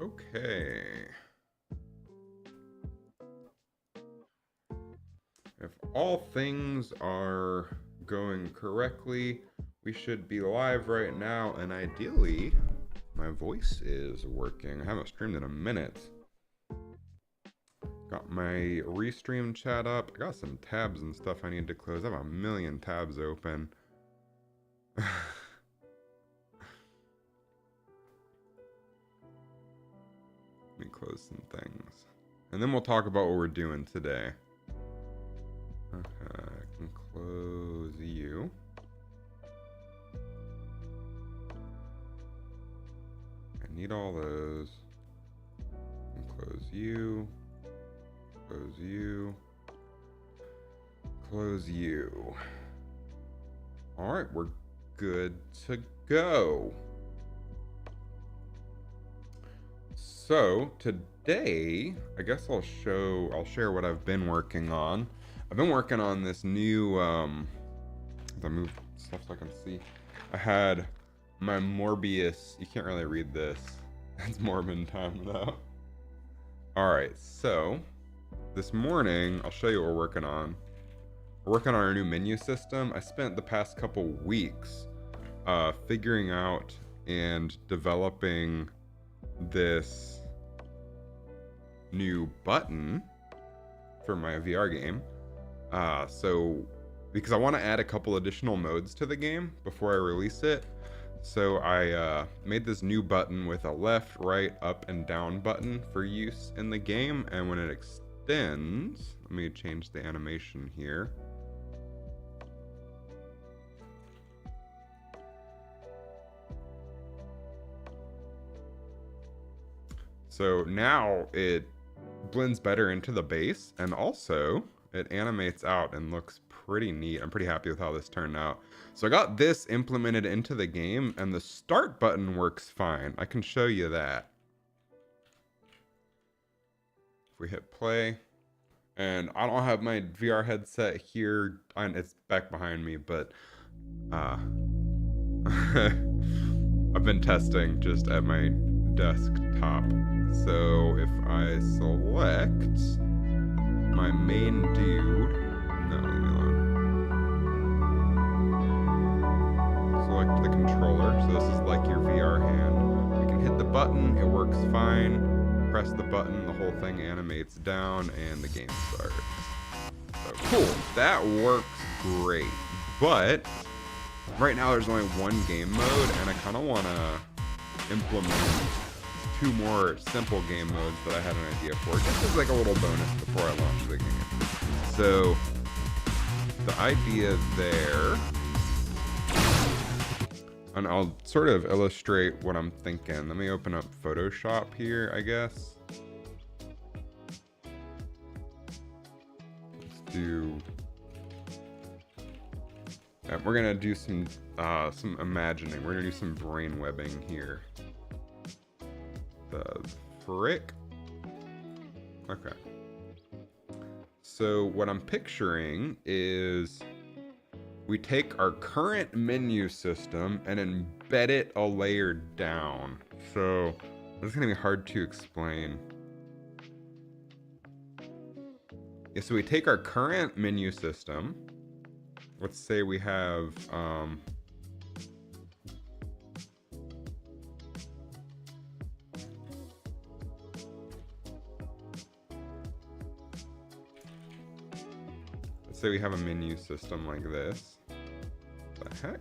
Okay. If all things are going correctly, we should be live right now, and ideally, my voice is working. I haven't streamed in a minute. Got my restream chat up. I got some tabs and stuff I need to close. I have a million tabs open. Let me close some things. And then we'll talk about what we're doing today. Okay, I can close you. I need all those. And close you. Close you. Close you. Alright, we're good to go. So today, I guess I'll share what I've been working on. I've been working on this new, I move stuff so I can see. I had my Morbius, you can't really read this. It's Morbin time though. Alright, so this morning, I'll show you what we're working on. We're working on our new menu system. I spent the past couple weeks figuring out and developing this new button for my VR game. So because I want to add a couple additional modes to the game before I release it. So I made this new button with a left, right, up, and down button for use in the game. And when it extends, let me change the animation here. So now it blends better into the base, and also it animates out and looks pretty neat. I'm pretty happy with how this turned out. So I got this implemented into the game, and the start button works fine. I can show you that. If we hit play, and I don't have my VR headset here, and it's back behind me, but I've been testing just at my desktop. So if I select my main dude, no, leave me alone. Select the controller. So this is like your VR hand. You can hit the button, it works fine. Press the button, the whole thing animates down, and the game starts. So cool, that works great. But right now there's only one game mode, and I kind of want to implement 2 more simple game modes that I had an idea for, just as like a little bonus before I launch the game. So the idea there, and I'll sort of illustrate what I'm thinking. Let me open up Photoshop here, I guess. Let's do, we're gonna do some imagining. We're gonna do some brain webbing here. The frick? Okay. So what I'm picturing is we take our current menu system and embed it a layer down. So this is gonna be hard to explain. Yeah, so we take our current menu system. Let's say we have say we have a menu system like this. What the heck?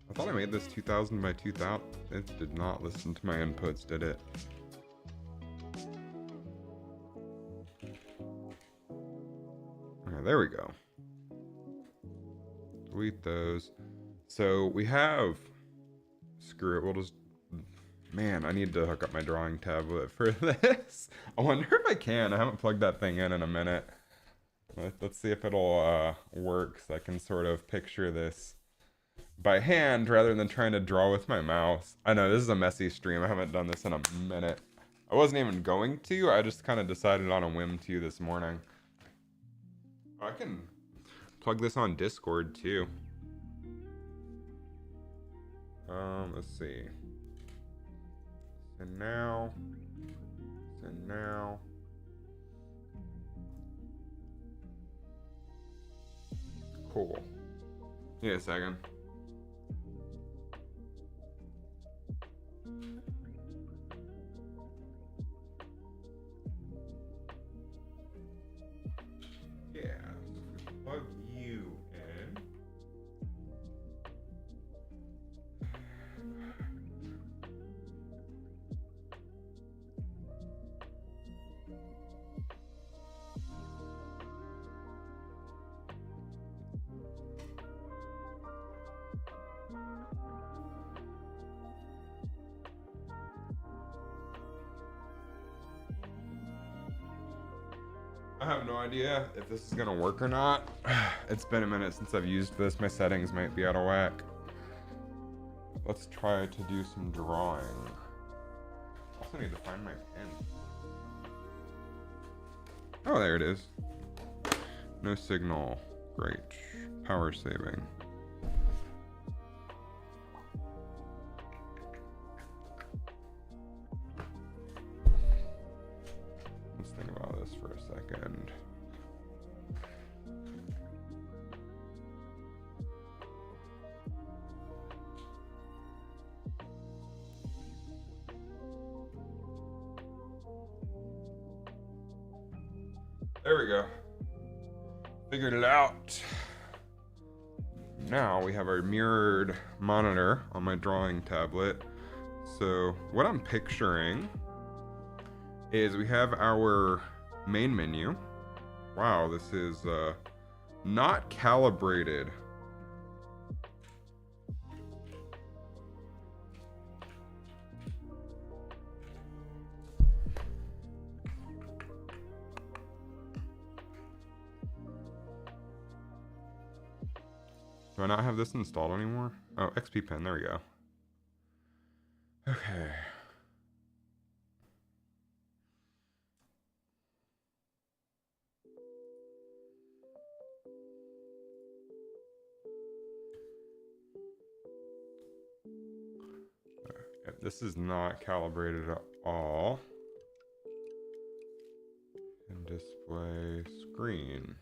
I thought I made this 2000 by 2000. It did not listen to my inputs, did it? Okay, there we go. Delete those. So we have, screw it, we'll just, man, I need to hook up my drawing tablet for this. I wonder if I can. I haven't plugged that thing in a minute. Let's see if it'll work, so I can sort of picture this by hand rather than trying to draw with my mouse. I know this is a messy stream. I haven't done this in a minute. I wasn't even going to. I just kind of decided on a whim to this morning. I can plug this on Discord too. Let's see. Send now. Send now. Cool. Yeah, a second. Yeah, so plug you in. I have no idea if this is gonna work or not. It's been a minute since I've used this. My settings might be out of whack. Let's try to do some drawing. Also need to find my pen. Oh, there it is. No signal. Great. Power saving. Let's think about this for a second. There we go. Figured it out. Now we have our mirrored monitor on my drawing tablet. So what I'm picturing is we have our main menu. Wow, this is not calibrated. Do I not have this installed anymore? Oh, XP Pen, there we go. Okay. This is not calibrated at all. And display screen.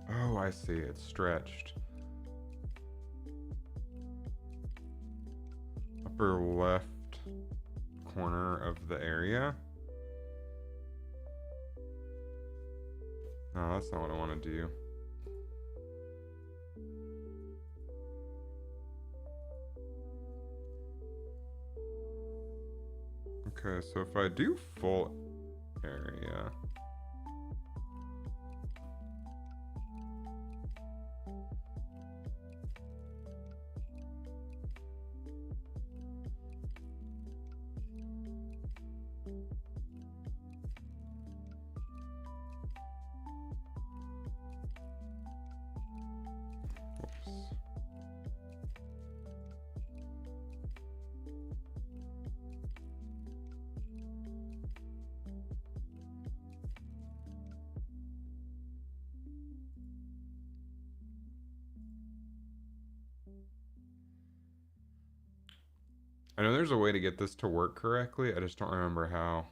Oh, I see. It's stretched. Upper left corner of the area. No, that's not what I want to do. Okay, so if I do full area. I know there's a way to get this to work correctly. I just don't remember how.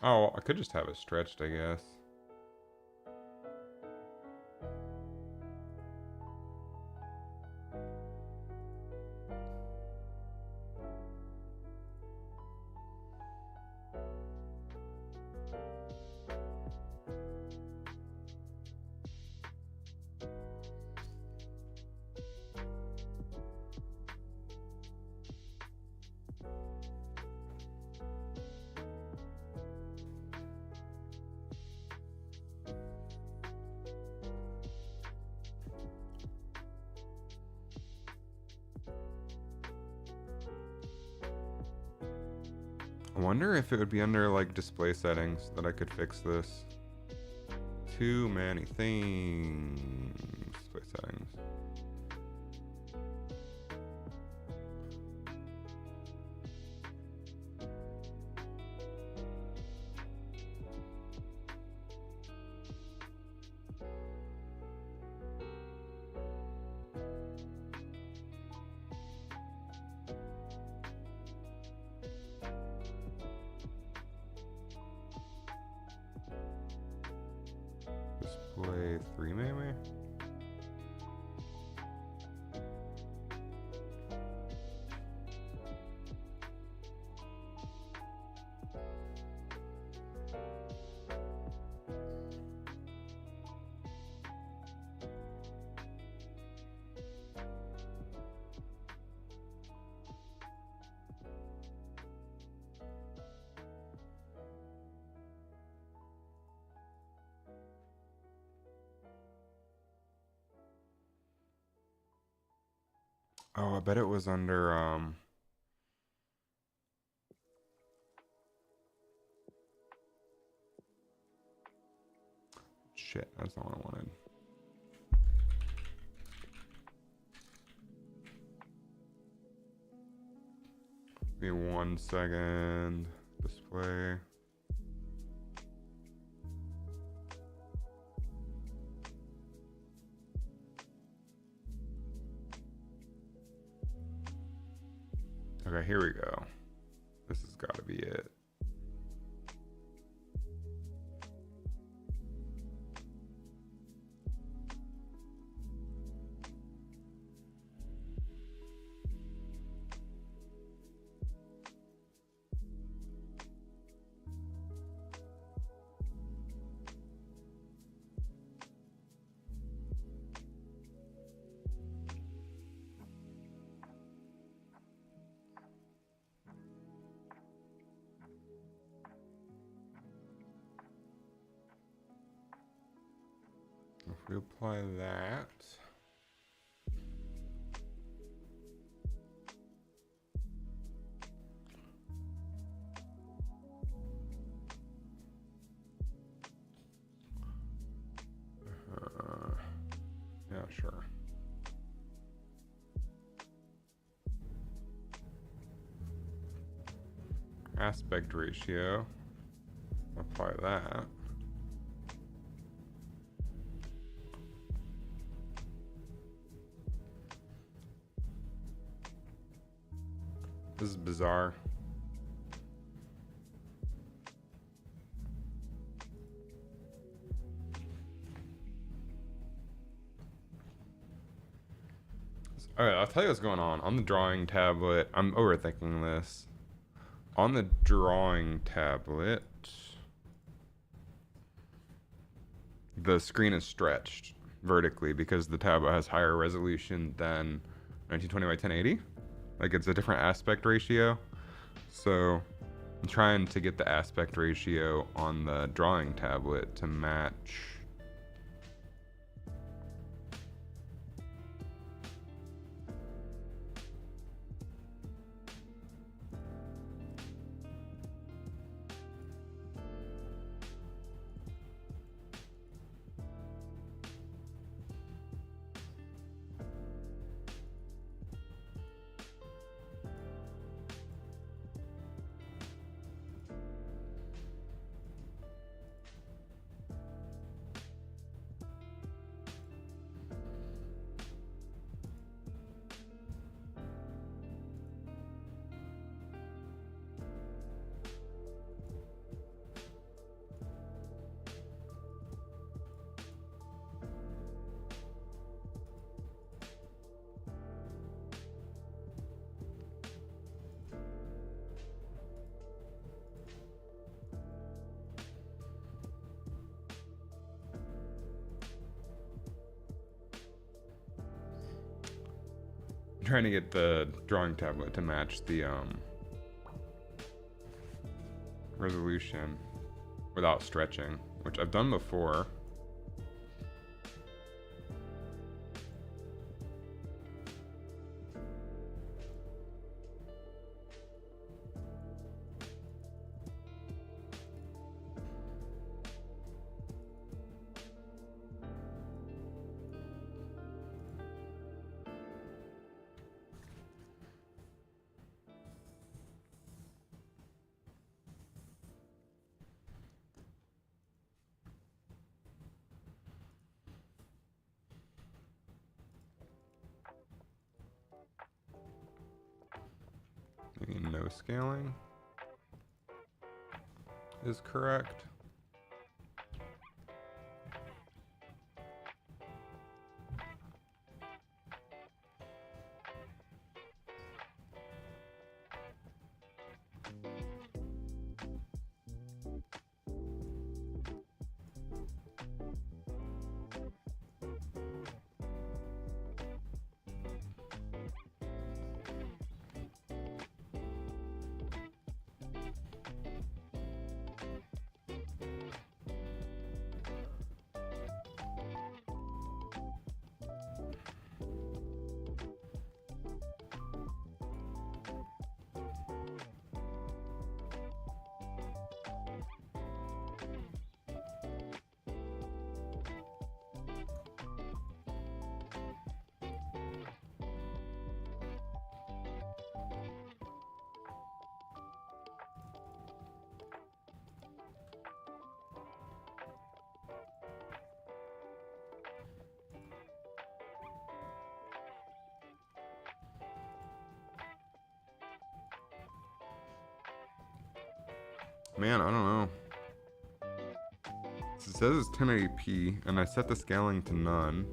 Oh, I could just have it stretched, I guess. I wonder if it would be under like display settings that I could fix this. Too many things. Display settings. Display 3 maybe? Oh, I bet it was under shit, that's not what I wanted. Give me 1 second. Display. Okay, here we go. This has got to be it. If we apply that, yeah, sure. Aspect ratio, apply that. This is bizarre. All right, I'll tell you what's going on. On the drawing tablet, I'm overthinking this. On the drawing tablet, the screen is stretched vertically because the tablet has higher resolution than 1920 by 1080. Like it's a different aspect ratio. So I'm trying to get the aspect ratio on the drawing tablet to match. I'm trying to get the drawing tablet to match the resolution without stretching, which I've done before. Maybe no scaling is correct. Man, I don't know. It says it's 1080p, and I set the scaling to none.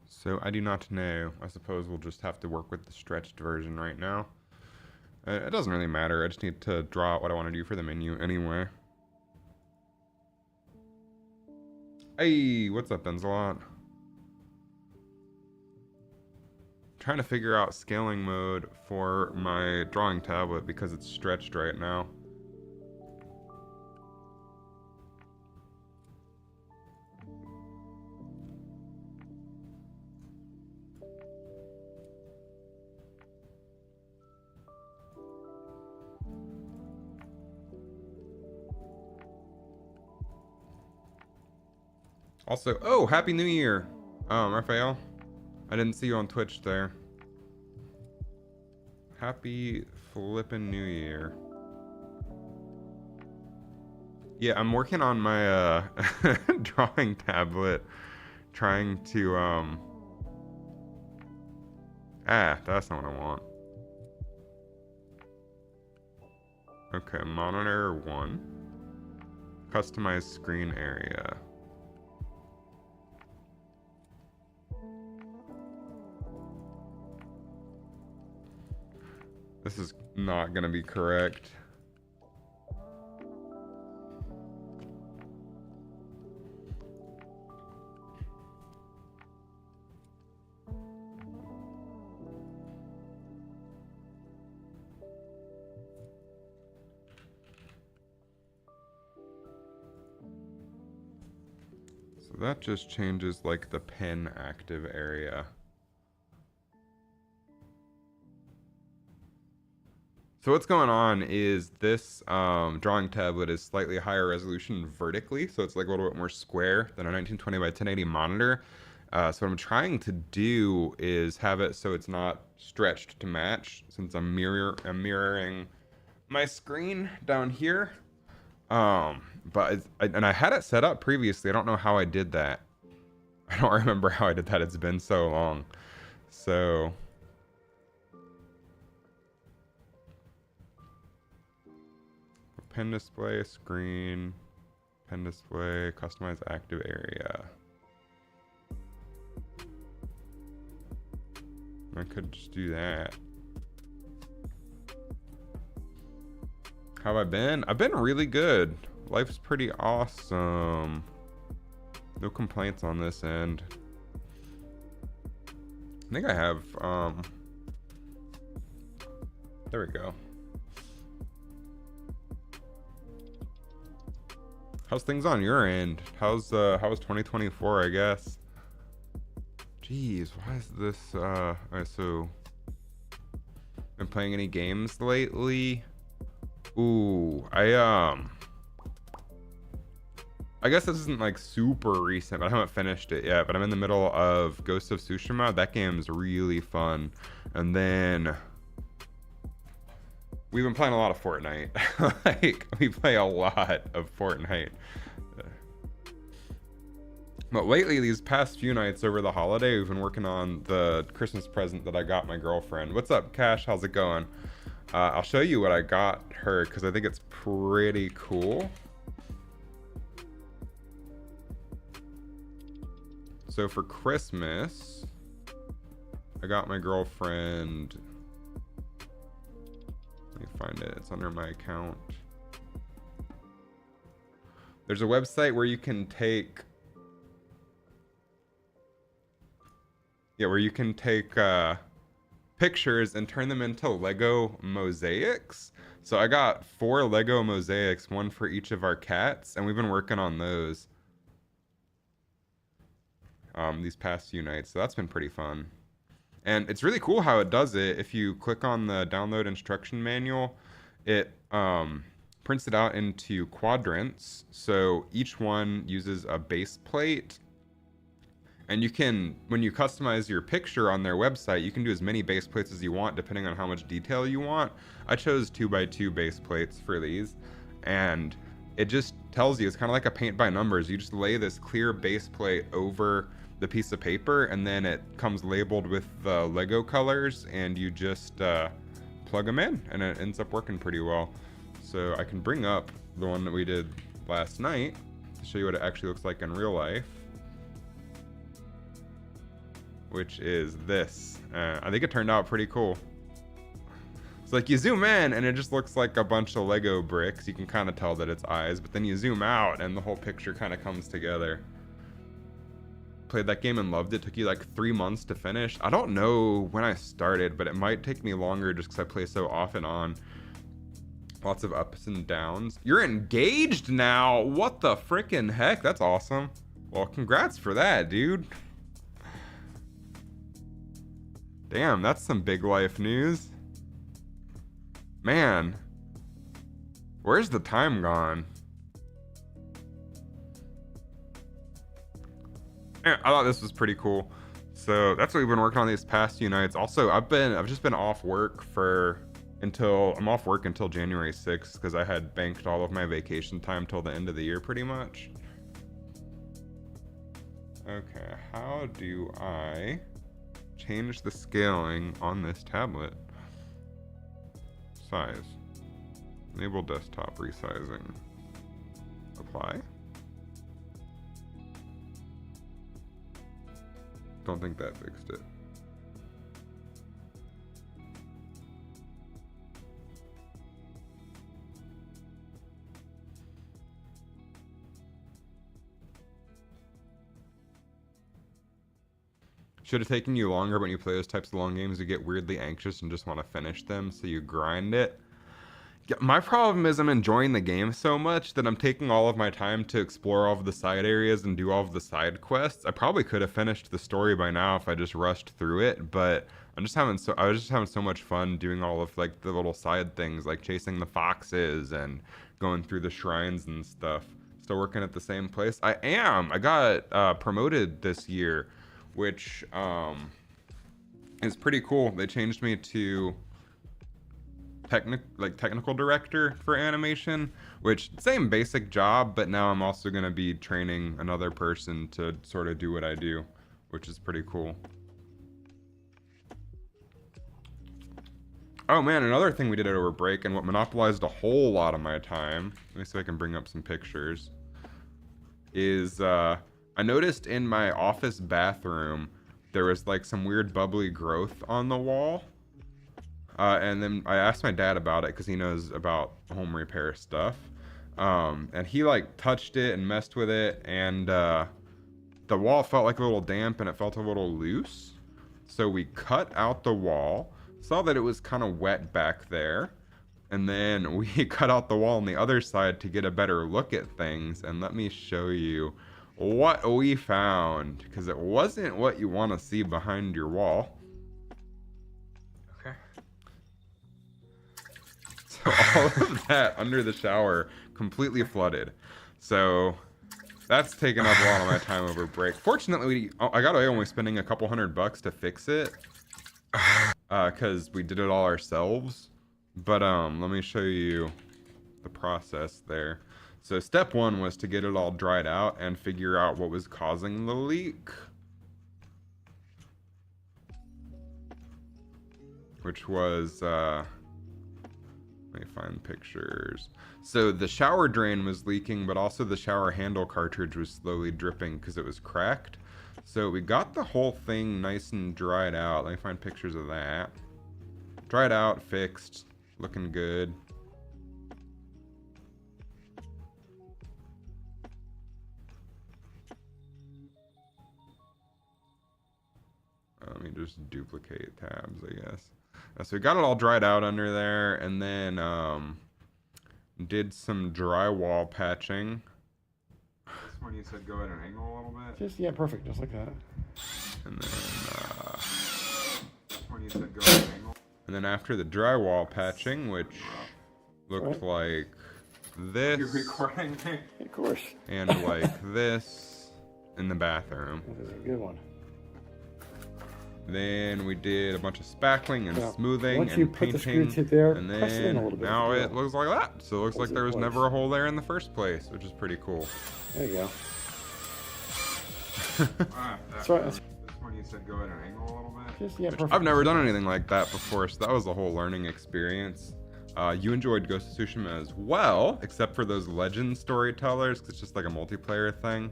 So I do not know. I suppose we'll just have to work with the stretched version right now. It doesn't really matter. I just need to draw out what I want to do for the menu anyway. Hey, what's up, Benzalot? Trying to figure out scaling mode for my drawing tablet because it's stretched right now. Also, oh, Happy New Year, Raphael. I didn't see you on Twitch there. Happy flippin' New Year. Yeah, I'm working on my drawing tablet, trying to that's not what I want. Okay, monitor 1. Customize screen area. This is not gonna be correct. So that just changes like the pen active area. So what's going on is this drawing tablet is slightly higher resolution vertically, so it's like a little bit more square than a 1920 by 1080 monitor. So what I'm trying to do is have it so it's not stretched to match, since I'm mirroring my screen down here. But I had it set up previously. I don't know how I did that. I don't remember how I did that. It's been so long. So pen display, screen, pen display, customize active area. I could just do that. How have I been? I've been really good. Life's pretty awesome. No complaints on this end. I think I have, there we go. How's things on your end? How's 2024, I guess? Jeez, why is this alright, so been playing any games lately? Ooh, I guess this isn't like super recent, but I haven't finished it yet. But I'm in the middle of Ghost of Tsushima. That game's really fun. And then we've been playing a lot of Fortnite. Like, we play a lot of Fortnite. But lately, these past few nights over the holiday, we've been working on the Christmas present that I got my girlfriend. What's up, Cash? How's it going? I'll show you what I got her because I think it's pretty cool. So for Christmas, I got my girlfriend, let me find it, it's under my account. There's a website where you can take, pictures and turn them into Lego mosaics. So I got 4 Lego mosaics, one for each of our cats, and we've been working on those these past few nights. So that's been pretty fun. And it's really cool how it does it. If you click on the download instruction manual, it prints it out into quadrants. So each one uses a base plate. And you can, when you customize your picture on their website, you can do as many base plates as you want depending on how much detail you want. I chose 2x2 base plates for these. And it just tells you, it's kind of like a paint by numbers. You just lay this clear base plate over the piece of paper, and then it comes labeled with the Lego colors, and you just plug them in, and it ends up working pretty well. So I can bring up the one that we did last night to show you what it actually looks like in real life, which is this. I think it turned out pretty cool. It's like you zoom in and it just looks like a bunch of Lego bricks. You can kind of tell that it's eyes, but then you zoom out and the whole picture kind of comes together. Played that game and loved it. Took you like 3 months to finish. I don't know when I started, but it might take me longer just because I play so off and on. Lots of ups and downs. You're engaged now. What the freaking heck? That's awesome. Well, congrats for that, dude. Damn, that's some big life news. Man, where's the time gone? Yeah, I thought this was pretty cool. So that's what we've been working on these past few nights. Also, I've just been off work until January 6th because I had banked all of my vacation time till the end of the year pretty much. Okay, how do I change the scaling on this tablet? Size. Enable desktop resizing. Apply. Don't think that fixed it. Should have taken you longer. When you play those types of long games, you get weirdly anxious and just want to finish them, so you grind it. Yeah, my problem is I'm enjoying the game so much that I'm taking all of my time to explore all of the side areas and do all of the side quests. I probably could have finished the story by now if I just rushed through it, but I was just having so much fun doing all of like the little side things like chasing the foxes and going through the shrines and stuff. Still working at the same place. I got promoted this year, which is pretty cool. They changed me to technical director for animation, which same basic job, but now I'm also going to be training another person to sort of do what I do, which is pretty cool. Oh man, another thing we did over break and what monopolized a whole lot of my time, let me see if I can bring up some pictures, is I noticed in my office bathroom there was like some weird bubbly growth on the wall. And then I asked my dad about it because he knows about home repair stuff. And he like touched it and messed with it, and the wall felt like a little damp and it felt a little loose. So we cut out the wall, saw that it was kind of wet back there, and then we cut out the wall on the other side to get a better look at things. And let me show you what we found, because it wasn't what you want to see behind your wall. Okay. So all of that under the shower completely flooded. So that's taken up a lot of my time over break. Fortunately, I got away only spending a couple $100 to fix it, because we did it all ourselves. But let me show you the process there. So step one was to get it all dried out and figure out what was causing the leak, which was let me find pictures. So the shower drain was leaking, but also the shower handle cartridge was slowly dripping because it was cracked. So we got the whole thing nice and dried out. Let me find pictures of that. Dried out, fixed, looking good. Let me just duplicate tabs, I guess. So we got it all dried out under there, and then did some drywall patching. This one you said go at an angle a little bit? Just, yeah, perfect, just like that. And then this one you said go at an angle. And then after the drywall patching, which looked like this. You're recording me? Of course. And like this in the bathroom. This is a good one. Then we did a bunch of spackling and smoothing once and you put the painting, screw tip there, and press it in a then little bit. now it looks like that. So it looks like there was place. never a hole there in the first place, which is pretty cool. There you go. That's right. This one you said go at an angle a little bit? Just, yeah, perfect. I've never done anything like that before, so that was a whole learning experience. You enjoyed Ghost of Tsushima as well, except for those legend storytellers, 'cause it's just like a multiplayer thing.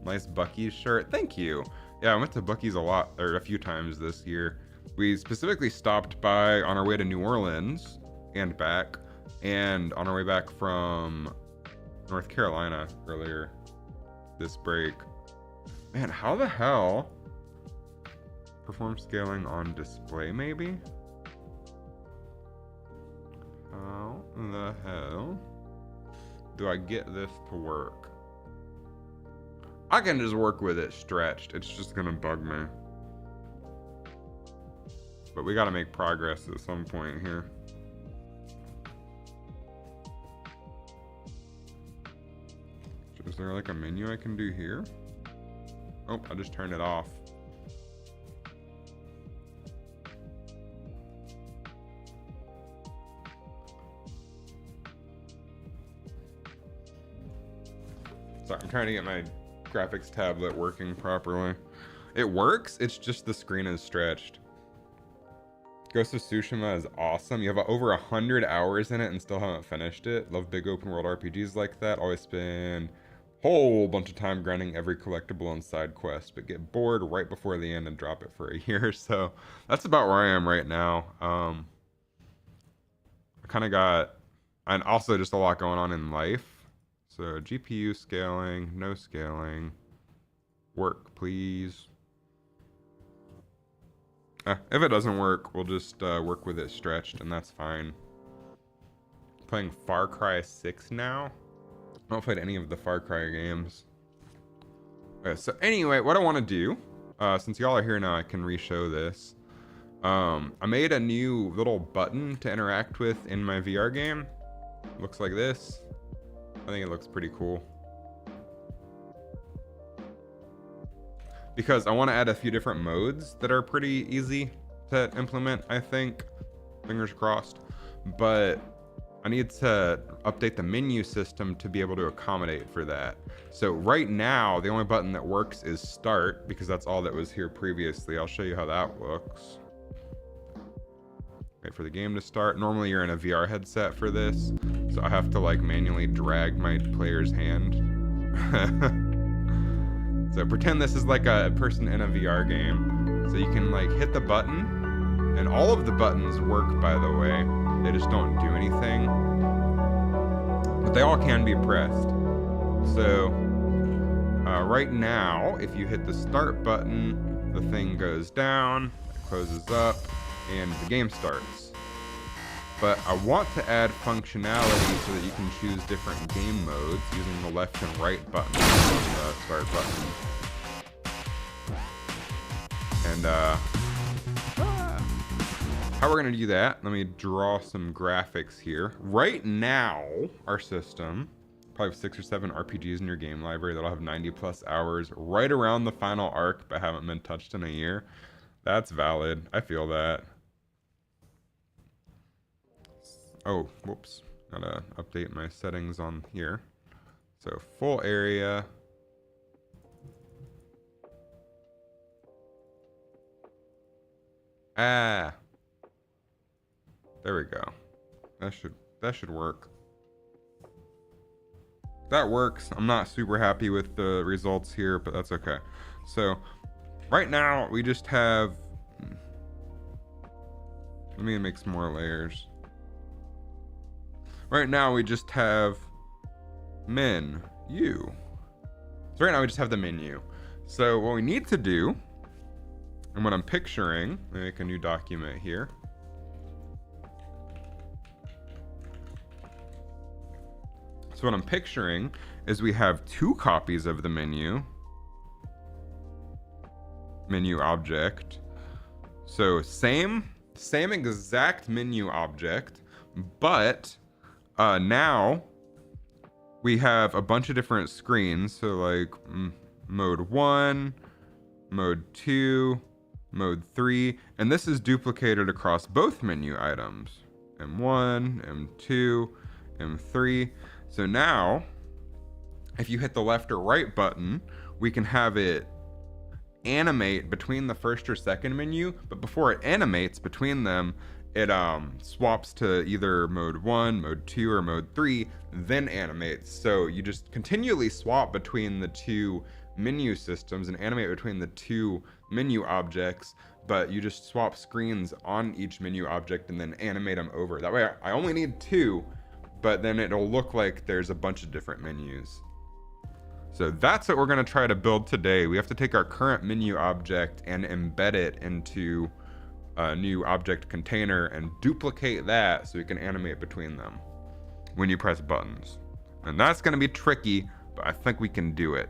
Nice Buc-ee's shirt. Thank you. Yeah, I went to Buc-ee's a few times this year. We specifically stopped by on our way to New Orleans and back, and on our way back from North Carolina earlier this break. Man, how the hell? Perform scaling on display, maybe? How the hell do I get this to work? I can just work with it stretched. It's just gonna bug me. But we gotta make progress at some point here. Is there like a menu I can do here? Oh, I just turned it off. Sorry, I'm trying to get my graphics tablet working properly. It works, it's just the screen is stretched. Ghost of Tsushima is awesome. You have over 100 hours in it and still haven't finished it. Love big open world RPGs like that. Always spend a whole bunch of time grinding every collectible and side quest, but get bored right before the end and drop it for a year. So that's about where I am right now. I kind of got, and also just a lot going on in life. So GPU scaling, no scaling, work please. If it doesn't work, we'll just work with it stretched, and that's fine. Playing Far Cry 6 now. I don't played any of the Far Cry games. Okay, so anyway, what I want to do, since y'all are here now, I can re-show this. I made a new little button to interact with in my VR game. Looks like this. I think it looks pretty cool. Because I want to add a few different modes that are pretty easy to implement, I think. Fingers crossed. But I need to update the menu system to be able to accommodate for that. So right now, the only button that works is start, because that's all that was here previously. I'll show you how that looks. Wait for the game to start. Normally you're in a VR headset for this, so I have to like manually drag my player's hand. So pretend this is like a person in a VR game. So you can like hit the button, and all of the buttons work, by the way. They just don't do anything. But they all can be pressed. So right now, if you hit the start button, the thing goes down, it closes up, and the game starts. but I want to add functionality so that you can choose different game modes using the left and right buttons on the start button. And how we're gonna do that, let me draw some graphics here. Right now, our system probably have 6 or 7 RPGs in your game library that'll have 90 plus hours right around the final arc but haven't been touched in a year. That's valid. I feel that. Oh, whoops. Gotta update my settings on here. So full area. Ah. There we go. That should work. That works. I'm not super happy with the results here, but that's okay. So right now we just have, let me make some more layers. Right now we just have menu. So right now we just have the menu. So what we need to do, and what I'm picturing, let me make a new document here. So what I'm picturing is we have 2 copies of the menu object. So same exact menu object, but now we have a bunch of different screens. So like mode 1, mode 2, mode 3, and this is duplicated across both menu items. M1, M2, M3. So now, if you hit the left or right button, we can have it animate between the first or second menu, but before it animates between them, it swaps to either mode 1, mode 2, or mode 3, then animates. So you just continually swap between the 2 menu systems and animate between the 2 menu objects, but you just swap screens on each menu object and then animate them over. That way I only need 2, but then it'll look like there's a bunch of different menus. So that's what we're gonna try to build today. We have to take our current menu object and embed it into a new object container and duplicate that so we can animate between them when you press buttons. And that's gonna be tricky, but I think we can do it.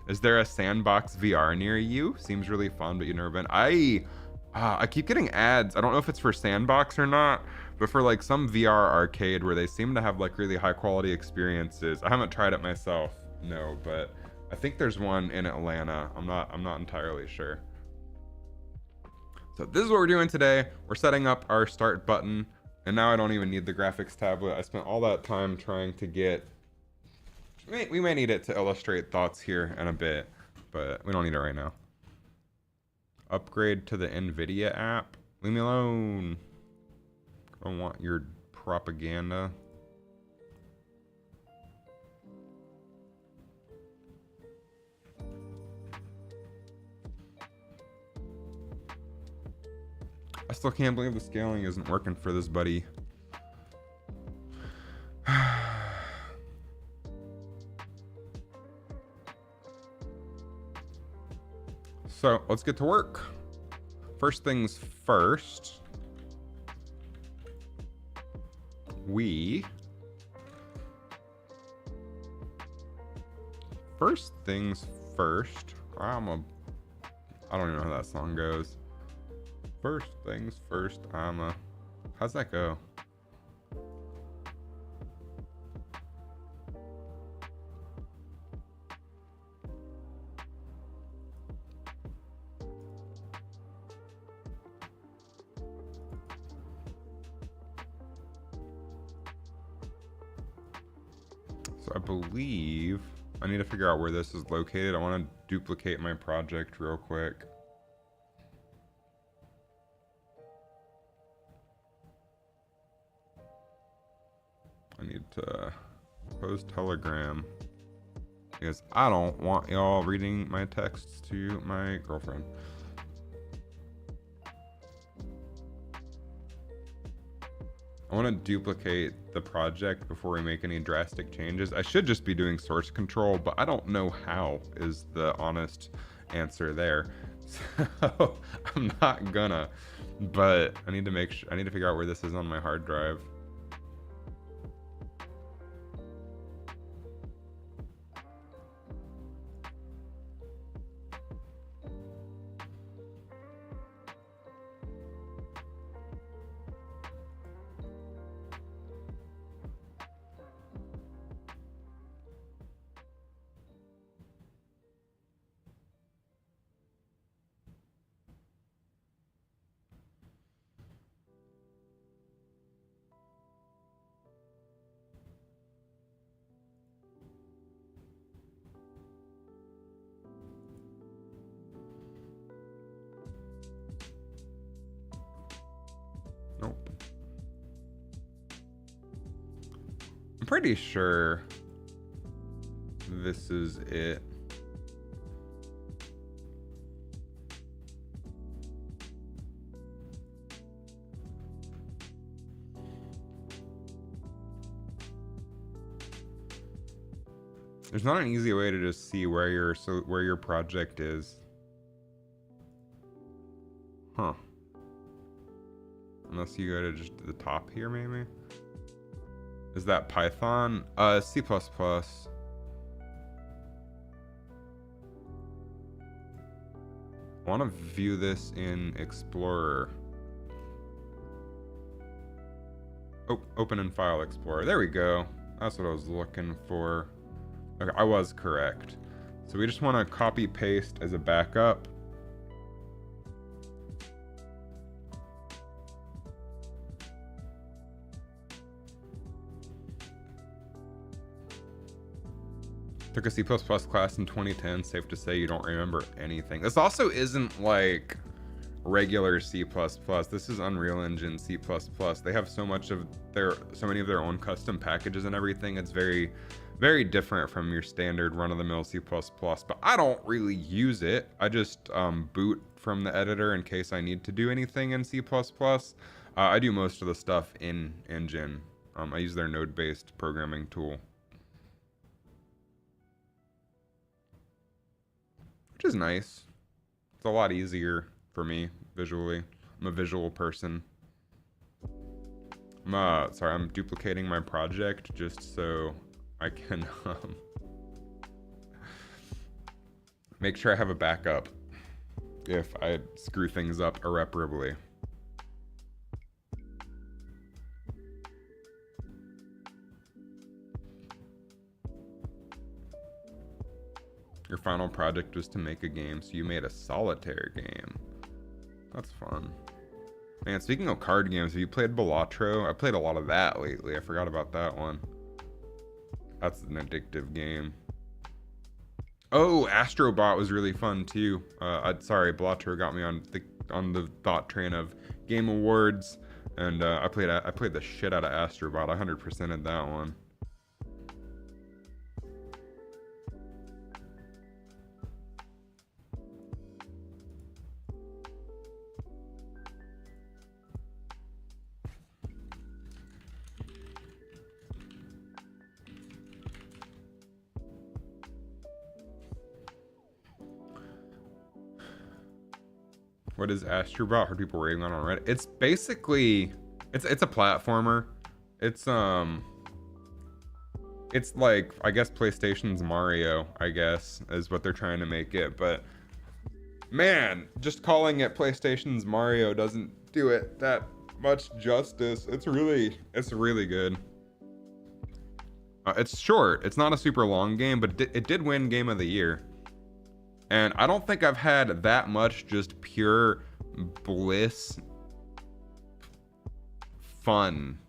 Is there a Sandbox VR near you? Seems really fun, but you've never been. I keep getting ads. I don't know if it's for Sandbox or not, but for like some VR arcade where they seem to have like really high quality experiences. I haven't tried it myself, no, but I think there's one in Atlanta. I'm not entirely sure. So this is what we're doing today. We're setting up our start button, and now I don't even need the graphics tablet. I spent all that time trying to get, we may need it to illustrate thoughts here in a bit, but we don't need it right now. Upgrade to the NVIDIA app. Leave me alone. I don't want your propaganda. I still can't believe the scaling isn't working for this buddy. So let's get to work. First things first. First things first. I don't even know how that song goes. First things first, how's that go? So I believe I need to figure out where this is located. I want to duplicate my project real quick. I need to post Telegram because I don't want y'all reading my texts to my girlfriend. I want to duplicate the project before we make any drastic changes. I should just be doing source control, but I don't know how is the honest answer there. So I'm not gonna. but I need to I need to figure out where this is on my hard drive. Nope. I'm pretty sure this is it. There's not an easy way to just see where your project is. Huh. Unless you go to just the top here, maybe? Is that Python? C++. I want to view this in Explorer. Oh, open in File Explorer. There we go. That's what I was looking for. Okay, I was correct. So we just want to copy paste as a backup. Took a C++ class in 2010. Safe to say you don't remember anything. This also isn't like regular C++. This is Unreal Engine C++. They have so many of their own custom packages and everything. It's very, very different from your standard run-of-the-mill C++. But I don't really use it. I just boot from the editor in case I need to do anything in C++. I do most of the stuff in Engine. I use their node-based programming tool, which is nice. It's a lot easier for me visually. I'm a visual person. Sorry, I'm duplicating my project just so I can make sure I have a backup if I screw things up irreparably. Your final project was to make a game, so you made a solitaire game. That's fun. Man, speaking of card games, have you played Balatro? I played a lot of that lately. I forgot about that one. That's an addictive game. Oh, Astrobot was really fun too. Sorry, Balatro got me on the thought train of Game Awards, and I played the shit out of Astrobot. I 100%ed that one. What is Astrobot? Heard people raving on Reddit. It's basically, it's a platformer. It's like, I guess PlayStation's Mario, I guess, is what they're trying to make it. But man, just calling it PlayStation's Mario doesn't do it that much justice. It's really good. It's short. It's not a super long game, but it did win Game of the Year. And I don't think I've had that much just pure bliss fun.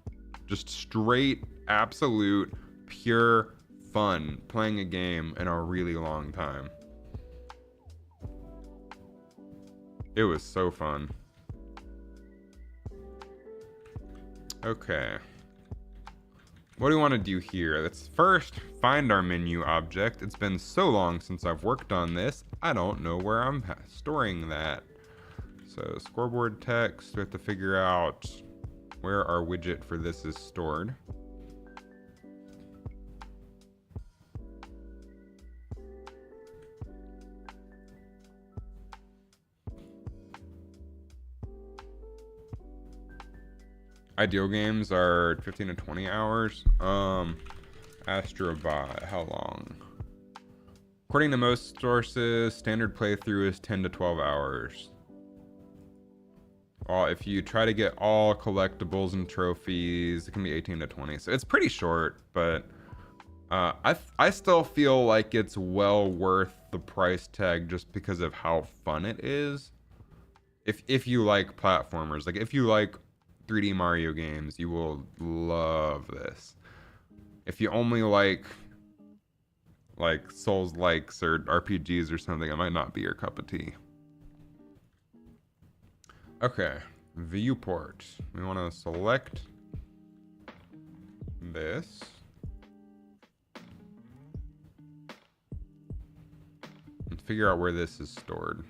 Just straight, absolute, pure fun playing a game in a really long time. It was so fun. Okay. What do we want to do here? Let's first find our menu object. It's been so long since I've worked on this, I don't know where I'm storing that. So scoreboard text, we have to figure out where our widget for this is stored. Ideal games are 15 to 20 hours. Astrobot, how long? According to most sources, standard playthrough is 10 to 12 hours. If you try to get all collectibles and trophies, it can be 18 to 20. So it's pretty short, but I still feel like it's well worth the price tag just because of how fun it is. If you like platformers, like if you like 3D Mario games, you will love this. If you only like Souls-likes or RPGs or something, it might not be your cup of tea. Okay, viewport. We want to select this. And figure out where this is stored.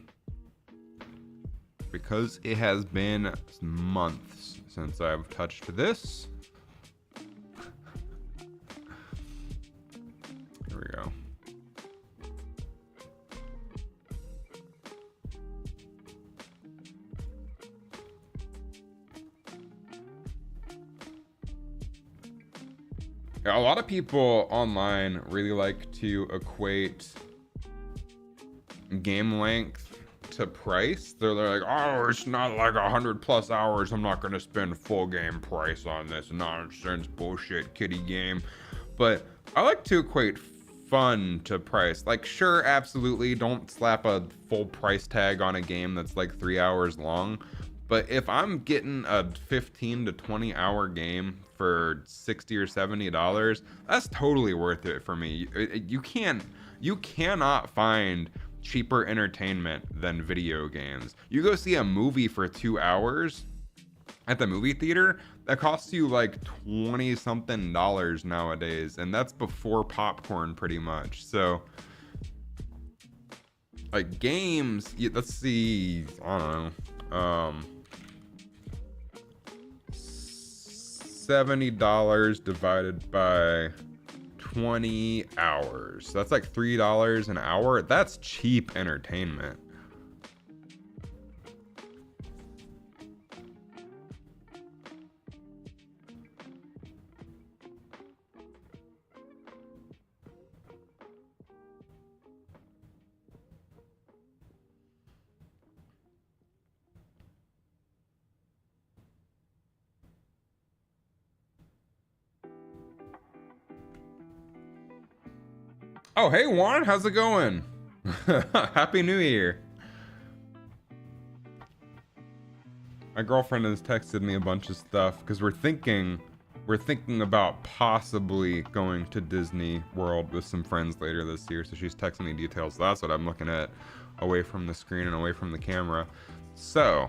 Because it has been months since I've touched this. Here we go. A lot of people online really like to equate game length to price. They're like, oh, it's not like 100+ hours. I'm not going to spend full game price on this nonsense bullshit kiddie game. But I like to equate fun to price. Like, sure, absolutely, don't slap a full price tag on a game that's like 3 hours long. But if I'm getting a 15 to 20 hour game for $60 or $70, that's totally worth it for me. You cannot find cheaper entertainment than video games. You go see a movie for 2 hours at the movie theater, that costs you like $20 something nowadays, and that's before popcorn pretty much. So like games, let's see, I don't know, $70 divided by 20 hours. That's like $3 an hour. That's cheap entertainment. Oh, hey Juan, how's it going? Happy New Year. My girlfriend has texted me a bunch of stuff because we're thinking about possibly going to Disney World with some friends later this year. So she's texting me details. That's what I'm looking at away from the screen and away from the camera. So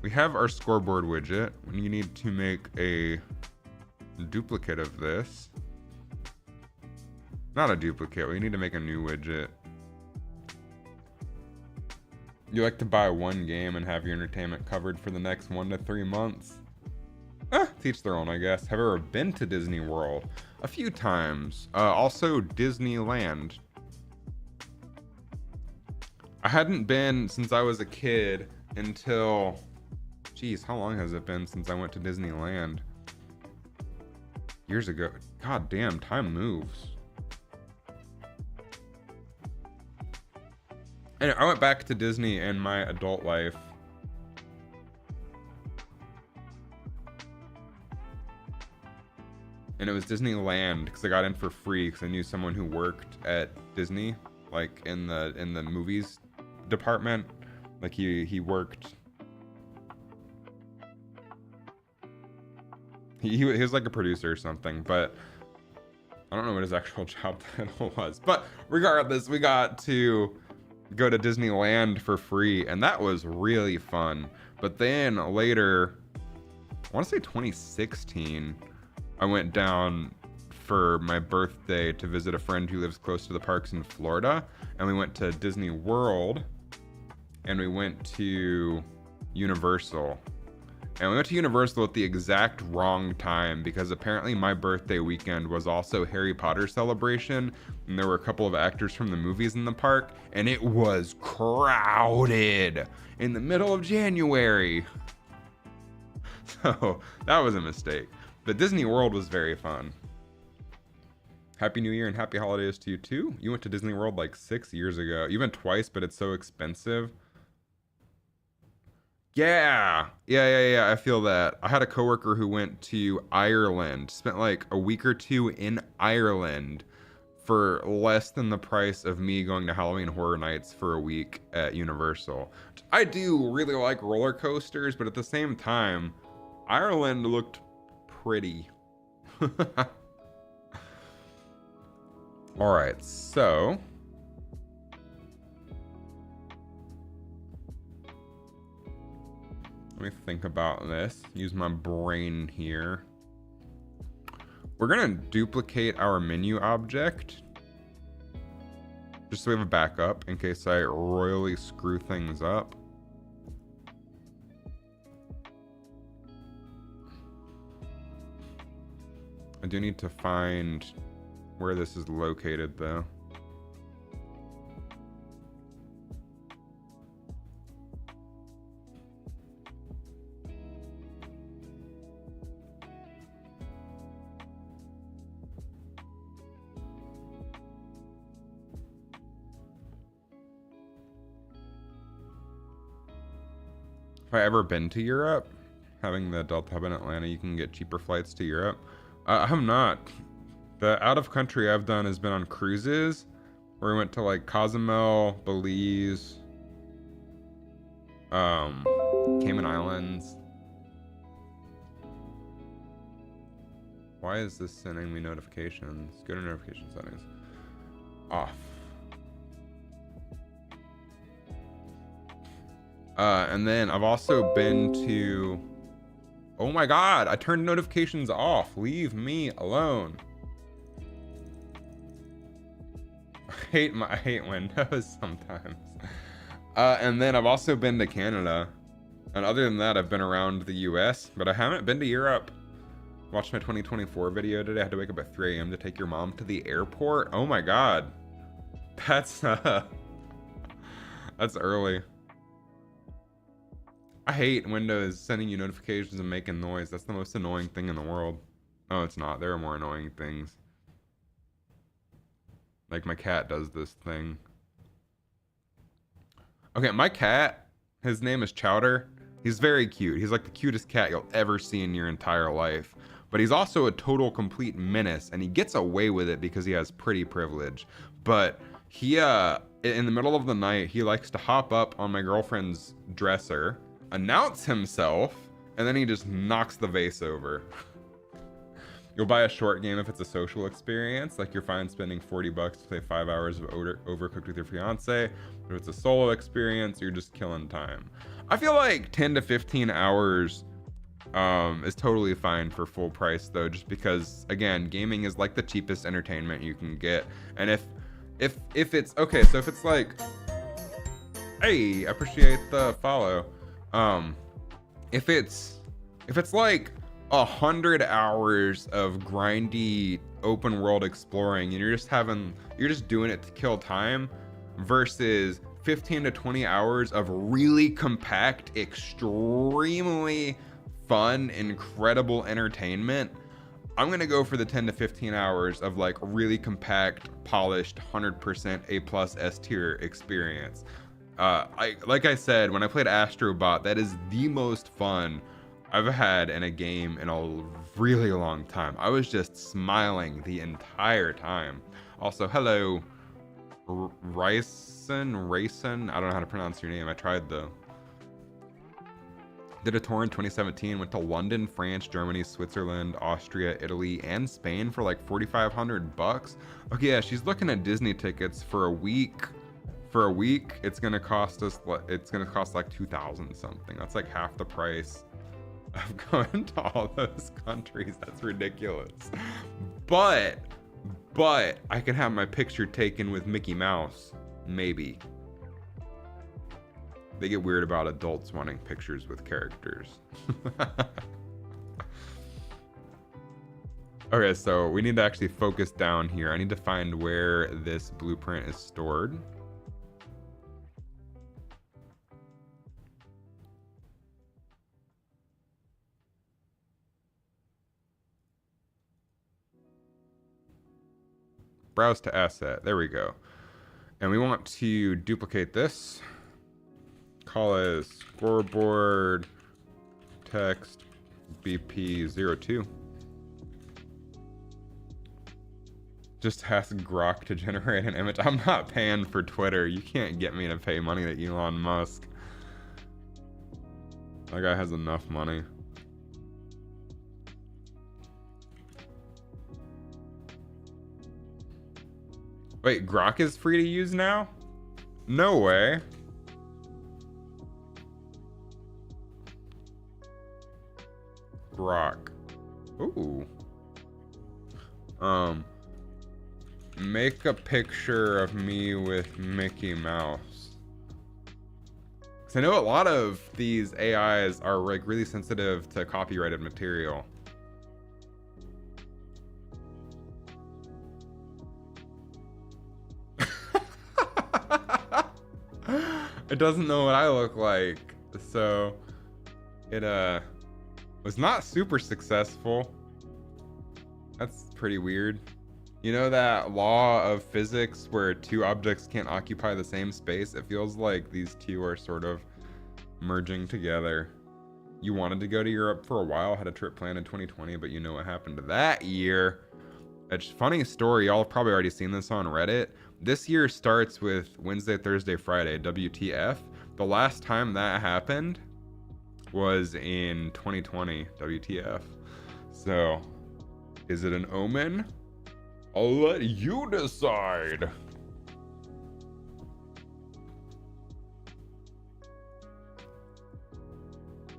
we have our scoreboard widget. You need to make a duplicate of this. Not a duplicate, we need to make a new widget. You like to buy one game and have your entertainment covered for the next 1 to 3 months? Teach their own, I guess. Have you ever been to Disney World? A few times. Also Disneyland. I hadn't been since I was a kid until, geez, how long has it been since I went to Disneyland? Years ago. God damn, time moves. Anyway, I went back to Disney in my adult life. And it was Disneyland because I got in for free because I knew someone who worked at Disney, like in the movies department. Like he worked. He was like a producer or something, but I don't know what his actual job title was. But regardless, we got to go to Disneyland for free, and that was really fun. But then later, I want to say 2016, I went down for my birthday to visit a friend who lives close to the parks in Florida, and we went to Disney World, and we went to Universal. And we went to Universal at the exact wrong time because apparently my birthday weekend was also Harry Potter celebration, and there were a couple of actors from the movies in the park, and it was crowded in the middle of January. So that was a mistake. But Disney World was very fun. Happy New Year and happy holidays to you too. You went to Disney World like 6 years ago. You went twice, but it's so expensive. Yeah. I feel that. I had a coworker who went to Ireland, spent like a week or two in Ireland for less than the price of me going to Halloween Horror Nights for a week at Universal. I do really like roller coasters, but at the same time, Ireland looked pretty. All right, so let me think about this. Use my brain here. We're gonna duplicate our menu object just so we have a backup in case I royally screw things up. I do need to find where this is located though. If I ever been to Europe, having the Delta hub in Atlanta, you can get cheaper flights to Europe. I have not. The out of country I've done has been on cruises, where we went to like Cozumel, Belize, Cayman Islands. Why is this sending me notifications? Go to notification settings. Off. And then I've also been to, oh my God, I turned notifications off. Leave me alone. I hate Windows sometimes. And then I've also been to Canada. And other than that, I've been around the US, but I haven't been to Europe. Watched my 2024 video today. I had to wake up at 3 a.m. to take your mom to the airport. Oh my God. That's early. I hate Windows sending you notifications and making noise. That's the most annoying thing in the world. Oh, it's not. There are more annoying things. Like my cat does this thing. Okay, my cat, his name is Chowder. He's very cute. He's like the cutest cat you'll ever see in your entire life. But he's also a total complete menace, and he gets away with it because he has pretty privilege. But he, in the middle of the night, he likes to hop up on my girlfriend's dresser, announce himself, and then he just knocks the vase over. You'll buy a short game if it's a social experience, like you're fine spending $40 to play 5 hours of Overcooked with your fiance. But if it's a solo experience, you're just killing time. I feel like 10 to 15 hours is totally fine for full price though, just because again, gaming is like the cheapest entertainment you can get. And if it's okay, so if it's like, hey, I appreciate the follow. If it's like 100 hours of grindy open world exploring and you're just doing it to kill time versus 15 to 20 hours of really compact, extremely fun, incredible entertainment, I'm gonna go for the 10 to 15 hours of like really compact, polished, 100% A+ S tier experience. Like I said, when I played Astro Bot, that is the most fun I've had in a game in a really long time. I was just smiling the entire time. Also, hello, Rayson, I don't know how to pronounce your name. I tried though. Did a tour in 2017, went to London, France, Germany, Switzerland, Austria, Italy, and Spain for like $4,500. Okay, yeah, she's looking at Disney tickets for a week. For a week, it's gonna cost like 2,000 something. That's like half the price of going to all those countries. That's ridiculous. But I can have my picture taken with Mickey Mouse, maybe. They get weird about adults wanting pictures with characters. Okay, so we need to actually focus down here. I need to find where this blueprint is stored. browse to asset. There we go. And we want to duplicate this. Call it scoreboard text BP02. Just ask Grok to generate an image. I'm not paying for Twitter. You can't get me to pay money to Elon Musk. That guy has enough money. Wait, Grok is free to use now? No way. Grok. Ooh. Make a picture of me with Mickey Mouse. Cause I know a lot of these AIs are like really sensitive to copyrighted material. It doesn't know what I look like, so it was not super successful. That's pretty weird. You know that law of physics where two objects can't occupy the same space? It feels like these two are sort of merging together. You wanted to go to Europe for a while, had a trip planned in 2020, but you know what happened that year. A funny story, y'all have probably already seen this on Reddit. This year starts with Wednesday, Thursday, Friday, WTF. The last time that happened was in 2020, WTF. So, is it an omen? I'll let you decide.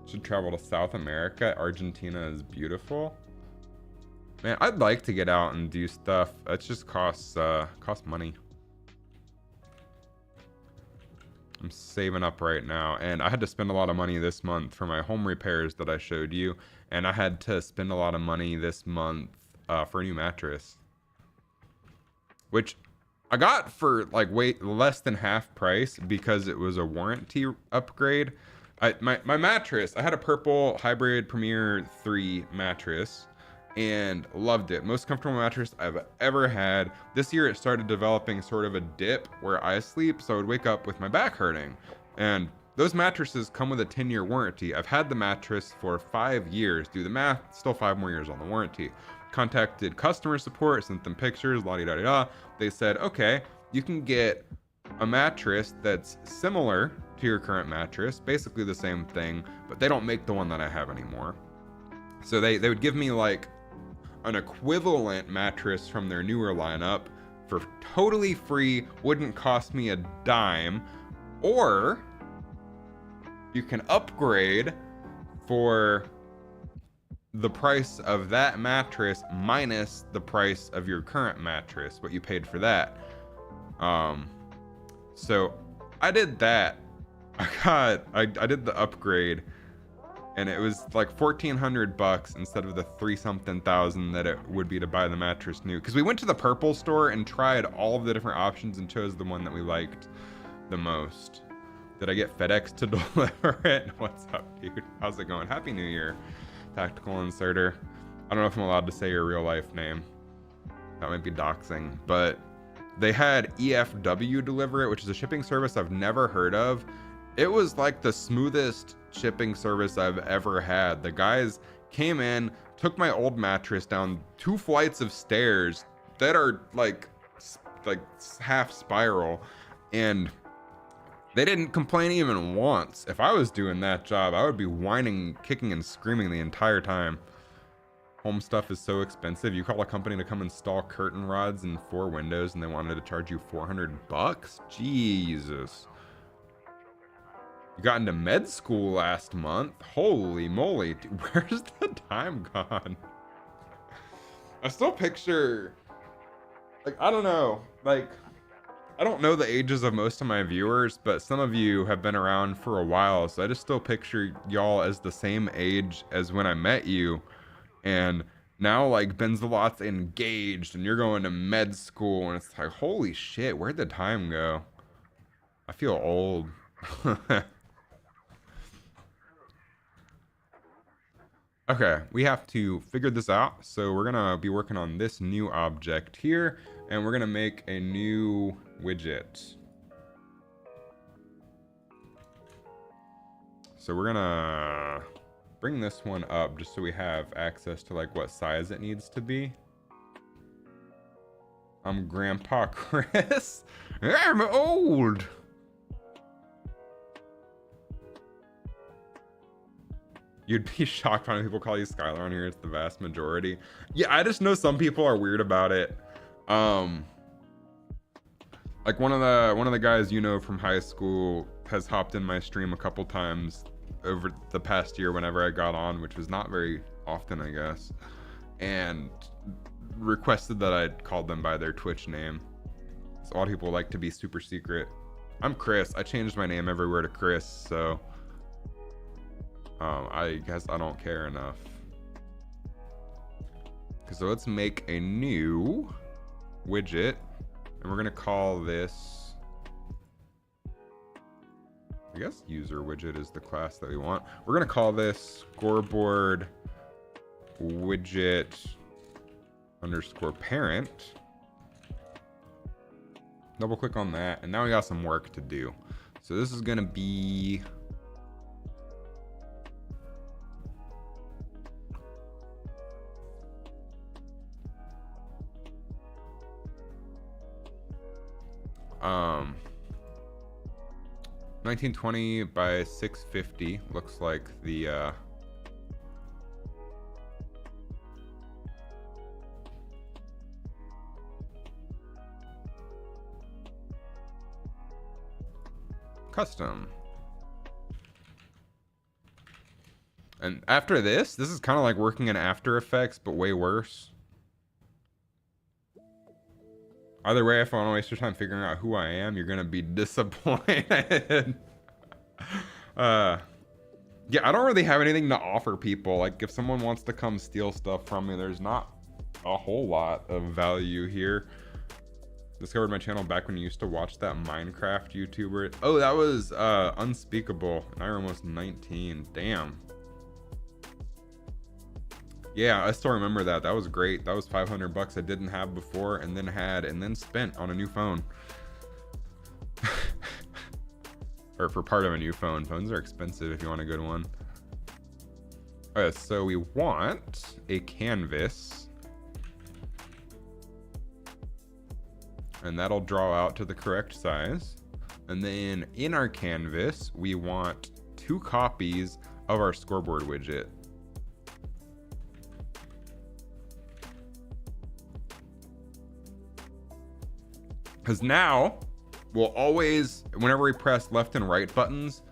Should travel to South America. Argentina is beautiful. Man, I'd like to get out and do stuff. It just costs money. I'm saving up right now, and I had to spend a lot of money this month for my home repairs that I showed you, and I had to spend a lot of money this month for a new mattress, which I got for like way less than half price because it was a warranty upgrade. My mattress, I had a purple hybrid Premier 3 mattress and loved it. Most comfortable mattress I've ever had. This year it started developing sort of a dip where I sleep, so I would wake up with my back hurting. And those mattresses come with a 10-year warranty. I've had the mattress for 5 years. Do the math, still 5 more years on the warranty. Contacted customer support, sent them pictures, la-di-da-di-da. They said, okay, you can get a mattress that's similar to your current mattress, basically the same thing, but they don't make the one that I have anymore. So they would give me like an equivalent mattress from their newer lineup for totally free, wouldn't cost me a dime, or you can upgrade for the price of that mattress minus the price of your current mattress, what you paid for that. So I did that. I did the upgrade, and it was like $1,400 instead of the 3-something thousand that it would be to buy the mattress new. Because we went to the Purple store and tried all of the different options and chose the one that we liked the most. Did I get FedEx to deliver it? What's up, dude? How's it going? Happy New Year, Tactical Inserter. I don't know if I'm allowed to say your real life name. That might be doxing, but they had EFW deliver it, which is a shipping service I've never heard of. It was like the smoothest shipping service I've ever had. The guys came in, took my old mattress down 2 flights of stairs that are like half spiral, and they didn't complain even once. If I was doing that job, I would be whining, kicking, and screaming the entire time. Home stuff is so expensive. You call a company to come install curtain rods and 4 windows and they wanted to charge you $400? Jesus. You got into med school last month? Holy moly, dude, where's the time gone? I still picture, like, I don't know, like, I don't know the ages of most of my viewers, but some of you have been around for a while, so I just still picture y'all as the same age as when I met you. And now, like, Benzelot's engaged and you're going to med school, and it's like, holy shit, where'd the time go? I feel old. Okay, we have to figure this out. So we're gonna be working on this new object here, and we're gonna make a new widget. So we're gonna bring this one up just so we have access to like what size it needs to be. I'm Grandpa Chris. I'm old. You'd be shocked how many people call you Skylar on here. It's the vast majority. Yeah, I just know some people are weird about it. Like one of the guys you know from high school has hopped in my stream a couple times over the past year whenever I got on, which was not very often, I guess, and requested that I'd call them by their Twitch name. So a lot of people like to be super secret. I'm Chris. I changed my name everywhere to Chris, so I guess I don't care enough. So let's make a new widget, and we're gonna call this, I guess user widget is the class that we want. We're gonna call this scoreboard widget underscore parent. Double click on that, and now we got some work to do. So this is gonna be um 1920 by 650 looks like the custom. And after this is kind of like working in After Effects, but way worse. Either way, if I want to waste your time figuring out who I am, you're gonna be disappointed. Yeah, I don't really have anything to offer people. Like, if someone wants to come steal stuff from me, there's not a whole lot of value here. Discovered my channel back when you used to watch that Minecraft YouTuber. Oh, that was Unspeakable, and I were almost 19. Damn. Yeah, I still remember that. That was great. That was 500 bucks I didn't have before, and then had, and then spent on a new phone. Or for part of a new phone. Phones are expensive if you want a good one. Okay, so we want a canvas. And that'll draw out to the correct size. And then in our canvas, we want 2 copies of our scoreboard widget. Because now, we'll always, whenever we press left and right buttons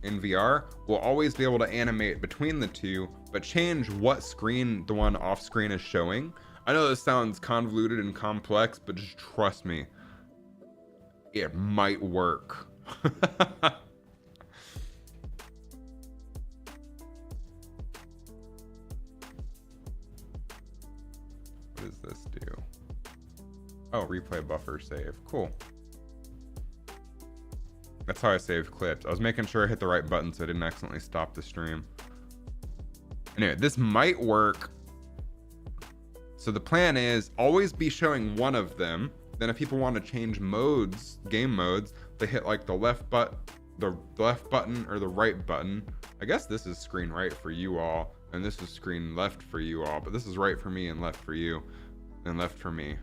in VR, we'll always be able to animate between the two, but change what screen the one off screen is showing. I know this sounds convoluted and complex, but just trust me, it might work. What does this do? Oh, replay buffer save. Cool. That's how I save clips. I was making sure I hit the right button so I didn't accidentally stop the stream. Anyway, this might work. So the plan is always be showing one of them. Then if people want to change modes, game modes, they hit like the left button or the right button. I guess this is screen right for you all, and this is screen left for you all, but this is right for me and left for you, and left for me.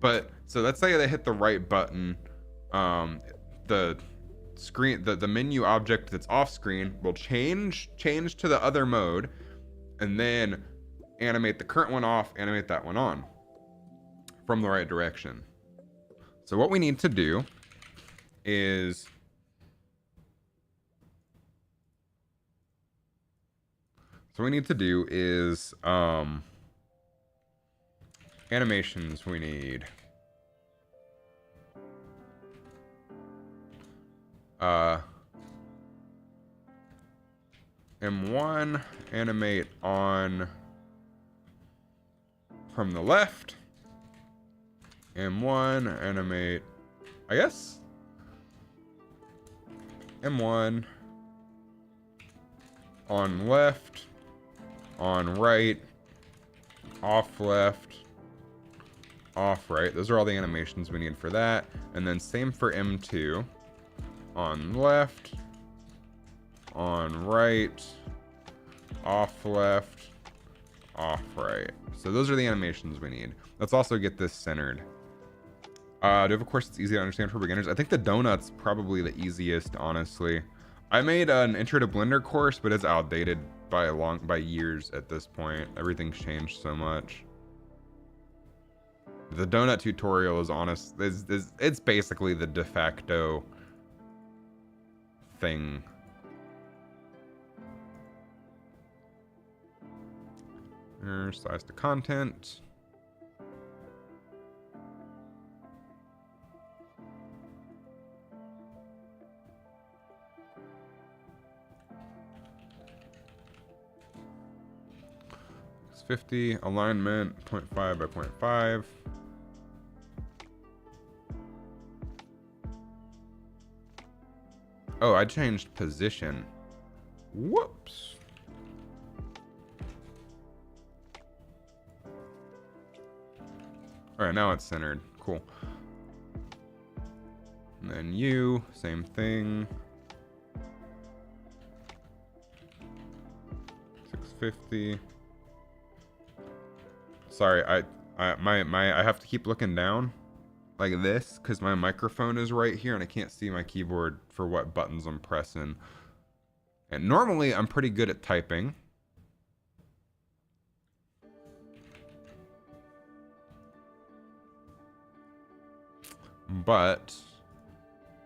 But so let's say they hit the right button, the screen, the menu object that's off screen will change to the other mode, and then animate the current one off, animate that one on from the right direction. So what we need to do is animations. We need M1 animate on from the left, M1 animate, I guess M1 on left, on right, off left, off right. Those are all the animations we need for that. And then same for M2. On left, on right, off left, off right. So those are the animations we need. Let's also get this centered. Do you have a course that's easy to understand for beginners? I think the donut's probably the easiest, honestly. I made an intro to Blender course, but it's outdated by years at this point. Everything's changed so much. The donut tutorial is it's basically the de facto thing. Size to content. It's 50 alignment 0.5 by 0.5. Oh, I changed position. Whoops. All right, now it's centered. Cool. And then you, same thing. 650. Sorry, I have to keep looking down like this because my microphone is right here and I can't see my keyboard for what buttons I'm pressing. And normally I'm pretty good at typing. But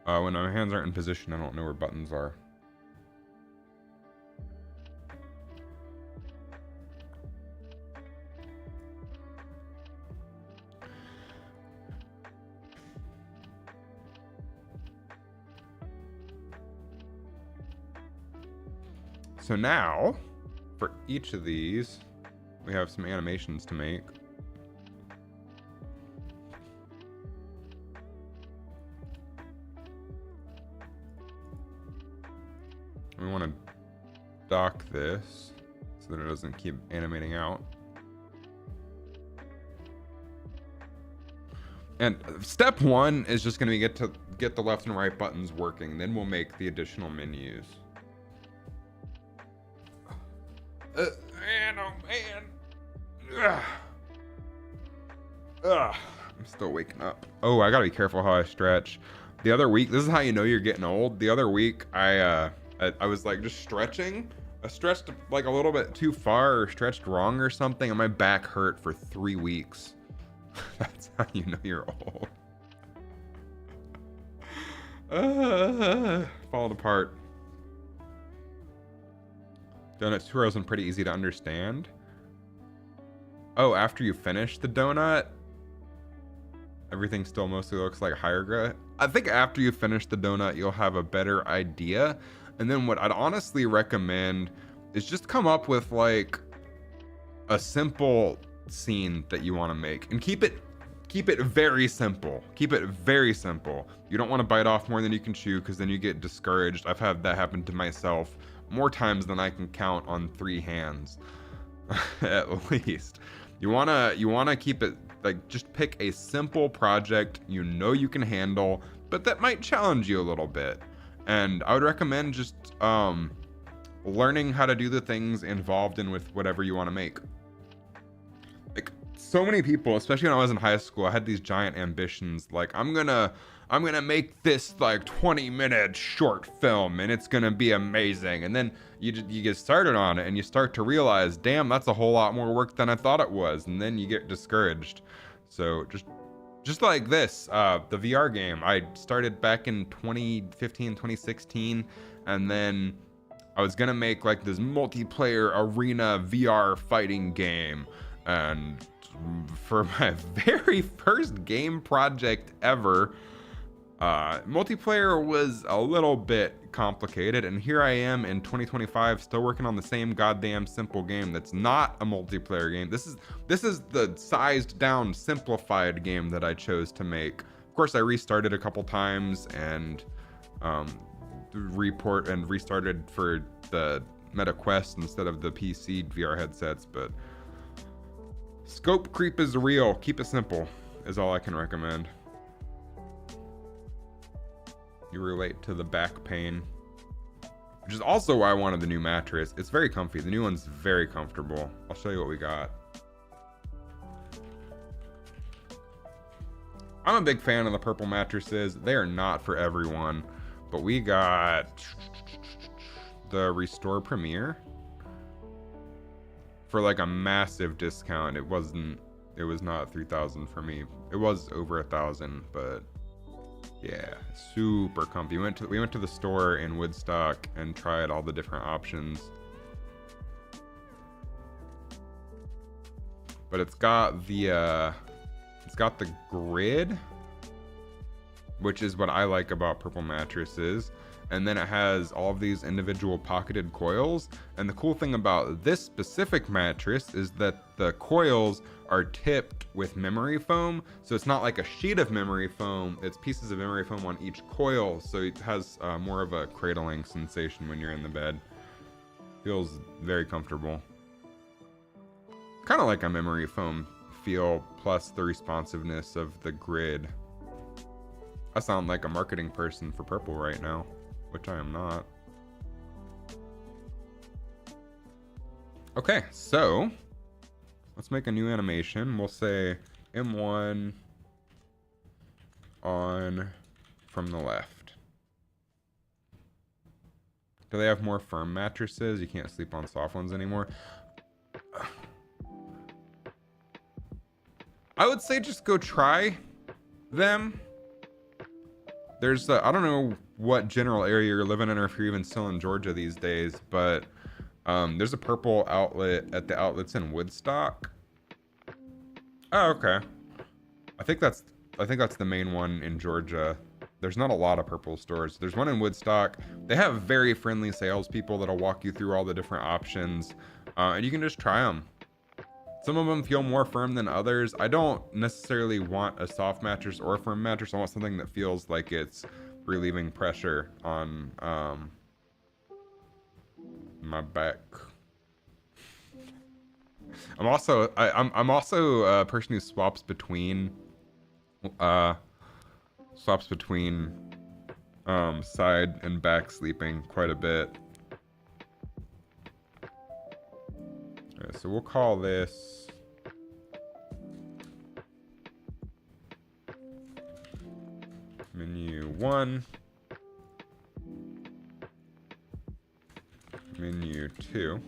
when my hands aren't in position, I don't know where buttons are. So now, for each of these, we have some animations to make. We want to dock this so that it doesn't keep animating out. And step one is just going to be get the left and right buttons working. Then we'll make the additional menus. Man, oh man. Ugh. I'm still waking up. Oh, I gotta be careful how I stretch. The other week, this is how you know you're getting old. The other week, I was like just stretching. I stretched like a little bit too far or stretched wrong or something, and my back hurt for 3 weeks. That's how you know you're old. Falling apart. Donut tutorial isn't pretty easy to understand. Oh, after you finish the donut, everything still mostly looks like hieroglyph. I think after you finish the donut, you'll have a better idea. And then what I'd honestly recommend is just come up with like a simple scene that you want to make and keep it very simple. Keep it very simple. You don't want to bite off more than you can chew because then you get discouraged. I've had that happen to myself more times than I can count on 3 hands. At least. You wanna keep it like just pick a simple project you know you can handle, but that might challenge you a little bit. And I would recommend just learning how to do the things involved in with whatever you want to make. Like so many people, especially when I was in high school, I had these giant ambitions. Like I'm gonna make this like 20-minute short film and it's gonna be amazing. And then you get started on it and you start to realize, damn, that's a whole lot more work than I thought it was. And then you get discouraged. So just like this, the VR game, I started back in 2015, 2016, and then I was gonna make like this multiplayer arena VR fighting game. And for my very first game project ever, multiplayer was a little bit complicated, and here I am in 2025 still working on the same goddamn simple game that's not a multiplayer game. This is the sized down simplified game that I chose to make. Of course I restarted a couple times and restarted for the Meta Quest instead of the PC VR headsets, but scope creep is real. Keep it simple is all I can recommend. You relate to the back pain, which is also why I wanted the new mattress. It's very comfy. The new one's very comfortable. I'll show you what we got. I'm a big fan of the purple mattresses. They are not for everyone, but we got the Restore Premier for like a massive discount. It was not 3,000 for me. It was over 1,000, but yeah, super comfy. We went to the store in Woodstock and tried all the different options. But it's got the grid, which is what I like about purple mattresses. And then it has all of these individual pocketed coils. And the cool thing about this specific mattress is that the coils are tipped with memory foam. So it's not like a sheet of memory foam, it's pieces of memory foam on each coil. So it has more of a cradling sensation when you're in the bed. Feels very comfortable. Kind of like a memory foam feel plus the responsiveness of the grid. I sound like a marketing person for Purple right now, which I am not. Okay, so let's make a new animation. We'll say M1 on from the left. Do they have more firm mattresses? You can't sleep on soft ones anymore. I would say just go try them. There's I don't know what general area you're living in or if you're even still in Georgia these days, but there's a Purple outlet at the outlets in Woodstock. Oh, okay. I think that's the main one in Georgia. There's not a lot of Purple stores. There's one in Woodstock. They have very friendly salespeople that'll walk you through all the different options, and you can just try them. Some of them feel more firm than others. I don't necessarily want a soft mattress or a firm mattress. I want something that feels like it's relieving pressure on my back. I'm also a person who swaps between side and back sleeping quite a bit. Okay, so we'll call this menu 1, menu 2.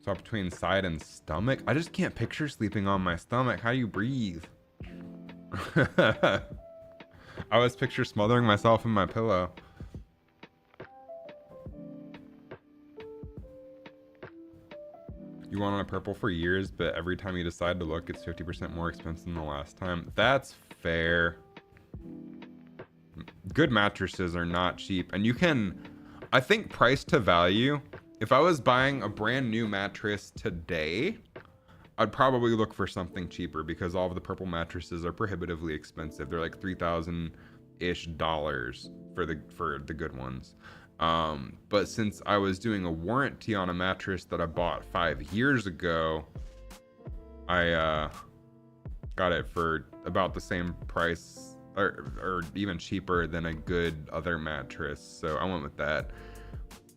Swap between side and stomach. I just can't picture sleeping on my stomach. How do you breathe? I always picture smothering myself in my pillow. You want on a Purple for years, but every time you decide to look, it's 50% more expensive than the last time. That's fair. Good mattresses are not cheap, and you can, I think, price to value. If I was buying a brand new mattress today, I'd probably look for something cheaper because all of the Purple mattresses are prohibitively expensive. They're like $3,000-ish for the good ones. But since I was doing a warranty on a mattress that I bought 5 years ago, I got it for about the same price or even cheaper than a good other mattress. So I went with that.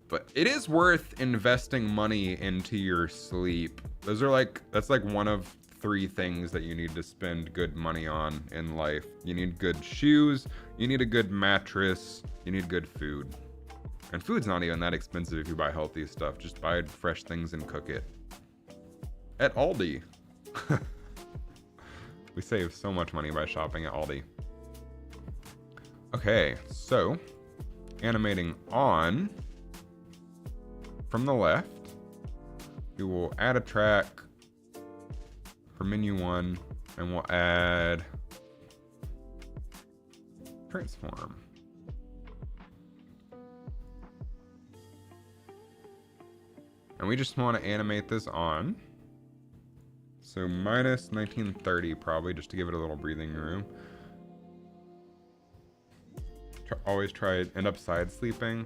But it is worth investing money into your sleep. That's like one of 3 things that you need to spend good money on in life. You need good shoes, you need a good mattress, you need good food. And food's not even that expensive if you buy healthy stuff. Just buy fresh things and cook it. At Aldi. We save so much money by shopping at Aldi. Okay, so animating on from the left, we will add a track for menu 1 and we'll add transform. And we just want to animate this on. So minus 1930 probably, just to give it a little breathing room. Always try end up side sleeping.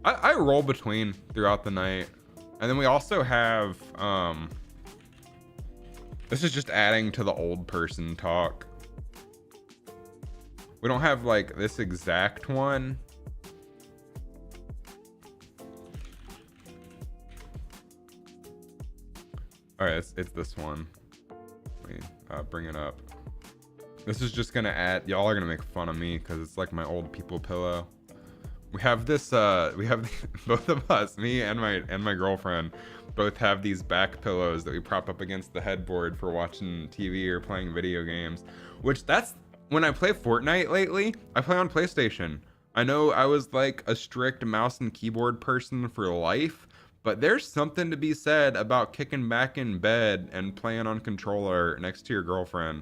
I roll between throughout the night. And then we also have, this is just adding to the old person talk. We don't have like this exact one. All right, it's this one. Let me bring it up. This is just gonna add, y'all are gonna make fun of me because it's like my old people pillow. We have this, we have both of us, me and my girlfriend, both have these back pillows that we prop up against the headboard for watching TV or playing video games. Which that's, when I play Fortnite lately, I play on PlayStation. I know I was like a strict mouse and keyboard person for life, but there's something to be said about kicking back in bed and playing on controller next to your girlfriend.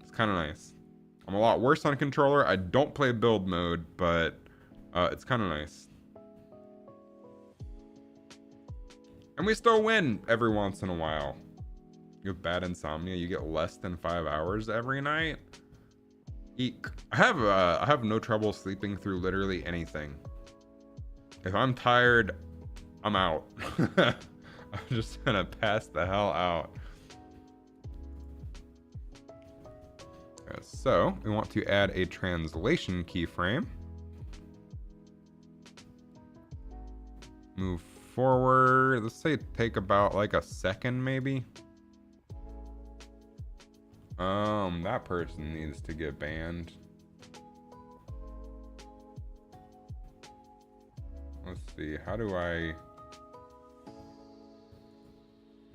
It's kind of nice. I'm a lot worse on controller. I don't play build mode, but it's kind of nice. And we still win every once in a while. You have bad insomnia, you get less than 5 hours every night. Eek. I have no trouble sleeping through literally anything. If I'm tired, I'm out. I'm just gonna pass the hell out. So we want to add a translation keyframe. Move forward. Let's say take about like a second maybe. That person needs to get banned. Let's see, how do I...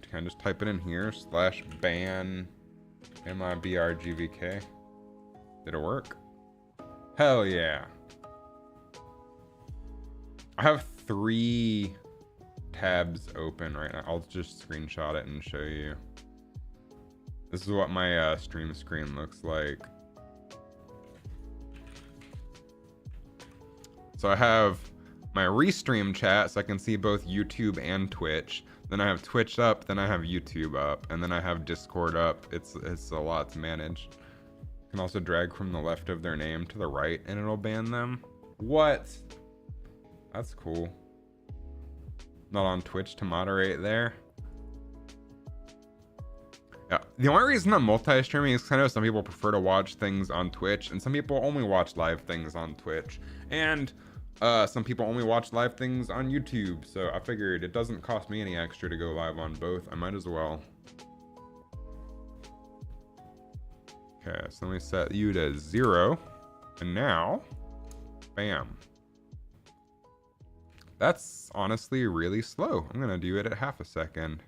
Can I just type it in here? /ban MIBRGVK. Did it work? Hell yeah. I have 3 tabs open right now. I'll just screenshot it and show you. This is what my stream screen looks like. So I have my restream chat so I can see both YouTube and Twitch. Then I have Twitch up, then I have YouTube up, and then I have Discord up. It's a lot to manage. You can also drag from the left of their name to the right and it'll ban them. What? That's cool. Not on Twitch to moderate there. Yeah, the only reason I'm multi-streaming is because I know some people prefer to watch things on Twitch, and some people only watch live things on Twitch, and some people only watch live things on YouTube. So I figured it doesn't cost me any extra to go live on both. I might as well. Okay, so let me set you to 0, and now, bam. That's honestly really slow. I'm gonna do it at half a second.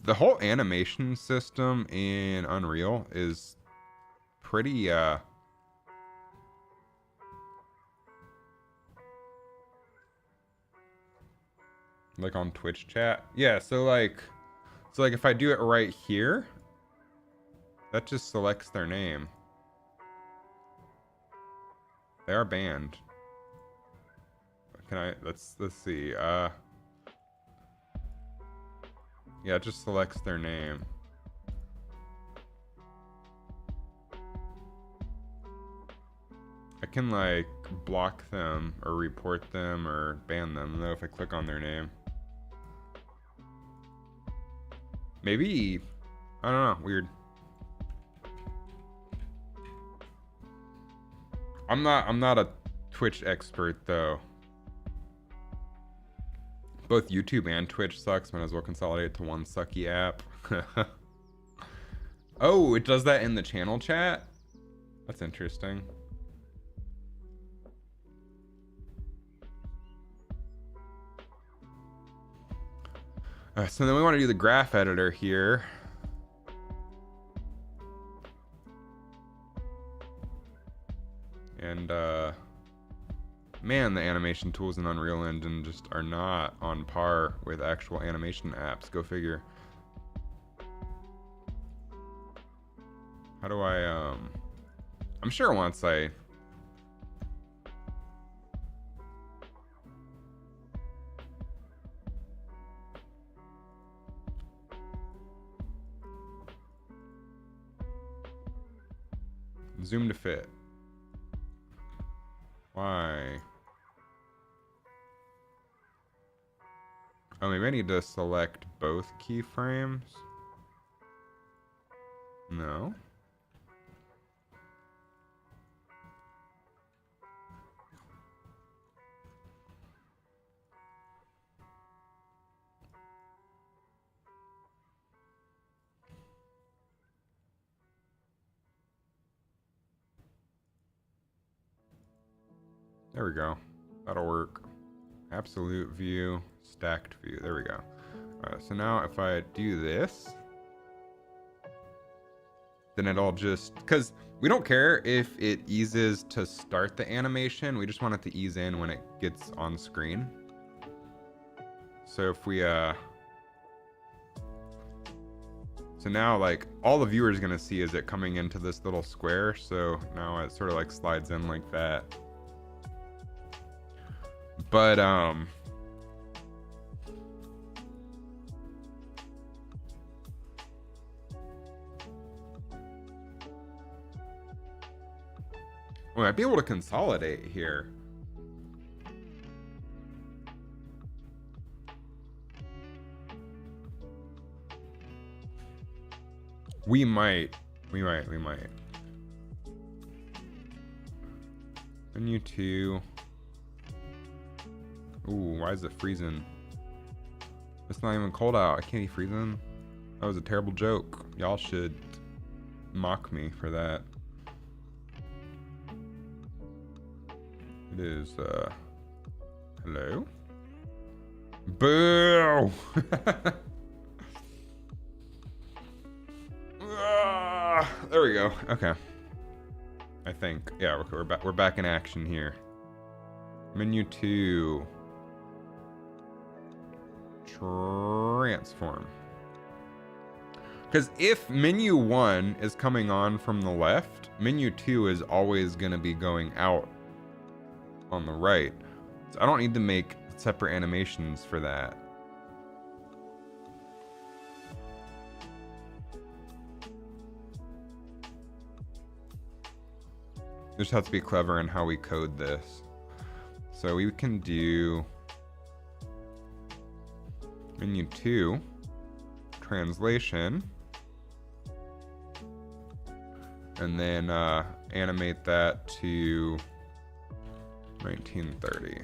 The whole animation system in Unreal is pretty like on Twitch chat. Yeah, so like if I do it right here, that just selects their name. They are banned. Can I, let's see. Yeah, it just selects their name. I can like block them or report them or ban them though if I click on their name. Maybe, I don't know, weird. I'm not a Twitch expert though. Both YouTube and Twitch sucks. Might as well consolidate to one sucky app. Oh, it does that in the channel chat? That's interesting. So then we want to do the graph editor here. And man, the animation tools in Unreal Engine just are not on par with actual animation apps. Go figure. How do I, I'm sure once I... Zoom to fit. Why? Oh, maybe I need to select both keyframes. No. There we go. That'll work. Absolute view, stacked view. There we go. Alright, so now if I do this, then it'll just, because we don't care if it eases to start the animation, we just want it to ease in when it gets on screen. So if we, so now like all the viewer's gonna see is it coming into this little square, so now it sort of like slides in like that. But, we might be able to consolidate here. We might. Menu 2. Ooh, why is it freezing? It's not even cold out. I can't be freezing. That was a terrible joke. Y'all should mock me for that. It is, hello? Boo! There we go. Okay. I think. Yeah, we're back in action here. Menu 2. Transform. Because if menu 1 is coming on from the left, menu 2 is always going to be going out on the right. So I don't need to make separate animations for that. Just have to be clever in how we code this. So we can do menu 2, translation, and then animate that to 1930.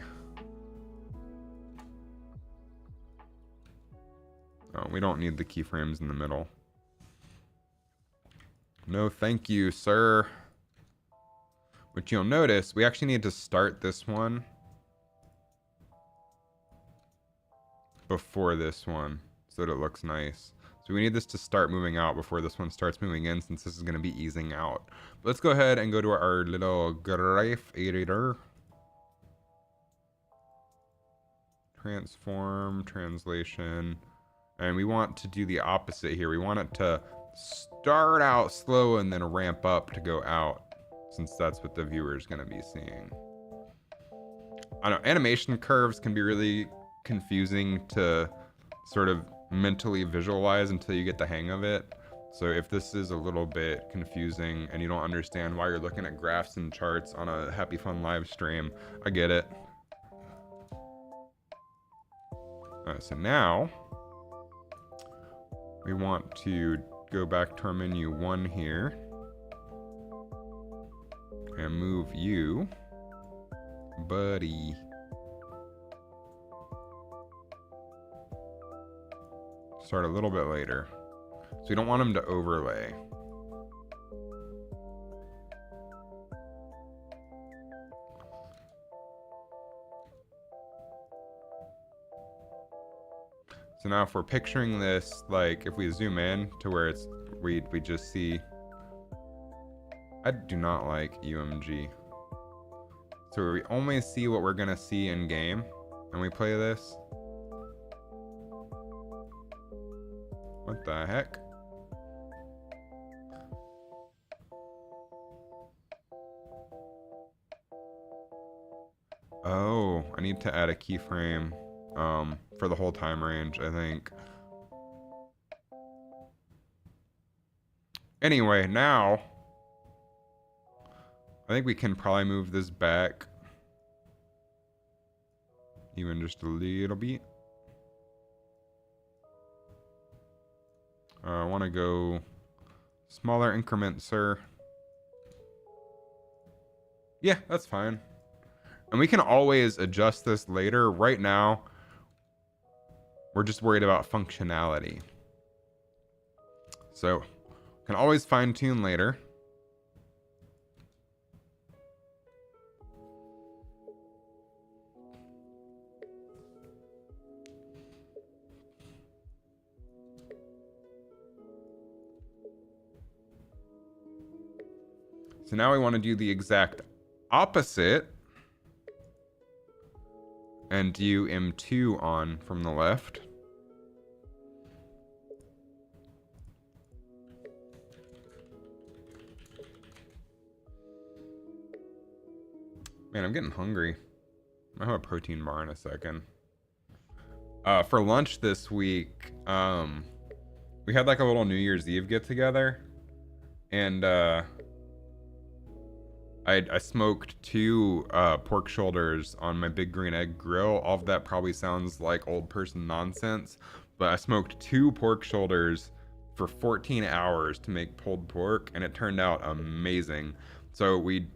Oh, we don't need the keyframes in the middle. No, thank you, sir. Which you'll notice, we actually need to start this one before this one so that it looks nice. So we need this to start moving out before this one starts moving in, since this is going to be easing out. But let's go ahead and go to our little graph editor. Transform, translation. And we want to do the opposite here. We want it to start out slow and then ramp up to go out, since that's what the viewer is going to be seeing. I don't know, animation curves can be really confusing to sort of mentally visualize until you get the hang of it. So if this is a little bit confusing and you don't understand why you're looking at graphs and charts on a Happy Fun live stream, I get it. So now we want to go back to our menu 1 here and move you, buddy. Start a little bit later. So we don't want him to overlay. So now if we're picturing this, like if we zoom in to where it's, we just see, I do not like UMG. So we only see what we're gonna see in game and we play this. What the heck? Oh, I need to add a keyframe for the whole time range, I think. Anyway, now I think we can probably move this back Even just a little bit. I want to go smaller increments, sir. Yeah, that's fine. And we can always adjust this later. Right now, we're just worried about functionality. So, can always fine tune later. So now we want to do the exact opposite and do M2 on from the left. Man, I'm getting hungry. I have a protein bar in a second. For lunch this week, we had like a little New Year's Eve get together, and I smoked 2 pork shoulders on my Big Green Egg grill. All of that probably sounds like old person nonsense, but I smoked 2 pork shoulders for 14 hours to make pulled pork, and it turned out amazing. So we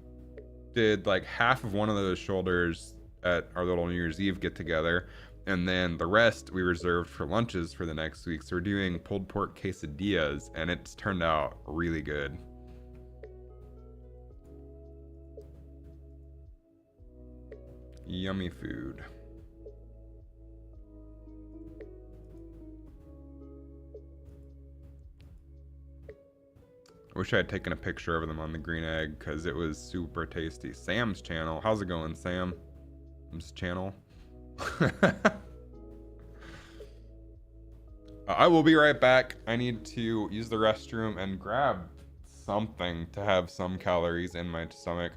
did like half of one of those shoulders at our little New Year's Eve get together, and then the rest we reserved for lunches for the next week. So we're doing pulled pork quesadillas, and it's turned out really good. Yummy food. I wish I had taken a picture of them on the Green Egg because it was super tasty. Sam's channel. How's it going, Sam? Sam's channel. I will be right back. I need to use the restroom and grab something to have some calories in my stomach.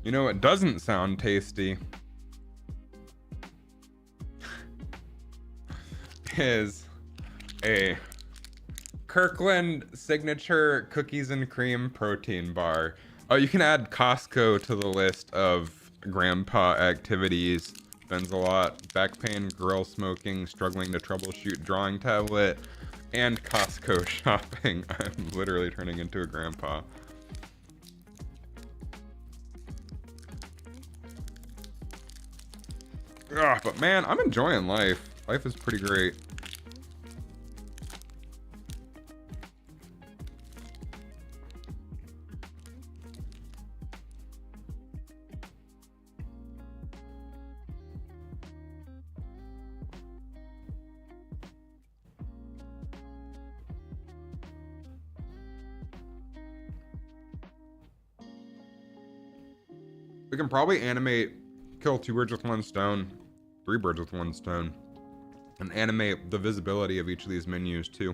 You know what doesn't sound tasty is a Kirkland signature cookies and cream protein bar. Oh, you can add Costco to the list of grandpa activities. Spends a lot. Back pain, grill smoking, struggling to troubleshoot drawing tablet, and Costco shopping. I'm literally turning into a grandpa. Ugh, but man, I'm enjoying life. Life is pretty great. We can probably kill 2 birds with 1 stone, 3 birds with 1 stone, and animate the visibility of each of these menus too.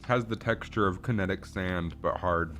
Has the texture of kinetic sand, but hard.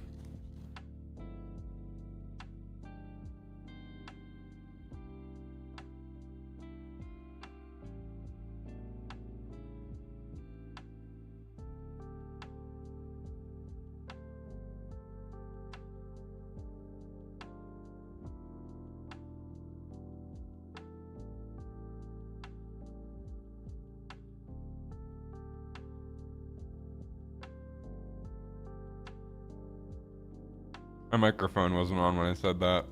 My microphone wasn't on when I said that.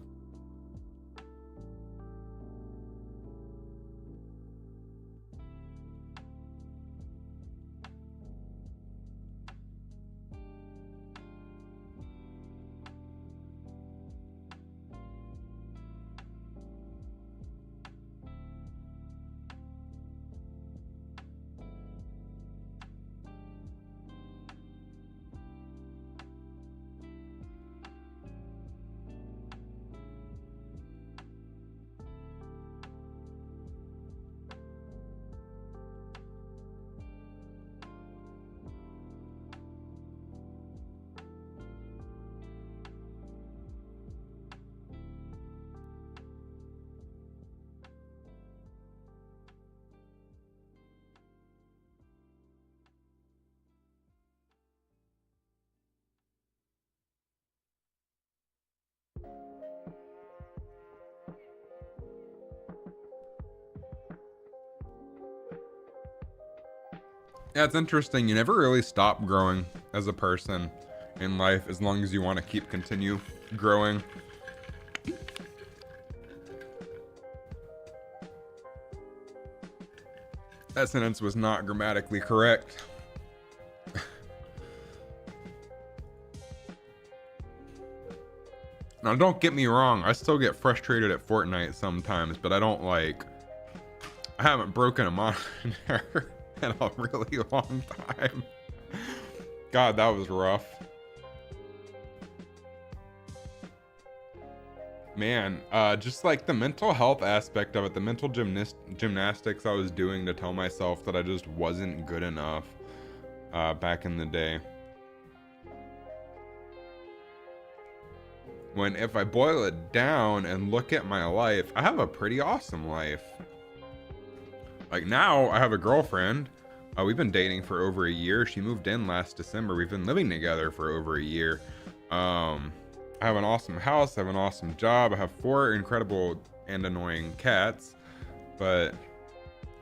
Yeah, it's interesting. You never really stop growing as a person in life as long as you want to continue growing. That sentence was not grammatically correct. Now, don't get me wrong. I still get frustrated at Fortnite sometimes, but I haven't broken a monitor in a really long time. God, that was rough. Man, just like the mental health aspect of it, the mental gymnastics I was doing to tell myself that I just wasn't good enough back in the day. When if I boil it down and look at my life, I have a pretty awesome life. Like now, I have a girlfriend. We've been dating for over a year. She moved in last December. We've been living together for over a year. I have an awesome house. I have an awesome job. I have 4 incredible and annoying cats, but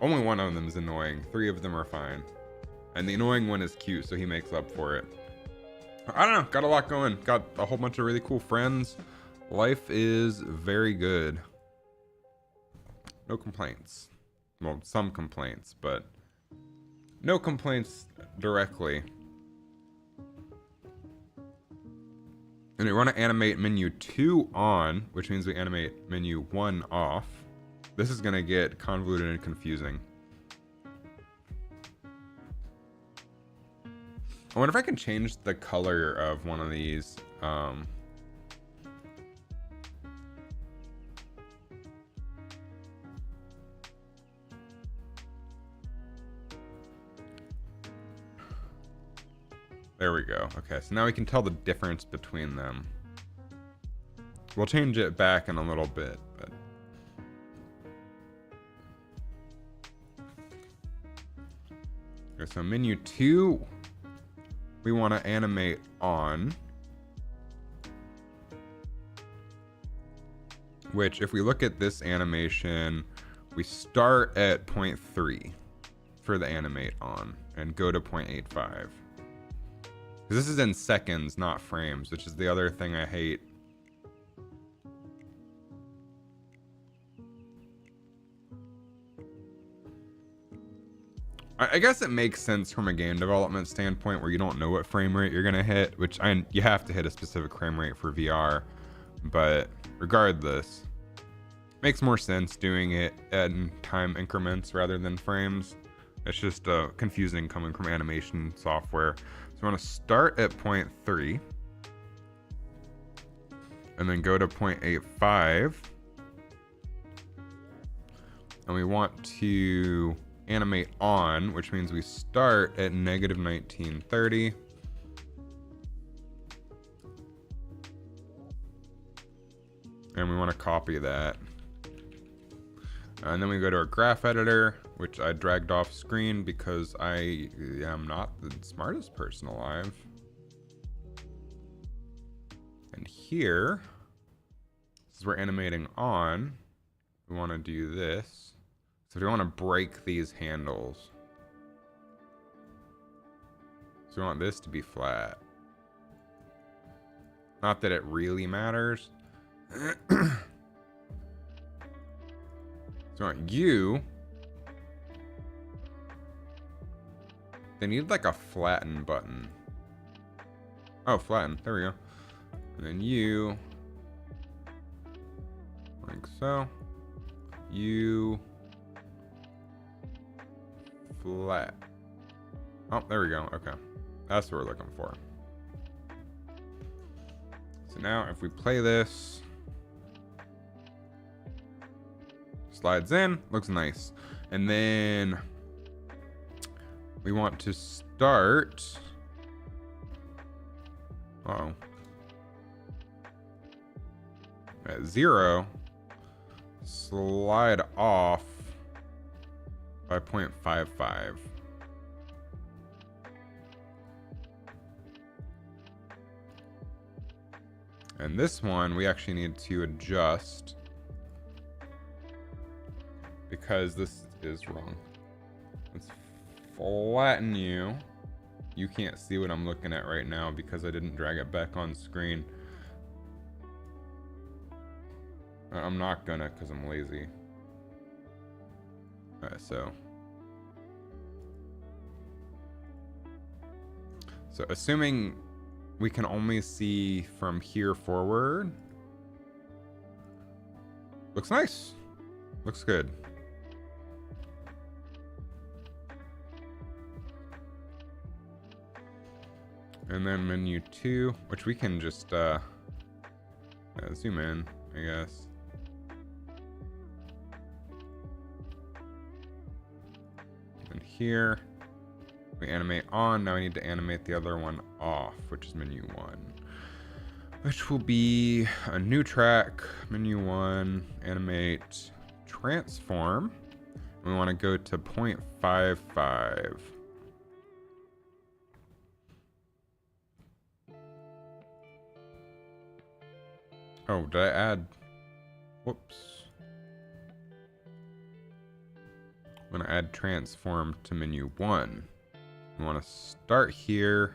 only one of them is annoying. 3 of them are fine. And the annoying one is cute, so he makes up for it. I don't know. Got a lot going. Got a whole bunch of really cool friends. Life is very good. No complaints. Well, some complaints, but no complaints directly. And we want to animate menu 2 on, which means we animate menu 1 off. This is going to get convoluted and confusing. I wonder if I can change the color of one of these. There we go. Okay, so now we can tell the difference between them. We'll change it back in a little bit, but... Okay, so menu 2, we want to animate on. Which, if we look at this animation, we start at 0.3 for the animate on and go to 0.85. This is in seconds, not frames, which is the other thing I hate. I guess it makes sense from a game development standpoint where you don't know what frame rate you're gonna hit, which you have to hit a specific frame rate for VR, but regardless, makes more sense doing it in time increments rather than frames. It's just confusing coming from animation software. So we want to start at 0.3 and then go to 0.85, and we want to animate on, which means we start at negative 1930. And we want to copy that. And then we go to our graph editor, which I dragged off screen because I am not the smartest person alive. And here, since we're animating on, we want to do this. So we want to break these handles. So we want this to be flat. Not that it really matters. So I want you. They need like a flatten button. Oh, flatten. There we go. And then you. Like so. You. Flat. Oh, there we go. Okay. That's what we're looking for. So now if we play this. Slides in, looks nice. And then we want to start. Uh-oh. At 0, slide off by 0.55. And this one we actually need to adjust because this is wrong. Let's flatten you. You can't see what I'm looking at right now because I didn't drag it back on screen. I'm not gonna because I'm lazy. Alright, so assuming we can only see from here forward. Looks nice. Looks good. And then menu 2, which we can just zoom in, I guess. And here we animate on. Now we need to animate the other one off, which is menu 1, which will be a new track. Menu 1, animate transform. We want to go to 0.55. Oh, did I add? Whoops. I'm going to add transform to menu 1. We want to start here,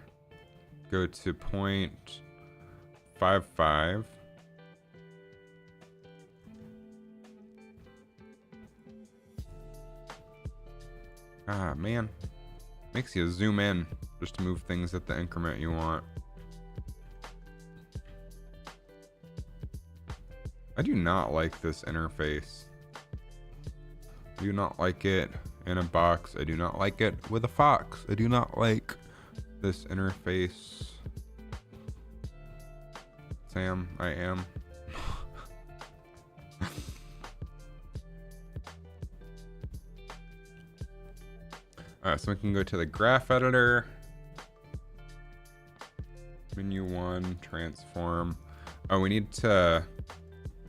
go to 0.55. Ah, man. Makes you zoom in just to move things at the increment you want. I do not like this interface. I do not like it in a box. I do not like it with a fox. I do not like this interface. Sam, I am. Alright, so we can go to the graph editor. Menu 1, transform. Oh, we need to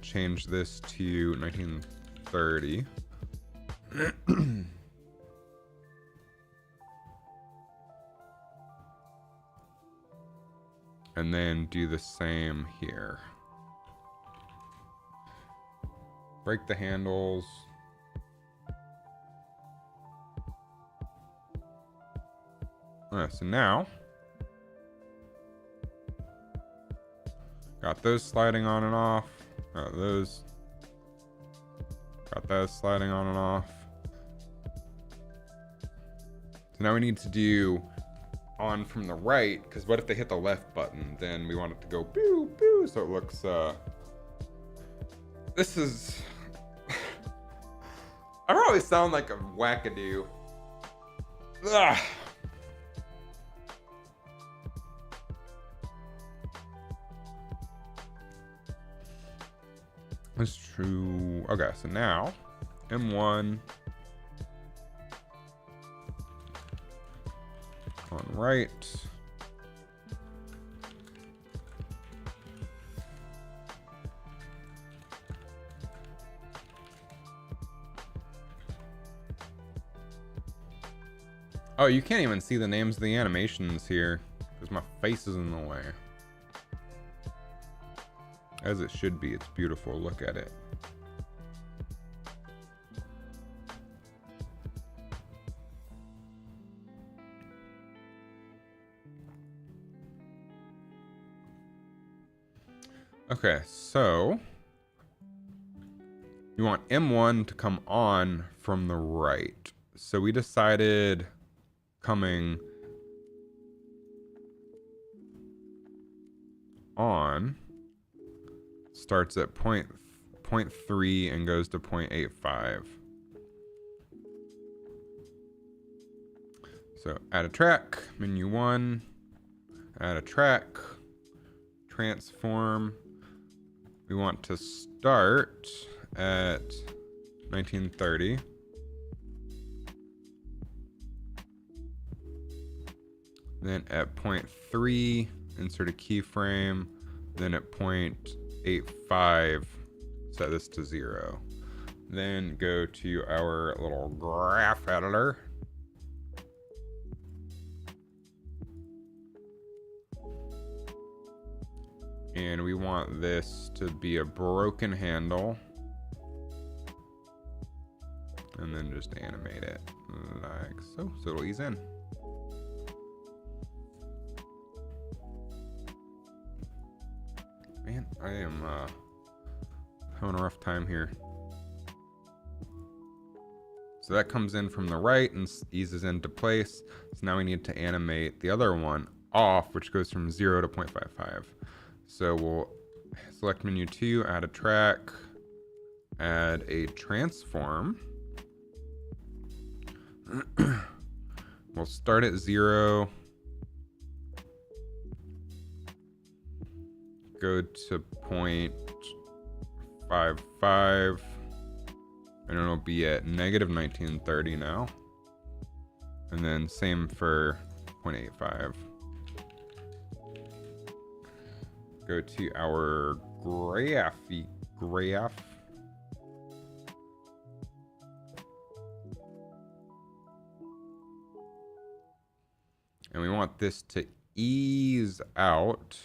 change this to 1930. And then do the same here. Break the handles. Alright, so now got those sliding on and off. Those got those sliding on and off. So now we need to do on from the right, because what if they hit the left button? Then we want it to go pew pew, so it looks this is I probably sound like a wackadoo. Ugh. That's true. Okay, so now M1 on right. Oh, you can't even see the names of the animations here because my face is in the way. As it should be. It's beautiful. Look at it. Okay, so you want M1 to come on from the right. So we decided coming on starts at point 0.3 and goes to 0.85. So add a track, menu 1, add a track, transform. We want to start at 1930. Then at 0.3, insert a keyframe. Then at 0.85, set this to 0. Then go to our little graph editor. And we want this to be a broken handle. And then just animate it like so. So it'll ease in. Man, I am having a rough time here. So that comes in from the right and eases into place. So now we need to animate the other one off, which goes from 0 to 0.55. So we'll select menu 2, add a track, add a transform. We'll start at 0. Go to 0.55. And it'll be at negative 1930 now. And then same for 0.85. Go to our graph. And we want this to ease out.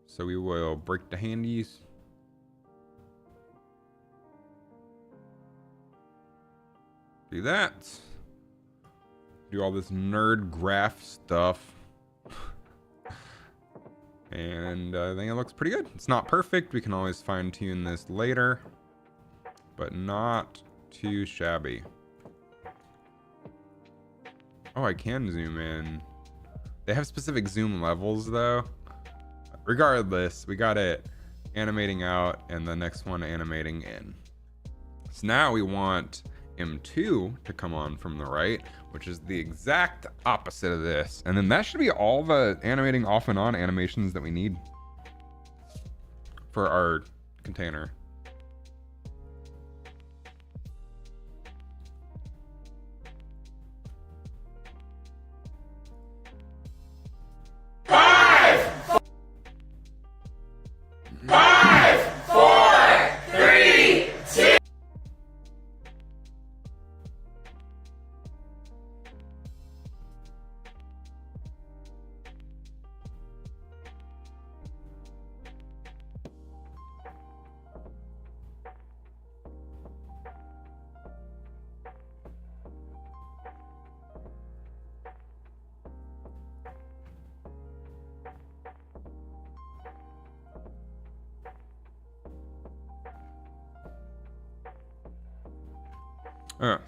So we will break the handies. Do that. Do all this nerd graph stuff. And I think it looks pretty good. It's not perfect. We can always fine tune this later. But not too shabby. Oh, I can zoom in. They have specific zoom levels though. Regardless, we got it animating out and the next one animating in. So now we want M2 to come on from the right, which is the exact opposite of this. And then that should be all the animating off and on animations that we need for our container.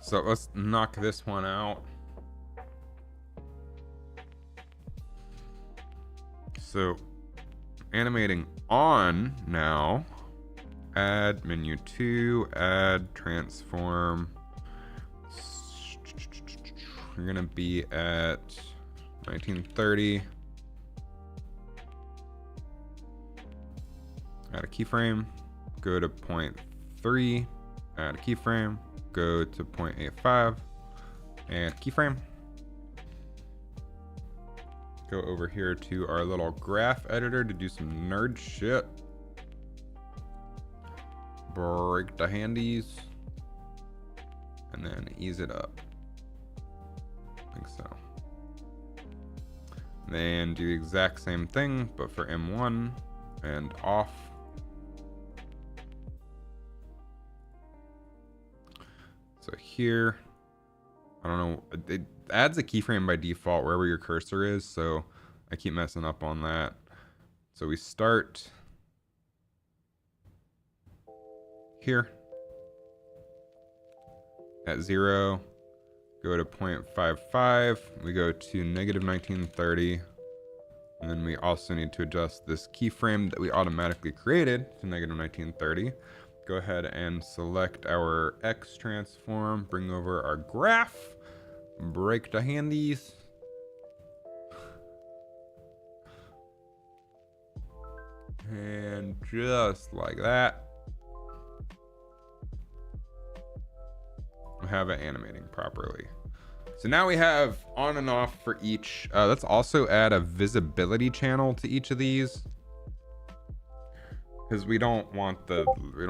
So let's knock this one out. So animating on now, add menu 2, add transform. We're gonna be at 1930. Add a keyframe, go to 0.3, add a keyframe, go to 0.85 and keyframe. go over here to our little graph editor to do some nerd shit. Break the handies. And then ease it up. I think so. Then do the exact same thing, but for M1 and off. So here, I don't know, it adds a keyframe by default wherever your cursor is, so I keep messing up on that. So we start here at 0, go to 0.55, we go to negative 1930, and then we also need to adjust this keyframe that we automatically created to negative 1930. Go ahead and select our X transform, bring over our graph, break the handies. And just like that, we have it animating properly. So now we have on and off for each. Let's also add a visibility channel to each of these. Because we don't want rendered. We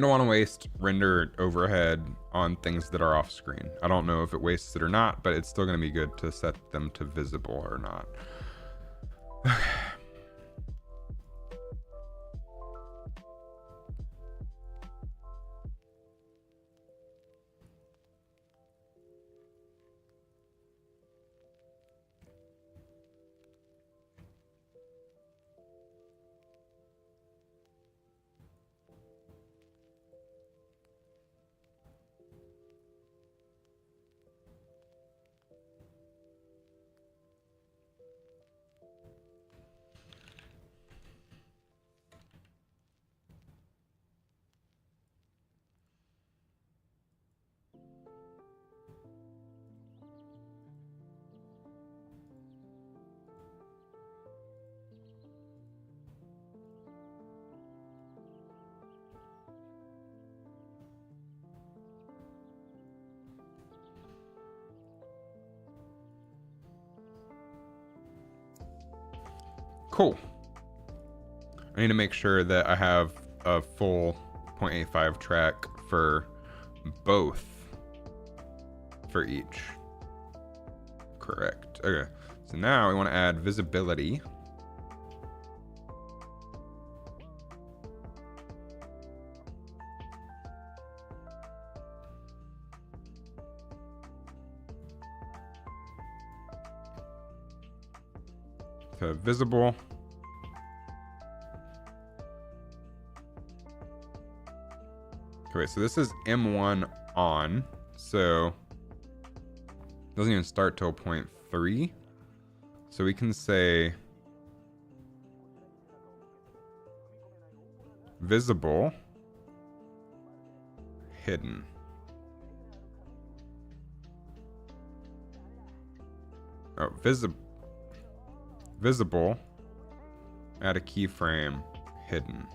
don't want to waste render overhead on things that are off screen. I don't know if it wastes it or not, but it's still going to be good to set them to visible or not. Cool. I need to make sure that I have a full 0.85 track for both for each. Correct. Okay. So now we want to add visibility. To visible. Okay, so this is M1 on, so it doesn't even start till 0.3. So we can say visible hidden. Oh, visible, add a keyframe, hidden.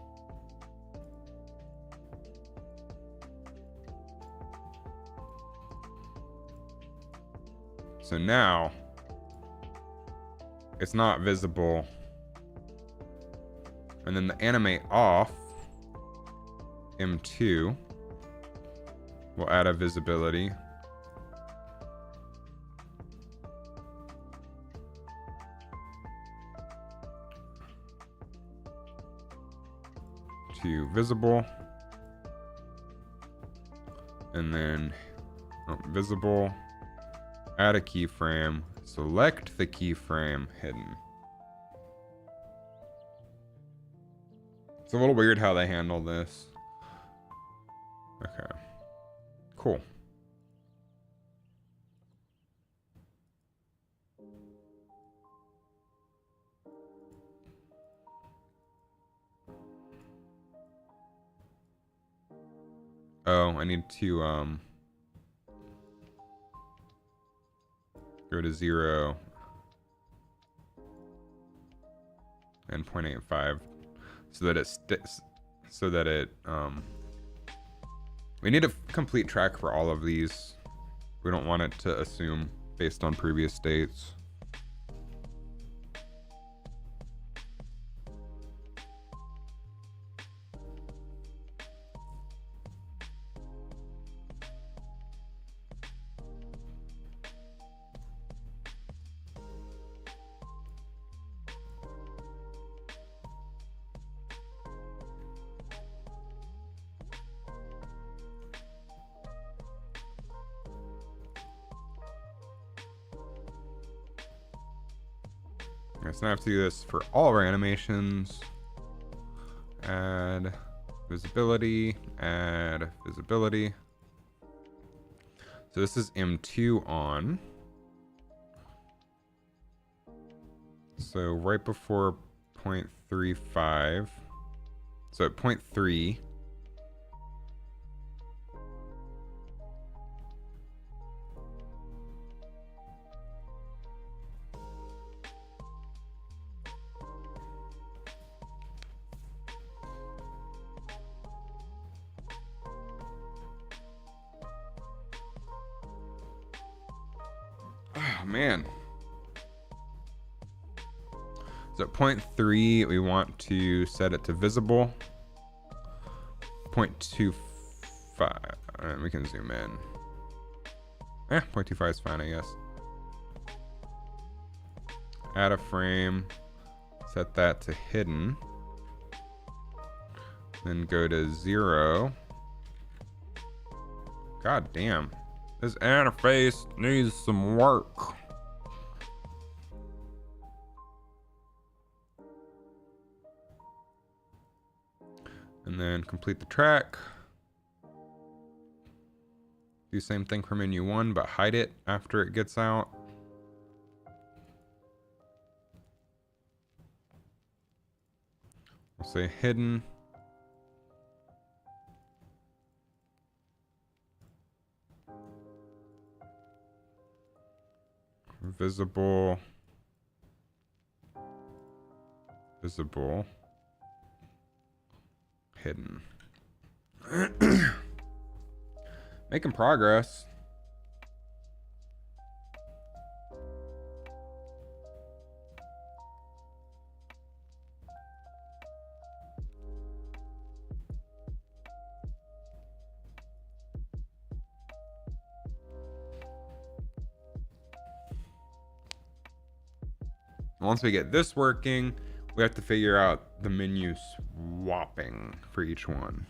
So now it's not visible. And then the animate off, M2, will add a visibility. To visible. And then visible, add a keyframe, select the keyframe hidden. It's a little weird how they handle this. Okay, cool. Oh, I need to go to 0 and 0.85 so that it sticks, so that it we need a complete track for all of these. We don't want it to assume based on previous states. So now I have to do this for all of our animations. Add visibility, add visibility. So this is M2 on. So right before 0.35. So at 0.3. Oh, man. So at 0.3, we want to set it to visible. 0.25, and we can zoom in. 0.25 is fine, I guess. Add a frame, set that to hidden. Then go to 0. God damn. This interface needs some work. And then complete the track. Do the same thing for menu 1, but hide it after it gets out. We'll say hidden. Visible. Visible. Hidden. Making progress. Once we get this working, we have to figure out the menu swapping for each one.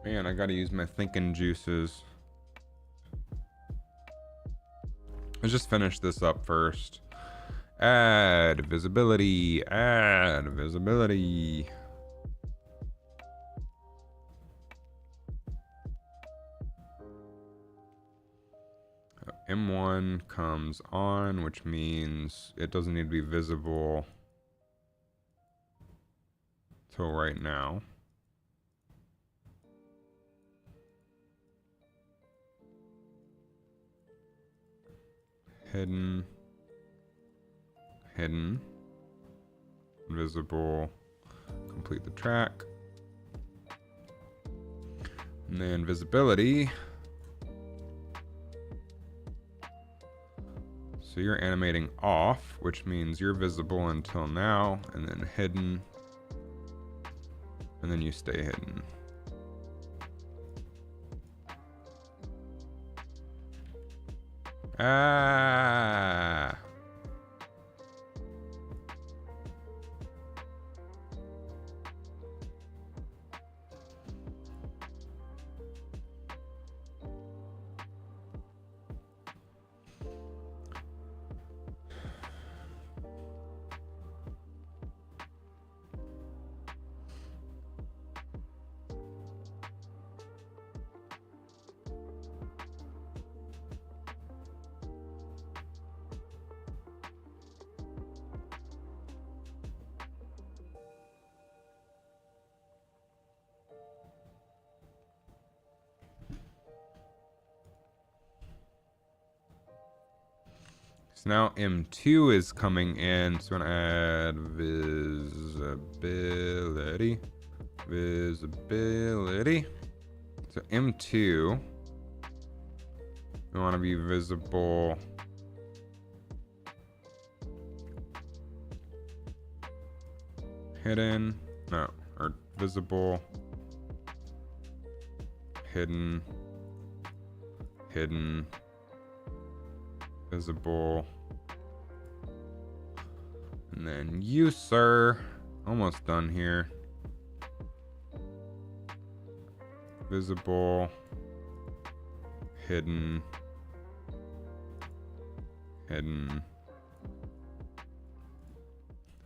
Man, I gotta use my thinking juices. Let's just finish this up first. Add visibility, add visibility. M1 comes on, which means it doesn't need to be visible till right now. Hidden, hidden, visible, complete the track. And then visibility. So you're animating off, which means you're visible until now, and then hidden, and then you stay hidden. Ah. So now M2 is coming in. So I'm gonna add visibility. Visibility. So M2. We want to be visible. Hidden. No. Or visible. Hidden. Hidden. Visible. And then you, sir. Almost done here. Visible. Hidden. Hidden.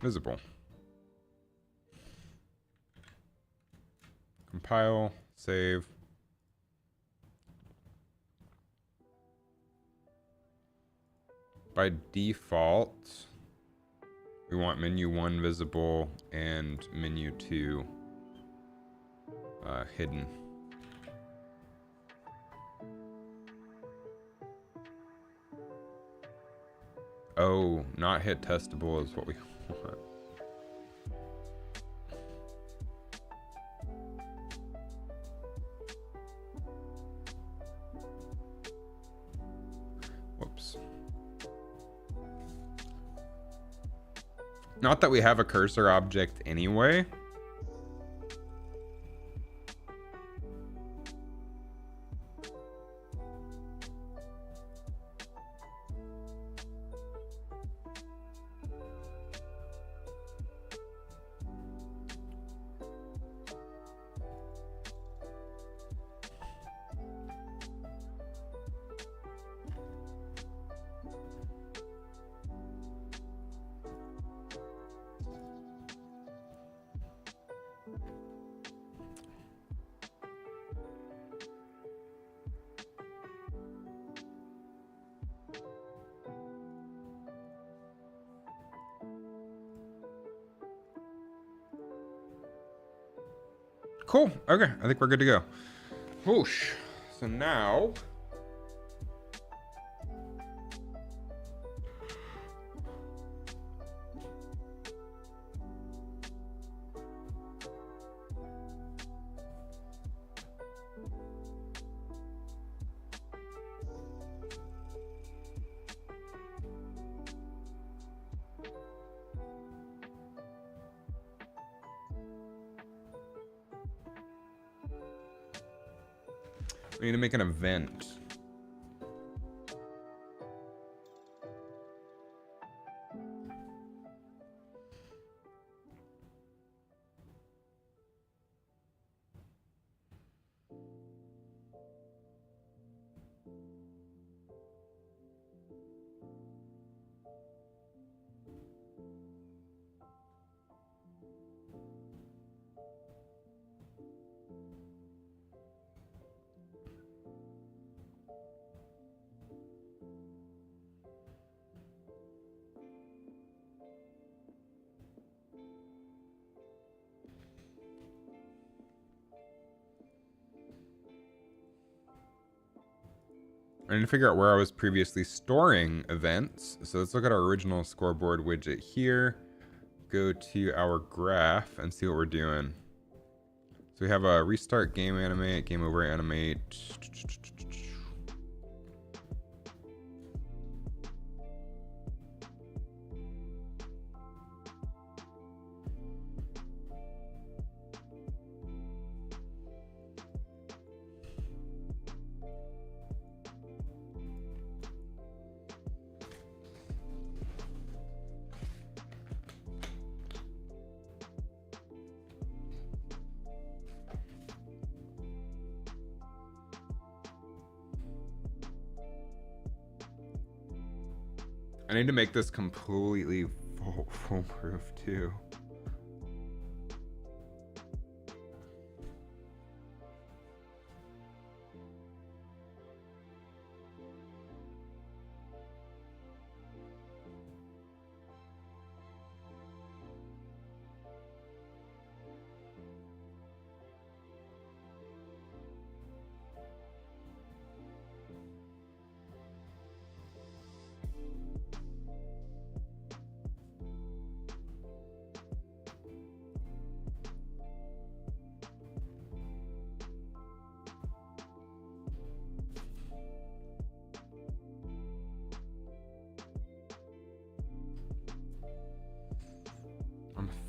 Visible. Compile. Save. By default, we want menu 1 visible and menu 2 hidden. Oh, not hit testable is what we want. Whoops. Not that we have a cursor object anyway. Cool. Okay, I think we're good to go. Whoosh. So now we need to make an event. I need to figure out where I was previously storing events. So let's look at our original scoreboard widget here. Go to our graph and see what we're doing. So we have a restart game animate, game over animate. I need to make this completely foolproof too.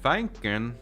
thinking.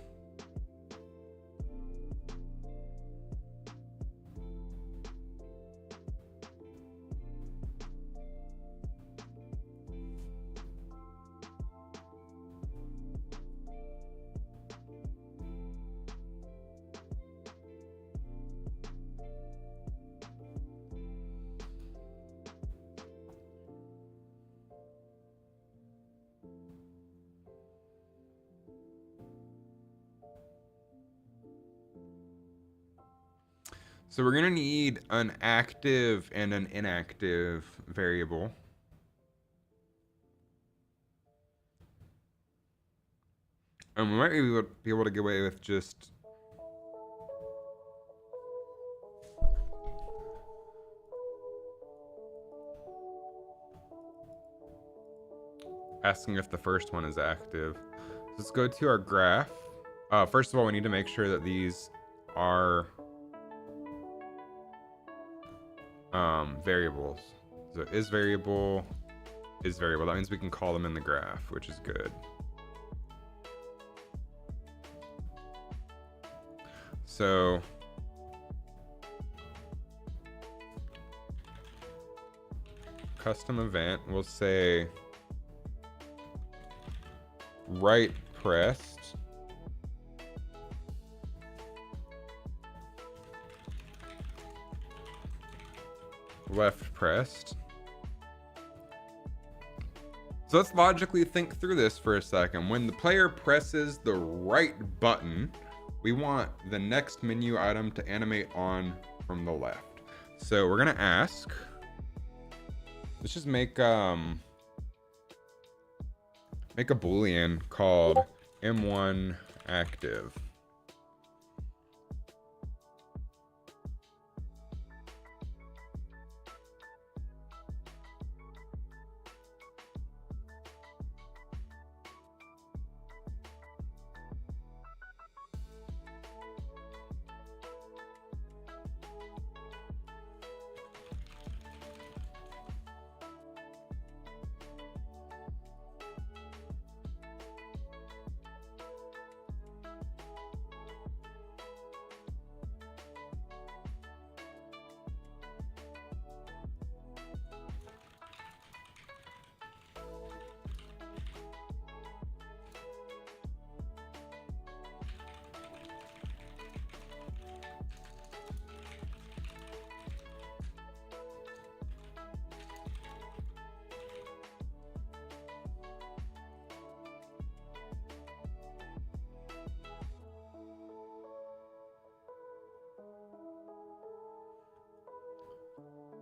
So we're going to need an active and an inactive variable. And we might be able to get away with just asking if the first one is active. Let's go to our graph. First of all, we need to make sure that these are variables. So is variable. That means we can call them in the graph, which is good. So custom event, we'll say right pressed left pressed. So let's logically think through this for a second. When the player presses the right button, we want the next menu item to animate on from the left. So we're gonna ask, let's just make a Boolean called M1 active.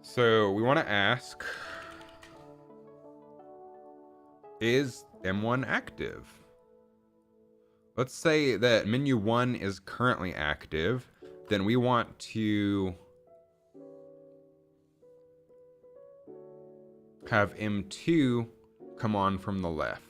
So we want to ask, is M1 active? Let's say that menu 1 is currently active. Then we want to have M2 come on from the left.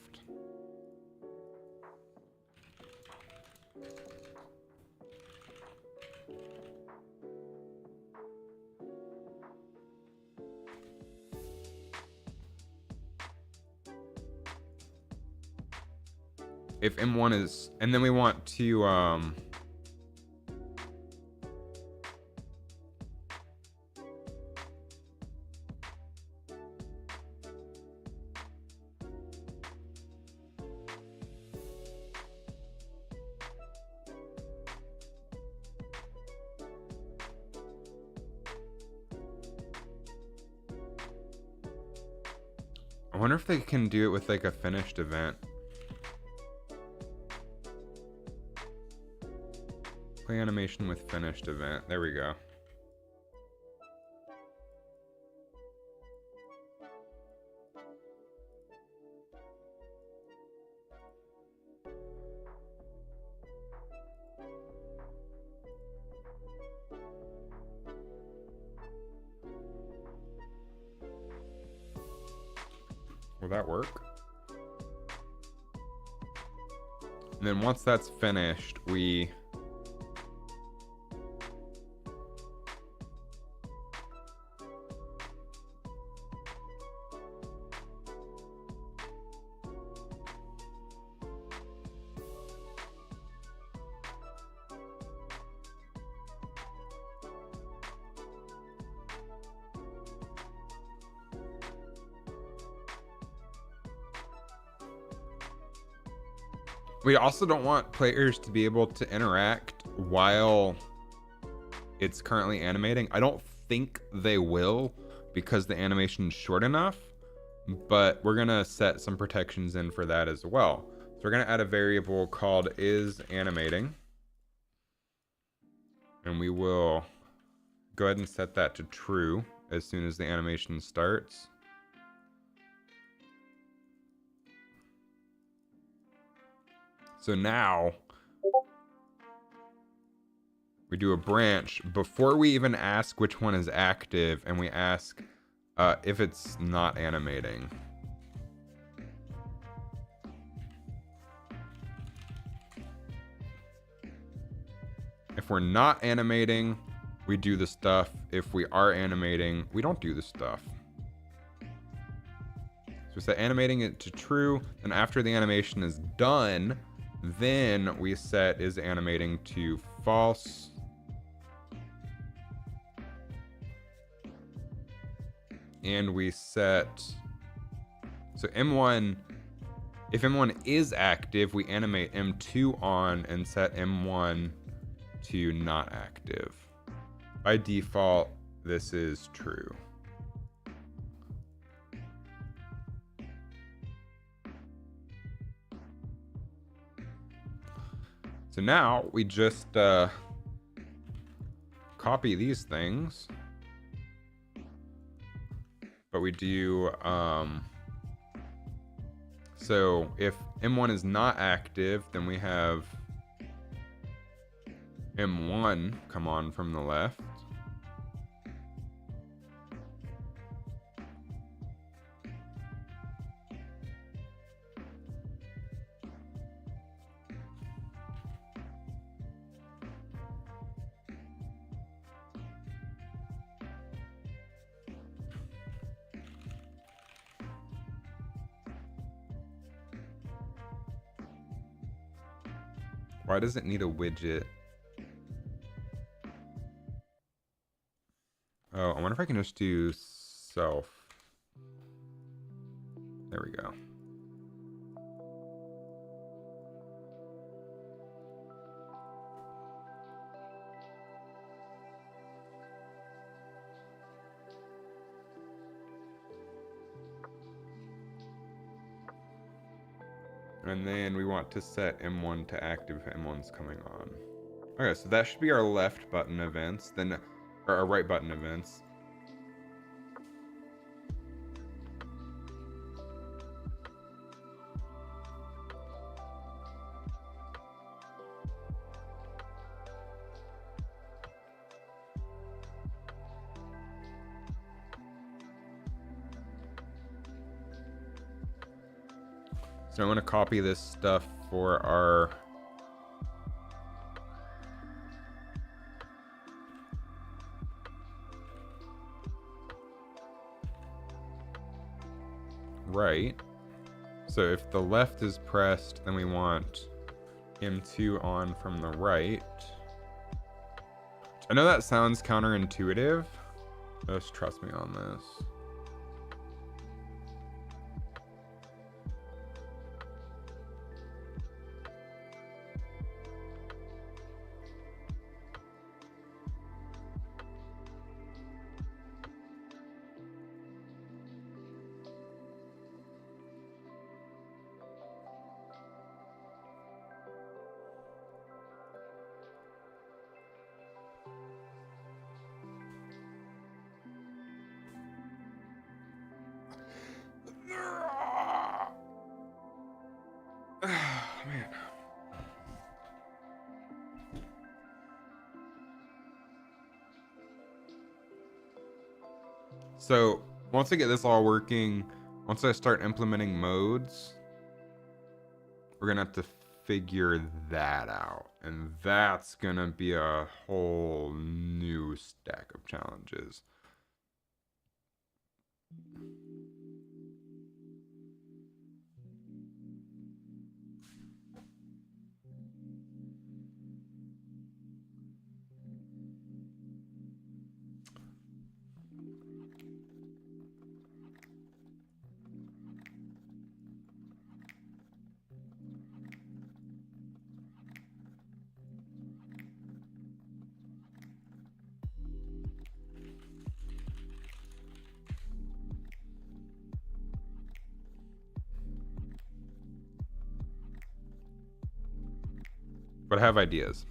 If M1 is, and then we want to I wonder if they can do it with like a finished event. Play animation with finished event. There we go. Will that work? And then once that's finished, we We also don't want players to be able to interact while it's currently animating. I don't think they will because the animation's short enough, but we're gonna set some protections in for that as well. So we're gonna add a variable called isAnimating, and we will go ahead and set that to true as soon as the animation starts. So now we do a branch before we even ask which one is active, and we ask if it's not animating. If we're not animating, we do the stuff. If we are animating, we don't do the stuff. So we set animating it to true, and after the animation is done, then we set isAnimating to false. And we set, so M1, if M1 is active, we animate M2 on and set M1 to not active. By default, this is true. So now we just copy these things, but we do, so if M1 is not active, then we have M1 come on from the left. Why does it need a widget? Oh, I wonder if I can just do self. There we go. And then we want to set M1 to active if M1's coming on. Okay, so that should be our left button events, then, or our right button events. So I'm going to copy this stuff for our right. So if the left is pressed, then we want M2 on from the right. I know that sounds counterintuitive. Just trust me on this. Man. So once I get this all working, once I start implementing modes, we're gonna have to figure that out, and that's gonna be a whole new stack of challenges. but I have ideas.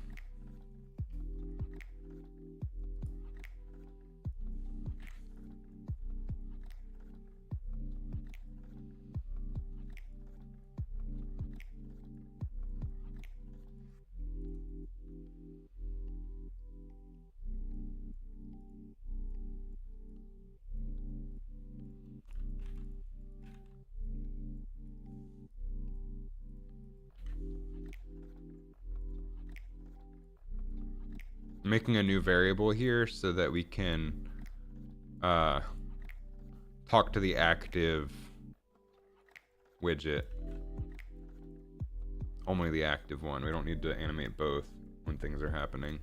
Making a new variable here so that we can talk to the active widget. Only the active one. We don't need to animate both when things are happening.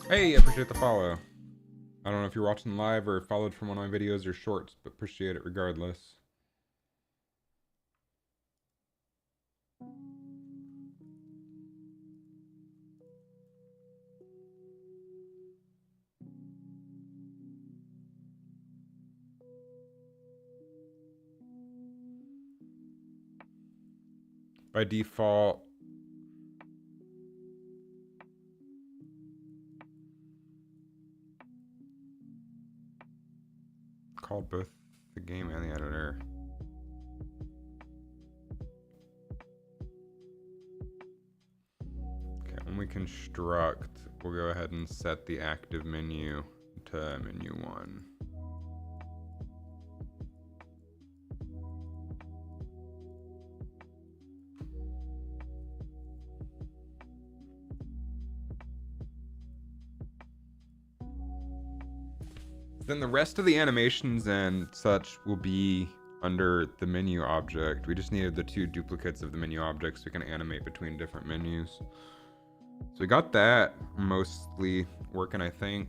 Hey, I appreciate the follow. I don't know if you're watching live or followed from one of my videos or shorts, but appreciate it regardless. By default, called both the game and the editor. Okay, when we construct, we'll go ahead and set the active menu to menu 1. Then the rest of the animations and such will be under the menu object. We just needed the 2 duplicates of the menu object so we can animate between different menus. So we got that mostly working, I think.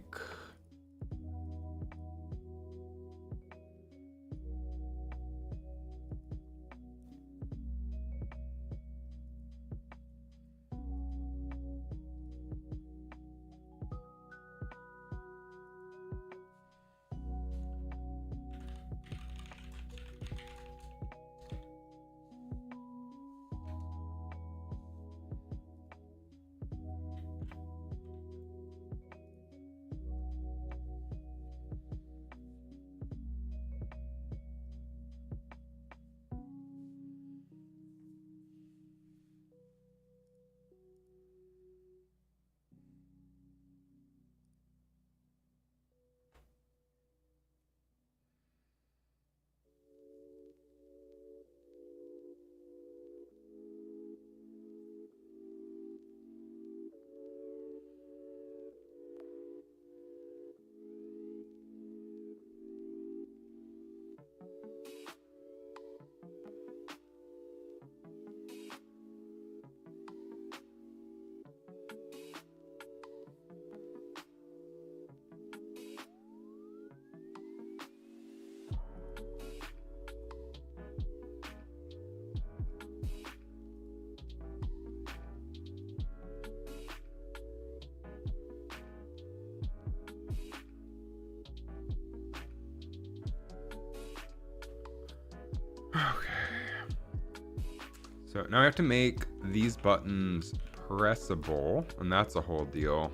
So now I have to make these buttons pressable, and that's a whole deal.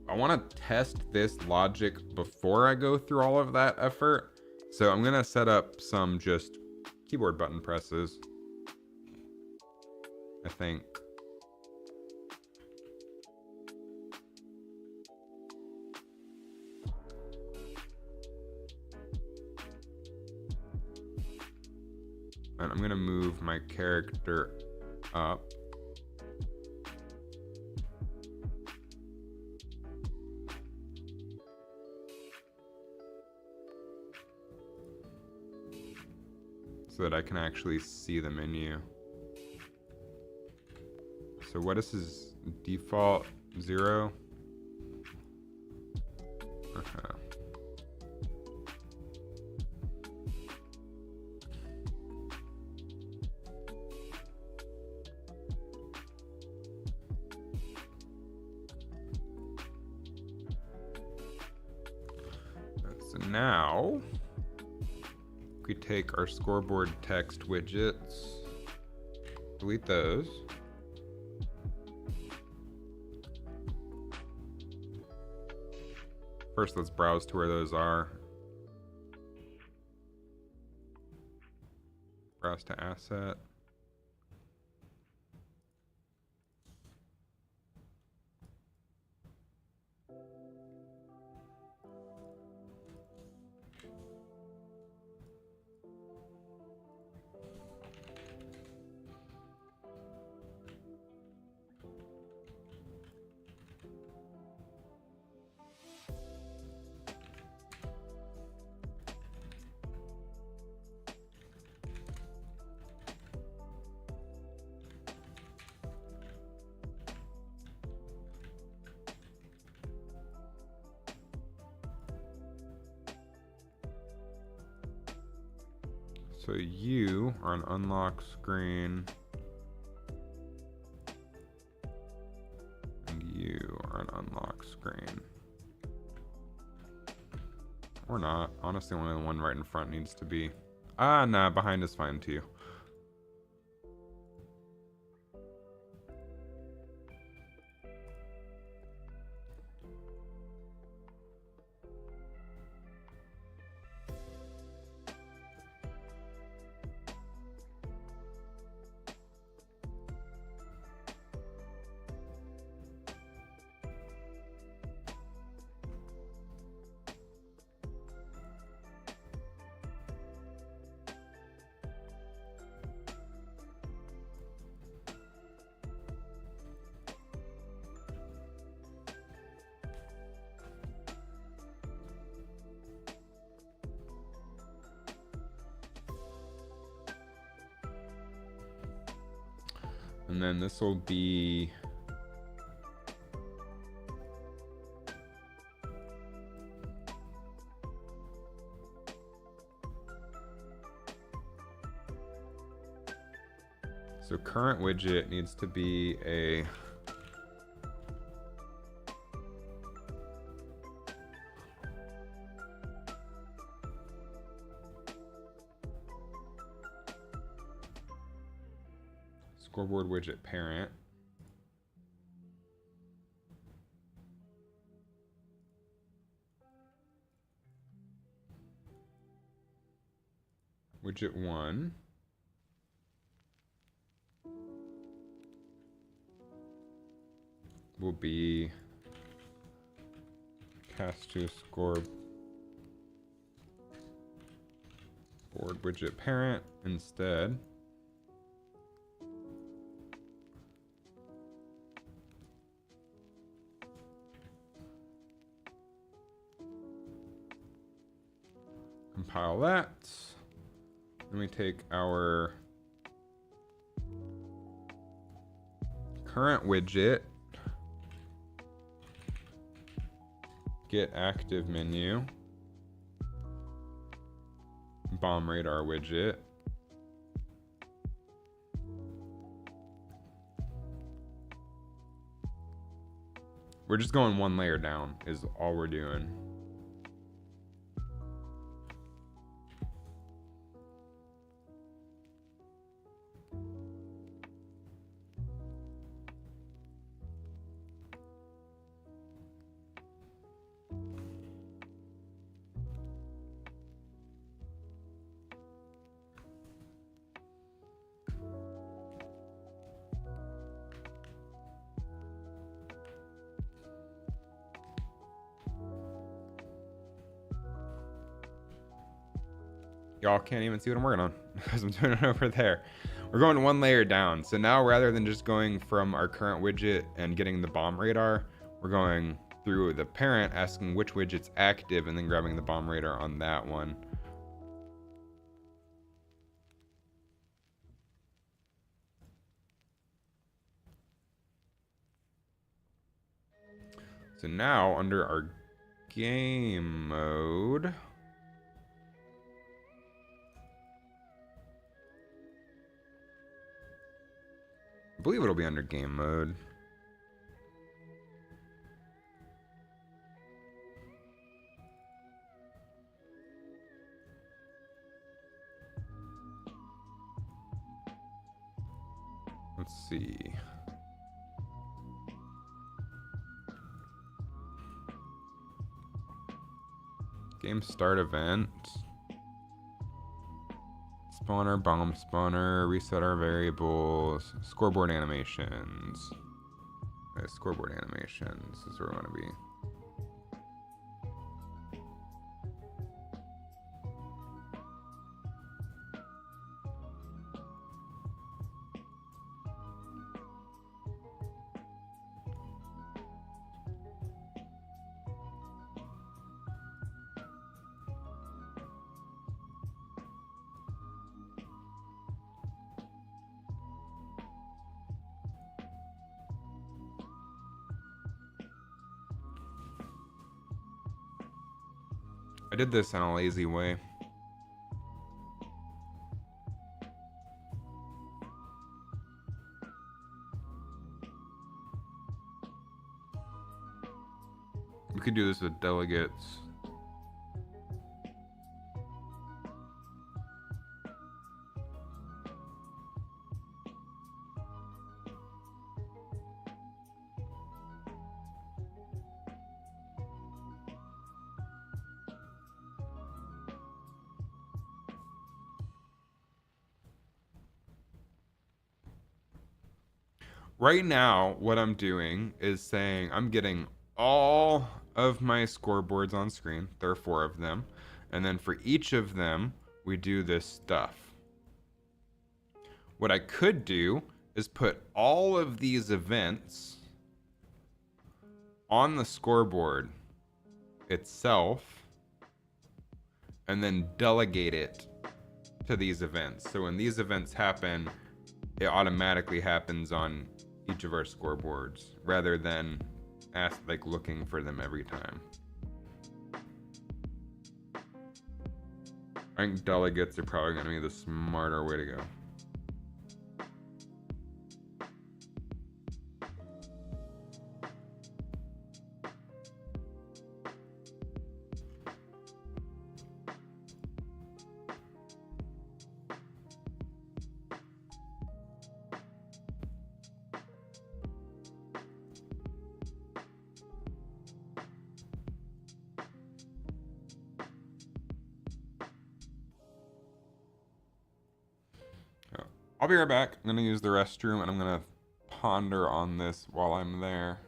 I want to test this logic before I go through all of that effort. So I'm going to set up some just keyboard button presses, I think. And I'm going to move my character up. So that I can actually see the menu. So what is his default? 0? Okay. So now we take our scoreboard text widgets, delete those. First, let's browse to where those are. Browse to asset. So you are an unlock screen. And you are an unlock screen. Or not. Honestly, only the one right in front needs to be. Ah, nah, behind is fine too. And then this will be so current widget needs to be a scoreboard widget parent. Widget 1. Will be cast to scoreboard widget parent instead. Compile that. Then we take our current widget, get active menu, bomb radar widget. We're just going one layer down is all we're doing. Y'all can't even see what I'm working on because I'm doing it over there. We're going one layer down. So now rather than just going from our current widget and getting the bomb radar, we're going through the parent, asking which widget's active, and then grabbing the bomb radar on that one. So now under our game mode, I believe it'll be under game mode. Let's see. Game start event. Spawner, bomb spawner, reset our variables, scoreboard animations. Okay, scoreboard animations is where we want to be. I did this in a lazy way. We could do this with delegates. Right now, what I'm doing is saying I'm getting all of my scoreboards on screen. There are 4 of them. And then for each of them, we do this stuff. What I could do is put all of these events on the scoreboard itself and then delegate it to these events. So when these events happen, it automatically happens on each of our scoreboards rather than looking for them every time. I think delegates are probably going to be the smarter way to go. I'll be right back. I'm going to use the restroom and I'm going to ponder on this while I'm there.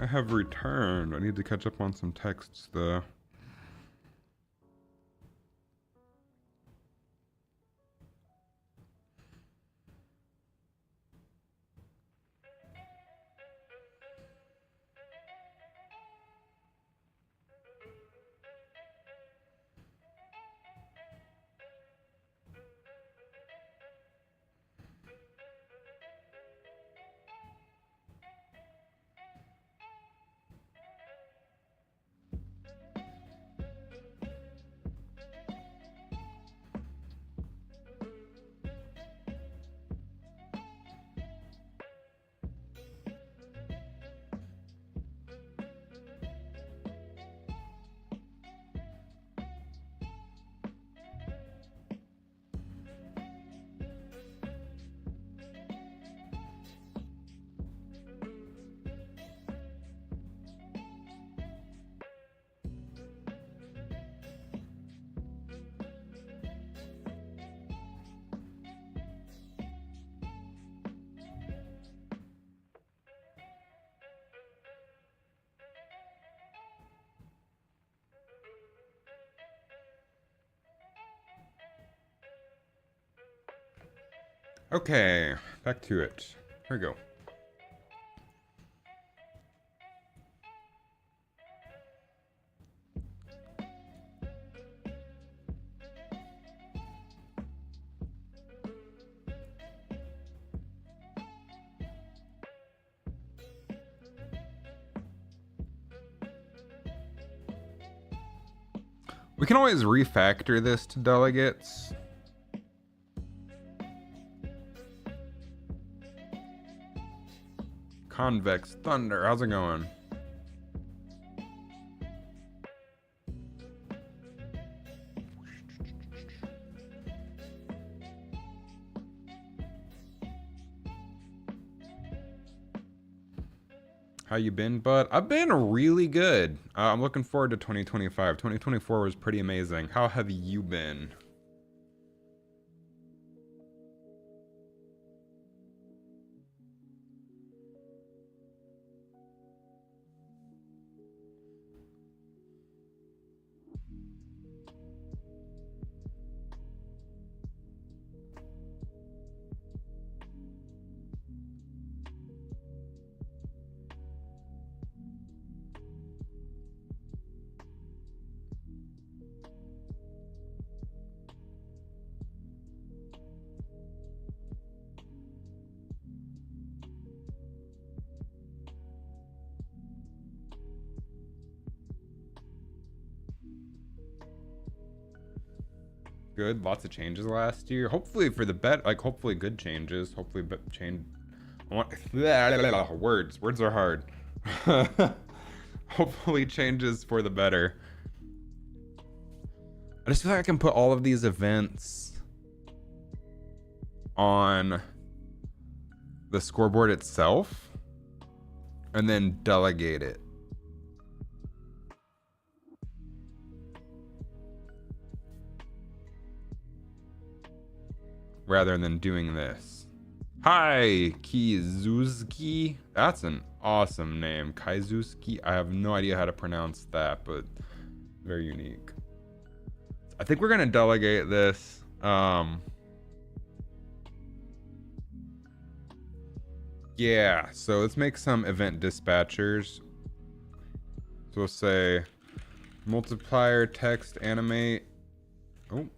I have returned. I need to catch up on some texts though. Okay, back to it. Here we go. We can always refactor this to delegates. Convex Thunder, how's it going? How you been, bud? I've been really good. I'm looking forward to 2025. 2024 was pretty amazing. How have you been? Good, lots of changes last year. Hopefully for the like hopefully good changes. Hopefully change. Words are hard. Hopefully changes for the better. I just feel like I can put all of these events on the scoreboard itself and then delegate it. Rather than doing this. Hi, Kizuski. That's an awesome name. Kaizuski. I have no idea how to pronounce that, but very unique. I think we're gonna delegate this. Yeah, so let's make some event dispatchers. So we'll say multiplier text animate. Oh.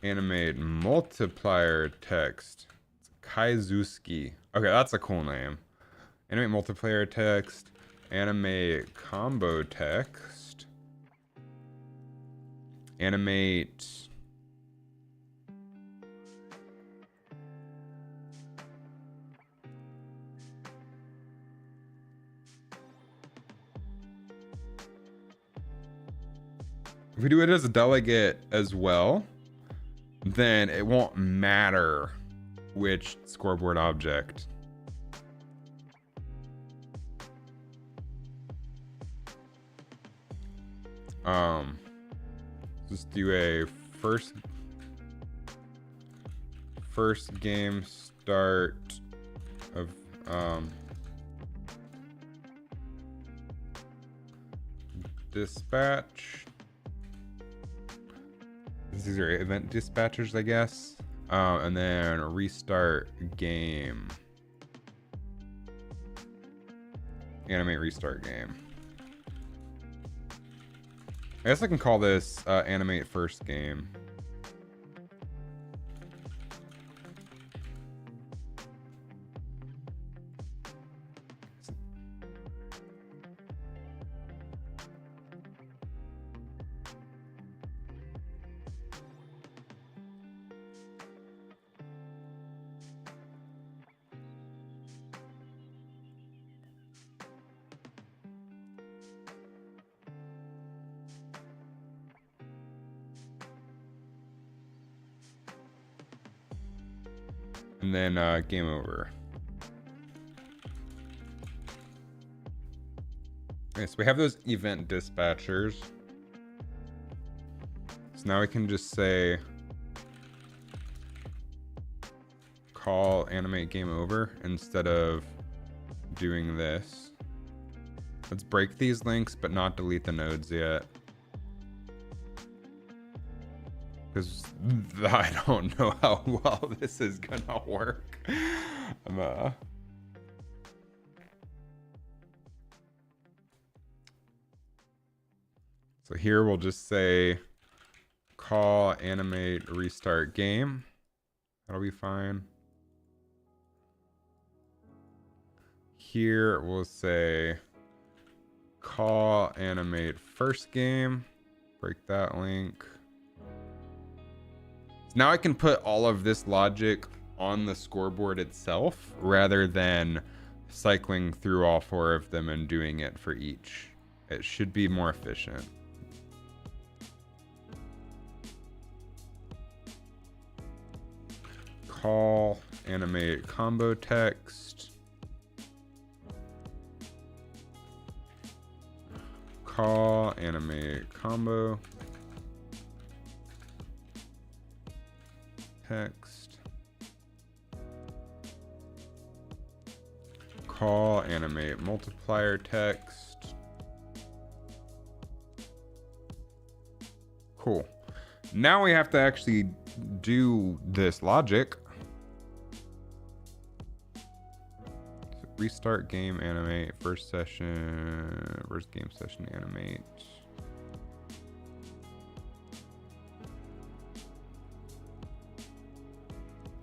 Animate multiplier text. It's Kaizuski. Okay, that's a cool name. Animate multiplier text. Animate combo text. Animate. If we do it as a delegate as well, then it won't matter which scoreboard object. Just do a first game start of dispatch. These are event dispatchers, I guess. And then restart game. Animate restart game. I guess I can call this animate first game. And then game over. Okay, so we have those event dispatchers. So now we can just say call animate game over instead of doing this. Let's break these links but not delete the nodes yet. Because I don't know how well this is gonna work. So here we'll just say call animate restart game. That'll be fine. Here we'll say call animate first game. Break that link. Now I can put all of this logic on the scoreboard itself rather than cycling through all 4 of them and doing it for each. It should be more efficient. Call animate combo text. Call animate combo text. Call animate multiplier text. Cool. Now we have to actually do this logic. So restart game animate first session, first game session animate.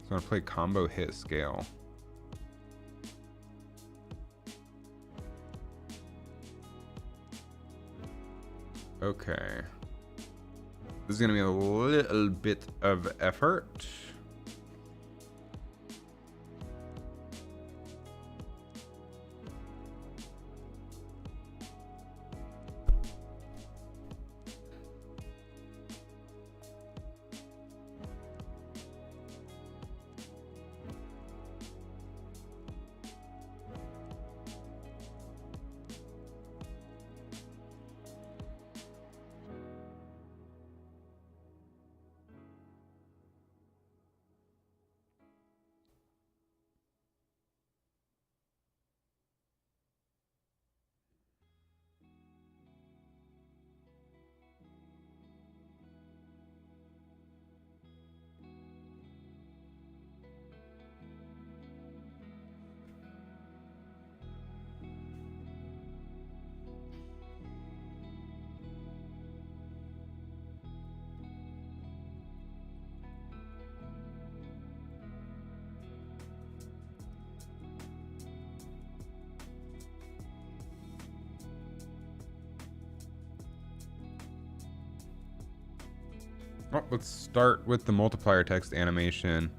I'm gonna play combo hit scale. Okay. This is gonna be a little bit of effort. Oh, let's start with the multiplier text animation.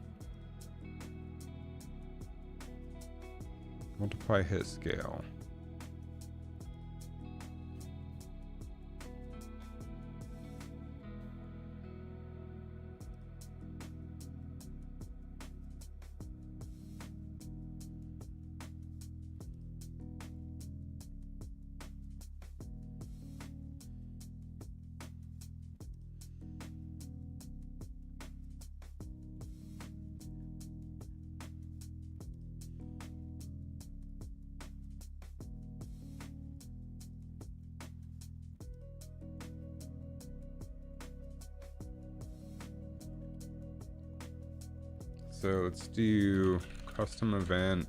Multiply hit scale. So let's do custom event.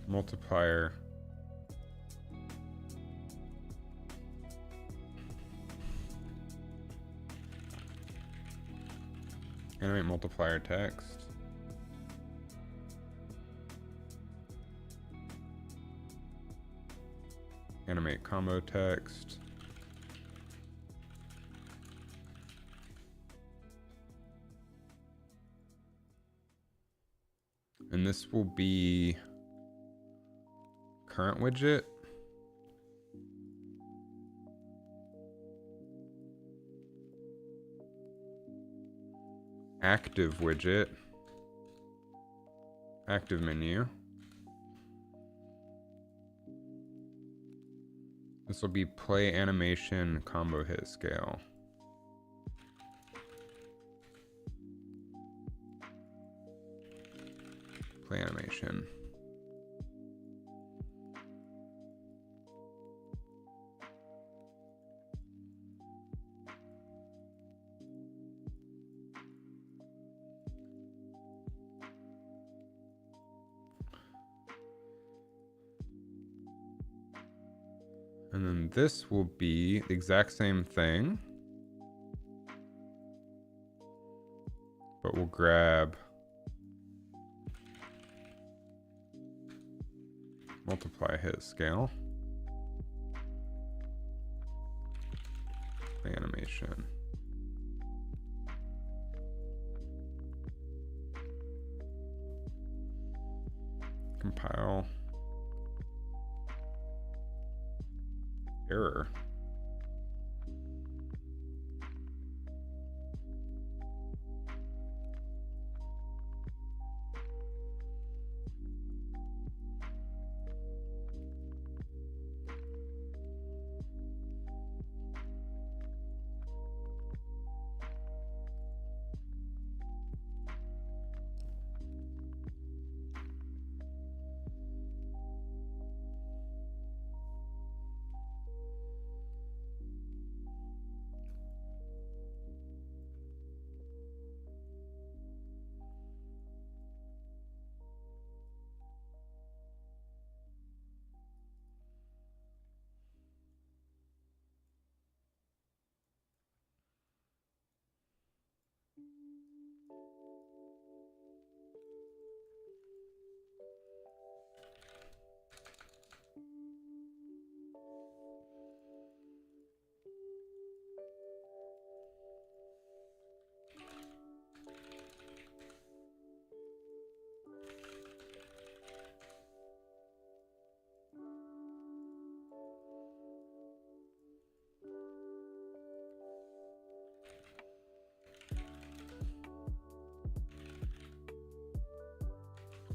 Multiplier. Animate multiplier text. Animate combo text. And this will be current widget. Active widget. Active menu. This will be play animation combo hit scale. Play animation. And then this will be the exact same thing, but we'll grab multiply hit scale, animation. Compile. Error.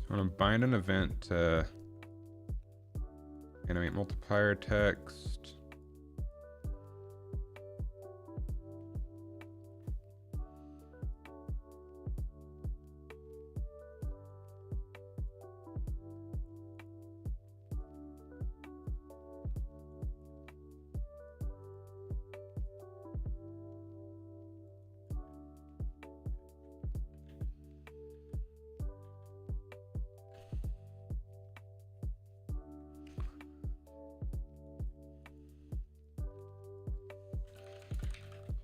I want to bind an event to animate multiplier text.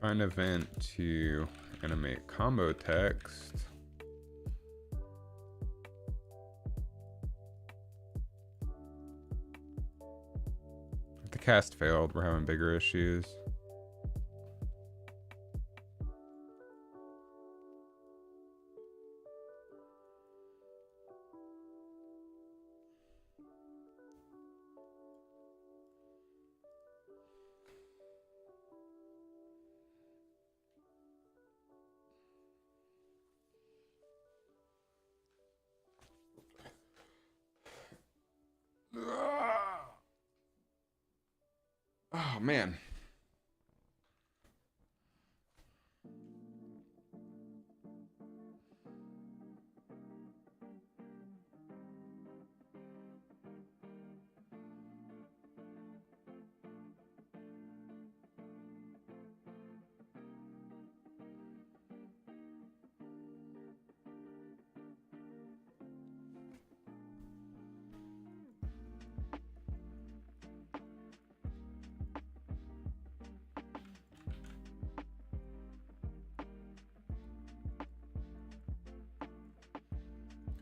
Find event to animate combo text. The cast failed. We're having bigger issues. Oh man.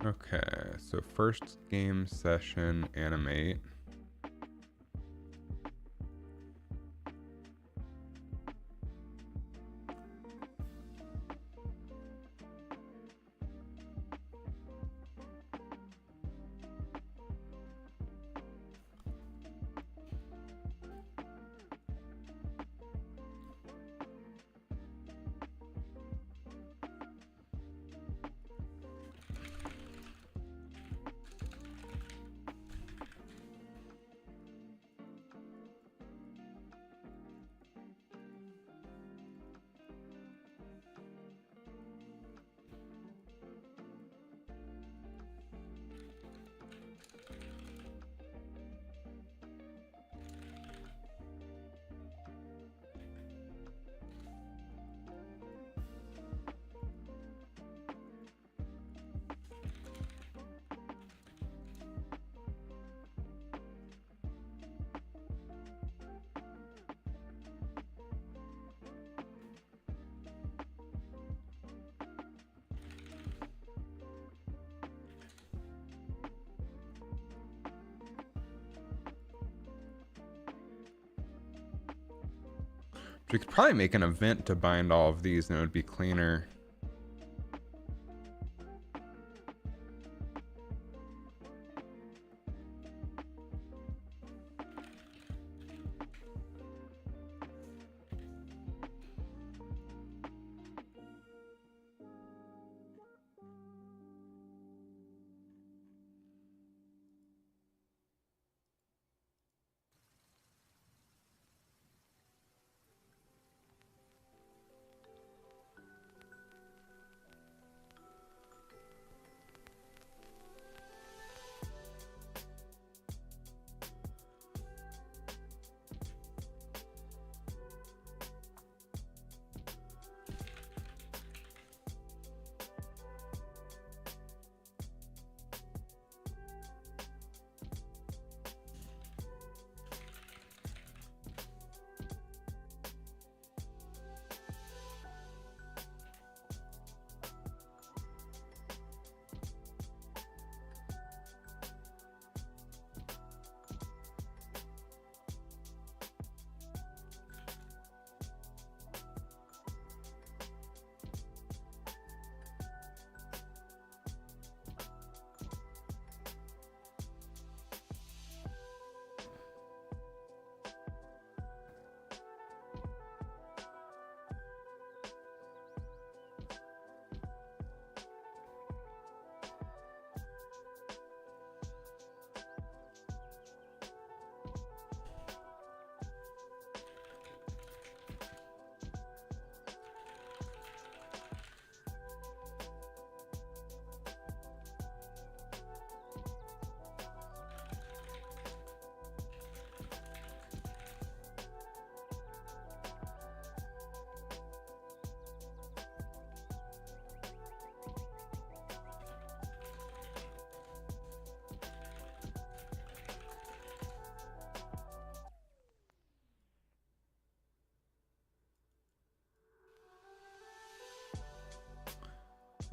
Okay, so first game session animate. We could probably make an event to bind all of these and it would be cleaner.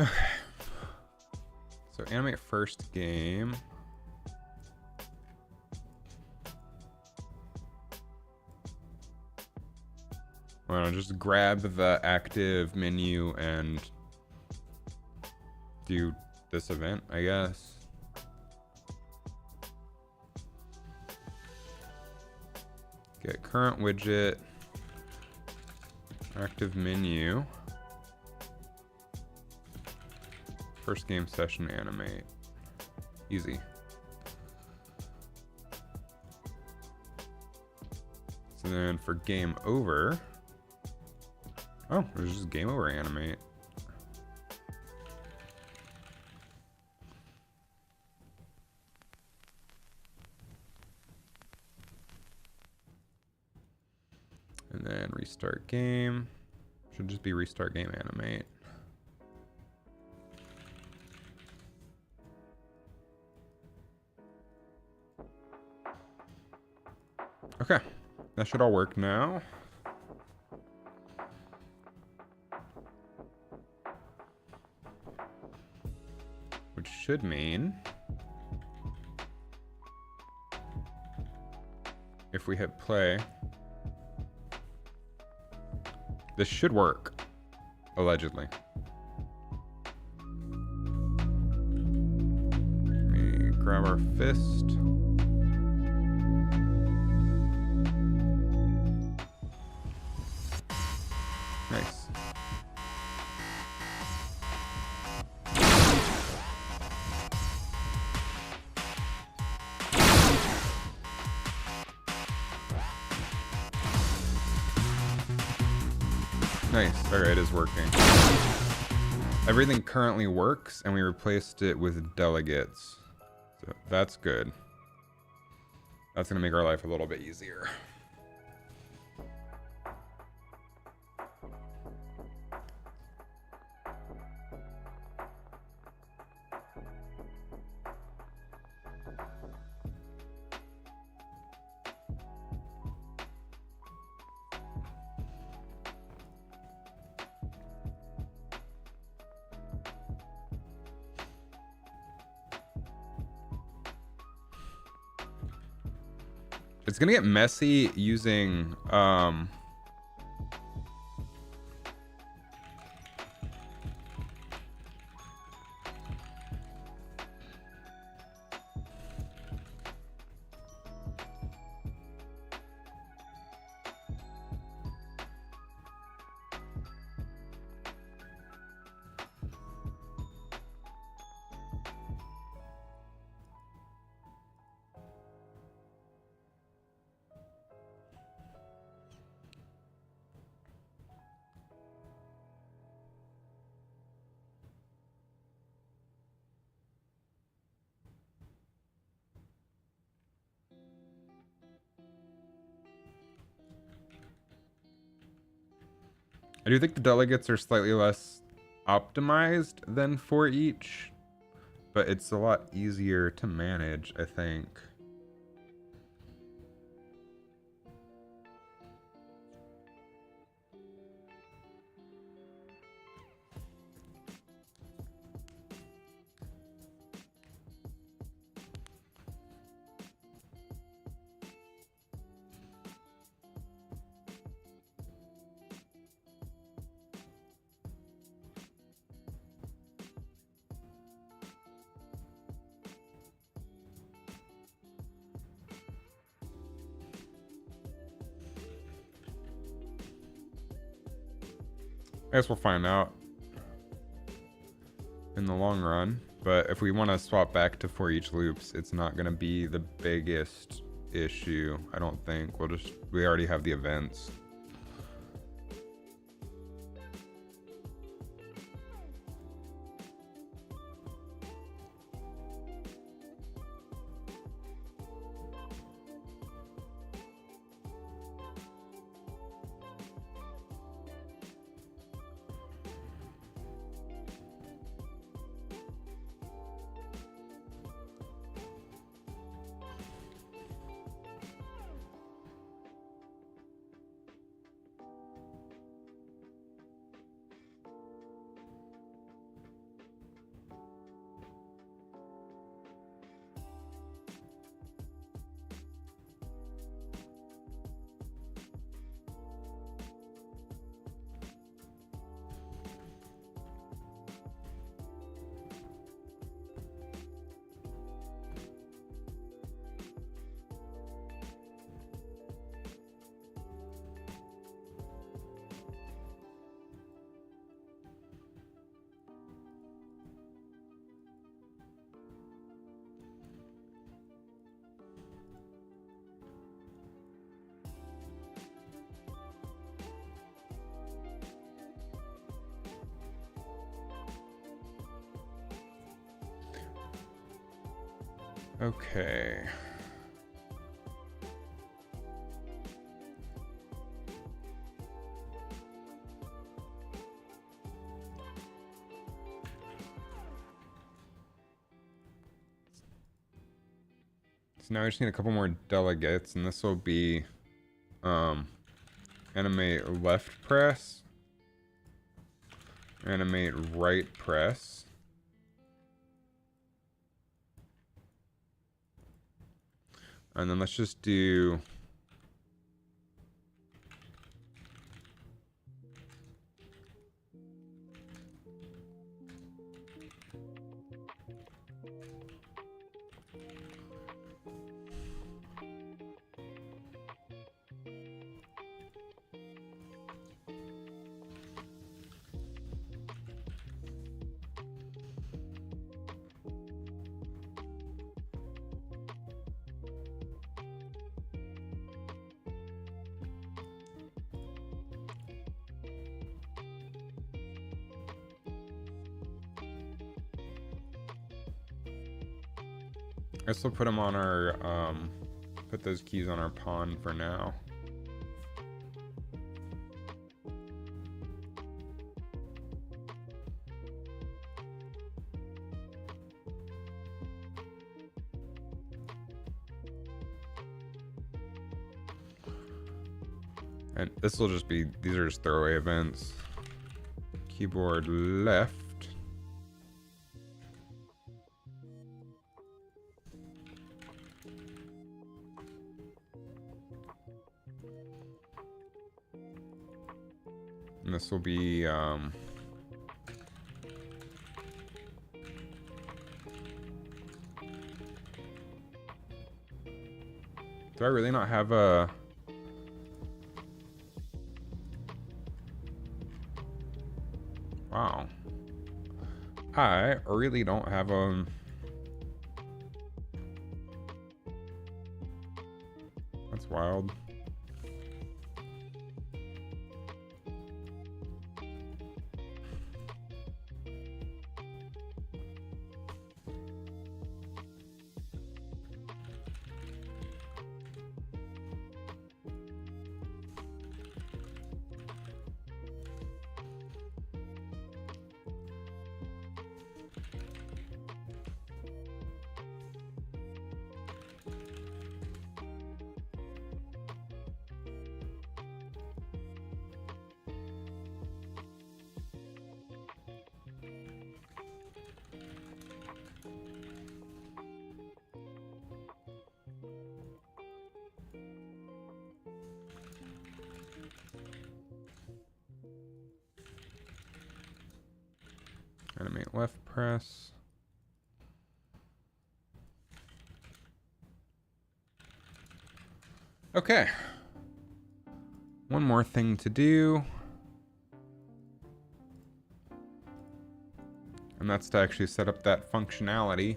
Okay. So animate first game. Well, just grab the active menu and do this event, I guess. Get current widget, active menu, first game session animate. Easy. So then for game over, oh, there's just game over animate. And then restart game. Should just be restart game animate. Okay, that should all work now. which should mean if we hit play, this should work, allegedly. Let me grab our fist. Nice. Nice. Alright, it is working. Everything currently works, and we replaced it with delegates. So that's good. That's going to make our life a little bit easier. It's gonna get messy using I do think the delegates are slightly less optimized than for each, but it's a lot easier to manage, I think. I guess we'll find out in the long run, but if we want to swap back to for each loops, it's not going to be the biggest issue, I don't think. We already have the events. Okay. So now we just need a couple more delegates, and this will be animate left press, animate right press, And then let's just do... I guess we'll put them on our, put those keys on our pawn for now. And this will just be, these are just throwaway events. Keyboard left. And this will be, do I really not have a... Wow. I really don't have a... That's wild. Animate left press. Okay. One more thing to do. And that's to actually set up that functionality.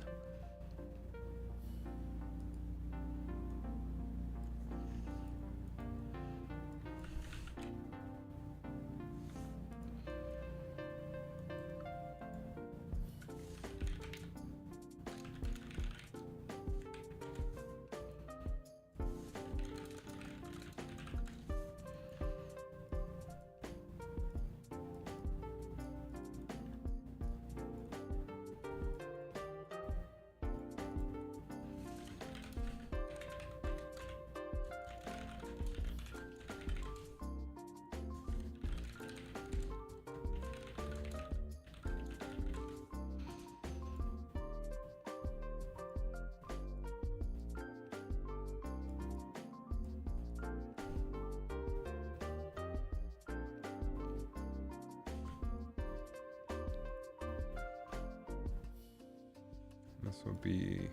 This will be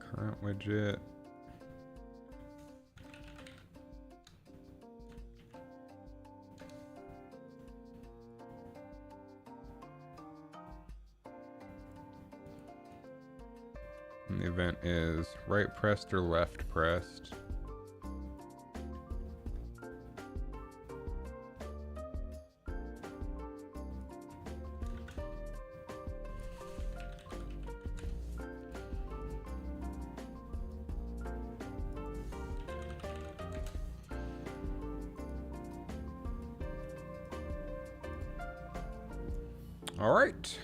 current widget. And the event is right pressed or left pressed. All right.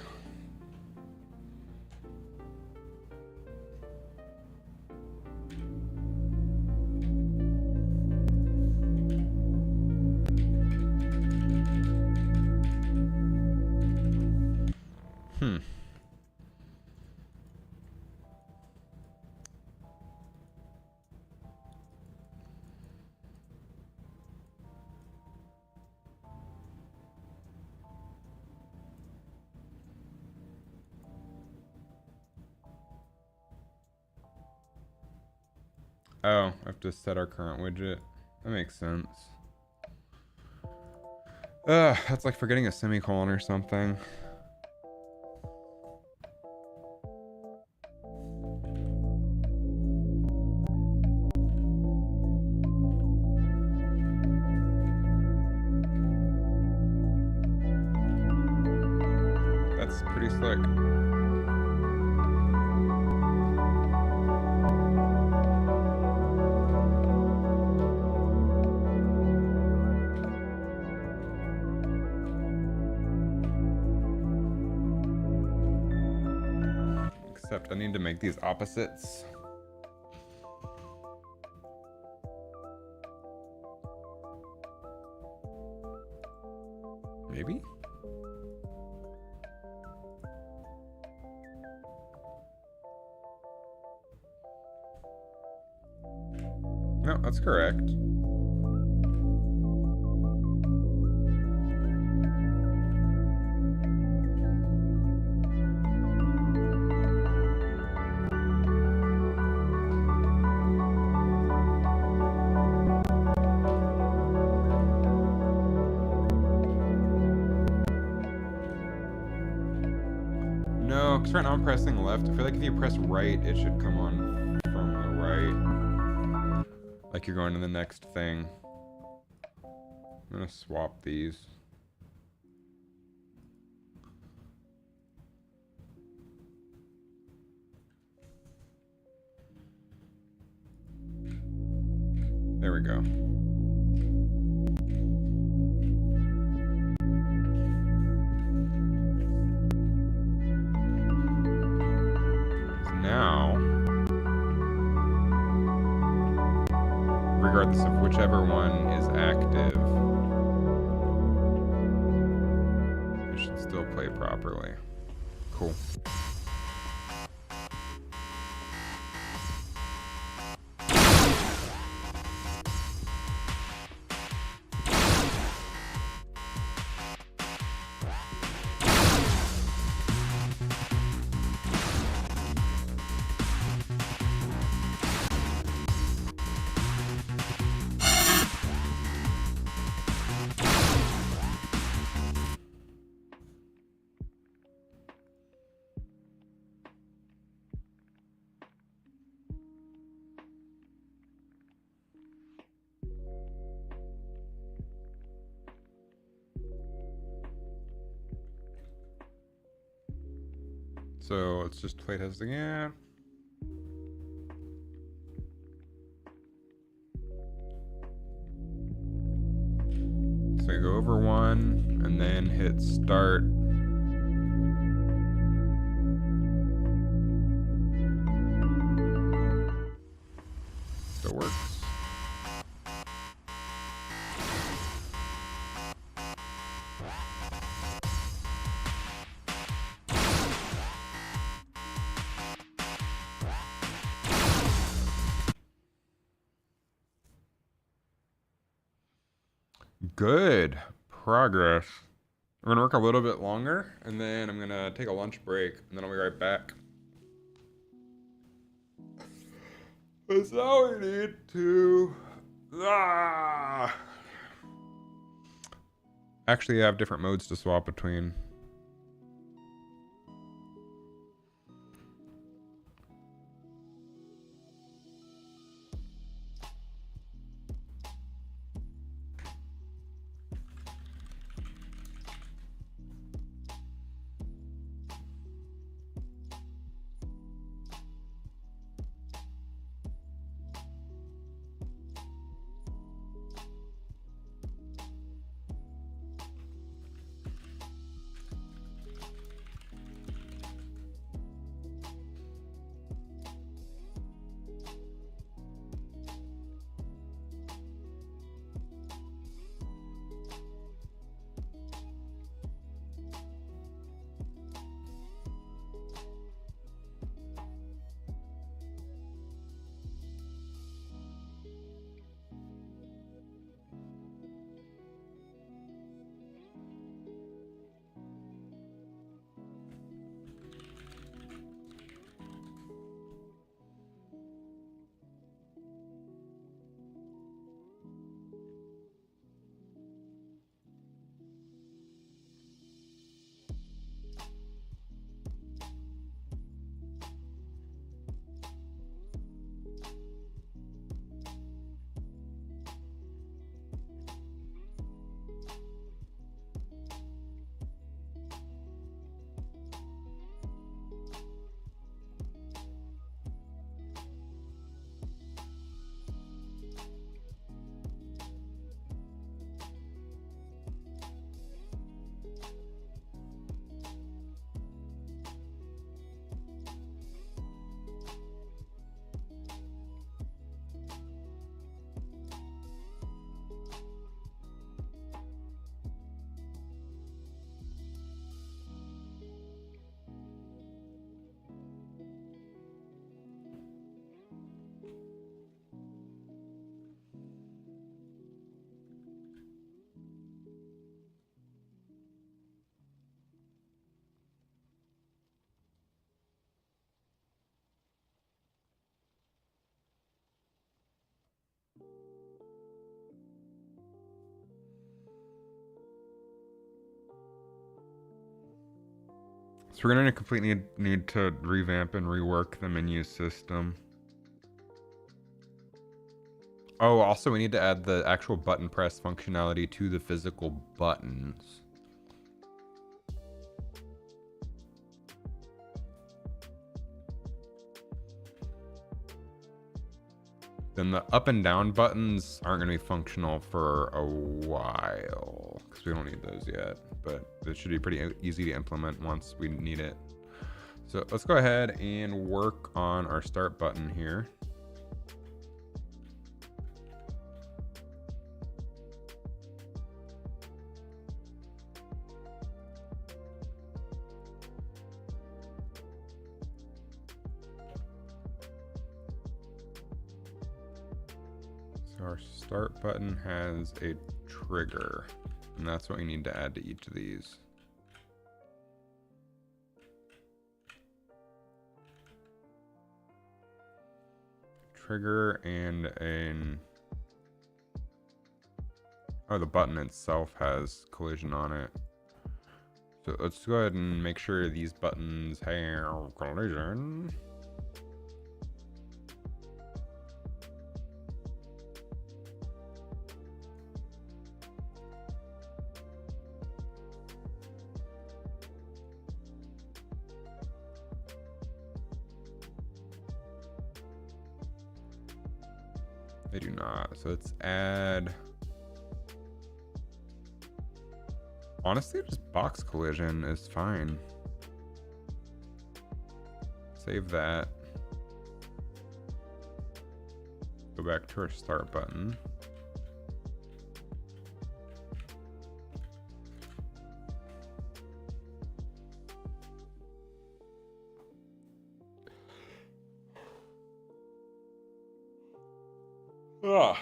Oh, I have to set our current widget. That makes sense. That's like forgetting a semicolon or something. That's pretty slick. Except I need to make these opposites. Maybe? No, that's correct. No, because right now I'm pressing left. I feel like if you press right, it should come on from the right. Like you're going to the next thing. I'm gonna swap these. There we go. Now, regardless of whichever one is active, it should still play properly. Cool. So let's just play test again. So I go over one and then hit start. Still works. Good progress. We're gonna work a little bit longer and then I'm gonna take a lunch break and then I'll be right back. That's all we need to actually have different modes to swap between. So we're gonna completely need to revamp and rework the menu system. Oh, also we need to add the actual button press functionality to the physical buttons. Then the up and down buttons aren't going to be functional for a while because we don't need those yet, but it should be pretty easy to implement once we need it. So let's go ahead and work on our start button here. So our start button has a trigger, and that's what we need to add to each of these. Trigger and the button itself has collision on it. So let's go ahead and make sure these buttons have collision. They do not. So let's add. Honestly, just box collision is fine. Save that. Go back to our start button. Ugh.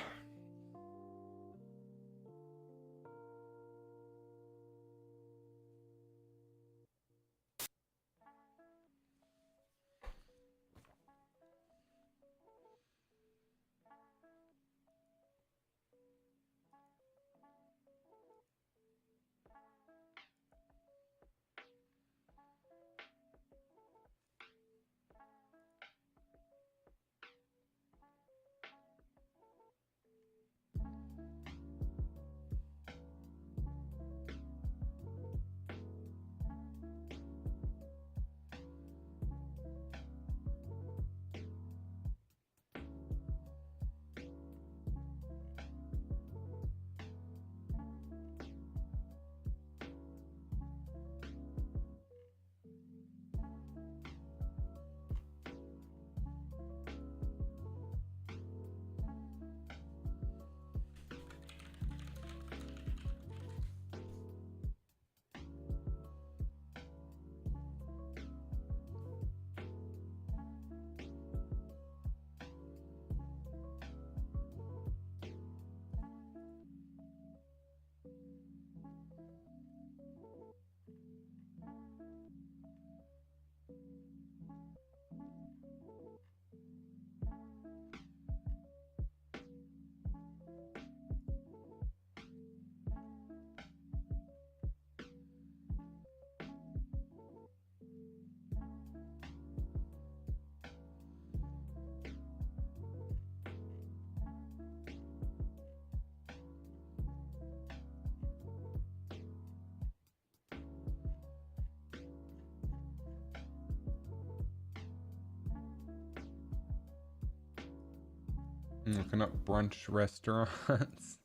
I'm looking up brunch restaurants.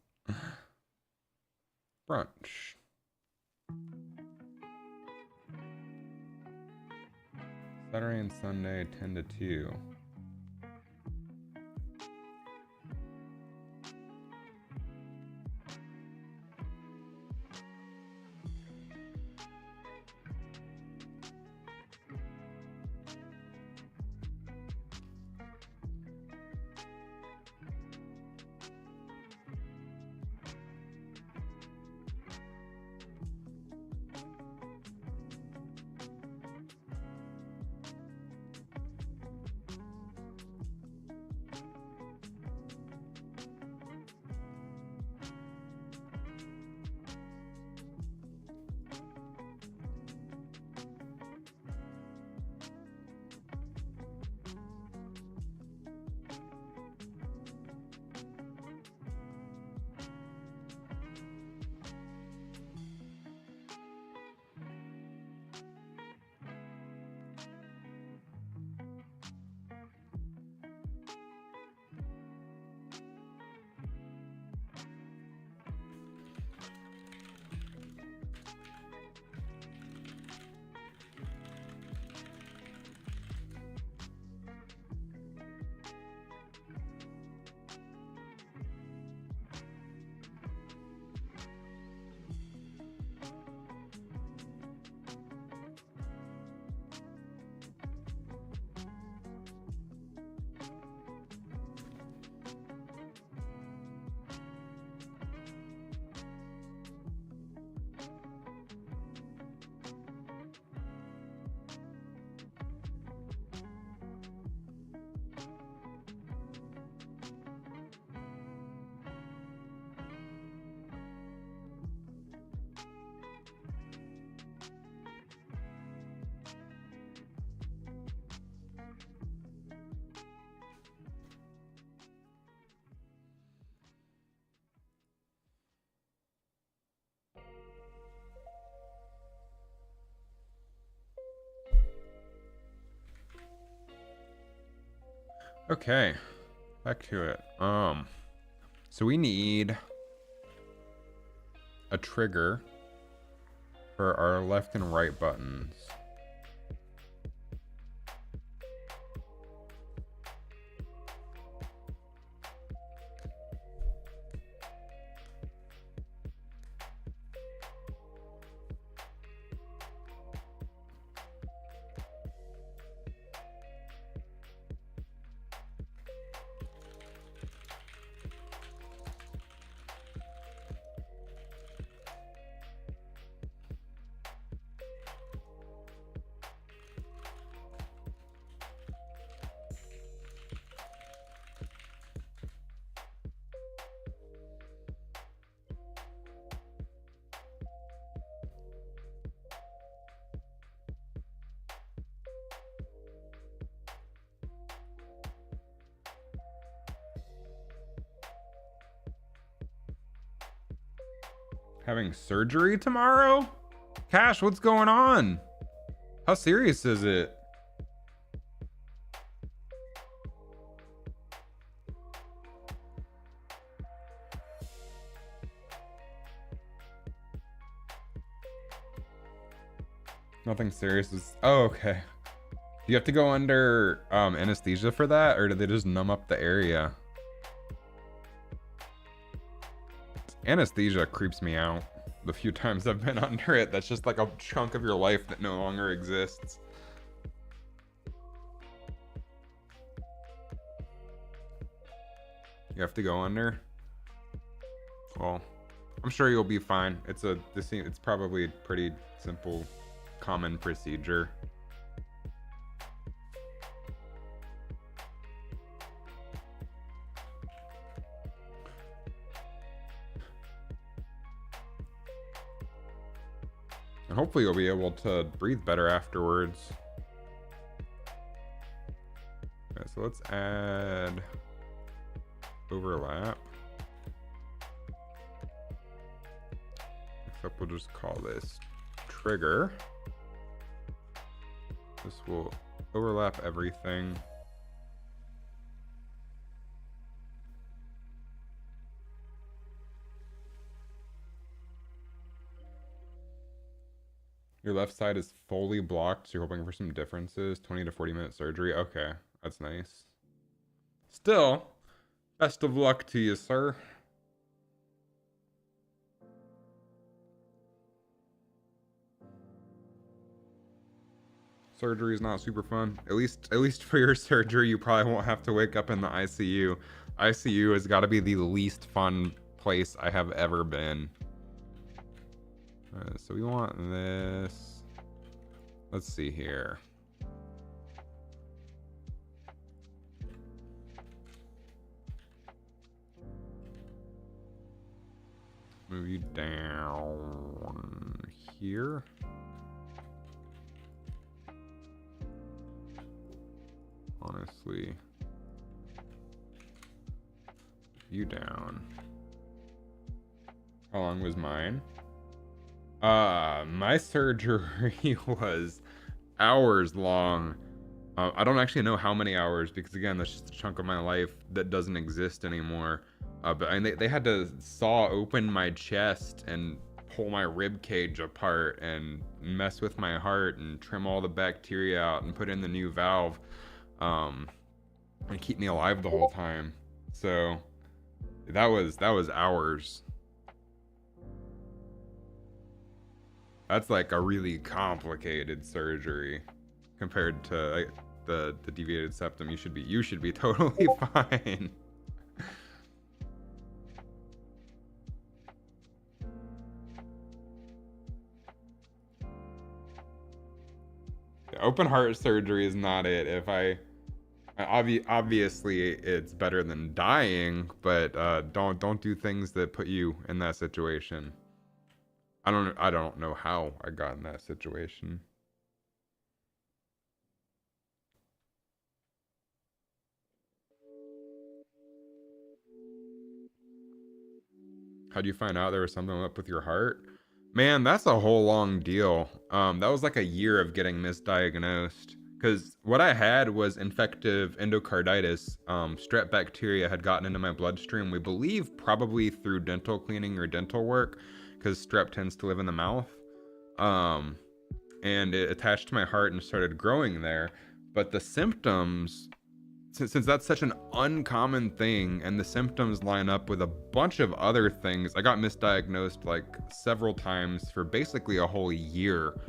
Brunch. Saturday and Sunday, 10 to 2. Okay, back to it. So we need a trigger for our left and right buttons. Having surgery tomorrow? Cash, what's going on? How serious is it? Nothing serious is... Oh, okay. Do you have to go under anesthesia for that, or do they just numb up the area? Anesthesia creeps me out. The few times I've been under it, that's just like a chunk of your life that no longer exists. You have to go under? Well, I'm sure you'll be fine. It's probably a pretty simple, common procedure. And hopefully you'll be able to breathe better afterwards. Okay, so let's add overlap. Except we'll just call this trigger. This will overlap everything. Your left side is fully blocked, so you're hoping for some differences. 20 to 40-minute surgery. Okay, that's nice. Still, best of luck to you, sir. Surgery is not super fun. At least for your surgery, you probably won't have to wake up in the ICU. ICU has got to be the least fun place I have ever been. So we want this. Let's see here. Move you down here. Honestly, you down. How long was mine? My surgery was hours long. I don't actually know how many hours because again, that's just a chunk of my life that doesn't exist anymore. But they had to saw open my chest and pull my rib cage apart and mess with my heart and trim all the bacteria out and put in the new valve, and keep me alive the whole time. So that was hours. That's like a really complicated surgery compared to the deviated septum. You should be totally fine. Open heart surgery is not it. Obviously it's better than dying, but don't do things that put you in that situation. I don't know how I got in that situation. How'd you find out there was something up with your heart? Man, that's a whole long deal. That was like a year of getting misdiagnosed because what I had was infective endocarditis. Strep bacteria had gotten into my bloodstream, we believe probably through dental cleaning or dental work, because strep tends to live in the mouth. And it attached to my heart and started growing there. But the symptoms, since that's such an uncommon thing, and the symptoms line up with a bunch of other things, I got misdiagnosed like several times for basically a whole year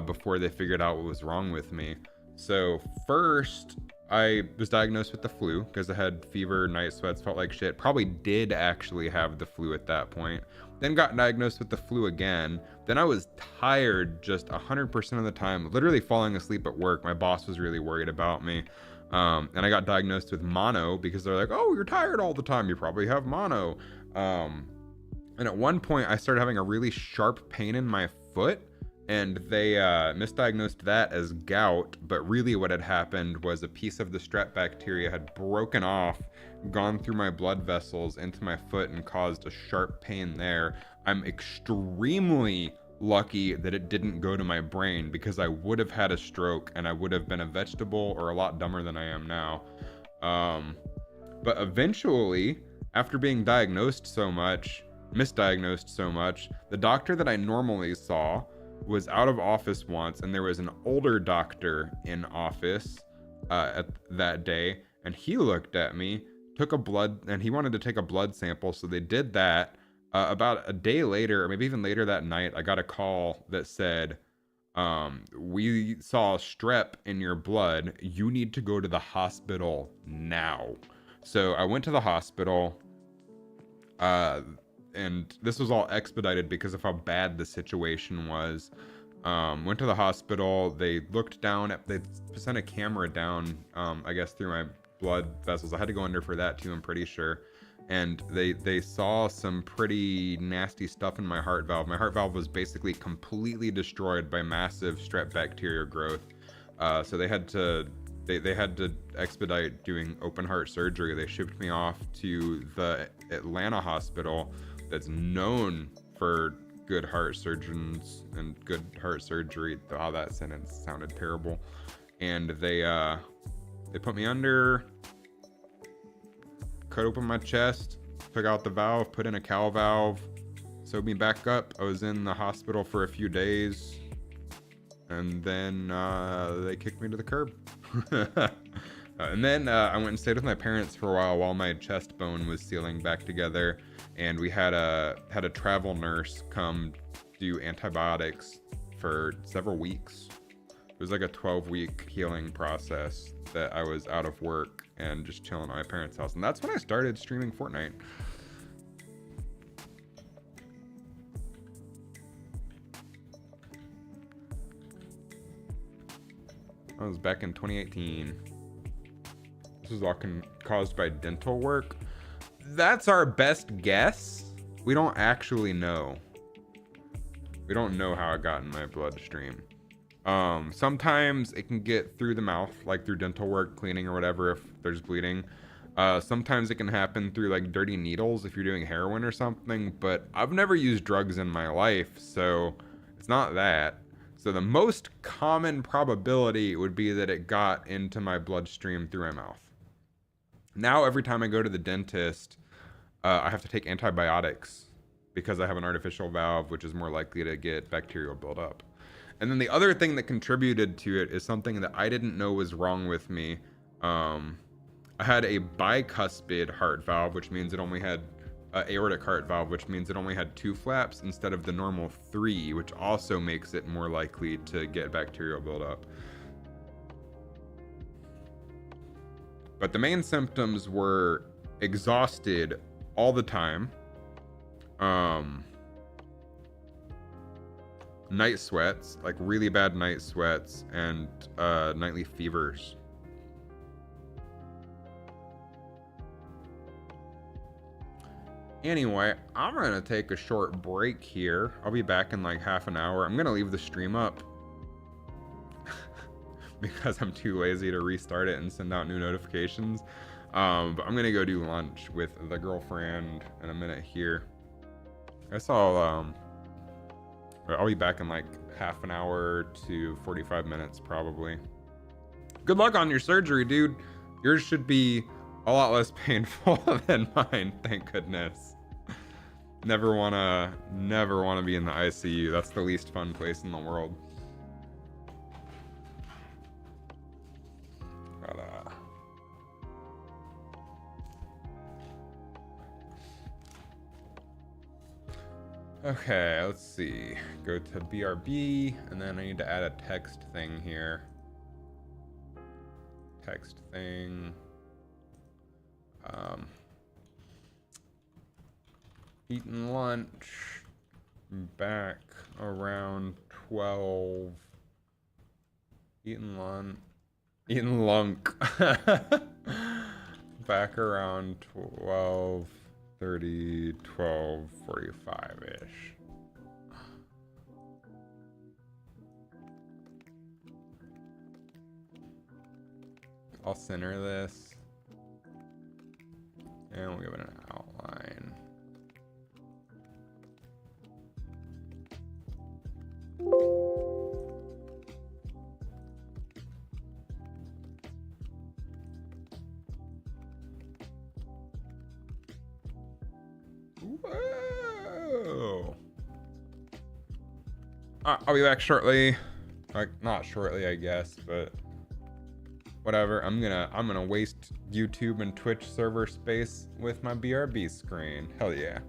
before they figured out what was wrong with me. So first, I was diagnosed with the flu because I had fever, night sweats, felt like shit. Probably did actually have the flu at that point. Then got diagnosed with the flu again. Then I was tired just 100% of the time, literally falling asleep at work. My boss was really worried about me. And I got diagnosed with mono because they're like, oh, you're tired all the time, you probably have mono. And at one point I started having a really sharp pain in my foot, and they misdiagnosed that as gout, but really what had happened was a piece of the strep bacteria had broken off, gone through my blood vessels into my foot, and caused a sharp pain there. I'm extremely lucky that it didn't go to my brain, because I would have had a stroke and I would have been a vegetable or a lot dumber than I am now. But eventually, after being misdiagnosed so much, the doctor that I normally saw was out of office once, and there was an older doctor in office at that day, and he looked at me, and he wanted to take a blood sample, so they did that. About a day later, or maybe even later that night, I got a call that said, we saw strep in your blood, you need to go to the hospital now. So I went to the hospital, and this was all expedited because of how bad the situation was. Went to the hospital, they looked down they sent a camera down, I guess through my blood vessels. I had to go under for that too, I'm pretty sure. And they saw some pretty nasty stuff in my heart valve. My heart valve was basically completely destroyed by massive strep bacteria growth. So they had to expedite doing open heart surgery. They shipped me off to the Atlanta hospital that's known for good heart surgeons and good heart surgery. Oh, that sentence sounded terrible. And they put me under, cut open my chest, took out the valve, put in a cal valve, sewed me back up. I was in the hospital for a few days, and then they kicked me to the curb. And then I went and stayed with my parents for a while my chest bone was sealing back together, and we had a travel nurse come do antibiotics for several weeks. It was like a 12-week healing process that I was out of work and just chilling at my parents' house. And that's when I started streaming Fortnite. That was back in 2018. This was all caused by dental work. That's our best guess. We don't actually know. We don't know how it got in my bloodstream. Sometimes it can get through the mouth, like through dental work, cleaning or whatever, if there's bleeding. Sometimes it can happen through like dirty needles if you're doing heroin or something, but I've never used drugs in my life, so it's not that. So the most common probability would be that it got into my bloodstream through my mouth. Now every time I go to the dentist, I have to take antibiotics because I have an artificial valve, which is more likely to get bacterial buildup. And then the other thing that contributed to it is something that I didn't know was wrong with me. I had a bicuspid heart valve, which means it only had aortic heart valve, which means it only had 2 flaps instead of the normal 3, which also makes it more likely to get bacterial buildup. But the main symptoms were exhausted all the time, night sweats, like really bad night sweats, and nightly fevers. Anyway, I'm gonna take a short break here. I'll be back in like half an hour. I'm gonna leave the stream up because I'm too lazy to restart it and send out new notifications. But I'm gonna go do lunch with the girlfriend in a minute here. I'll be back in like half an hour to 45 minutes probably. Good luck on your surgery, dude. Yours should be a lot less painful than mine, thank goodness. Never wanna be in the ICU. That's the least fun place in the world. Okay, let's see. Go to BRB, and then I need to add a text thing here. Text thing. Eating lunch. Back around 12. Eating lunch. Eating lunk. Back around 12:30, 12:45-ish. I'll center this. And we'll give it an outline. Whoa! I'll be back shortly. Like, not shortly, I guess, but whatever. I'm gonna waste YouTube and Twitch server space with my BRB screen. Hell yeah.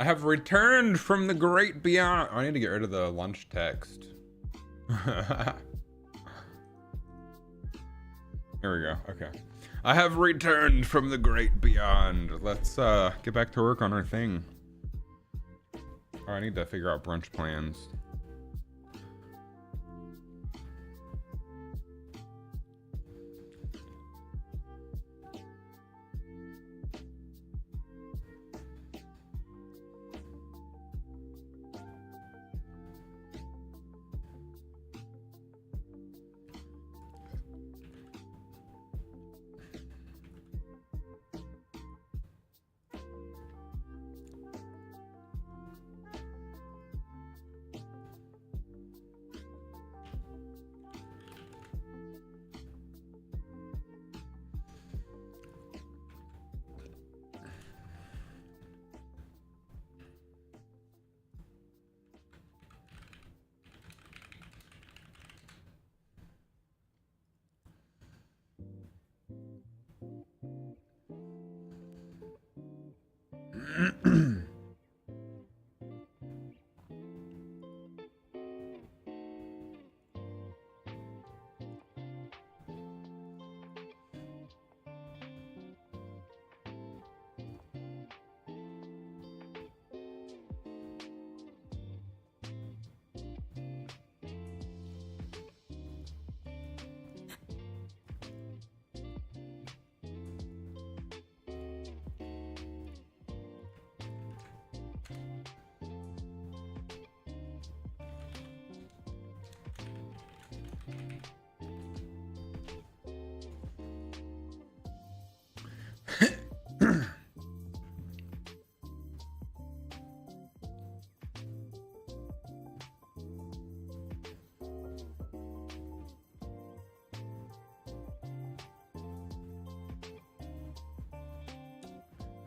I have returned from the great beyond. I need to get rid of the lunch text. Here we go. Okay. I have returned from the great beyond. Let's get back to work on our thing. Oh, I need to figure out brunch plans.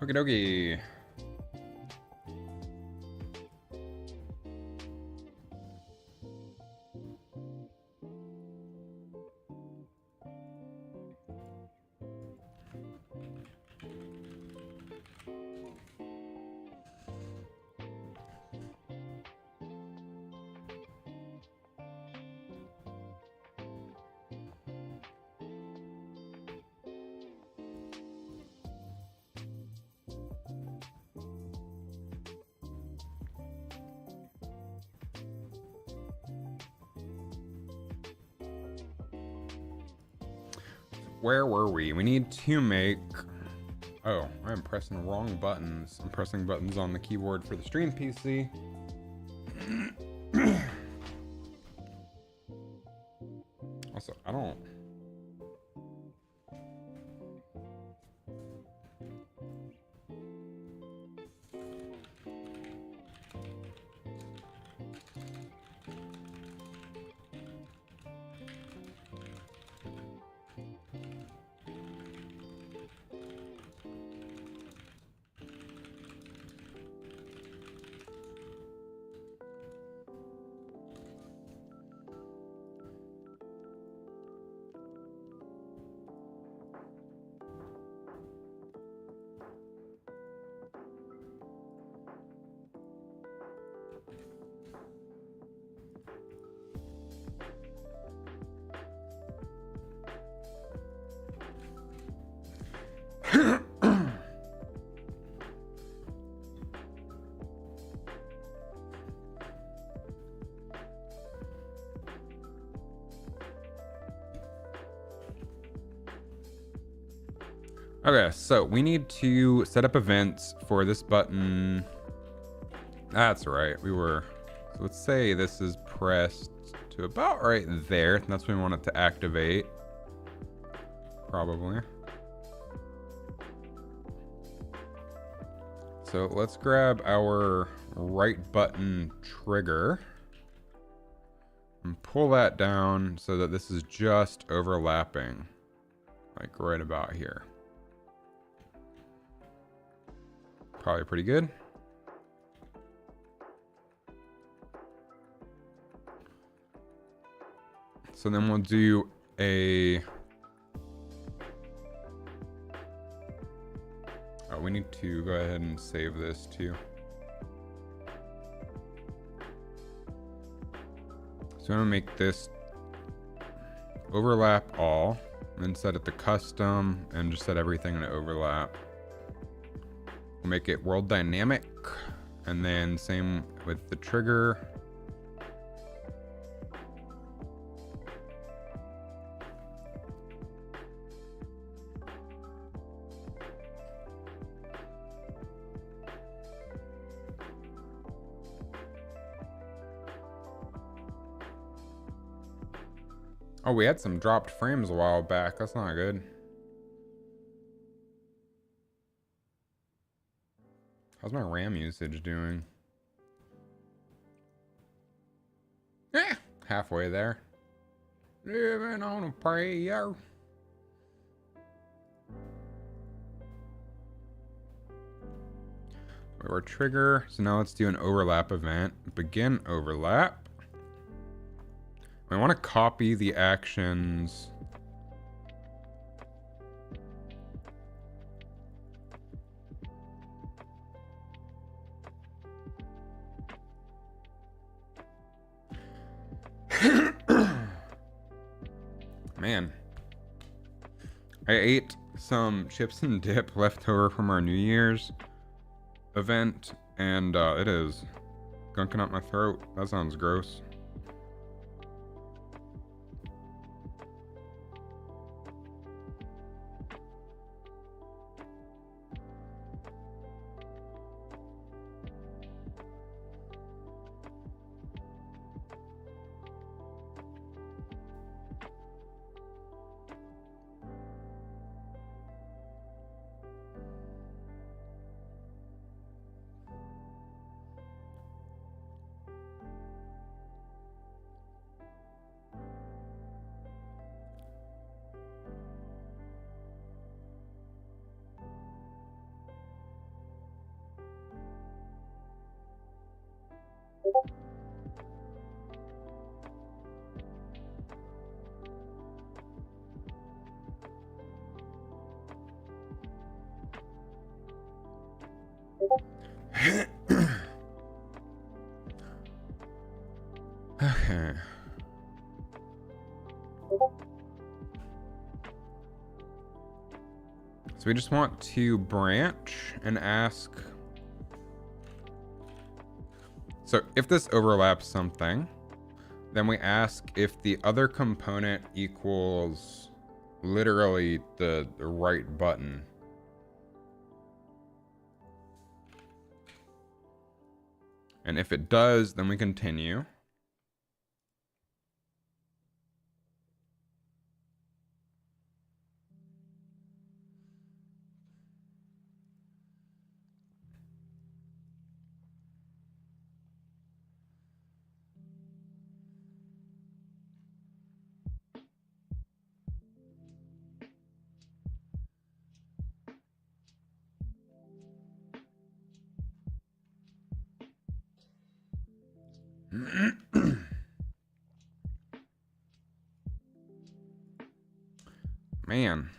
Okie dokie. Where were we? We need to make... Oh, I'm pressing the wrong buttons. I'm pressing buttons on the keyboard for the stream PC. Also, I don't... Okay, so we need to set up events for this button. That's right, we were... So let's say this is pressed to about right there. And that's when we want it to activate. Probably. So let's grab our right button trigger and pull that down so that this is just overlapping, like right about here. Probably pretty good. So then we'll do a... Oh, we need to go ahead and save this too. So I'm gonna make this overlap all, and then set it to custom, and just set everything to overlap. We'll make it world dynamic, and then same with the trigger. Oh, we had some dropped frames a while back. That's not good. How's my RAM usage doing? Eh, halfway there. Living on a prayer. Our trigger. So now let's do an overlap event. Begin overlap. I want to copy the actions. Man, I ate some chips and dip left over from our New Year's event, and it is gunking up my throat. That sounds gross. Okay. So we just want to branch and ask. So if this overlaps something, then we ask if the other component equals literally the right button. And if it does, then we continue. Man.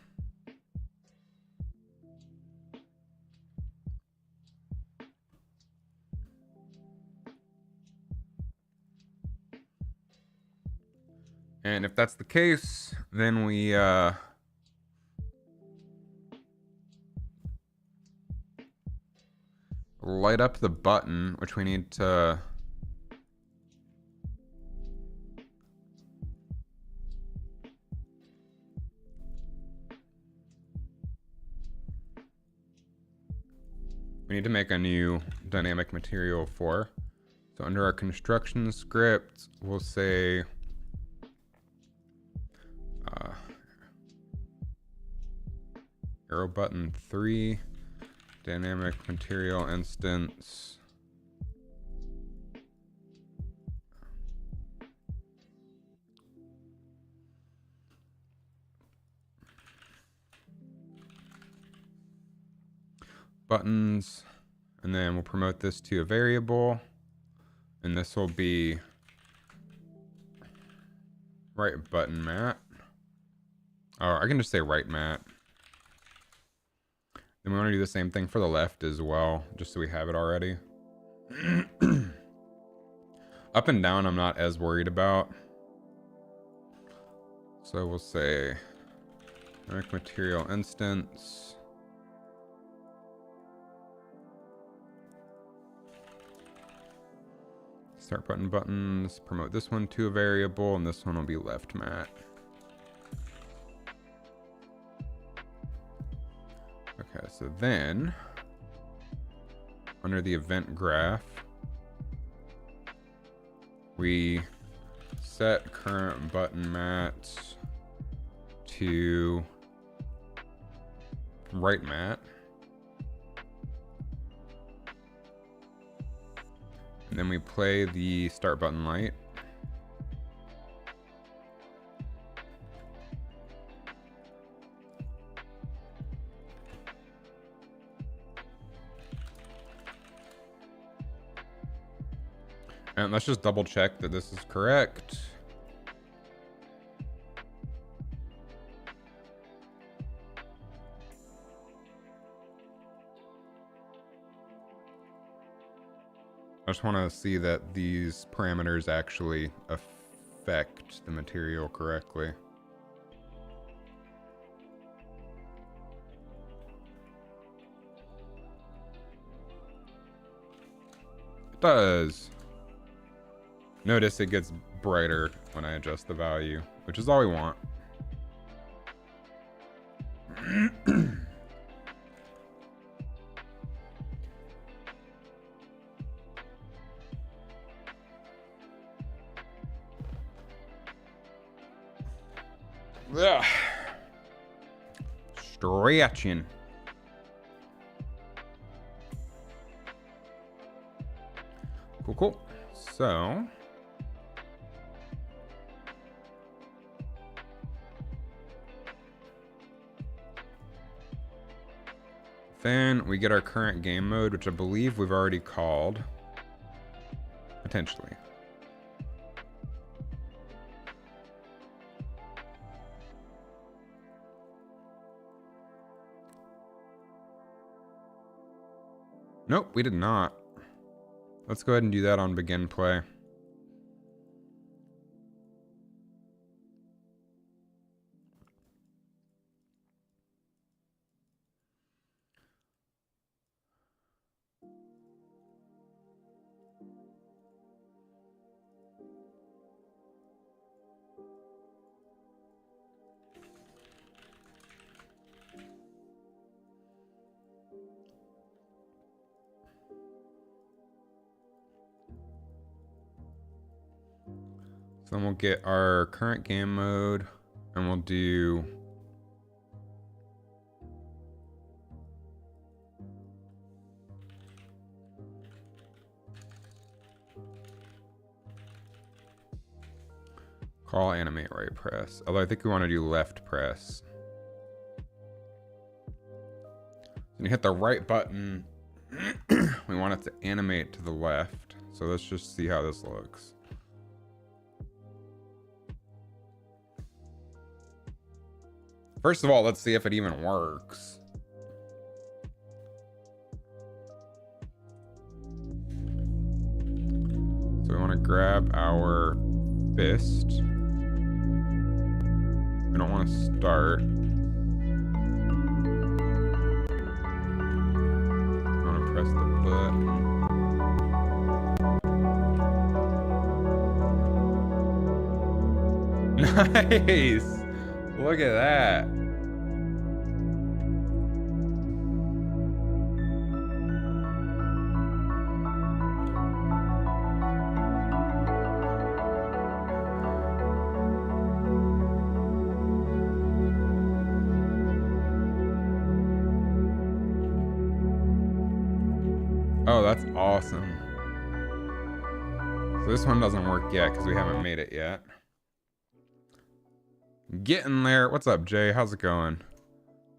And if that's the case, then we light up the button, which we need to make a new dynamic material for. So under our construction script, we'll say arrow button 3, dynamic material instance. Buttons, and then we'll promote this to a variable, and this will be right button mat. Oh, I can just say right mat. Then we want to do the same thing for the left as well, just so we have it already. Up and down, I'm not as worried about. So we'll say direct material instance. Start button buttons. Promote this one to a variable, and this one will be left mat. Okay, so then under the event graph, we set current button mat to right mat. And then we play the start button light. And let's just double check that this is correct. I just want to see that these parameters actually affect the material correctly. It does. Notice it gets brighter when I adjust the value, which is all we want. Ugh. Stretching. Cool, cool. So then we get our current game mode, which I believe we've already called. Potentially. Nope, we did not. Let's go ahead and do that on begin play. Then we'll get our current game mode and we'll do call animate right press. Although I think we want to do left press. When you hit the right button, we want it to animate to the left. So let's just see how this looks. First of all, let's see if it even works. So we want to grab our fist. We don't want to start. We want to press the button. Nice! Look at that. Oh, that's awesome. So this one doesn't work yet because we haven't made it yet. Getting there. What's up, Jay? How's it going?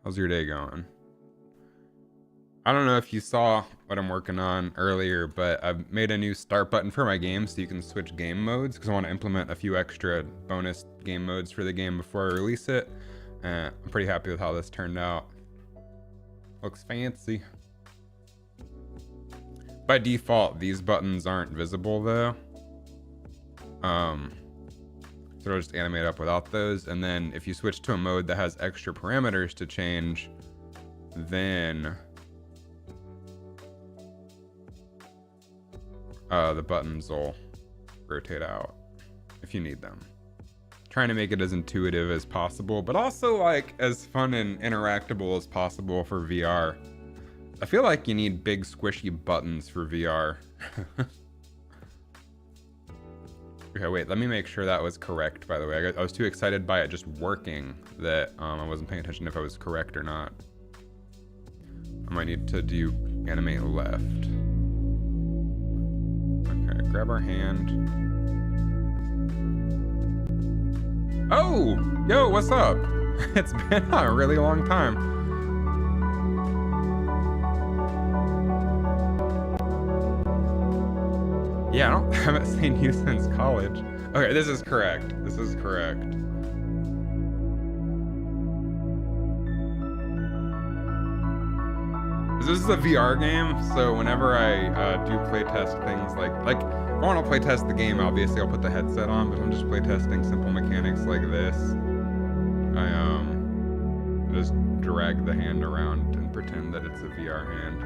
How's your day going? I don't know if you saw what I'm working on earlier, but I've made a new start button for my game so you can switch game modes because I want to implement a few extra bonus game modes for the game before I release it. I'm pretty happy with how this turned out. Looks fancy. By default, these buttons aren't visible though. So it'll just animate up without those. And then if you switch to a mode that has extra parameters to change, then the buttons will rotate out if you need them. Trying to make it as intuitive as possible, but also like as fun and interactable as possible for VR. I feel like you need big squishy buttons for VR. Okay, wait, let me make sure that was correct, by the way. I was too excited by it just working that I wasn't paying attention if I was correct or not. I might need to do animate left. Okay, grab our hand. Oh, yo, what's up? It's been a really long time. Yeah, I haven't seen you since college. Okay, this is correct. This is correct. This is a VR game, so whenever I do playtest things like if I want to playtest the game, obviously I'll put the headset on, but if I'm just playtesting simple mechanics like this, I just drag the hand around and pretend that it's a VR hand.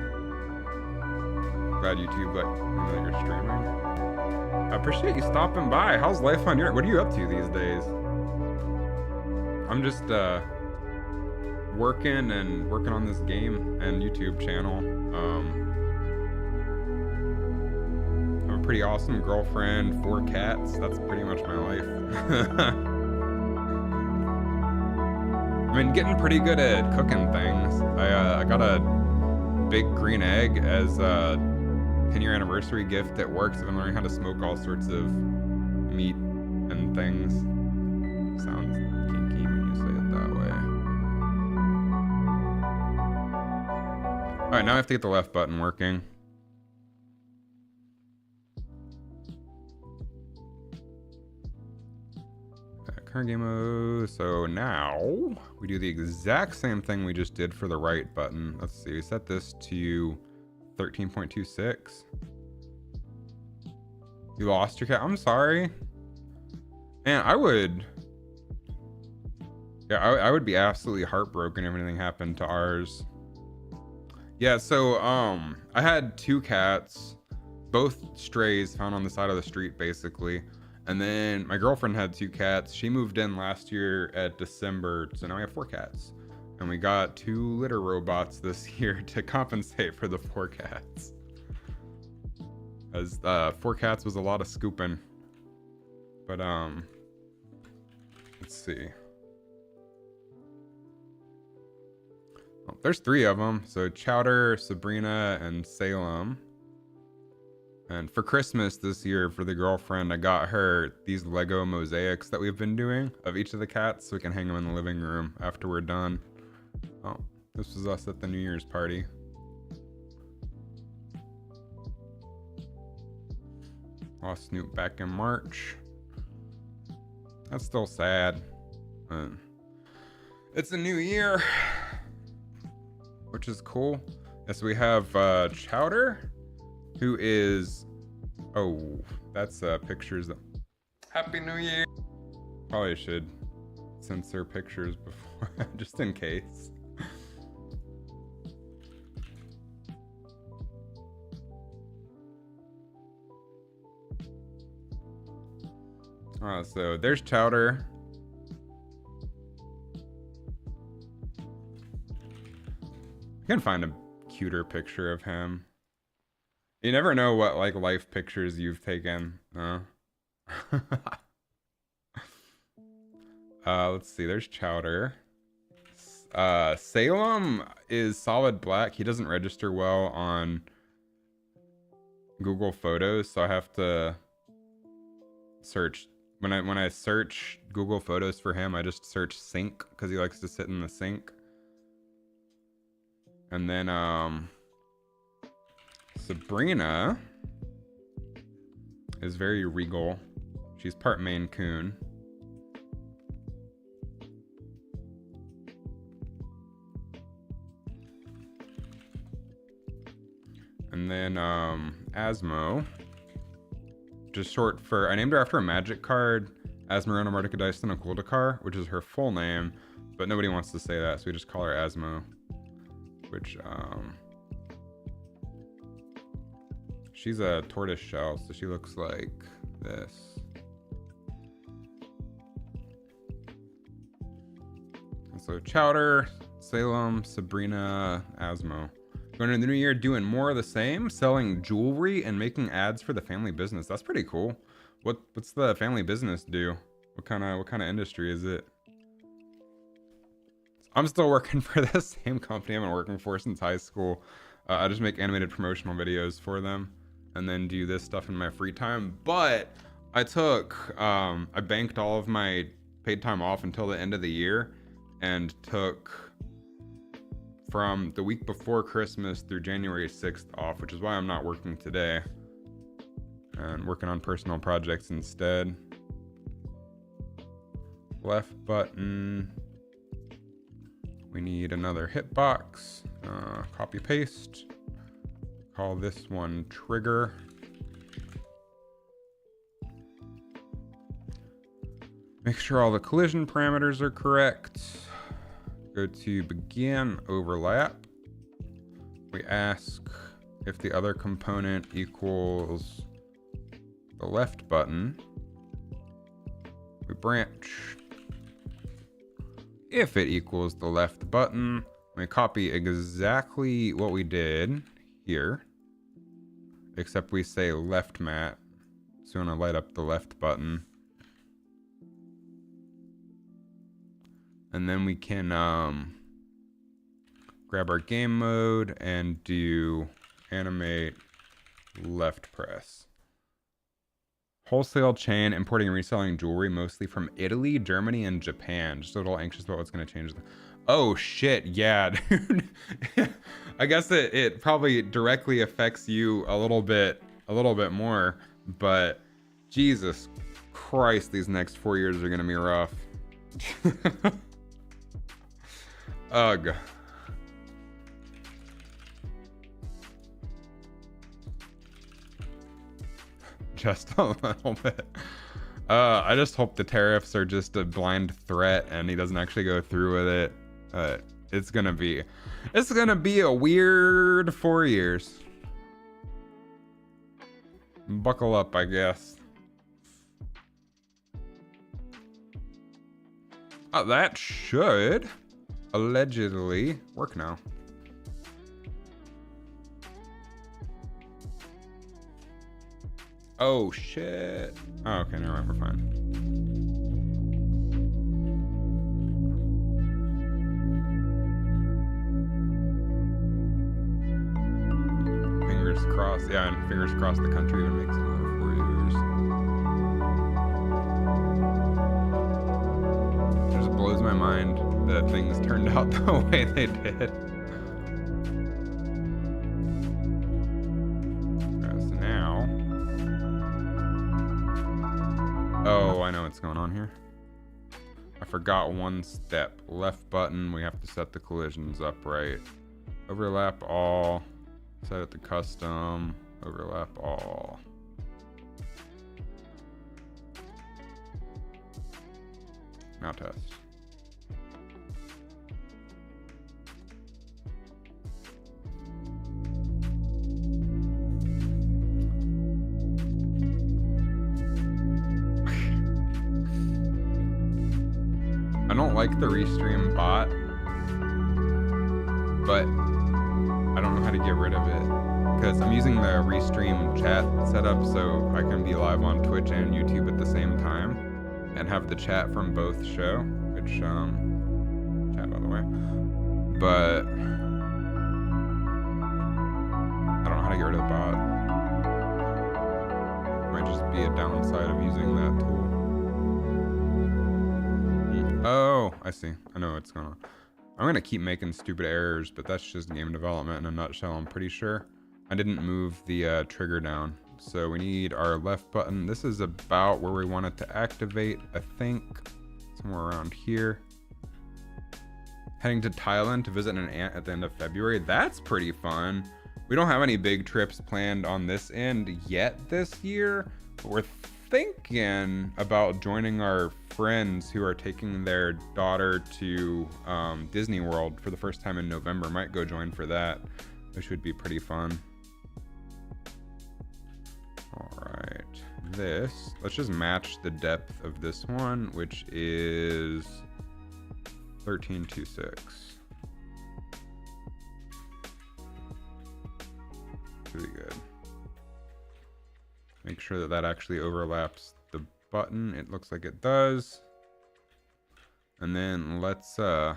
Glad YouTube let me know that you're streaming. I appreciate you stopping by. How's life on your... What are you up to these days? I'm just working on this game and YouTube channel. I have a pretty awesome girlfriend, 4 cats. That's pretty much my life. I mean, getting pretty good at cooking things. I got a big green egg as a 10-year anniversary gift at work, so I've been learning how to smoke all sorts of meat and things. Sounds kinky when you say it that way. Alright, now I have to get the left button working. Current game mode. So now we do the exact same thing we just did for the right button. Let's see, we set this to 13.26. You lost your cat? I'm sorry. Man, I would be absolutely heartbroken if anything happened to ours. Yeah, so I had 2 cats, both strays found on the side of the street basically. And then my girlfriend had 2 cats. She moved in last year at December, so now we have 4 cats. And we got 2 litter robots this year to compensate for the 4 cats. As 4 cats was a lot of scooping. But let's see. Oh, there's 3 of them. So Chowder, Sabrina, and Salem. And for Christmas this year, for the girlfriend, I got her these Lego mosaics that we've been doing of each of the cats, so we can hang them in the living room after we're done. Oh, this was us at the New Year's party. Lost Snoop back in March. That's still sad. It's a new year, which is cool. Yes, we have Chowder, who is... Oh, that's pictures of... Happy New Year! Probably should censor pictures before, just in case. So there's Chowder. I can find a cuter picture of him. You never know what like life pictures you've taken. Let's see, there's Chowder. Salem is solid black. He doesn't register well on Google Photos, so I have to search. When I search Google Photos for him, I just search sink because he likes to sit in the sink. And then Sabrina is very regal. She's part Maine Coon. And then Asmo, which is short for, I named her after a magic card, Asmarona Mordekaiser Okuldakar, which is her full name, but nobody wants to say that, so we just call her Asmo, which, she's a tortoise shell, so she looks like this. And so Chowder, Salem, Sabrina, Asmo. Going into the new year doing more of the same, selling jewelry and making ads for the family business. That's pretty cool. What's the family business do? What kind of industry is it? I'm still working for the same company I've been working for since high school. I just make animated promotional videos for them and then do this stuff in my free time. But I banked all of my paid time off until the end of the year and took from the week before Christmas through January 6th off, which is why I'm not working today and working on personal projects instead. Left button. We need another hitbox. Copy paste. Call this one trigger. Make sure all the collision parameters are correct. Go to begin overlap. We ask if the other component equals the left button. We branch. If it equals the left button, we copy exactly what we did here, except we say left mat. So we want to light up the left button. And then we can grab our game mode and do animate left press. Wholesale chain importing and reselling jewelry mostly from Italy, Germany, and Japan. Just a little anxious about what's going to change. Oh shit, yeah, dude. I guess it probably directly affects you a little bit more, but Jesus Christ, these next 4 years are going to be rough. Ugh. Just a little bit. I just hope the tariffs are just a blind threat and he doesn't actually go through with it. It's gonna be a weird 4 years. Buckle up, I guess. That should allegedly work now. Oh shit. Oh, okay, never mind, we're fine. Fingers crossed. Yeah, and fingers crossed the country even makes it over 4 years. It just blows my mind that things turned out the way they did. So now, oh, I know what's going on here. I forgot one step. Left button, we have to set the collisions up right. Overlap all, set it to custom, overlap all. Now test. I don't like the Restream bot, but I don't know how to get rid of it because I'm using the Restream chat setup so I can be live on Twitch and YouTube at the same time and have the chat from both show, which chat by the way, but I don't know how to get rid of the bot. Might just be a downside of using that tool. Oh, I see. I know what's going on. I'm going to keep making stupid errors, but that's just game development in a nutshell, I'm pretty sure. I didn't move the trigger down. So we need our left button. This is about where we want it to activate, I think. Somewhere around here. Heading to Thailand to visit an aunt at the end of February. That's pretty fun. We don't have any big trips planned on this end yet this year, but we're thinking about joining our friends who are taking their daughter to Disney World for the first time in November. Might go join for that, which would be pretty fun. All right, let's just match the depth of this one, which is 1326. Pretty good. Make sure that that actually overlaps the button. It looks like it does. And then let's shoot.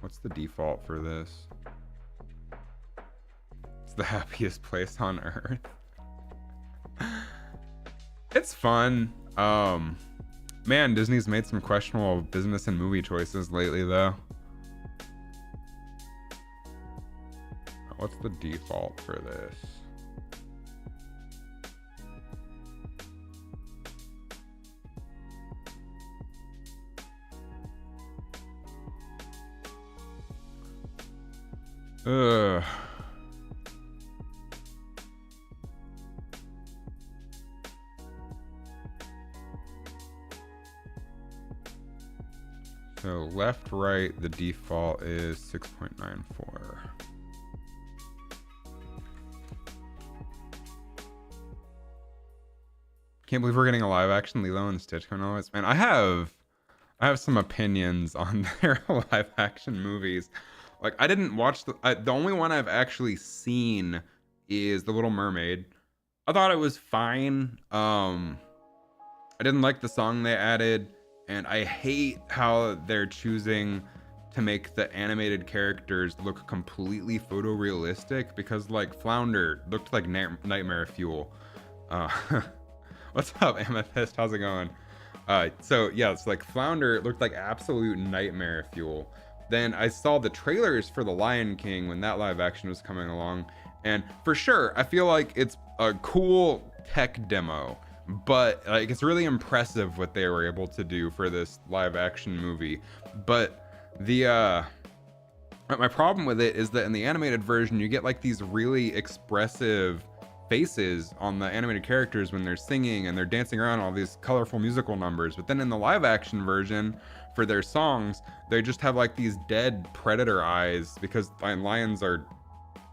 What's the default for this? It's the happiest place on earth. It's fun. Man, Disney's made some questionable business and movie choices lately though. What's the default for this? Ugh. So left, right, the default is 6.94. Can't believe we're getting a live action Lilo and Stitch coming on. Man, I have some opinions on their live action movies. Like, I didn't watch the only one I've actually seen is The Little Mermaid. I thought it was fine. I didn't like the song they added, and I hate how they're choosing to make the animated characters look completely photorealistic, because like Flounder looked like nightmare fuel. What's up, Amethyst? How's it going? So yeah, it's like Flounder looked like absolute nightmare fuel. Then I saw the trailers for The Lion King when that live action was coming along, and for sure, I feel like it's a cool tech demo, but like it's really impressive what they were able to do for this live action movie. But the my problem with it is that in the animated version, you get like these really expressive faces on the animated characters when they're singing and they're dancing around all these colorful musical numbers. But then in the live action version for their songs, they just have like these dead predator eyes, because lions are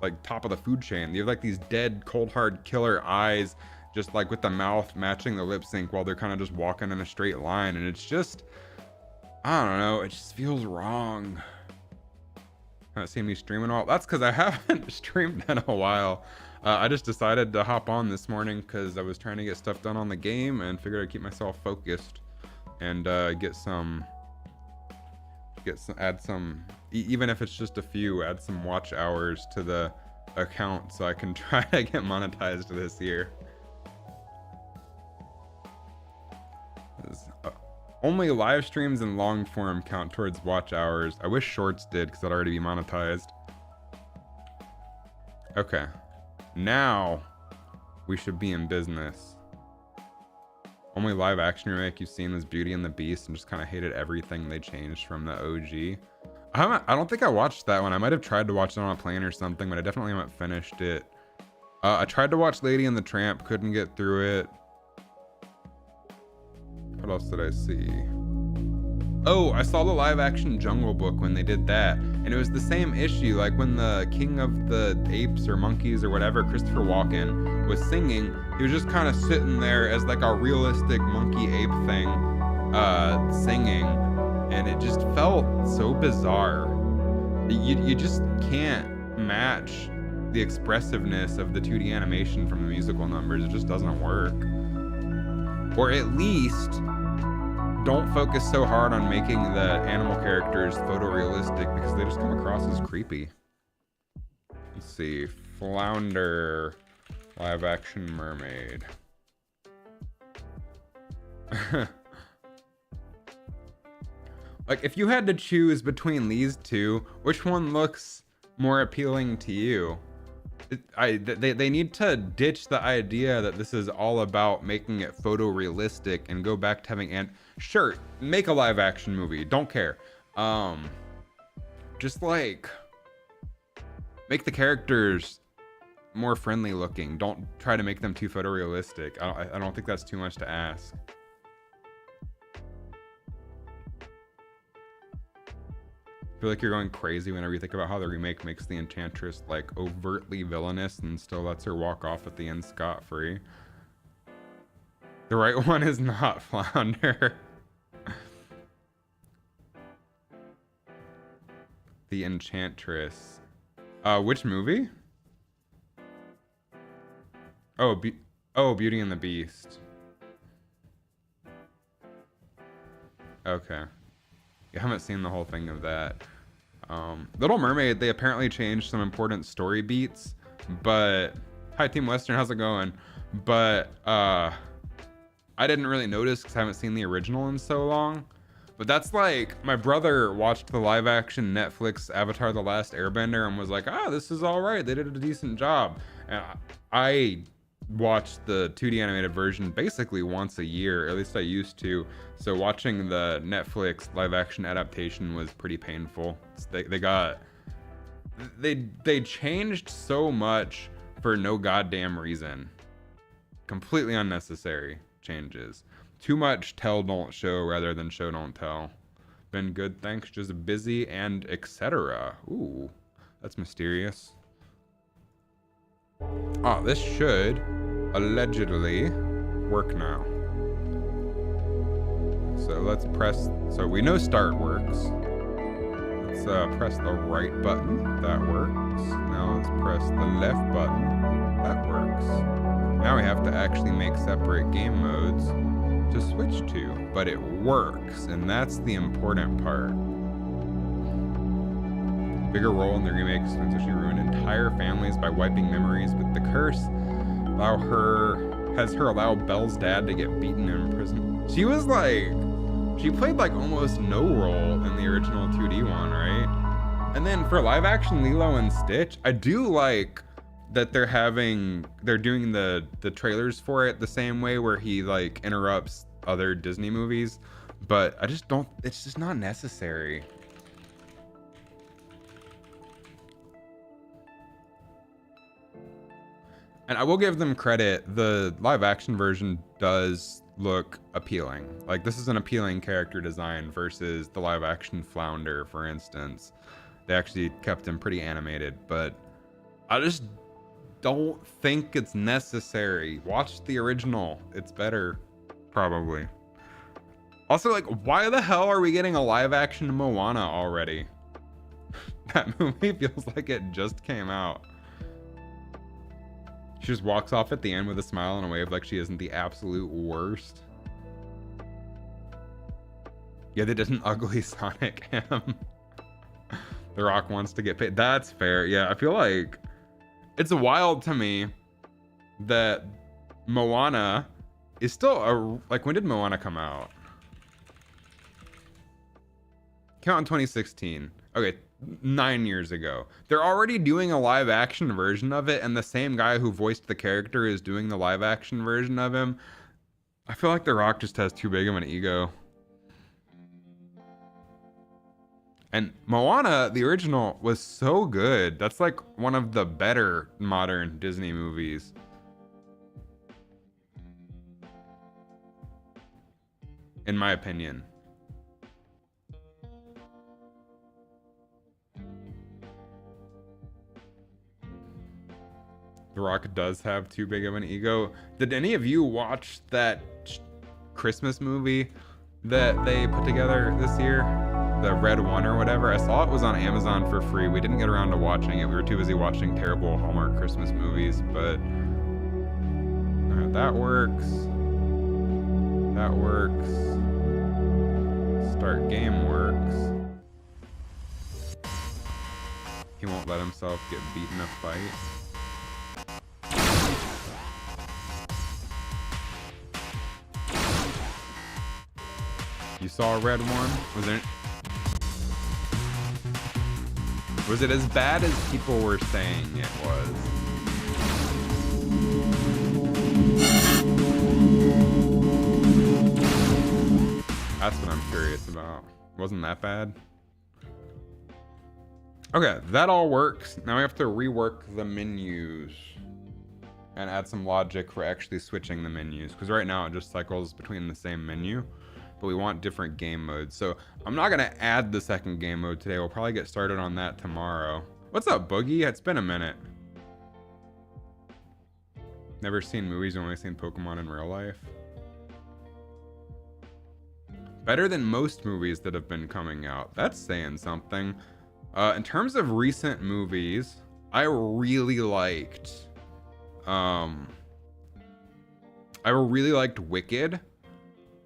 like top of the food chain. You have like these dead cold hard killer eyes, just like with the mouth matching the lip sync while they're kind of just walking in a straight line. And it's just, I don't know, it just feels wrong. Not seeing me streaming all. That's because I haven't streamed in a while. I just decided to hop on this morning because I was trying to get stuff done on the game and figured I'd keep myself focused and add some, even if it's just a few, add some watch hours to the account so I can try to get monetized this year. Only live streams and long form count towards watch hours. I wish shorts did, because I'd already be monetized. Okay. Now we should be in business. Only live action remake you've seen was Beauty and the Beast, and just kind of hated everything they changed from the OG. I don't think I watched that one. I might have tried to watch it on a plane or something, but I definitely haven't finished it. I tried to watch Lady and the Tramp, couldn't get through it. What else did I see? Oh, I saw the live action Jungle Book when they did that, and it was the same issue. Like when the King of the Apes or Monkeys or whatever, Christopher Walken, was singing, he was just kind of sitting there as like a realistic monkey ape thing, singing, and it just felt so bizarre. You just can't match the expressiveness of the 2D animation from the musical numbers. It just doesn't work. Or at least don't focus so hard on making the animal characters photorealistic, because they just come across as creepy. Let's see. Flounder live action mermaid. Like, if you had to choose between these two, which one looks more appealing to you? They need to ditch the idea that this is all about making it photorealistic and go back to having, and sure, make a live action movie, don't care. just like make the characters more friendly looking. Don't try to make them too photorealistic. I don't think that's too much to ask. I feel like you're going crazy whenever you think about how the remake makes the Enchantress like overtly villainous and still lets her walk off at the end scot-free. The right one is not Flounder. The Enchantress. Which movie? Oh, Beauty and the Beast. Okay. You haven't seen the whole thing of that. Little Mermaid, they apparently changed some important story beats, but hi Team Western, how's it going? But I didn't really notice because I haven't seen the original in so long. But that's like, my brother watched the live action Netflix Avatar The Last Airbender and was like, this is all right, they did a decent job. And I watched the 2D animated version basically once a year, or at least I used to. So watching the Netflix live action adaptation was pretty painful. They changed so much for no goddamn reason. Completely unnecessary changes. Too much tell don't show rather than show don't tell. Been good, thanks, just busy and etc. Ooh, that's mysterious. This should allegedly work now. So let's press, so we know start works. Let's press the right button, that works. Now let's press the left button, that works. Now we have to actually make separate game modes to switch to, but it works, and that's the important part. Bigger role in the remake, so she ruined entire families by wiping memories with the curse. Has her allow Belle's dad to get beaten in prison. She played like almost no role in the original 2D one, right? And then for live action Lilo and Stitch, I do like that they're doing the trailers for it the same way, where he like interrupts other Disney movies, but I just don't, it's just not necessary. And I will give them credit, the live action version does look appealing. Like, this is an appealing character design versus the live action Flounder, for instance. They actually kept him pretty animated, but I just don't think it's necessary. Watch the original, it's better, probably. Also, like, why the hell are we getting a live action Moana already? That movie feels like it just came out. She just walks off at the end with a smile and a wave like she isn't the absolute worst. Yeah, they did an ugly Sonic him. The Rock wants to get paid. That's fair. Yeah, I feel like it's wild to me that Moana is still like, when did Moana come out? Came out in 2016. Okay, 9 years ago. They're already doing a live action version of it, and the same guy who voiced the character is doing the live action version of him. I feel like The Rock just has too big of an ego. And Moana, the original, was so good. That's like one of the better modern Disney movies. In my opinion. The Rock does have too big of an ego. Did any of you watch that Christmas movie that they put together this year? The Red One or whatever? I saw it was on Amazon for free. We didn't get around to watching it. We were too busy watching terrible Hallmark Christmas movies, but that works. That works. Start game works. He won't let himself get beat in a fight. You saw a Red One? Was it as bad as people were saying it was? That's what I'm curious about. Wasn't that bad? Okay, that all works. Now we have to rework the menus and add some logic for actually switching the menus, because right now it just cycles between the same menu, but we want different game modes. So I'm not gonna add the second game mode today. We'll probably get started on that tomorrow. What's up, Boogie? It's been a minute. Never seen movies, only seen Pokemon in real life. Better than most movies that have been coming out. That's saying something. In terms of recent movies, I really liked Wicked,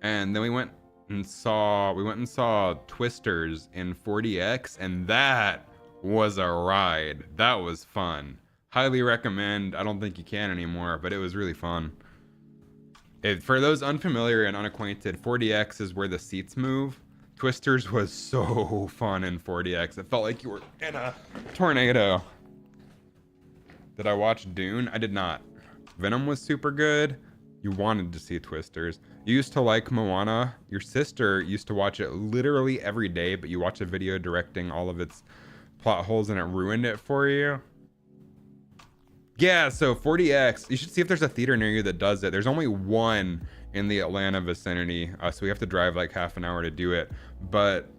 and then we went and saw Twisters in 4DX, and that was a ride. That was fun. Highly recommend. I don't think you can anymore, but it was really fun. For those unfamiliar and unacquainted, 4DX is where the seats move. Twisters was so fun in 4DX. It felt like you were in a tornado. Did I watch Dune? I did not. Venom was super good. You wanted to see Twisters. You used to like Moana. Your sister used to watch it literally every day, but you watched a video directing all of its plot holes and it ruined it for you. Yeah, so 4DX, you should see if there's a theater near you that does it. There's only one in the Atlanta vicinity, so we have to drive like half an hour to do it. But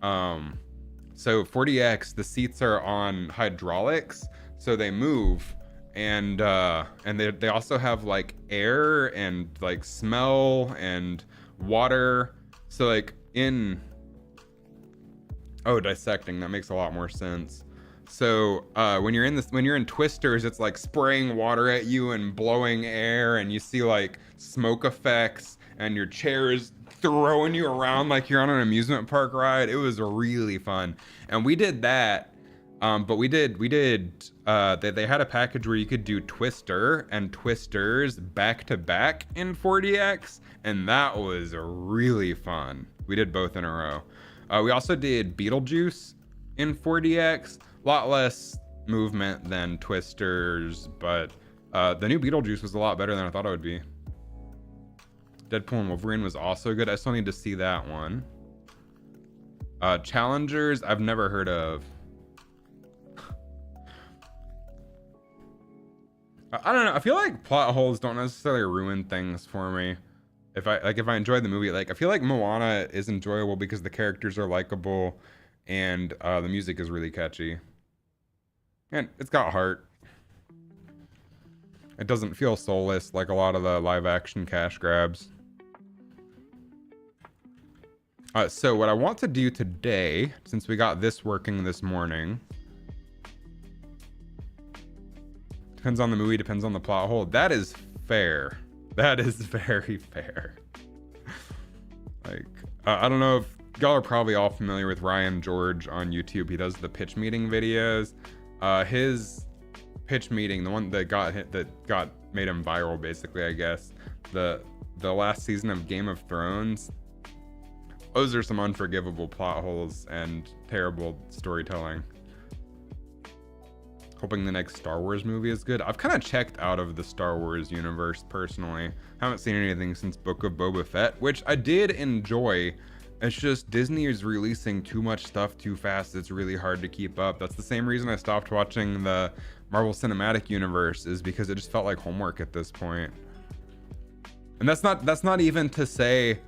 so 4DX, the seats are on hydraulics, so they move, and they also have like air and like smell and water. So like dissecting, that makes a lot more sense. So when you're in Twisters, it's like spraying water at you and blowing air, and you see like smoke effects, and your chair is throwing you around like you're on an amusement park ride. It was really fun, and we did that. But they had a package where you could do Twister and Twisters back to back in 4DX, and that was really fun. We did both in a row. We also did Beetlejuice in 4DX. A lot less movement than Twisters, but the new Beetlejuice was a lot better than I thought it would be. Deadpool and Wolverine was also good. I still need to see that one. Challengers, I've never heard of. I don't know. I feel like plot holes don't necessarily ruin things for me. If I enjoy the movie, like I feel like Moana is enjoyable because the characters are likable and the music is really catchy. And it's got heart. It doesn't feel soulless like a lot of the live action cash grabs. So what I want to do today, since we got this working this morning, depends on the movie, depends on the plot hole. That is fair. That is very fair. Like, I don't know if y'all are probably all familiar with Ryan George on YouTube. He does the pitch meeting videos. His pitch meeting, the one that made him viral, basically, I guess, the last season of Game of Thrones. Those are some unforgivable plot holes and terrible storytelling. Hoping the next Star Wars movie is good. I've kind of checked out of the Star Wars universe personally. Haven't seen anything since Book of Boba Fett, which I did enjoy. It's just Disney is releasing too much stuff too fast. It's really hard to keep up. That's the same reason I stopped watching the Marvel Cinematic Universe, is because it just felt like homework at this point. And that's not even to say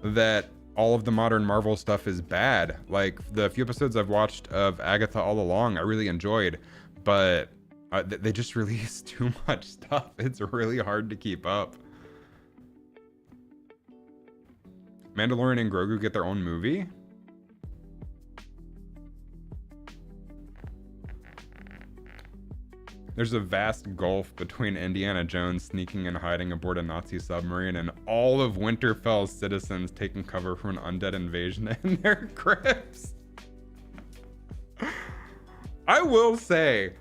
that all of the modern Marvel stuff is bad. Like the few episodes I've watched of Agatha All Along, I really enjoyed, but they just release too much stuff. It's really hard to keep up. Mandalorian and Grogu get their own movie? There's a vast gulf between Indiana Jones sneaking and hiding aboard a Nazi submarine and all of Winterfell's citizens taking cover from an undead invasion in their crypts. I will say,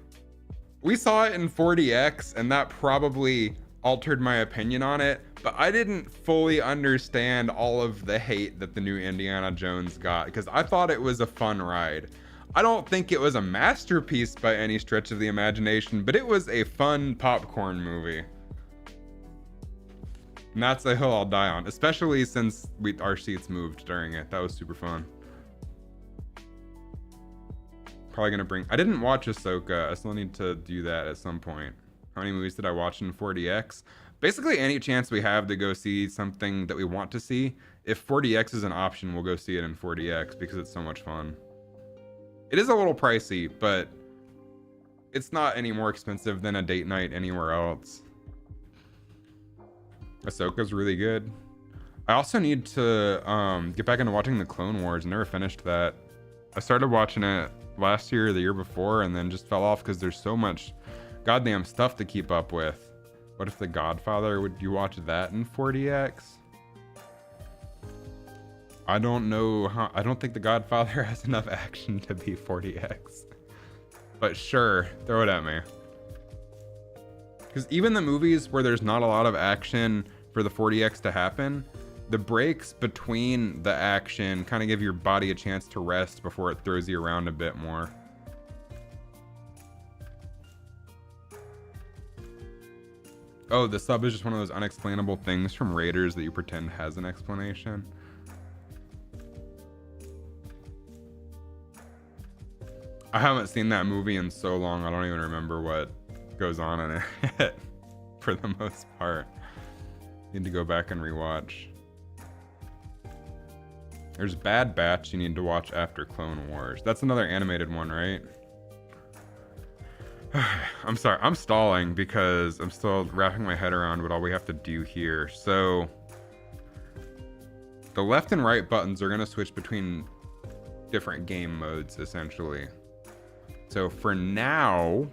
we saw it in 4DX, and that probably altered my opinion on it, but I didn't fully understand all of the hate that the new Indiana Jones got, because I thought it was a fun ride. I don't think it was a masterpiece by any stretch of the imagination, but it was a fun popcorn movie. And that's a hill I'll die on, especially since our seats moved during it. That was super fun. probably gonna bring. I didn't watch Ahsoka. I still need to do that at some point. How many movies did I watch in 4DX? Basically, any chance we have to go see something that we want to see, if 4DX is an option, we'll go see it in 4DX because it's so much fun. It is a little pricey, but it's not any more expensive than a date night anywhere else. Ahsoka's really good. I also need to get back into watching the Clone Wars. I never finished that. I started watching it last year or the year before and then just fell off because there's so much goddamn stuff to keep up with. What if The Godfather, would you watch that in 4DX? I don't know how, I don't think The Godfather has enough action to be 4DX. But sure, throw it at me. Because even the movies where there's not a lot of action for the 4DX to happen, the breaks between the action kind of give your body a chance to rest before it throws you around a bit more. Oh, the sub is just one of those unexplainable things from Raiders that you pretend has an explanation. I haven't seen that movie in so long, I don't even remember what goes on in it for the most part. Need to go back and rewatch. There's Bad Batch you need to watch after Clone Wars. That's another animated one, right? I'm sorry, I'm stalling because I'm still wrapping my head around what all we have to do here. So the left and right buttons are gonna switch between different game modes, essentially. So for now,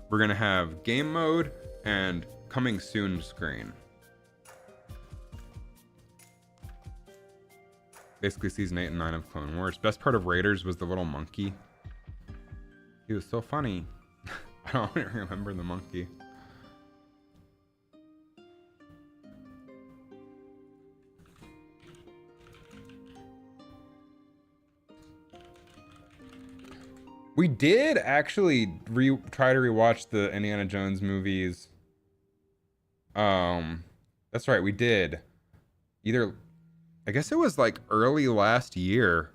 we're gonna have game mode and coming soon screen. Basically season 8 and 9 of Clone Wars. Best part of Raiders was the little monkey. He was so funny. I don't even remember the monkey. We did actually try to rewatch the Indiana Jones movies. That's right, we did. Either, I guess it was like early last year,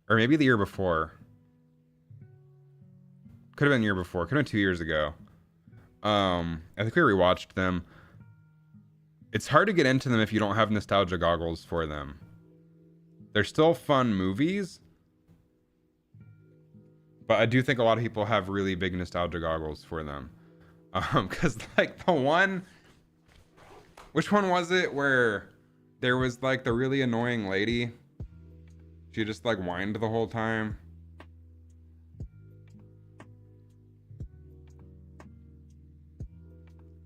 or maybe the year before. Could have been the year before, could have been 2 years ago. I think we rewatched them. It's hard to get into them if you don't have nostalgia goggles for them. They're still fun movies, but I do think a lot of people have really big nostalgia goggles for them. Because like the one, which one was it where there was like the really annoying lady? She just like whined the whole time.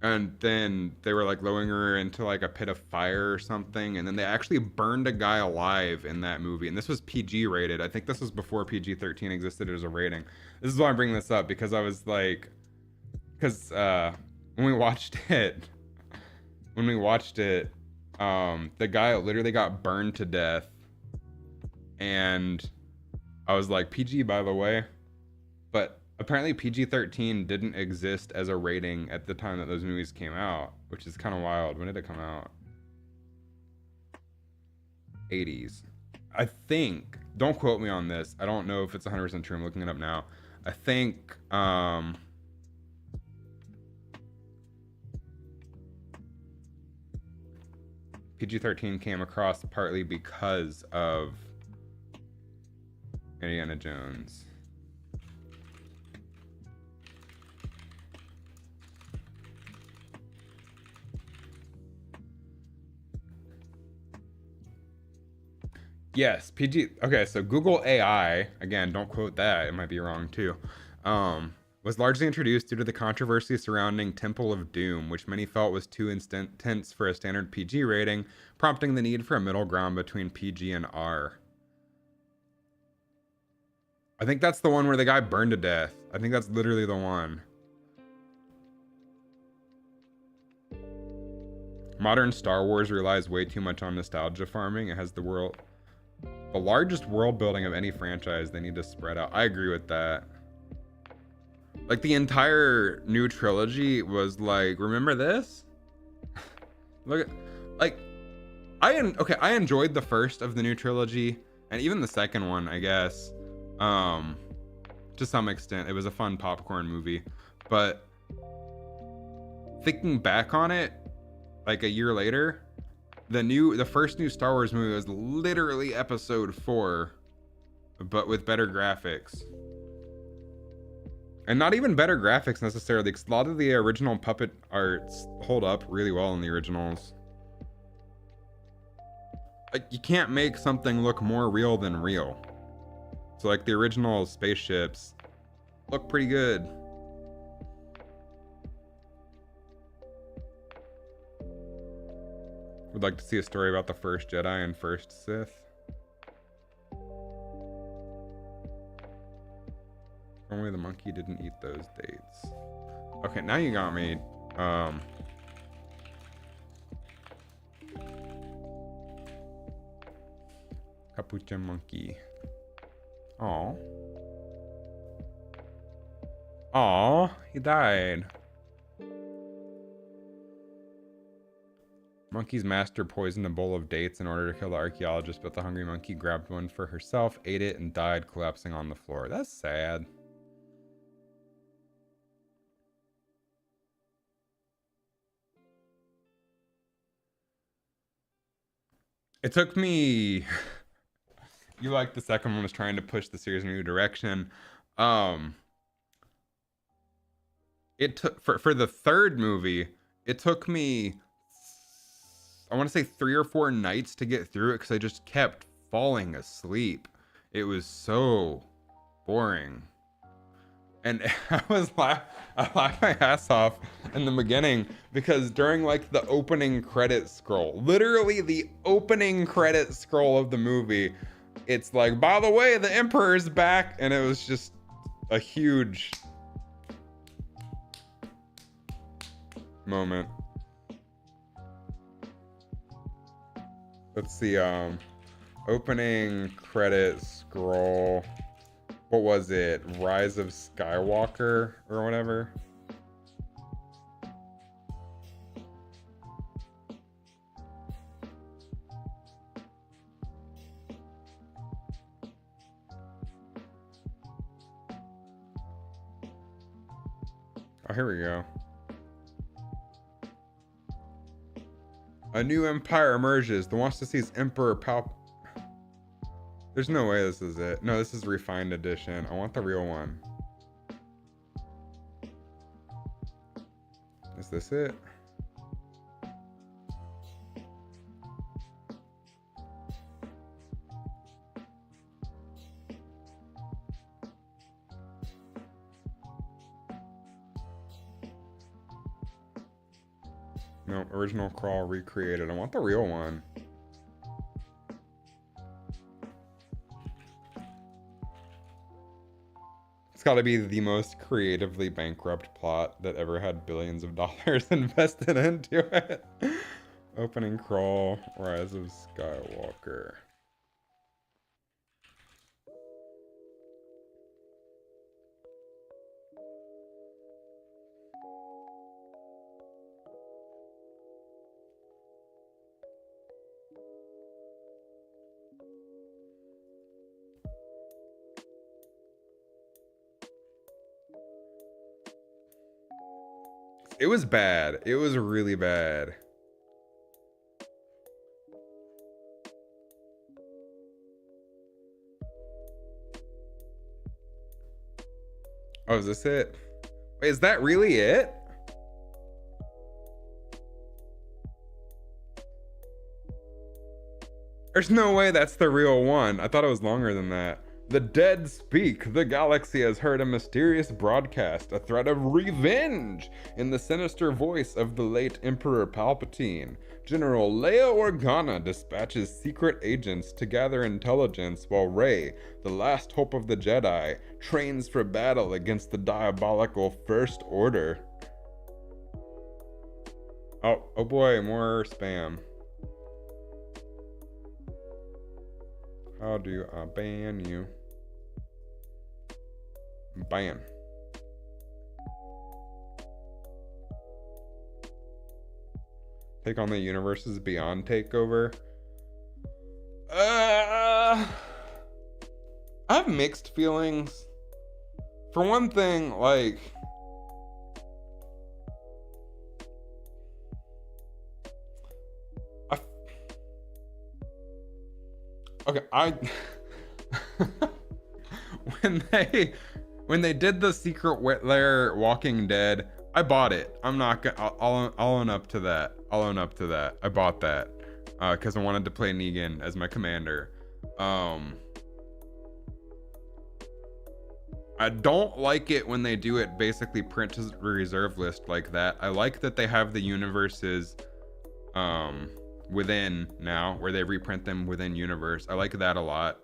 And then they were like lowering her into like a pit of fire or something. And then they actually burned a guy alive in that movie. And this was PG rated. I think this was before PG-13 existed as a rating. This is why I'm bringing this up, because I was like, because when we watched it, the guy literally got burned to death. And I was like, PG, by the way. But apparently PG-13 didn't exist as a rating at the time that those movies came out, which is kind of wild. When did it come out? 80s. I think, don't quote me on this. I don't know if it's 100% true. I'm looking it up now. I think PG-13 came across partly because of Indiana Jones. Yes, PG. Okay, so Google AI, again, don't quote that. It might be wrong too. Was largely introduced due to the controversy surrounding Temple of Doom, which many felt was too intense for a standard PG rating, prompting the need for a middle ground between PG and R. I think that's the one where the guy burned to death. I think that's literally the one. Modern Star Wars relies way too much on nostalgia farming. It has the largest world building of any franchise. They need to spread out. I agree with that. Like the entire new trilogy was like, remember this? Look at, like, I enjoyed the first of the new trilogy and even the second one, I guess. to some extent. It was a fun popcorn movie, but thinking back on it, like a year later, the first new Star Wars movie was literally Episode 4, but with better graphics. And not even better graphics necessarily, because a lot of the original puppet arts hold up really well in the originals. Like, you can't make something look more real than real. So like the original spaceships look pretty good. Would like to see a story about the first Jedi and first Sith. Only the monkey didn't eat those dates. Okay, now you got me. Capuchin monkey. Aw. Aw, he died. Monkey's master poisoned a bowl of dates in order to kill the archaeologist, but the hungry monkey grabbed one for herself, ate it, and died, collapsing on the floor. That's sad. It took me... You like the second one was trying to push the series in a new direction. It took... For the third movie, it took me... I want to say 3 or 4 nights to get through it because I just kept falling asleep. It was so boring. And I laughed my ass off in the beginning because during like the opening credit scroll, literally the opening credit scroll of the movie, it's like, by the way, the Emperor's back. And it was just a huge moment. Let's see, opening credit scroll. What was it? Rise of Skywalker or whatever? Oh, here we go. A new empire emerges. The wants to seize Emperor Palp. There's no way this is it. No, this is refined edition. I want the real one. Is this it? No, original crawl recreated. I want the real one. It's got to be the most creatively bankrupt plot that ever had billions of dollars invested into it. Opening crawl, Rise of Skywalker. It was bad. It was really bad. Oh, is this it? Wait, is that really it? There's no way that's the real one. I thought it was longer than that. The dead speak. The galaxy has heard a mysterious broadcast, a threat of revenge in the sinister voice of the late Emperor Palpatine. General Leia Organa dispatches secret agents to gather intelligence while Rey, the last hope of the Jedi, trains for battle against the diabolical First Order. Oh boy, more spam. How do I ban you? Ban. Take on the universe's beyond takeover. I have mixed feelings. for one thing, like, okay, when they did the Secret Lair Walking Dead, I bought it. I'm not gonna. I'll own up to that. I'll own up to that. I bought that because I wanted to play Negan as my commander. I don't like it when they do it basically print to the reserve list like that. I like that they have the universes within now, where they reprint them within universe. I like that a lot.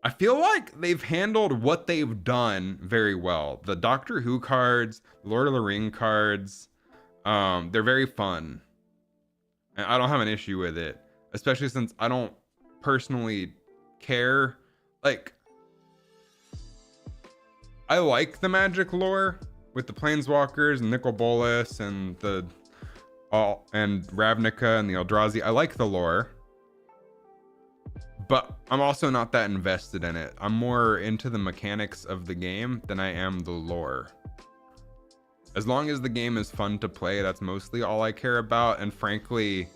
I feel like they've handled what they've done very well. The Doctor Who cards, Lord of the Ring cards, they're very fun. And I don't have an issue with it, especially since I don't personally care. Like, I like the Magic lore with the Planeswalkers and Nicol Bolas and and Ravnica and the Eldrazi. I like the lore, but I'm also not that invested in it. I'm more into the mechanics of the game than I am the lore. As long as the game is fun to play, that's mostly all I care about. And frankly,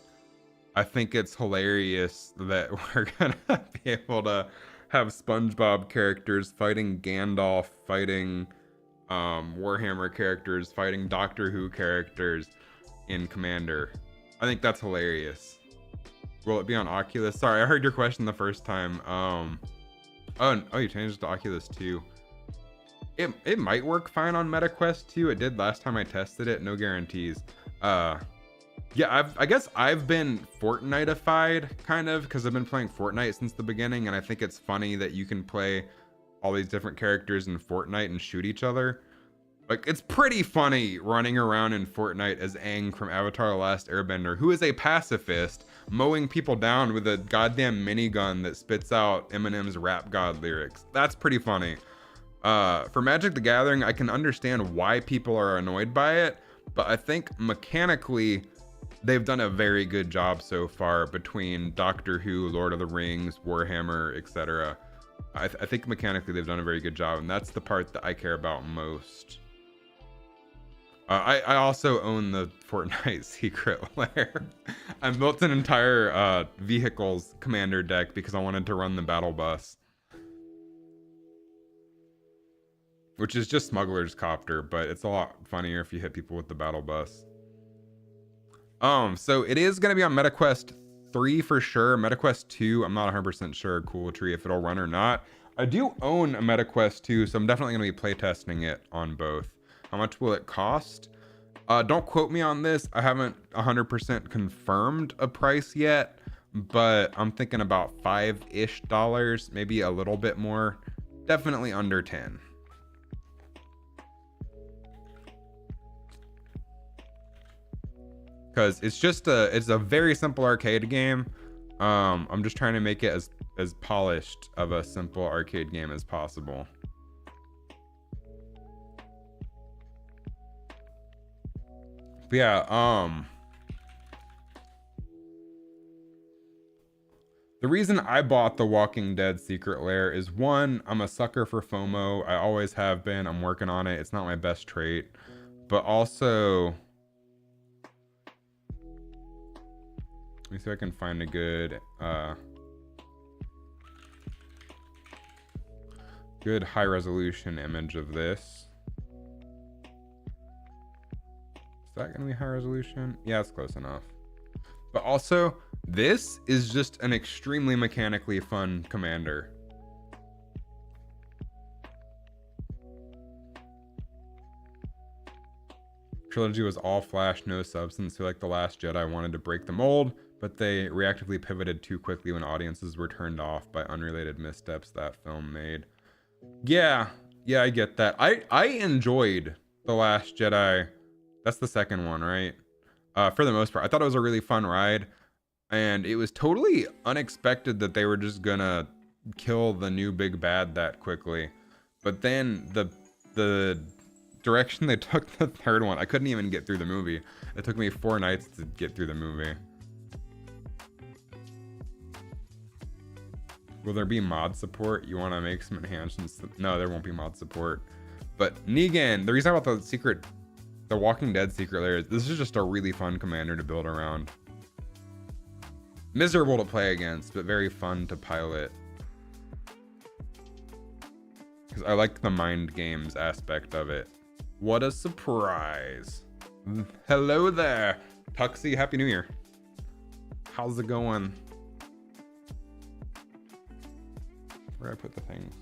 I think it's hilarious that we're gonna be able to have SpongeBob characters fighting Gandalf, fighting Warhammer characters, fighting Doctor Who characters in Commander. I think that's hilarious. Will it be on Oculus? Sorry, I heard your question the first time. Oh, you changed it to Oculus 2. It might work fine on MetaQuest 2. It did last time I tested it. No guarantees. Yeah, I guess I've been Fortnite-ified, kind of, because I've been playing Fortnite since the beginning, and I think it's funny that you can play all these different characters in Fortnite and shoot each other. Like, it's pretty funny running around in Fortnite as Aang from Avatar: The Last Airbender, who is a pacifist, mowing people down with a goddamn minigun that spits out Eminem's Rap God lyrics. That's pretty funny. For Magic the Gathering, I can understand why people are annoyed by it, but I think mechanically, they've done a very good job so far between Doctor Who, Lord of the Rings, Warhammer, etc. I think mechanically they've done a very good job, and that's the part that I care about most. I also own the Fortnite Secret Lair. I built an entire vehicles commander deck because I wanted to run the battle bus, which is just Smuggler's Copter, but it's a lot funnier if you hit people with the battle bus. So it is going to be on MetaQuest 3 for sure. MetaQuest 2, I'm not 100% sure, Cool Tree, if it'll run or not. I do own a MetaQuest 2, so I'm definitely going to be playtesting it on both. How much will it cost? Don't quote me on this. I haven't 100% confirmed a price yet, but I'm thinking about $5-ish, maybe a little bit more. Definitely under 10. Because it's a very simple arcade game. I'm just trying to make it as polished of a simple arcade game as possible. But yeah, the reason I bought The Walking Dead Secret Lair is, one, I'm a sucker for FOMO. I always have been. I'm working on it. It's not my best trait. But also, let me see if I can find a good good high resolution image of this. Is that gonna be high resolution? Yeah, it's close enough. But also, this is just an extremely mechanically fun commander. Trilogy was all flash, no substance. So like The Last Jedi wanted to break the mold, but they reactively pivoted too quickly when audiences were turned off by unrelated missteps that film made. Yeah, I get that. I enjoyed The Last Jedi. That's the second one, right? For the most part, I thought it was a really fun ride, and it was totally unexpected that they were just gonna kill the new big bad that quickly. But then the direction they took the third one, I couldn't even get through the movie. It took me 4 nights to get through the movie. Will there be mod support? You want to make some enhancements? No, there won't be mod support. But Negan, the reason about the Walking Dead secret lair is this is just a really fun commander to build around. Miserable to play against, but very fun to pilot. Because I like the mind games aspect of it. What a surprise. Hello there, Tuxie. Happy New Year. How's it going? Where I put the things?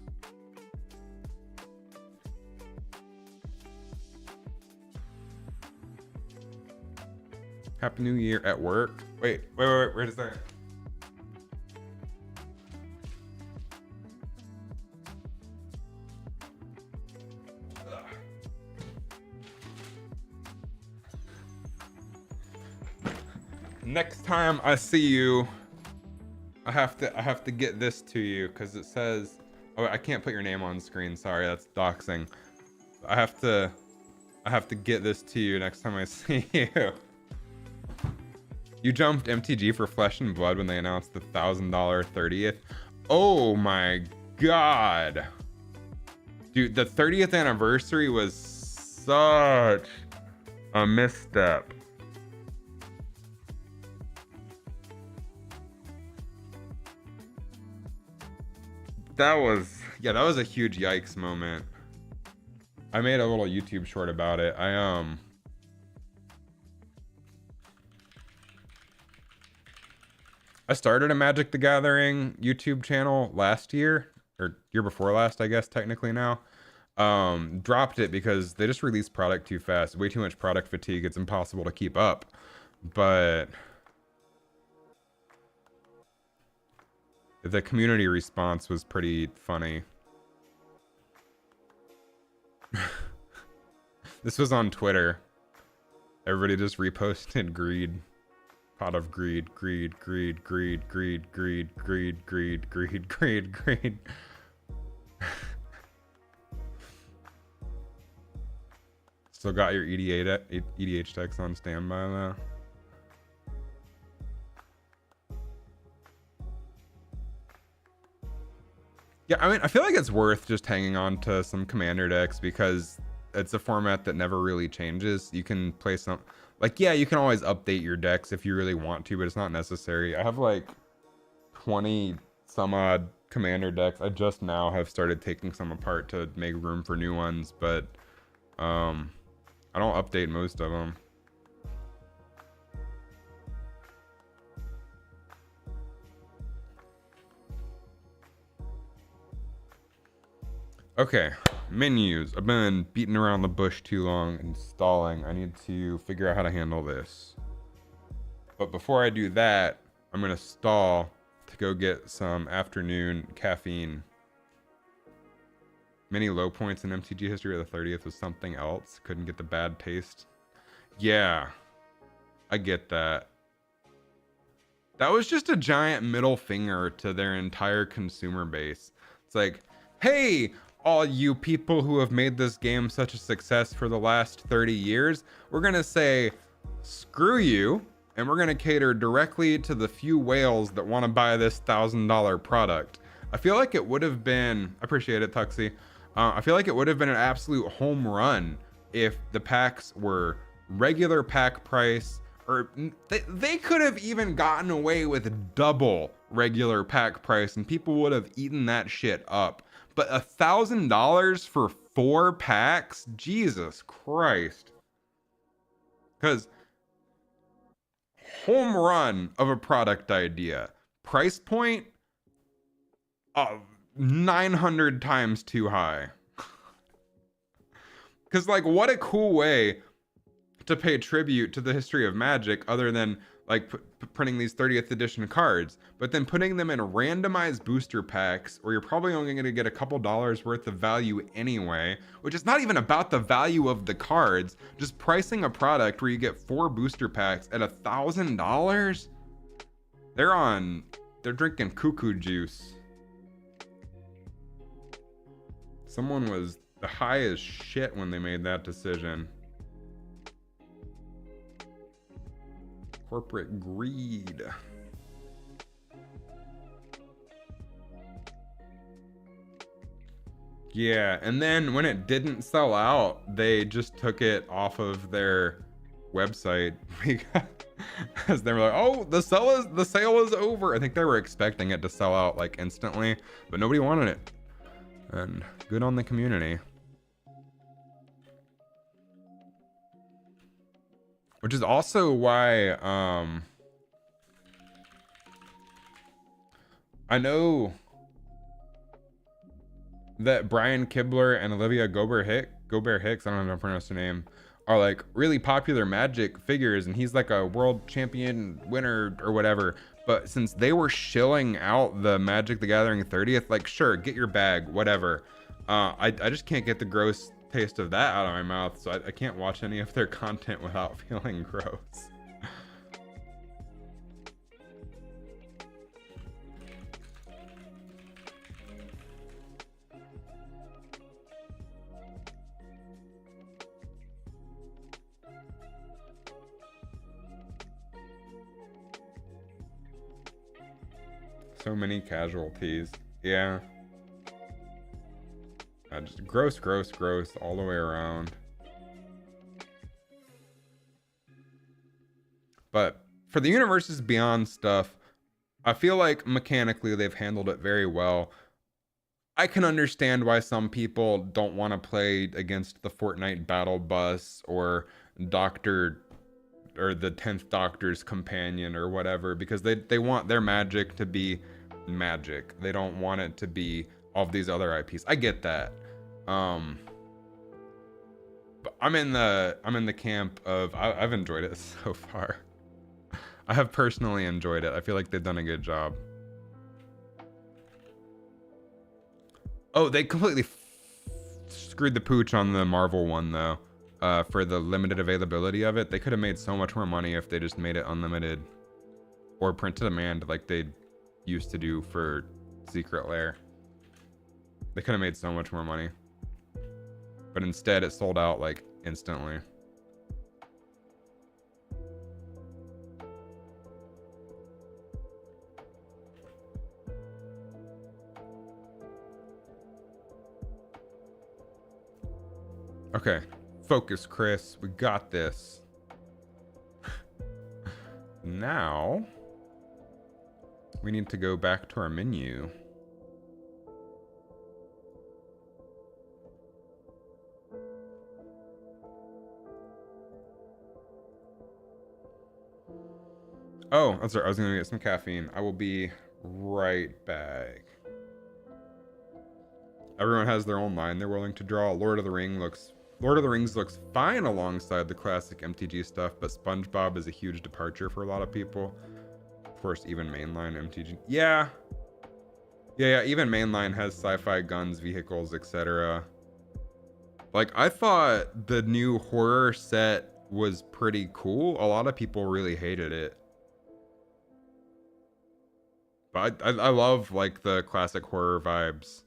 Happy New Year at work. Wait, where does that? Next time I see you, I have to get this to you because it says, oh, I can't put your name on screen. Sorry, that's doxing. I have to get this to you next time I see you. You jumped MTG for Flesh and Blood when they announced the $1,000 30th. Oh my god. Dude, the 30th anniversary was such a misstep. That was a huge yikes moment. I made a little YouTube short about it. I started a Magic the Gathering YouTube channel last year, or year before last, I guess, technically now. Dropped it because they just released product too fast. Way too much product fatigue. It's impossible to keep up. But the community response was pretty funny. This was on Twitter. Everybody just reposted greed. Pot of greed, greed, greed, greed, greed, greed, greed, greed, greed, greed, greed. Still got your EDH decks on standby though. Yeah, I mean, I feel like it's worth just hanging on to some commander decks because it's a format that never really changes. You can play some, like, yeah, you can always update your decks if you really want to, but it's not necessary. I have like 20 some odd commander decks. I just now have started taking some apart to make room for new ones, but I don't update most of them. Okay, menus. I've been beating around the bush too long and stalling. I need to figure out how to handle this. But before I do that, I'm gonna stall to go get some afternoon caffeine. Many low points in MTG history of the 30th was something else. Couldn't get the bad taste. Yeah, I get that. That was just a giant middle finger to their entire consumer base. It's like, hey, all you people who have made this game such a success for the last 30 years, we're gonna say, screw you, and we're gonna cater directly to the few whales that wanna buy this $1,000 product. I feel like it would have been, I appreciate it, Tuxie. I feel like it would have been an absolute home run if the packs were regular pack price, or they could have even gotten away with double regular pack price and people would have eaten that shit up. But $1,000 for 4 packs? Jesus Christ. Because home run of a product idea. Price point? 900 times too high. Because, like, what a cool way to pay tribute to the history of Magic other than, like, printing these 30th edition cards, but then putting them in randomized booster packs where you're probably only going to get a couple dollars worth of value anyway, which is not even about the value of the cards, just pricing a product where you get 4 booster packs at $1,000. They're drinking cuckoo juice. Someone was high as shit when they made that decision. Corporate greed. Yeah, and then when it didn't sell out, they just took it off of their website because they were like, "Oh, the sale is over." I think they were expecting it to sell out like instantly, but nobody wanted it. And good on the community. Which is also why I know that Brian Kibler and Olivia Gobert Hicks, I don't know how to pronounce her name, are like really popular Magic figures, and he's like a world champion winner or whatever. But since they were shilling out the Magic the Gathering 30th, like sure, get your bag, whatever. I just can't get the gross taste of that out of my mouth, so I can't watch any of their content without feeling gross. So many casualties. Yeah. Just gross all the way around. But for the Universes Beyond stuff, I feel like mechanically they've handled it very well. I can understand why some people don't want to play against the Fortnite Battle Bus or Doctor or the 10th Doctor's companion or whatever, because they want their Magic to be Magic. They don't want it to be all of these other IPs. I get that. But I'm in the camp of I've enjoyed it so far. I have personally enjoyed it. I feel like they've done a good job. Oh, they completely screwed the pooch on the Marvel one though. For the limited availability of it, they could have made so much more money if they just made it unlimited or print to demand like they used to do for Secret Lair. They could have made so much more money, but instead it sold out like instantly. Okay, focus, Chris. We got this. Now, we need to go back to our menu. Oh, that's right. I was going to get some caffeine. I will be right back. Everyone has their own line they're willing to draw. Lord of the Rings looks fine alongside the classic MTG stuff, but SpongeBob is a huge departure for a lot of people. Of course, even mainline MTG. Yeah, even mainline has sci-fi guns, vehicles, etc. Like, I thought the new horror set was pretty cool. A lot of people really hated it. But I love, like, the classic horror vibes.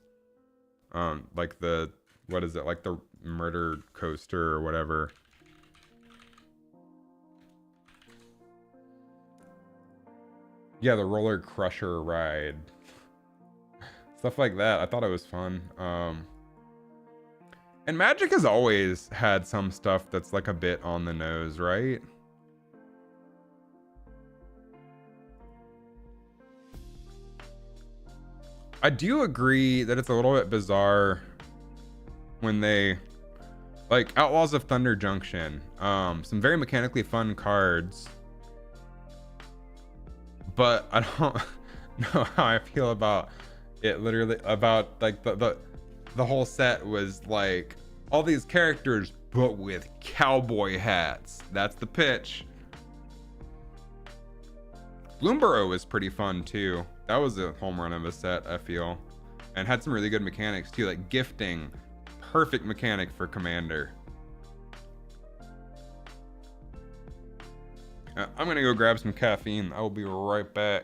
Like the, what is it? Like the murder coaster or whatever. Yeah, the roller crusher ride. Stuff like that. I thought it was fun. And Magic has always had some stuff that's like a bit on the nose, right? I do agree that it's a little bit bizarre when they, like Outlaws of Thunder Junction, some very mechanically fun cards, but I don't know how I feel about it. Literally about like the whole set was like all these characters but with cowboy hats. That's the pitch. Bloomborough was pretty fun too. That was a home run of a set, I feel, and had some really good mechanics too, like gifting. Perfect mechanic for Commander. I'm gonna go grab some caffeine. I will be right back.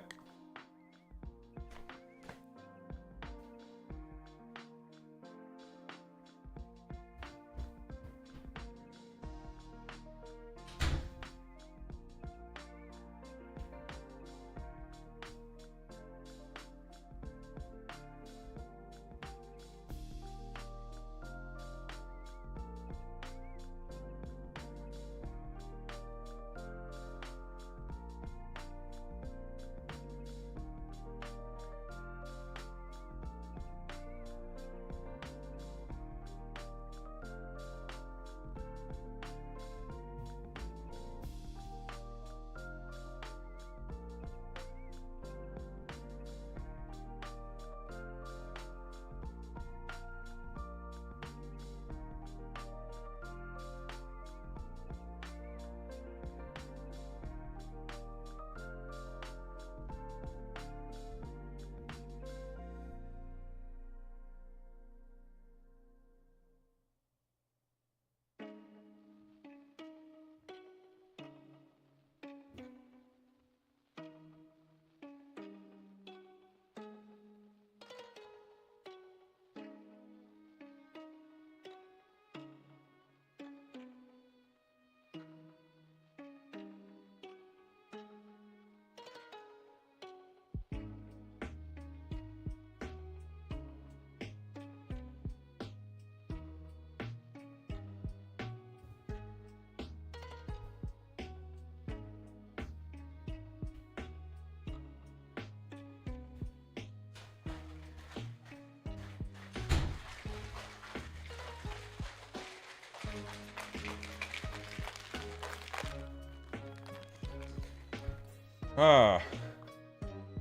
Ah,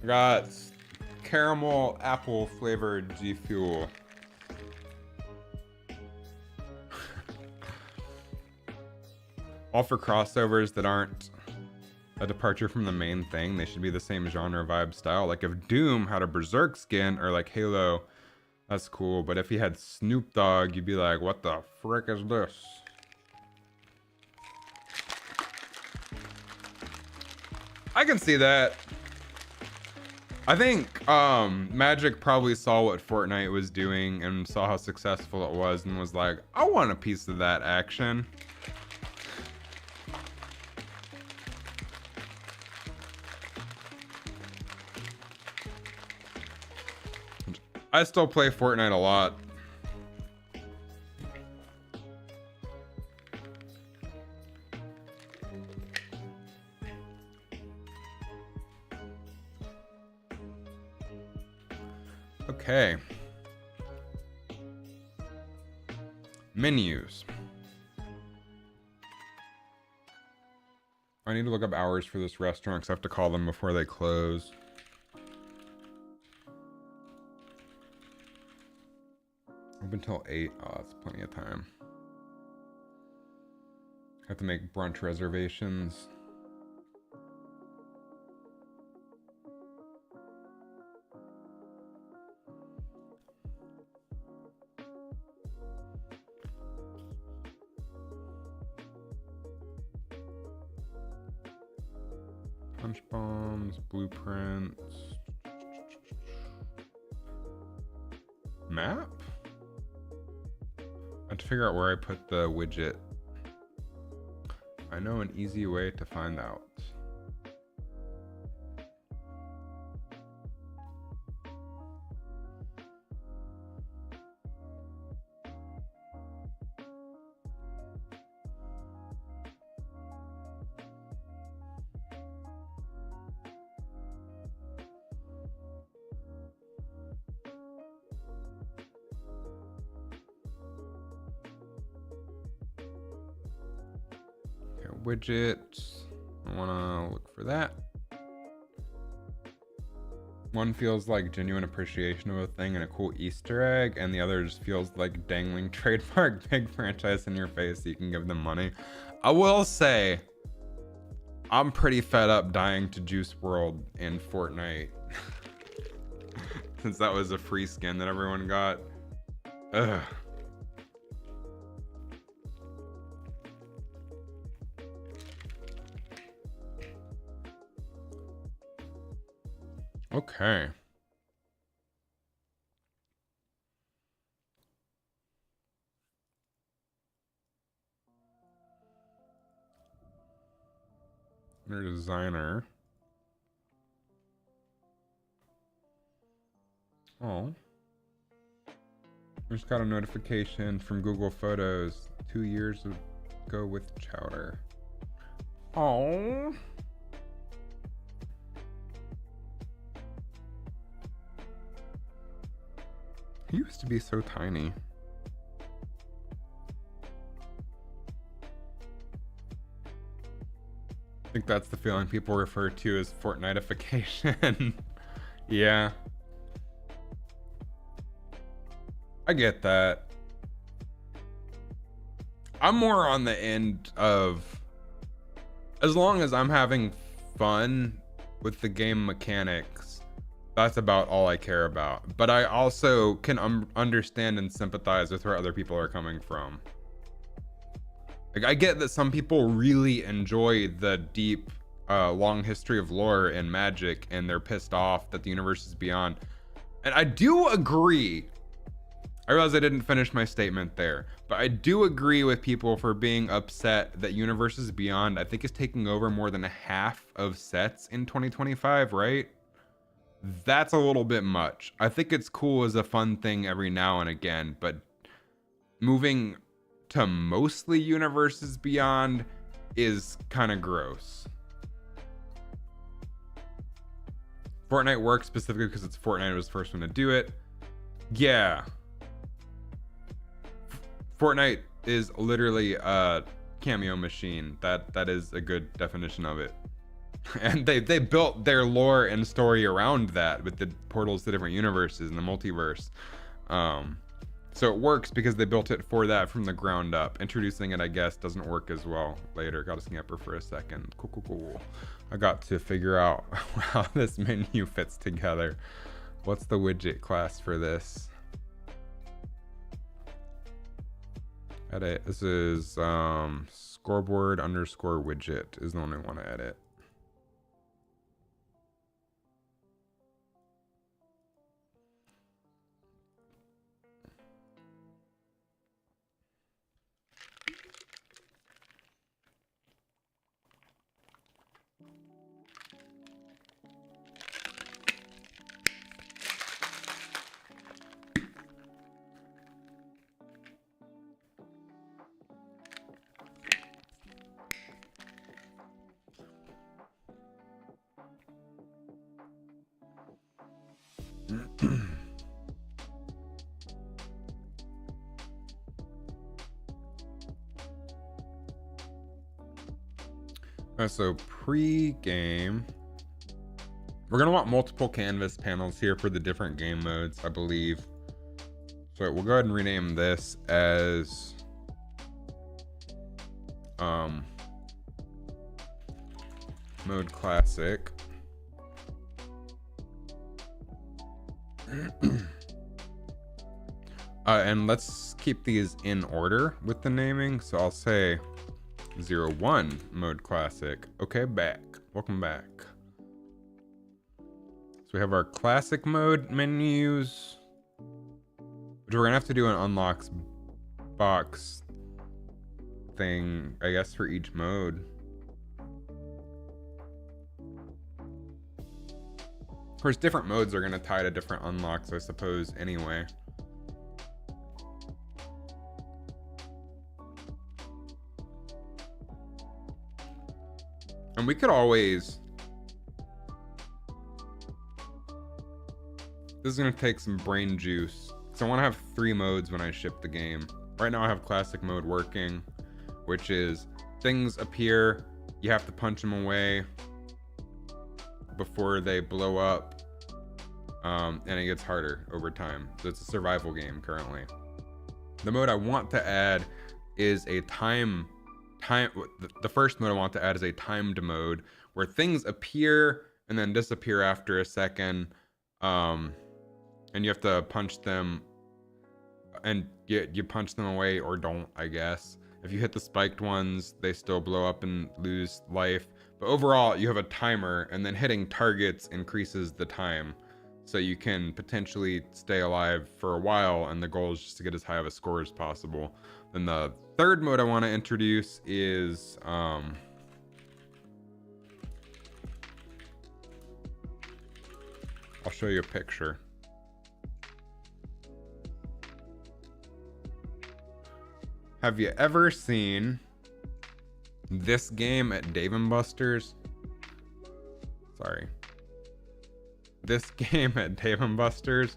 got caramel apple flavored G Fuel. All for crossovers that aren't a departure from the main thing. They should be the same genre, vibe, style. Like if Doom had a Berserk skin or like Halo, that's cool. But if he had Snoop Dogg, you'd be like, what the frick is this? I can see that. I think Magic probably saw what Fortnite was doing and saw how successful it was and was like, I want a piece of that action. I still play Fortnite a lot. Okay. Menus. I need to look up hours for this restaurant because I have to call them before they close. Up until 8. Oh, that's plenty of time. Have to make brunch reservations. Punch bombs, blueprints. Map? I have to figure out where I put the widget. I know an easy way to find out. Widgets. I want to look for that. One feels like genuine appreciation of a thing and a cool Easter egg, and the other just feels like dangling trademark big franchise in your face so you can give them money. I will say, I'm pretty fed up dying to Juice WRLD in Fortnite. Since that was a free skin that everyone got. Ugh. Okay. Under designer. Oh. I just got a notification from Google Photos 2 years ago with Chowder. Oh. He used to be so tiny. I think that's the feeling people refer to as Fortniteification. Yeah. I get that. I'm more on the end of, as long as I'm having fun with the game mechanics, that's about all I care about. But I also can understand and sympathize with where other people are coming from. Like, I get that some people really enjoy the deep, long history of lore in Magic, and they're pissed off that the universe is beyond. And I do agree. I realize I didn't finish my statement there, but I do agree with people for being upset that Universes Beyond, I think, is taking over more than half of sets in 2025, right? That's a little bit much. I think it's cool as a fun thing every now and again, but moving to mostly Universes Beyond is kind of gross. Fortnite works specifically because it's Fortnite was the first one to do it. Yeah. Fortnite is literally a cameo machine. That is a good definition of it. And they built their lore and story around that with the portals to different universes and the multiverse. So it works because they built it for that from the ground up. Introducing it, I guess, doesn't work as well later. Got a scamper for a second. Cool. I got to figure out how this menu fits together. What's the widget class for this? Edit. This is scoreboard underscore widget is the one I want to edit. So pre-game, we're gonna want multiple canvas panels here for the different game modes, I believe. So we'll go ahead and rename this as mode classic. And let's keep these in order with the naming. So I'll say 01 mode classic. Okay, welcome back. So we have our classic mode menus, which we're gonna have to do an unlocks box thing, I guess, for each mode. Of course, different modes are gonna tie to different unlocks, I suppose, anyway. And we could always... This is going to take some brain juice. So I want to have 3 modes when I ship the game. Right now I have classic mode working, which is things appear, you have to punch them away before they blow up. And it gets harder over time. So it's a survival game currently. The mode I want to add is a the first mode I want to add is a timed mode where things appear and then disappear after a second, and you have to punch them, and you punch them away or don't, I guess. If you hit the spiked ones, they still blow up and lose life, but overall you have a timer, and then hitting targets increases the time, so you can potentially stay alive for a while, and the goal is just to get as high of a score as possible. Then the third mode I want to introduce is I'll show you a picture. Have you ever seen this game at Dave & Buster's? Sorry. This game at Dave & Buster's.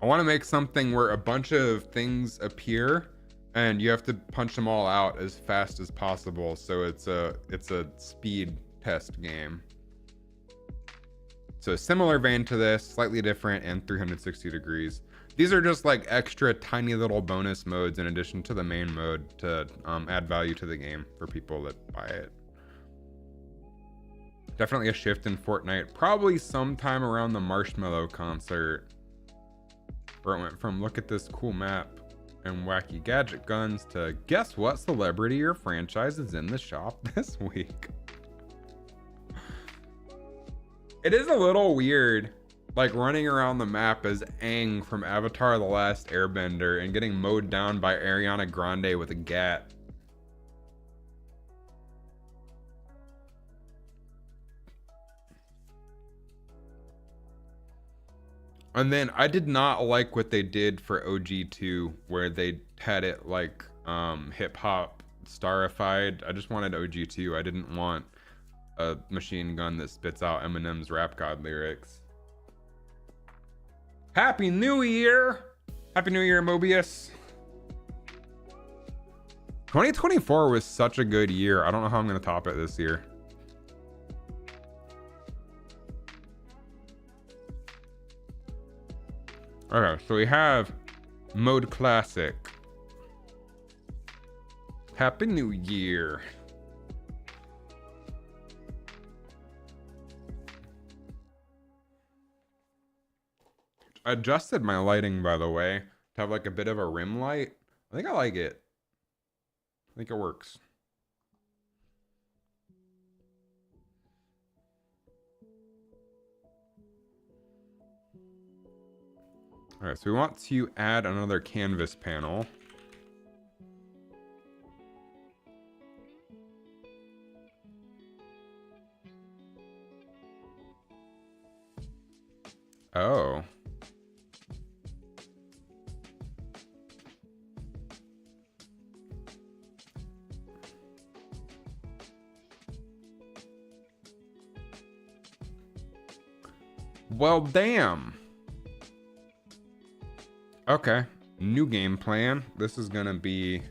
I want to make something where a bunch of things appear and you have to punch them all out as fast as possible. So it's a speed test game. So similar vein to this, slightly different and 360 degrees. These are just like extra tiny little bonus modes in addition to the main mode to add value to the game for people that buy it. Definitely a shift in Fortnite, probably sometime around the Marshmallow concert, where it went from look at this cool map and wacky gadget guns to guess what celebrity or franchise is in the shop this week. It is a little weird, like running around the map as Aang from Avatar: The Last Airbender and getting mowed down by Ariana Grande with a gat. And then I did not like what they did for OG2, where they had it like hip hop starified. I just wanted OG2. I didn't want a machine gun that spits out Eminem's Rap God lyrics. Happy New Year! Happy New Year, Mobius. 2024 was such a good year. I don't know how I'm going to top it this year. Okay, so we have Mode Classic. Happy New Year. I adjusted my lighting, by the way, to have like a bit of a rim light. I think I like it. I think it works. All right, so we want to add another canvas panel. Oh. Well, damn. Okay, new game plan. This is gonna be...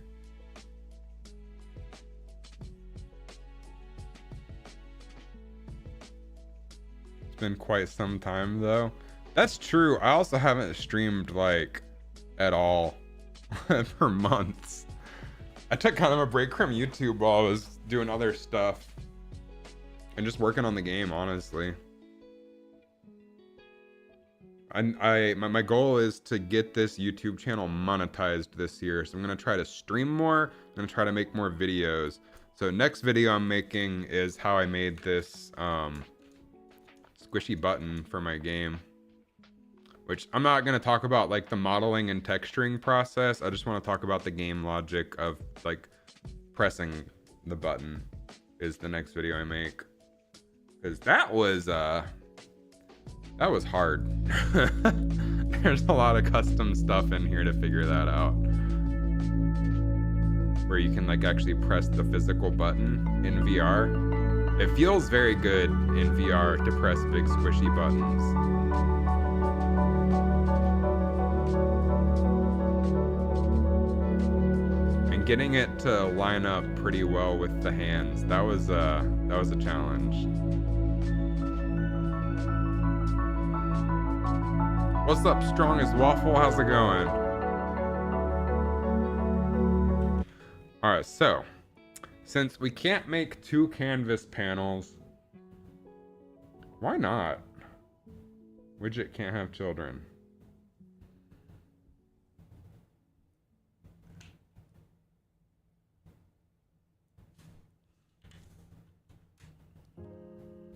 It's been quite some time though. That's true. I also haven't streamed like at all for months. I took kind of a break from YouTube while I was doing other stuff and just working on the game, honestly. My goal is to get this YouTube channel monetized this year. So I'm going to try to stream more. I'm going to try to make more videos. So next video I'm making is how I made this squishy button for my game. Which I'm not going to talk about like the modeling and texturing process. I just want to talk about the game logic of like pressing the button is the next video I make. Because that was hard. There's a lot of custom stuff in here to figure that out. Where you can like actually press the physical button in VR. It feels very good in VR to press big squishy buttons. And getting it to line up pretty well with the hands, that was a challenge. What's up, Strong as Waffle? How's it going? Alright, so since we can't make 2 canvas panels, why not? Widget can't have children.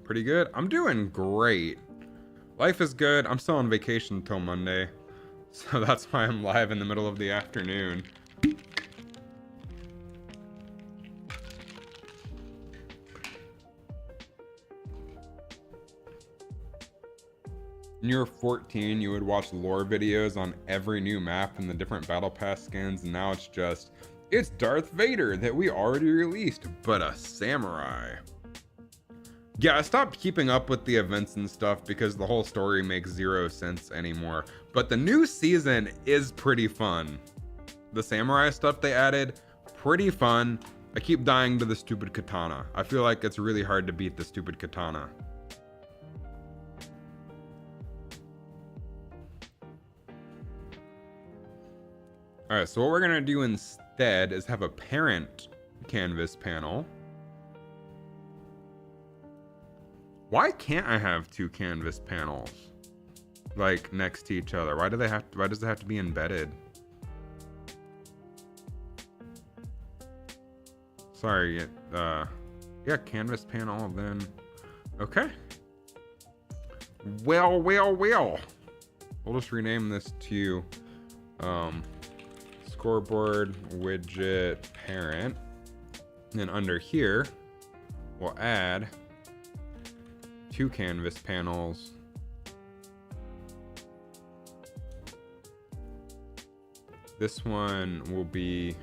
Pretty good. I'm doing great. Life is good. I'm still on vacation until Monday, so that's why I'm live in the middle of the afternoon. When you were 14, you would watch lore videos on every new map and the different battle pass skins, and now it's Darth Vader that we already released, but a samurai. Yeah, I stopped keeping up with the events and stuff because the whole story makes 0 sense anymore. But the new season is pretty fun. The samurai stuff they added, pretty fun. I keep dying to the stupid katana. I feel like it's really hard to beat the stupid katana. Alright, so what we're gonna do instead is have a parent canvas panel. Why can't I have 2 canvas panels like next to each other? Why does it have to be embedded? Sorry, yeah, canvas panel then. Okay. Well. We'll just rename this to scoreboard widget parent. And then under here, we'll add 2 canvas panels. This one will be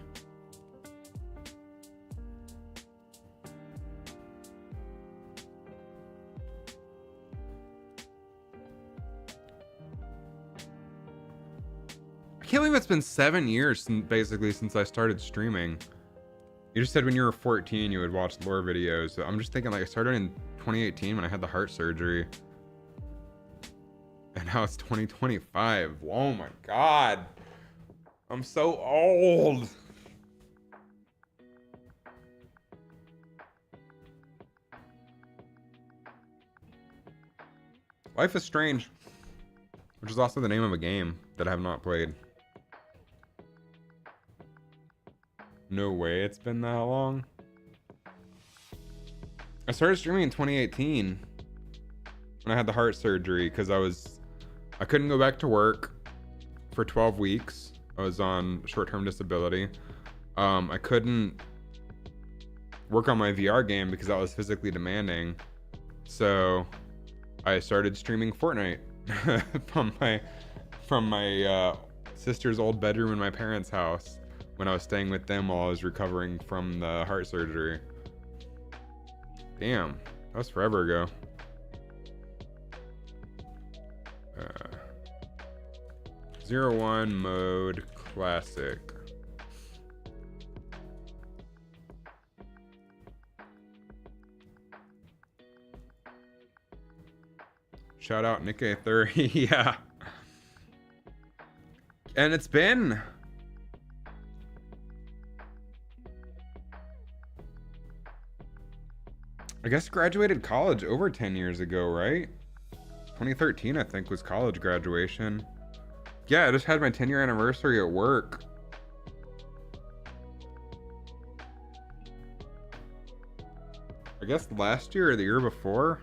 I can't believe it's been 7 years basically since I started streaming. You just said when you were 14 you would watch lore videos. So I'm just thinking, like, I started in 2018 when I had the heart surgery. And now it's 2025. Oh my god. I'm so old. Life is Strange, which is also the name of a game that I have not played. No way it's been that long. I started streaming in 2018 when I had the heart surgery because I couldn't go back to work for 12 weeks. I was on short-term disability. I couldn't work on my VR game because that was physically demanding. So I started streaming Fortnite from my sister's old bedroom in my parents' house when I was staying with them while I was recovering from the heart surgery. Damn, that was forever ago. 01 mode classic. Shout out Nick A30. Yeah. And it's been I guess graduated college over 10 years ago, right? 2013 I think was college graduation. Yeah, I just had my 10-year anniversary at work. I guess last year or the year before.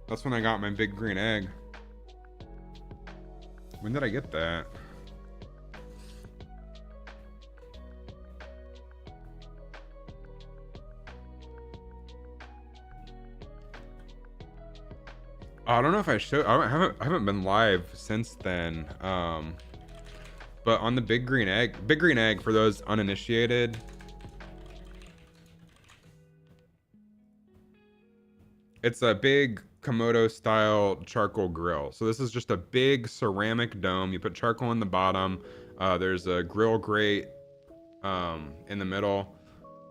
That's when I got my big green egg. When did I get that? I don't know if I showed. I haven't been live since then. But on the big green egg for those uninitiated. It's a big Komodo style charcoal grill. So this is just a big ceramic dome. You put charcoal in the bottom. There's a grill grate in the middle.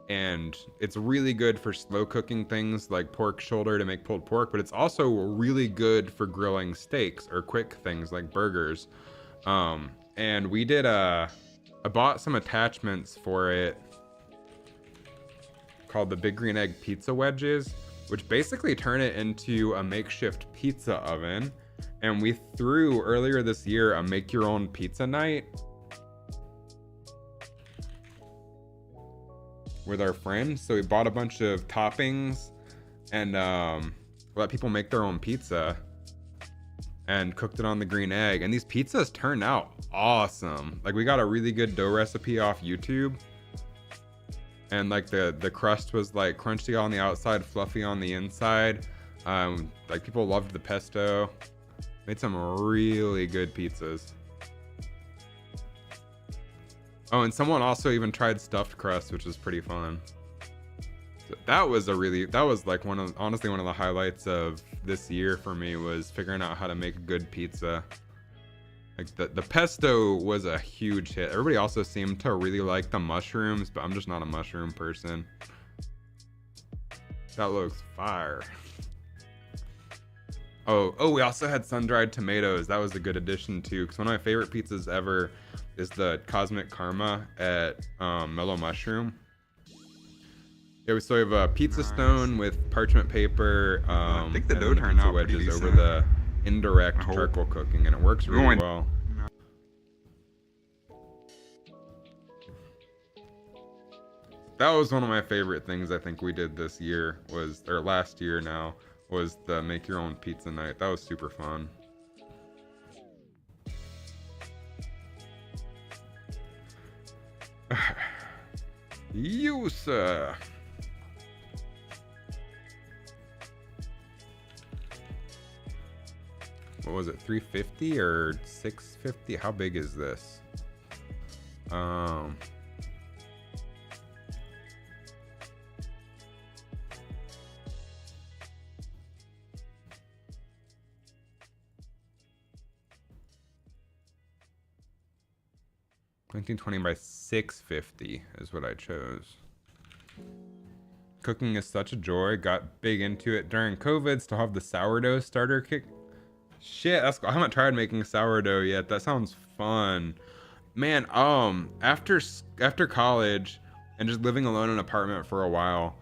And it's really good for slow cooking things like pork shoulder to make pulled pork, but it's also really good for grilling steaks or quick things like burgers. And we did I bought some attachments for it called the Big Green Egg pizza wedges, which basically turn it into a makeshift pizza oven. And we threw earlier this year a make your own pizza night with our friends. So we bought a bunch of toppings and let people make their own pizza and cooked it on the green egg. And these pizzas turned out awesome. Like, we got a really good dough recipe off YouTube. And like the crust was like crunchy on the outside, fluffy on the inside. Like, people loved the pesto. Made some really good pizzas. Oh, and someone also even tried stuffed crust, which was pretty fun. So that was like honestly one of the highlights of this year for me, was figuring out how to make good pizza. Like, the pesto was a huge hit. Everybody also seemed to really like the mushrooms, but I'm just not a mushroom person. That looks fire. Oh, we also had sun-dried tomatoes. That was a good addition too, because one of my favorite pizzas ever is the Cosmic Karma at Mellow Mushroom. Yeah, so we have a pizza stone with parchment paper. I think the dough turned out wedges over the indirect charcoal cooking, and it works really well. That was one of my favorite things I think we did this year, or last year now, was the make your own pizza night. That was super fun. You, sir. What was it, 350 or 650? How big is this? 1920 by 650 is what I chose. Cooking is such a joy. Got big into it during COVID. Still have the sourdough starter kit. Shit, that's cool. I haven't tried making sourdough yet. That sounds fun. Man, after college and just living alone in an apartment for a while,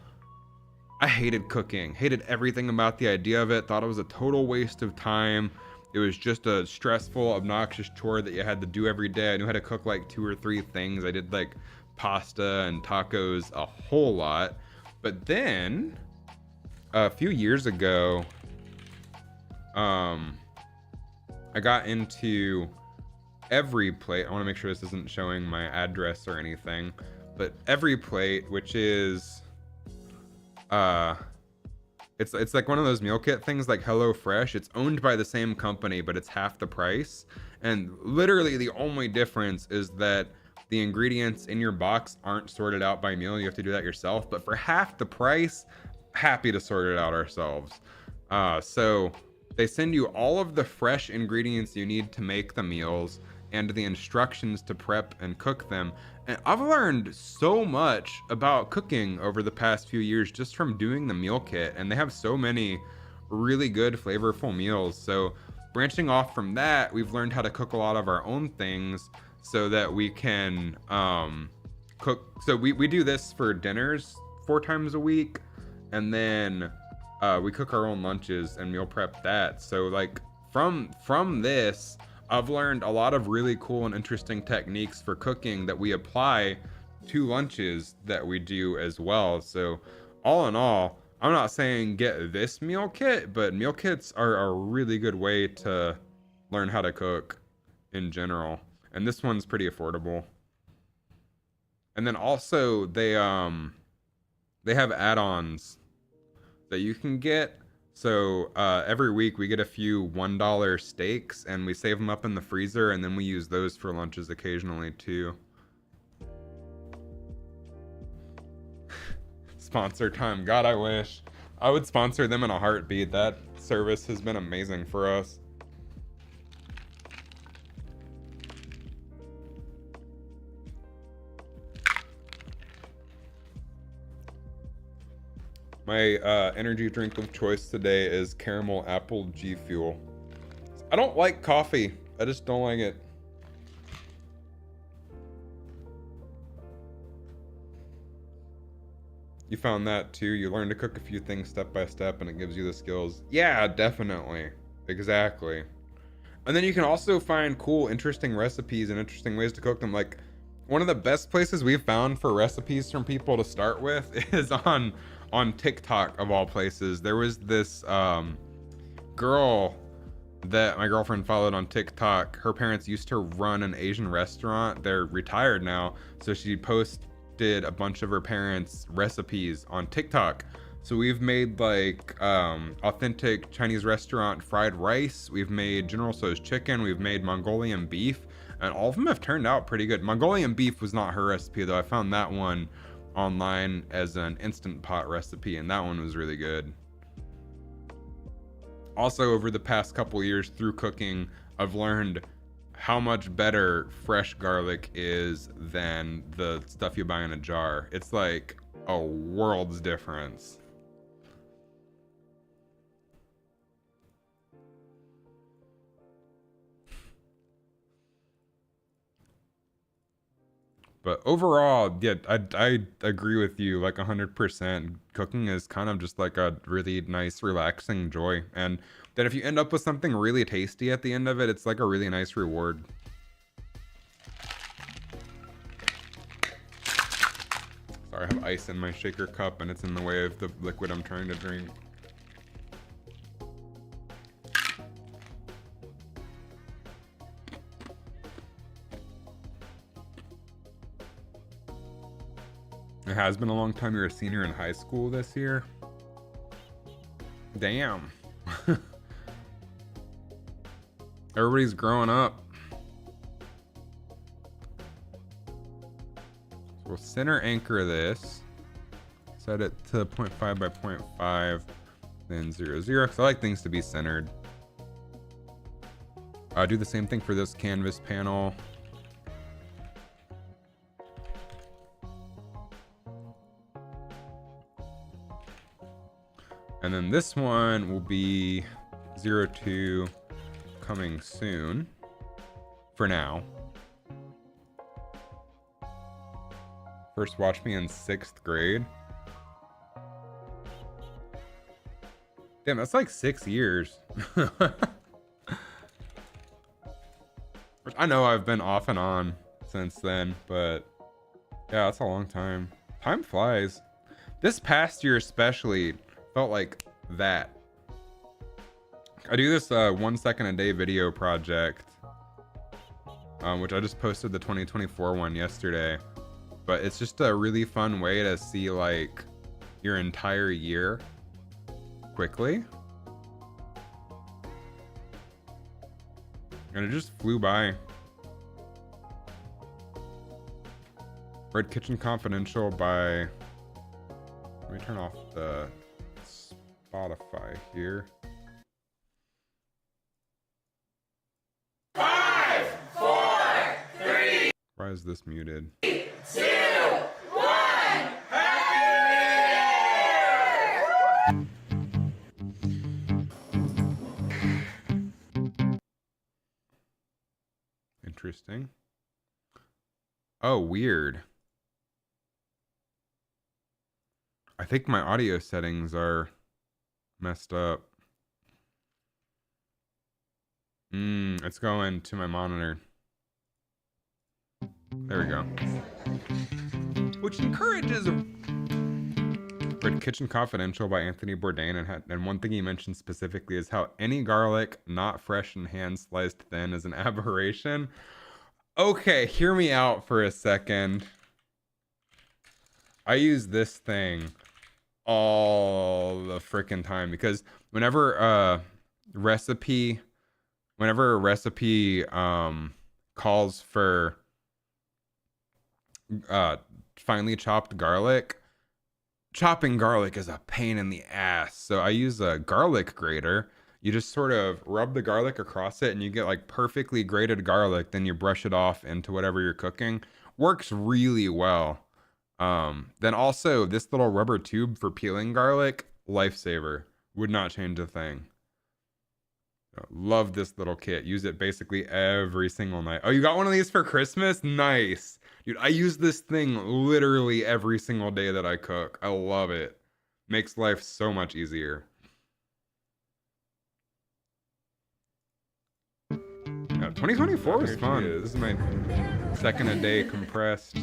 I hated cooking. Hated everything about the idea of it. Thought it was a total waste of time. It was just a stressful, obnoxious chore that you had to do every day. I knew how to cook like 2 or 3 things. I did like pasta and tacos a whole lot. But then a few years ago, I got into Every Plate. I want to make sure this isn't showing my address or anything, but Every Plate, which is it's like one of those meal kit things like HelloFresh. It's owned by the same company, but it's half the price. And literally the only difference is that the ingredients in your box aren't sorted out by meal. You have to do that yourself, but for half the price, happy to sort it out ourselves. So they send you all of the fresh ingredients you need to make the meals and the instructions to prep and cook them. And I've learned so much about cooking over the past few years just from doing the meal kit, and they have so many really good flavorful meals. So branching off from that, we've learned how to cook a lot of our own things so that we can cook. So we do this for dinners 4 times a week, and then we cook our own lunches and meal prep that. So like from this, I've learned a lot of really cool and interesting techniques for cooking that we apply to lunches that we do as well. So all in all, I'm not saying get this meal kit, but meal kits are a really good way to learn how to cook in general. And this one's pretty affordable. And then also they have add-ons that you can get. So every week we get a few $1 steaks and we save them up in the freezer, and then we use those for lunches occasionally too. Sponsor time. God, I wish. I would sponsor them in a heartbeat. That service has been amazing for us. My energy drink of choice today is caramel apple G Fuel. I don't like coffee. I just don't like it. You found that too? You learn to cook a few things step by step and it gives you the skills. Yeah, definitely. Exactly. And then you can also find cool, interesting recipes and interesting ways to cook them. Like, one of the best places we've found for recipes from people to start with is on TikTok, of all places. There was this girl that my girlfriend followed on TikTok. Her parents used to run an Asian restaurant. They're retired now, so she posted a bunch of her parents' recipes on TikTok. So we've made like authentic Chinese restaurant fried rice. We've made General Tso's chicken. We've made Mongolian beef, and all of them have turned out pretty good. Mongolian beef was not her recipe though. I found that one online as an Instant Pot recipe, and that one was really good. Also, over the past couple years through cooking, I've learned how much better fresh garlic is than the stuff you buy in a jar. It's like a world's difference. But overall, yeah, I agree with you like 100%. Cooking is kind of just like a really nice, relaxing joy. And that if you end up with something really tasty at the end of it, it's like a really nice reward. Sorry, I have ice in my shaker cup and it's in the way of the liquid I'm trying to drink. It has been a long time. You're a senior in high school this year. Damn. Everybody's growing up. So we'll center anchor this. Set it to 0.5 by 0.5. Then 0, 0. Because I like things to be centered. Do the same thing for this canvas panel. And then this one will be 02 coming soon for now. First watched me in 6th grade. Damn, that's like 6 years. I know I've been off and on since then, but yeah, that's a long time. Time flies. This past year especially felt like that. I do this 1 second a day video project, which I just posted the 2024 one yesterday. But it's just a really fun way to see like your entire year quickly. And it just flew by. Red Kitchen Confidential by... Let me turn off the Spotify here. 5, 4, 3. Why is this muted? 2, 1. Happy New Year! Interesting. Oh, weird. I think my audio settings are messed up. It's going to my monitor. There we go. Which encourages Red Kitchen Confidential by Anthony Bourdain, and one thing he mentioned specifically is how any garlic not fresh and hand sliced thin is an aberration. Okay, hear me out for a second. I use this thing all the freaking time because whenever a recipe calls for finely chopped garlic, chopping garlic is a pain in the ass. So I use a garlic grater. You just sort of rub the garlic across it and you get like perfectly grated garlic. Then you brush it off into whatever you're cooking. Works really well. Then also this little rubber tube for peeling garlic, lifesaver. Would not change a thing. Love this little kit. Use it basically every single night. Oh, you got one of these for Christmas? Nice. Dude, I use this thing literally every single day that I cook. I love it. Makes life so much easier. 2024 was fun. This is my second a day compressed.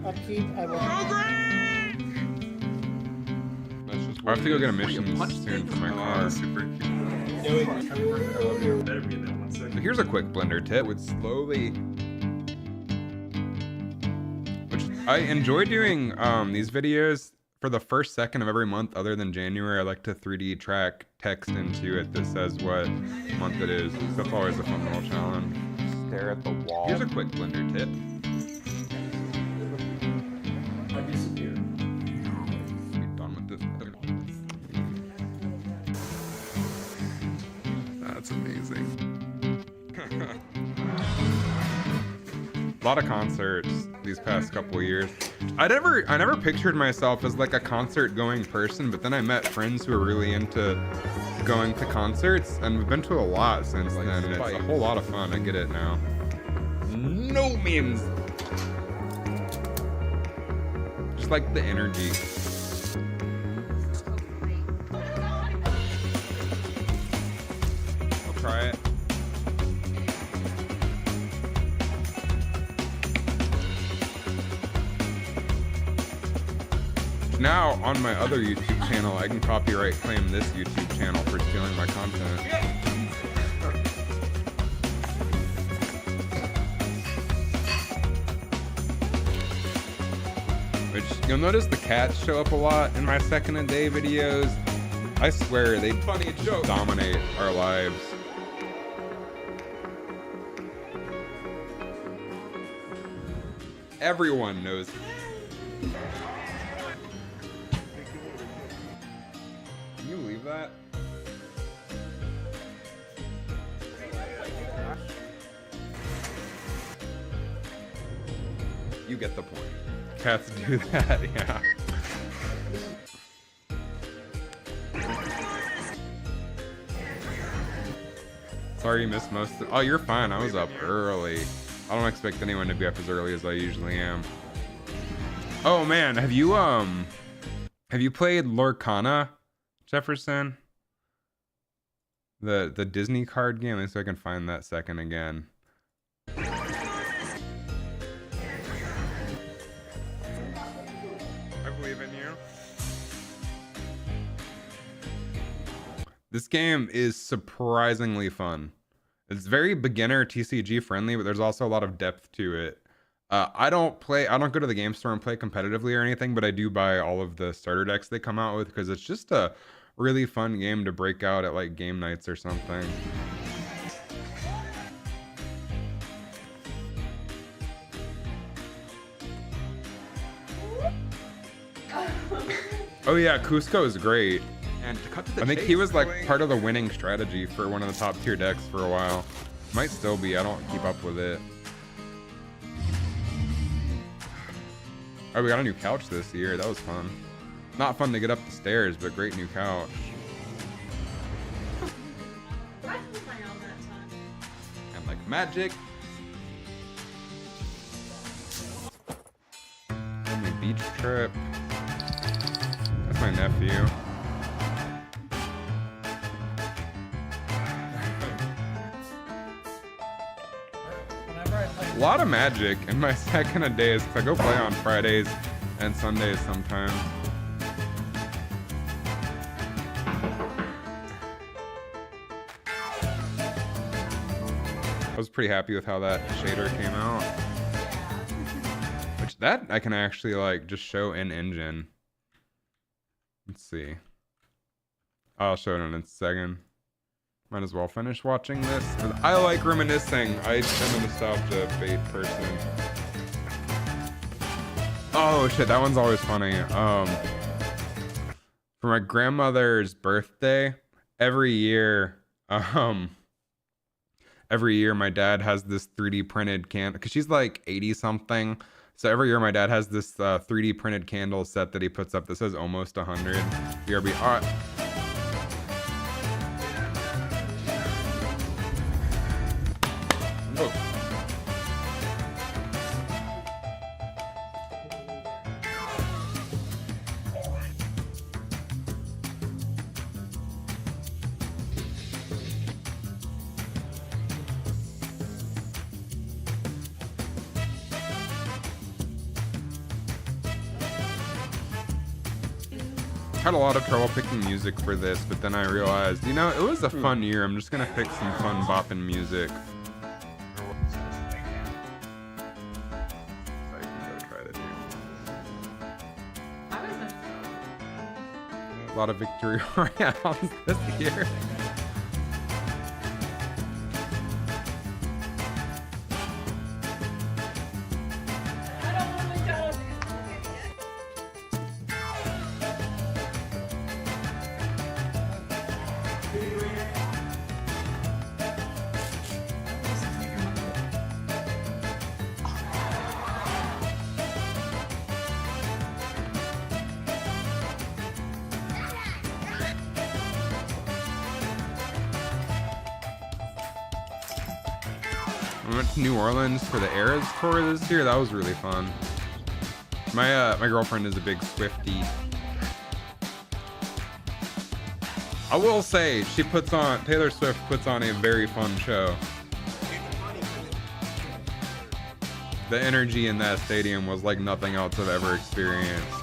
Upkeep, I will. I have to go get a mission soon for my car. So here's a quick blender tip with slowly, which I enjoy doing these videos for the first second of every month other than January. I like to 3D track text into it that says what month it is. That's always a fun little challenge. Stare at the wall. Here's a quick blender tip. I disappear. Be done with this. That's amazing. A lot of concerts these past couple years. I never pictured myself as like a concert going person, but then I met friends who are really into going to concerts, and we've been to a lot since then, and it's a whole lot of fun. I get it now. No means. Just like the energy. I'll try it. Now, on my other YouTube channel, I can copyright claim this YouTube channel for stealing my content. Which, you'll notice the cats show up a lot in my second a day videos. I swear, they funny joke dominate our lives. Everyone knows. Can you believe that? You get the point. Cats do that, yeah. Sorry you missed most of... Oh, you're fine. I was up early. I don't expect anyone to be up as early as I usually am. Oh man, have you played Lorcana, Jefferson? The Disney card game? Let me see if I can find that second again. I believe in you. This game is surprisingly fun. It's very beginner TCG friendly, but there's also a lot of depth to it. I don't go to the game store and play competitively or anything, but I do buy all of the starter decks they come out with because it's just a really fun game to break out at like game nights or something. Oh yeah, Cusco is great. And to cut to the I think chase, he was like part of the winning strategy for one of the top tier decks for a while. Might still be, I don't keep up with it. Oh, we got a new couch this year, that was fun. Not fun to get up the stairs, but great new couch. And like magic. Family beach trip. That's my nephew. A lot of magic in my second of days because I go play on Fridays and Sundays sometimes. I was pretty happy with how that shader came out. Which that I can actually like just show in engine. Let's see. I'll show it in a second. Might as well finish watching this. I like reminiscing. I am a nostalgia bait person. Oh shit, that one's always funny. For my grandmother's birthday, every year my dad has this 3D printed candle because she's like 80 something. So every year my dad has this 3D printed candle set that he puts up that says almost 100. BRB. All right. Oh. Had a lot of trouble picking music for this, but then I realized, you know, it was a fun year. I'm just gonna pick some fun bopping music. A lot of victory royales this year. I went to New Orleans for the Eras tour this year. That was really fun. My girlfriend is a big Swiftie. I will say Taylor Swift puts on a very fun show. The energy in that stadium was like nothing else I've ever experienced.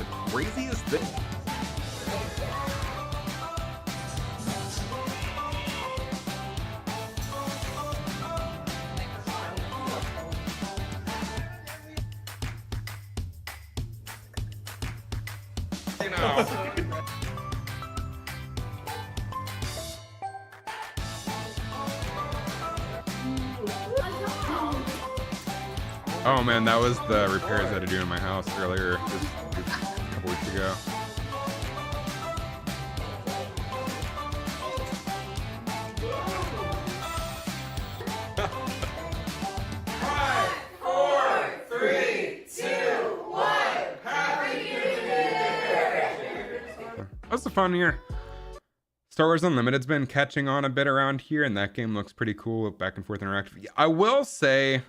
the craziest thing. Oh man, that was the repairs I had to do in my house earlier, just a couple weeks ago. Four, three, two, one. Happy New Year! a fun year. Star Wars Unlimited's been catching on a bit around here, and that game looks pretty cool with back and forth interactive. I will say,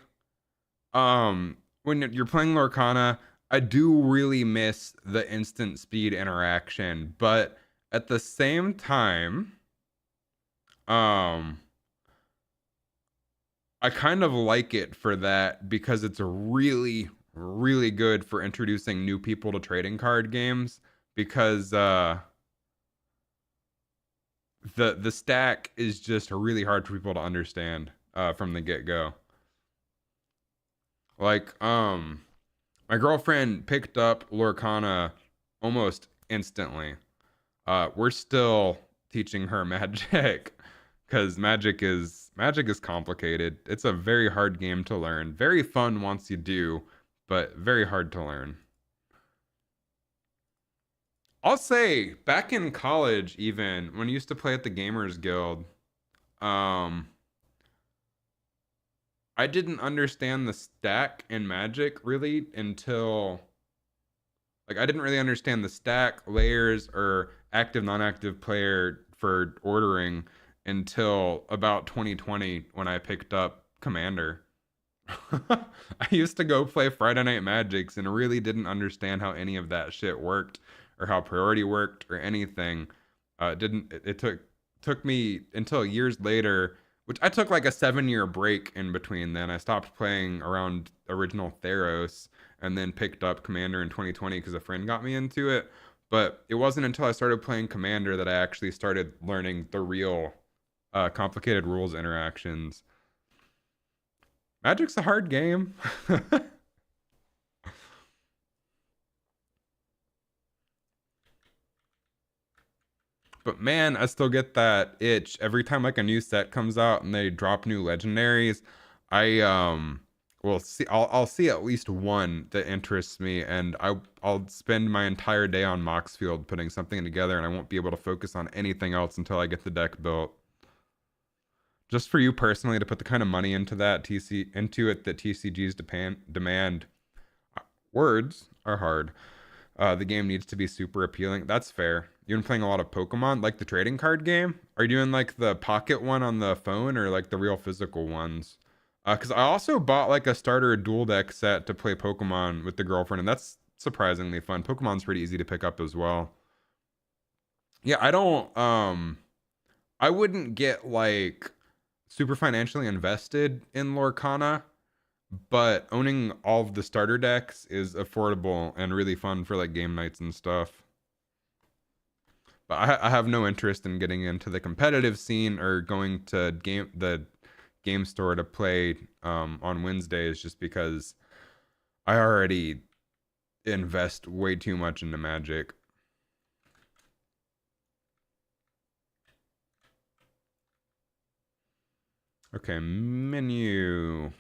when you're playing Lorcana, I do really miss the instant speed interaction, but at the same time, I kind of like it for that because it's really, really good for introducing new people to trading card games because the stack is just really hard for people to understand from the get-go. Like my girlfriend picked up Lorcana almost instantly. We're still teaching her Magic because Magic is complicated. It's a very hard game to learn. Very fun once you do, but very hard to learn. I'll say back in college, even when I used to play at the Gamers Guild, I didn't understand the stack in Magic really until I didn't really understand the stack, layers, or active non-active player for ordering until about 2020 when I picked up Commander. I used to go play Friday Night Magics and really didn't understand how any of that shit worked or how priority worked or anything. It took me until years later, which I took like a 7-year break in between then. I stopped playing around original Theros and then picked up Commander in 2020 because a friend got me into it. But it wasn't until I started playing Commander that I actually started learning the real complicated rules interactions. Magic's a hard game. But man, I still get that itch every time like a new set comes out and they drop new legendaries. I will see I'll see at least one that interests me, and I'll spend my entire day on Moxfield putting something together, and I won't be able to focus on anything else until I get the deck built. Just for you personally to put the kind of money into that that TCGs demand. Words are hard. The game needs to be super appealing. That's fair. You've been playing a lot of Pokemon, like the trading card game? Are you doing like the pocket one on the phone or like the real physical ones? Because I also bought like a starter dual deck set to play Pokemon with the girlfriend, and that's surprisingly fun. Pokemon's pretty easy to pick up as well. Yeah, I wouldn't get like super financially invested in Lorcana, but owning all of the starter decks is affordable and really fun for like game nights and stuff. But I have no interest in getting into the competitive scene or going to the game store to play on Wednesdays just because I already invest way too much into Magic. Okay, menu.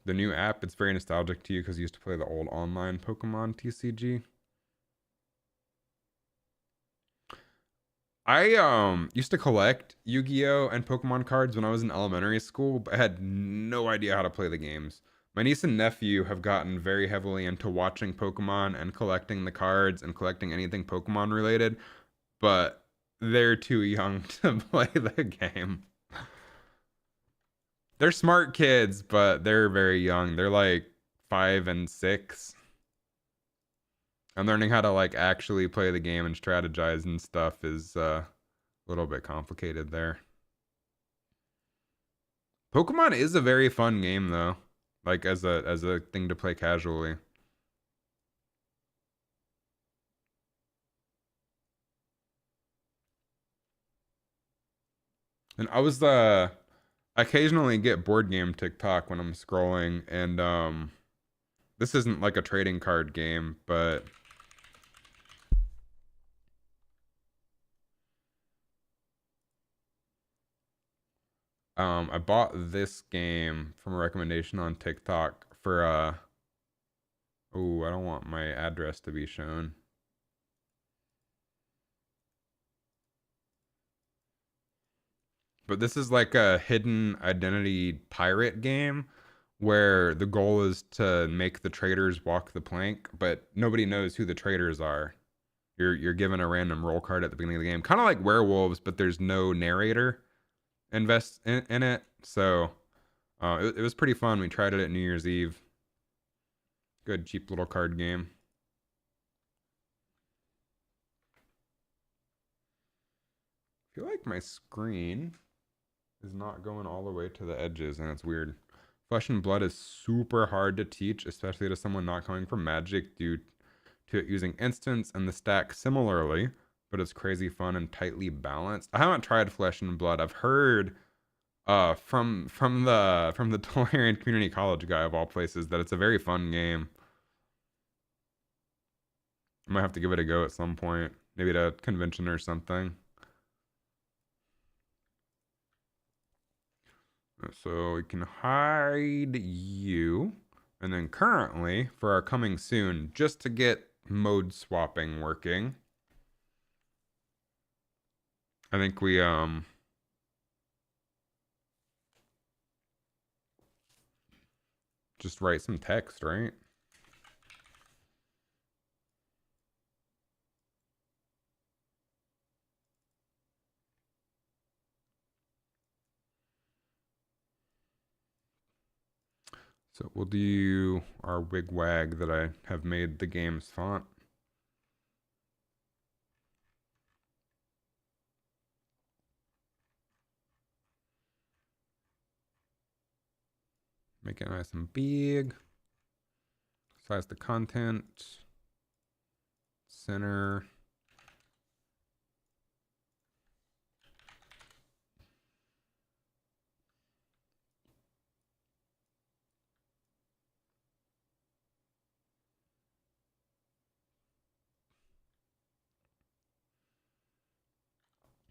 The new app, it's very nostalgic to you because you used to play the old online Pokemon TCG. I used to collect Yu-Gi-Oh and Pokemon cards when I was in elementary school, but I had no idea how to play the games. My niece and nephew have gotten very heavily into watching Pokemon and collecting the cards and collecting anything Pokemon related, but they're too young to play the game. They're smart kids, but they're very young. They're like 5 and 6. And learning how to like actually play the game and strategize and stuff is a little bit complicated there. Pokemon is a very fun game though, like as a thing to play casually. And I occasionally get board game TikTok when I'm scrolling, and this isn't like a trading card game, but I bought this game from a recommendation on TikTok for oh, I don't want my address to be shown. But this is like a hidden identity pirate game where the goal is to make the traders walk the plank, but nobody knows who the traders are. You're given a random roll card at the beginning of the game, kind of like Werewolves, but there's no narrator invest in it. So it was pretty fun. We tried it at New Year's Eve. Good cheap little card game. I feel like my screen is not going all the way to the edges, and it's weird. Flesh and Blood is super hard to teach, especially to someone not coming from Magic, due to it using instants and the stack similarly, but it's crazy fun and tightly balanced. I haven't tried Flesh and Blood. I've heard from the Tolarian Community College guy of all places that it's a very fun game. I might have to give it a go at some point, maybe at a convention or something. So we can hide you, and then currently for our coming soon, just to get mode swapping working, I think we just write some text, right? So we'll do our wigwag that I have made the game's font. Make it nice and big. Size the content. Center.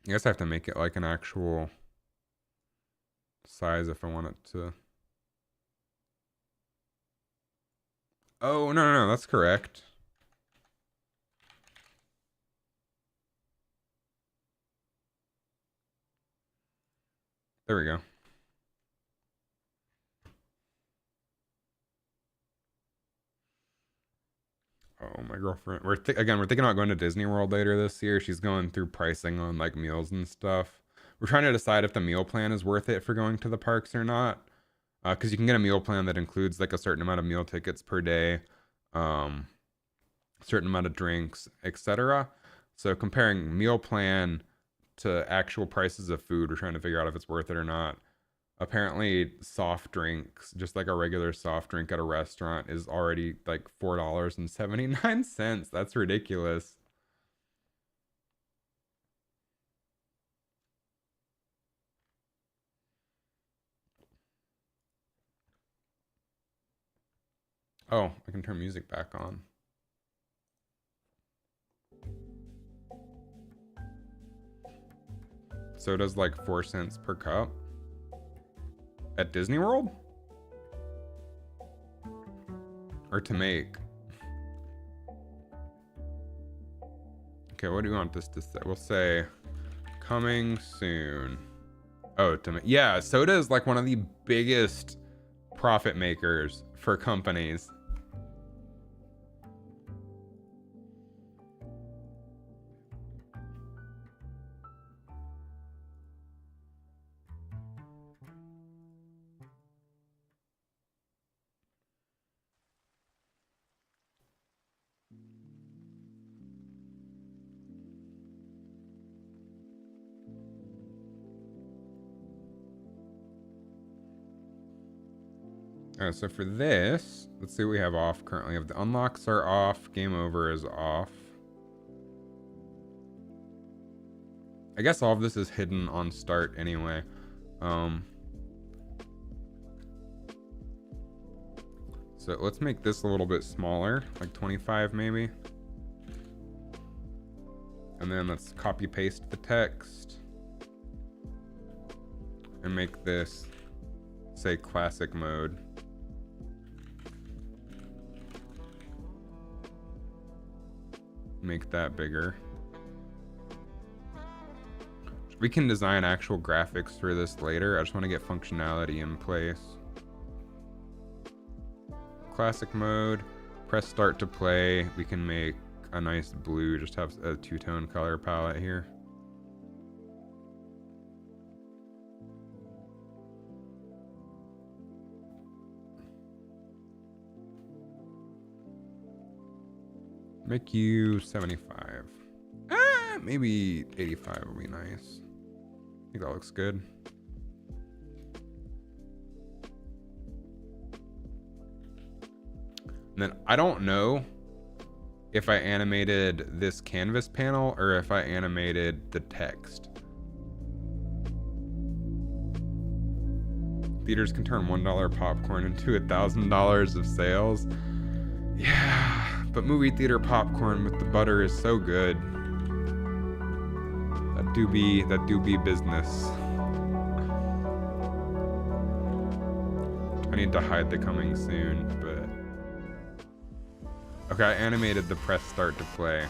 I guess I have to make it like an actual size if I want it to. Oh, no, that's correct. There we go. Oh, my girlfriend. We're thinking about going to Disney World later this year. She's going through pricing on like meals and stuff. We're trying to decide if the meal plan is worth it for going to the parks or not. Because you can get a meal plan that includes like a certain amount of meal tickets per day, certain amount of drinks, etc. So comparing meal plan to actual prices of food, we're trying to figure out if it's worth it or not. Apparently soft drinks, just like a regular soft drink at a restaurant, is already like $4.79. That's ridiculous. Oh, I can turn music back on. Soda's like 4 cents per cup at Disney World? Or to make? Okay, what do you want this to say? We'll say coming soon. Oh, to make. Yeah, soda is like one of the biggest profit makers for companies. So for this, let's see what we have off currently. If the unlocks are off, game over is off. I guess all of this is hidden on start anyway. So let's make this a little bit smaller, like 25 maybe. And then let's copy paste the text and make this, say, classic mode. Make that bigger. We can design actual graphics for this later. I just want to get functionality in place. classic mode. Press start to play. We can make a nice blue, just have a two-tone color palette here. Make you 75. Maybe 85 would be nice. I think that looks good. And then I don't know if I animated this canvas panel or if I animated the text. Theaters can turn $1 popcorn into $1,000 of sales. Yeah, but movie theater popcorn with the butter is so good. That do be business. I need to hide the coming soon, but okay, I animated the press start to play.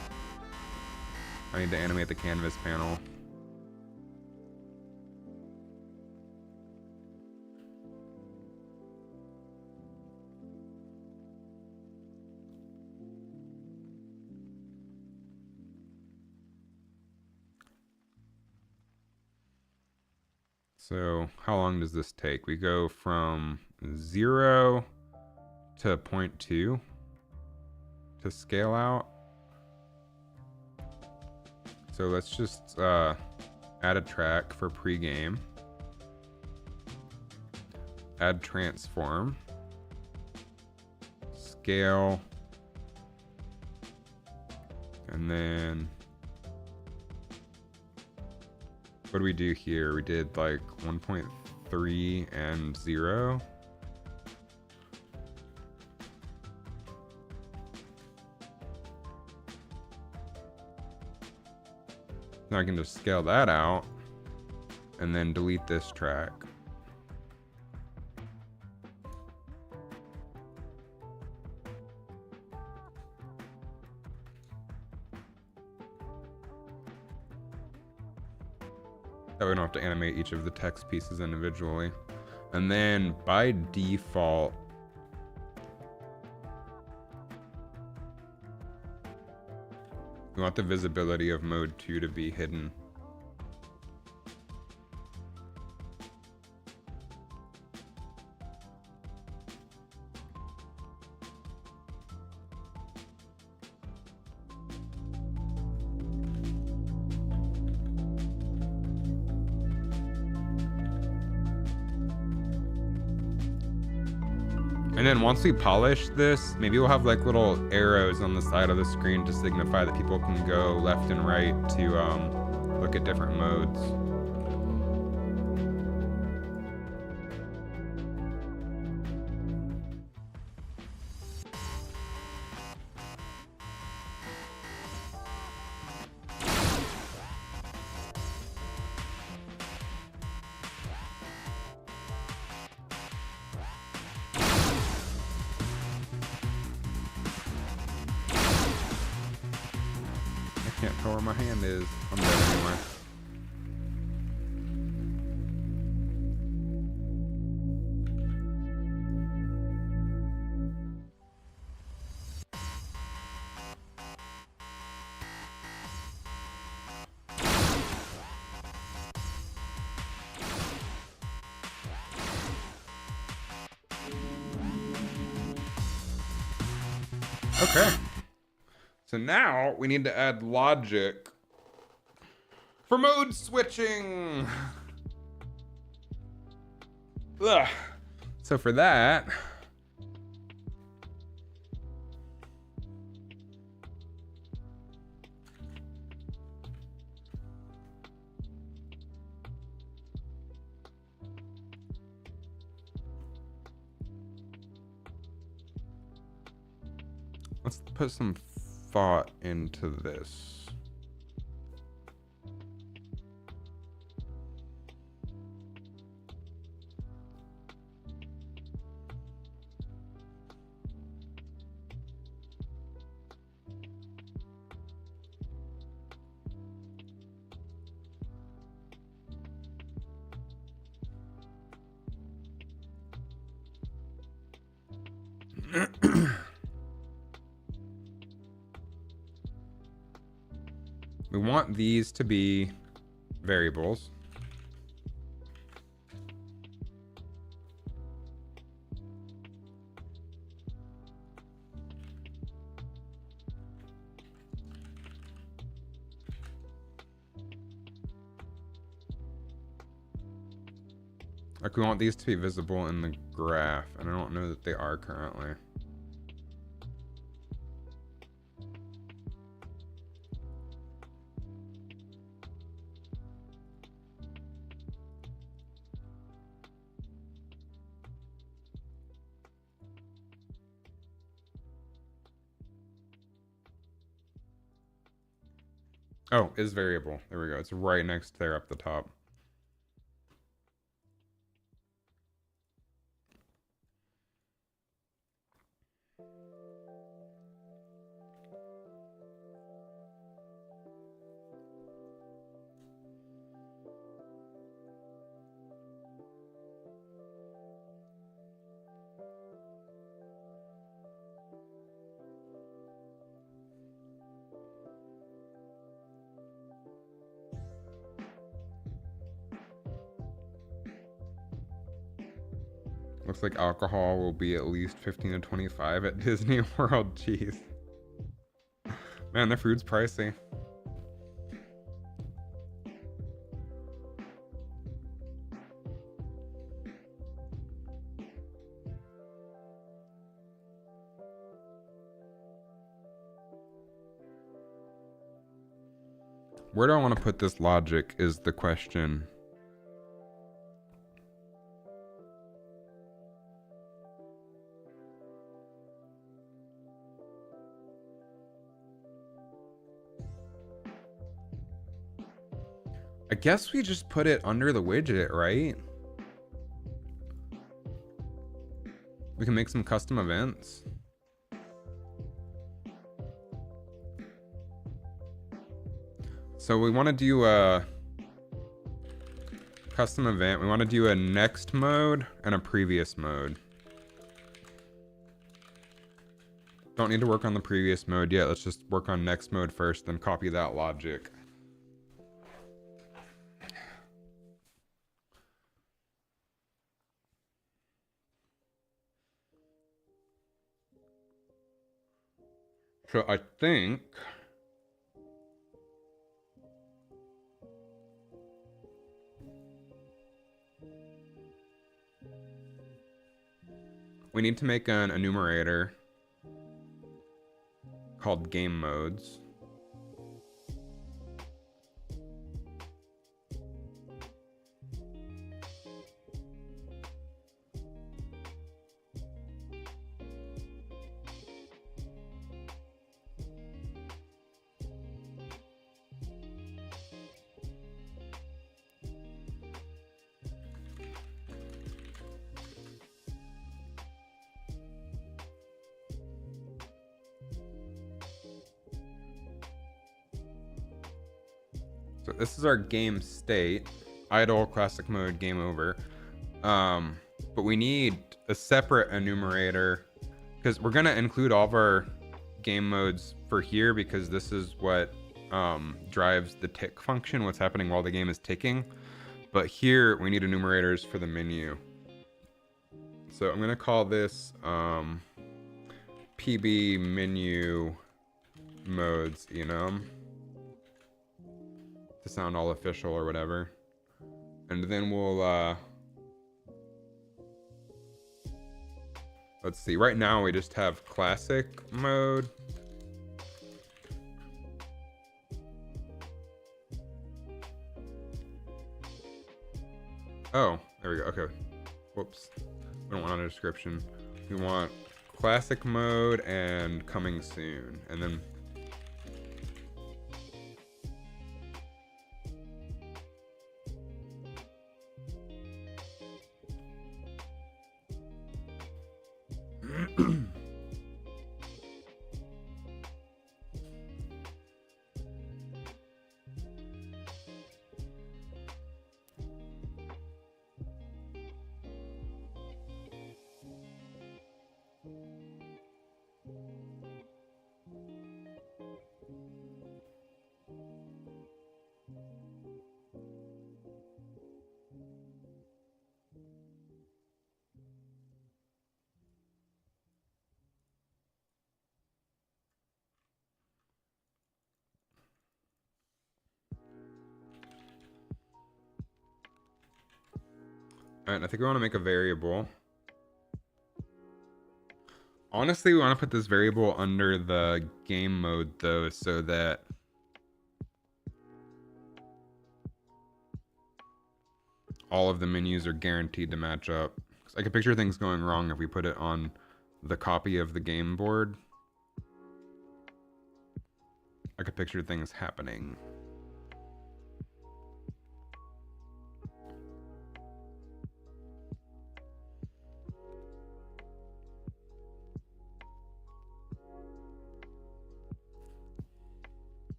I need to animate the canvas panel. So how long does this take? We go from 0 to 0.2 to scale out. So let's just add a track for pregame. Add transform. Scale. And then what do we do here? We did like 1.3 and 0. Now I can just scale that out and then delete this track. That we don't have to animate each of the text pieces individually. And then by default, we want the visibility of mode 2 to be hidden. And then once we polish this, maybe we'll have like little arrows on the side of the screen to signify that people can go left and right to look at different modes. Can't tell where my hand is. I'm dead anyway. Okay. So now we need to add logic for mode switching. Ugh. So for that, let's put some thought into this. We want these to be variables. Like we want these to be visible in the graph, and I don't know that they are currently. Oh, is variable. There we go. It's right next there up the top. Looks like alcohol will be at least 15 to 25 at Disney World. Jeez. Man, their food's pricey. Where do I want to put this logic is the question. I guess we just put it under the widget, right? We can make some custom events. So we want to do a custom event. We want to do a next mode and a previous mode. Don't need to work on the previous mode yet. Let's just work on next mode first, then copy that logic. So I think we need to make an enumerator called game modes. So this is our game state, idle, classic mode, game over. But we need a separate enumerator because we're gonna include all of our game modes for here because this is what drives the tick function, what's happening while the game is ticking. But here we need enumerators for the menu. So I'm gonna call this PB menu modes enum to sound all official or whatever. And then we'll let's see, right now we just have classic mode. Oh, there we go. Okay. Whoops. We don't want a description. We want classic mode and coming soon. And then All right, I think we want to make a variable. Honestly, we want to put this variable under the game mode though, so that all of the menus are guaranteed to match up. 'Cause I could picture things going wrong if we put it on the copy of the game board. I could picture things happening.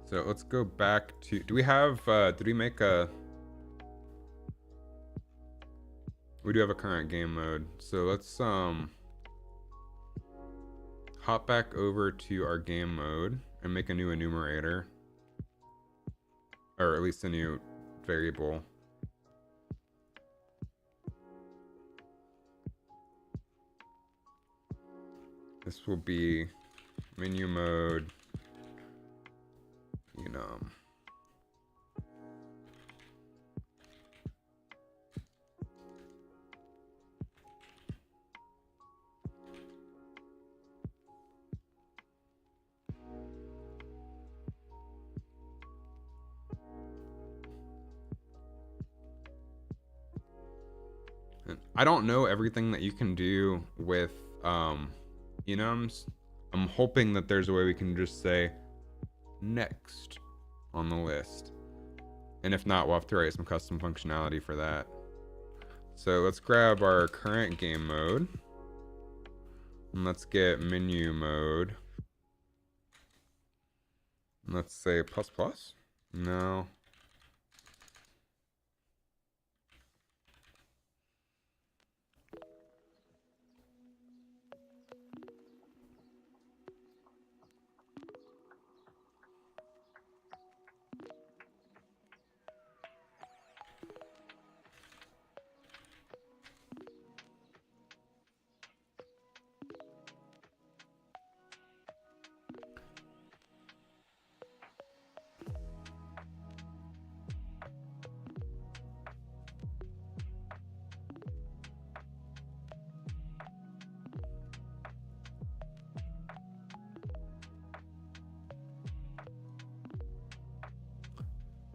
So let's go back to, do we have, did we make a, we do have a current game mode. So let's hop back over to our game mode and make a new enumerator. Or at least a new variable. This will be menu mode, enum. And I don't know everything that you can do with enums. I'm hoping that there's a way we can just say next on the list. And if not, we'll have to write some custom functionality for that. So let's grab our current game mode. And let's get menu mode. And let's say plus plus. No.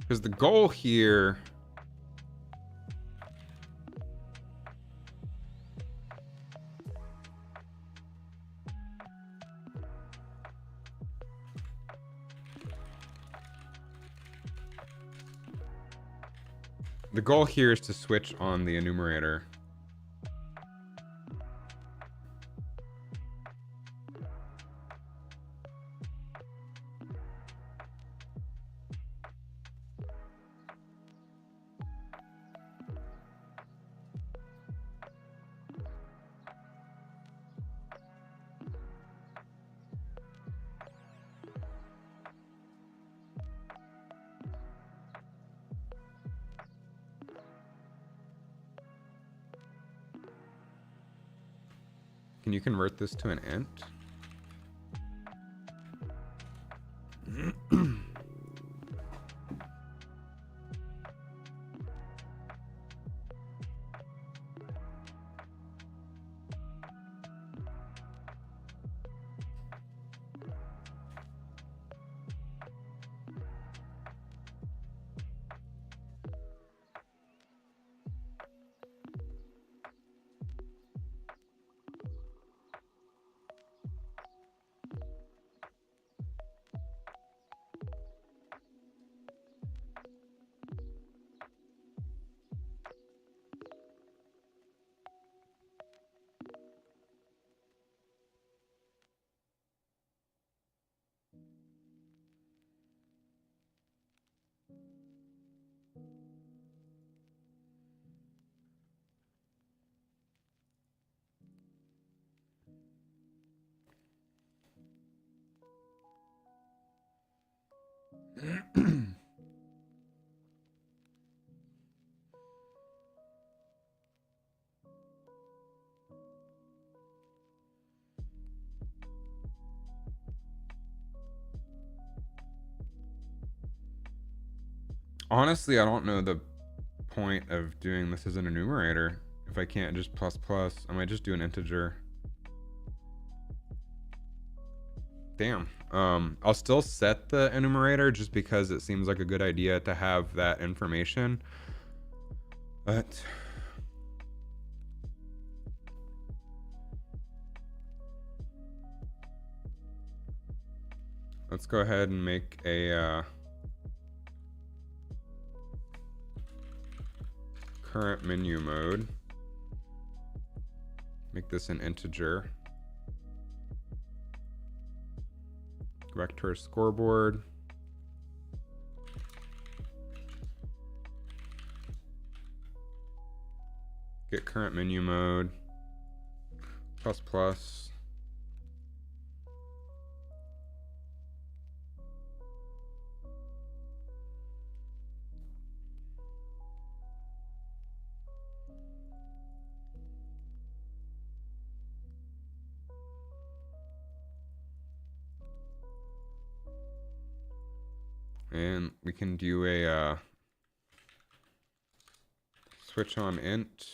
Because the goal here is to switch on the enumerator. Can you convert this to an int? Honestly, I don't know the point of doing this as an enumerator? If I can't just plus plus, I might just do an integer. Damn. I'll still set the enumerator just because it seems like a good idea to have that information. But let's go ahead and make a current menu mode. Make this an integer. Go back to our scoreboard. Get current menu mode. Plus plus. And we can do a switch on int.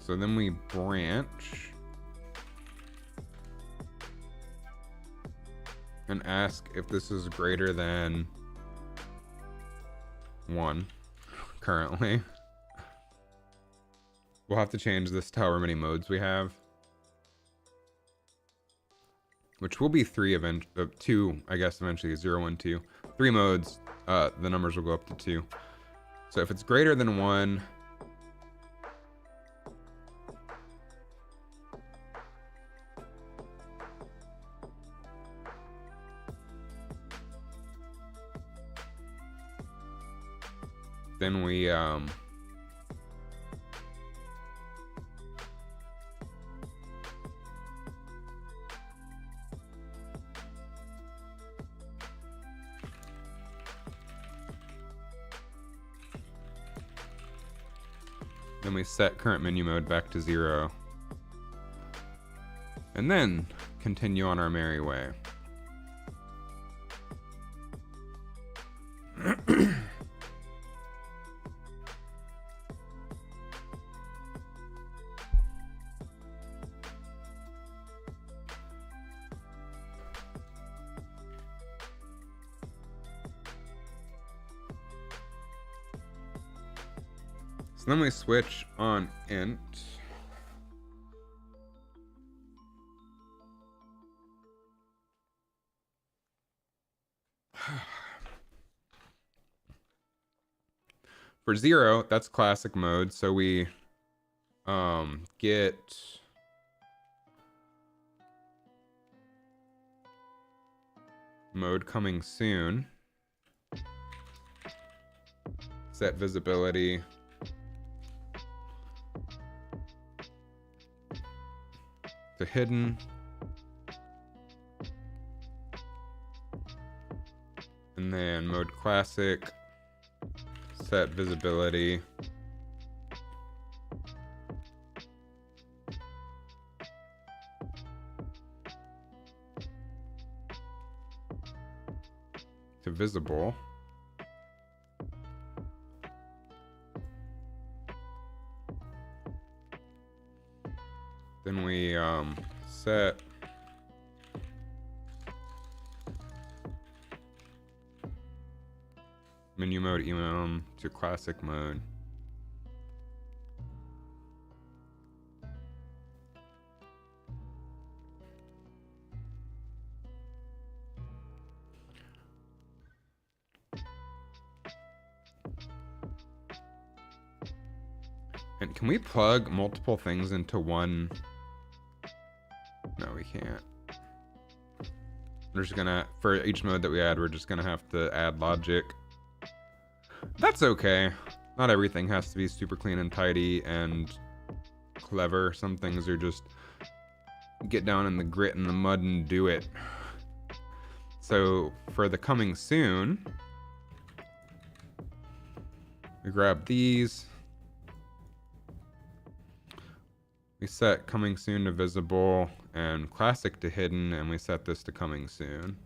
So then we branch and ask if this is greater than 1 currently. We'll have to change this to however many modes we have, which will be 2, I guess, eventually 0, 1, 2. 3 modes, the numbers will go up to 2. So if it's greater than 1, then we set current menu mode back to 0. And then continue on our merry way. So then we switch on int. For 0, that's classic mode, so we get mode coming soon. Set visibility. To hidden. And then mode classic. Set visibility. To visible. Then we we set menu mode EMM to classic mode. And can we plug multiple things into one? No, we can't. We're just gonna, for each mode that we add, we're just gonna have to add logic. That's okay. Not everything has to be super clean and tidy and clever. Some things are just get down in the grit and the mud and do it. So for the coming soon, we grab these. We set coming soon to visible and classic to hidden, and we set this to coming soon.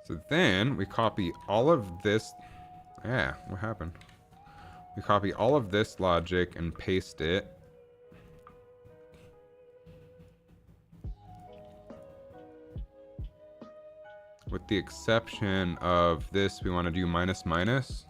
So then we copy all of this. Yeah, what happened? We copy all of this logic and paste it. With the exception of this, we want to do minus minus.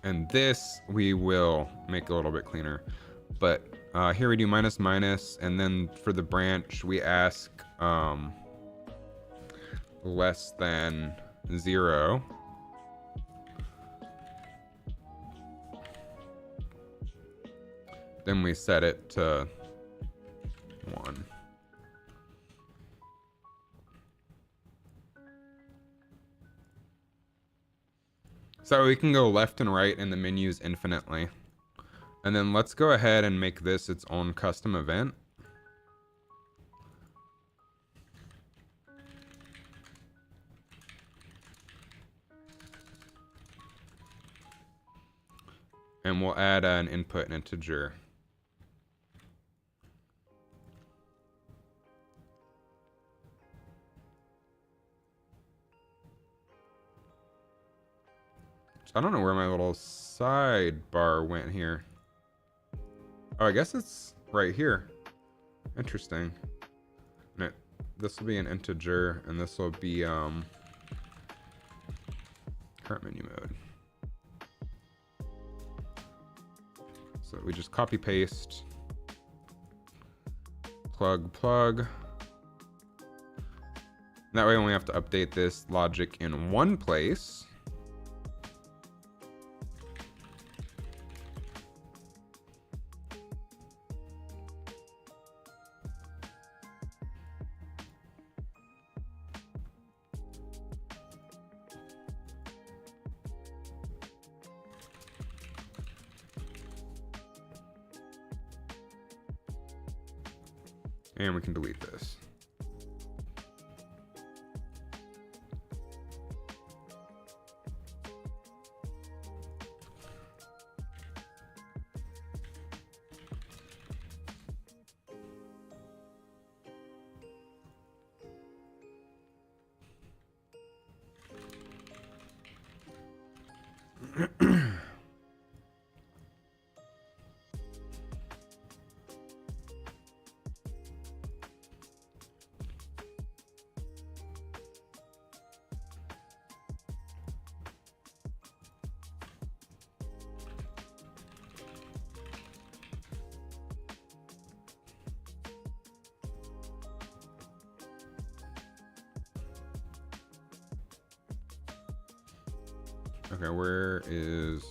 And this we will make a little bit cleaner. But here we do minus minus, and then for the branch we ask less than 0. Then we set it to 1. So we can go left and right in the menus infinitely. And then let's go ahead and make this its own custom event. And we'll add an input integer. I don't know where my little sidebar went here. Oh, I guess it's right here. Interesting. This will be an integer, and this will be current menu mode. So we just copy paste, plug. That way we only have to update this logic in one place. And we can delete this. Okay, where is...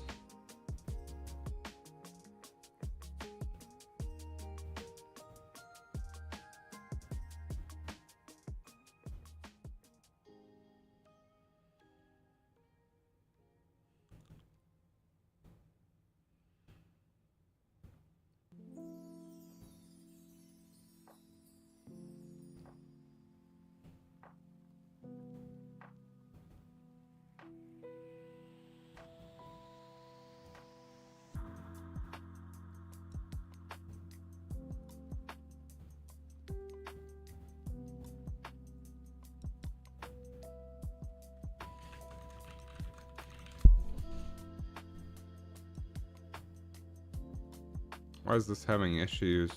Why is this having issues?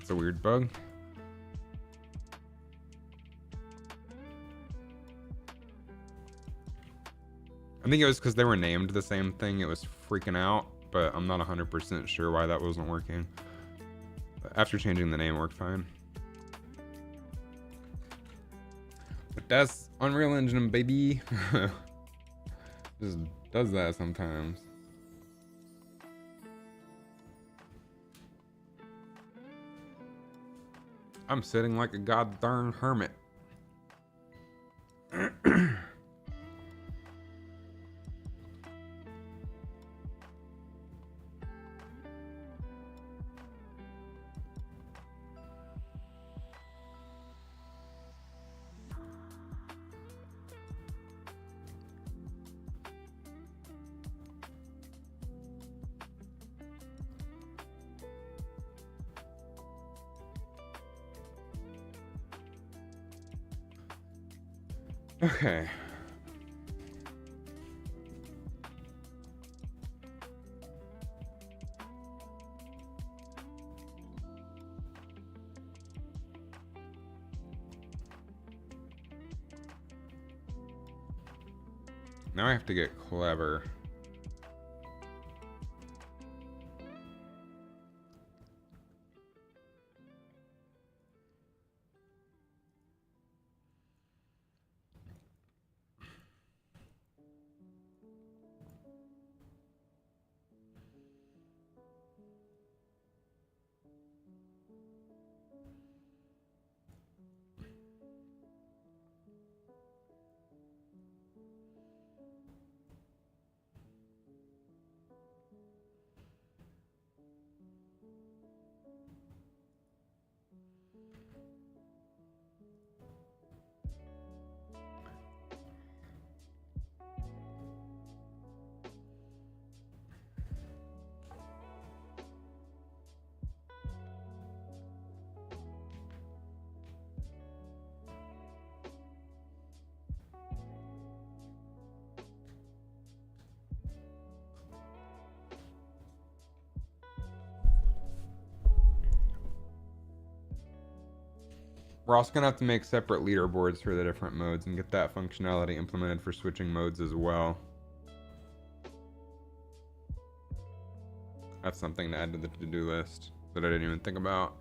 It's a weird bug. I think it was because they were named the same thing. It was freaking out, but I'm not 100% sure why that wasn't working. But after changing the name, it worked fine. But that's Unreal Engine, baby. Just does that sometimes. I'm sitting like a goddamn hermit. Okay. Now I have to get clever. We're also gonna have to make separate leaderboards for the different modes and get that functionality implemented for switching modes as well. That's something to add to the to-do list that I didn't even think about.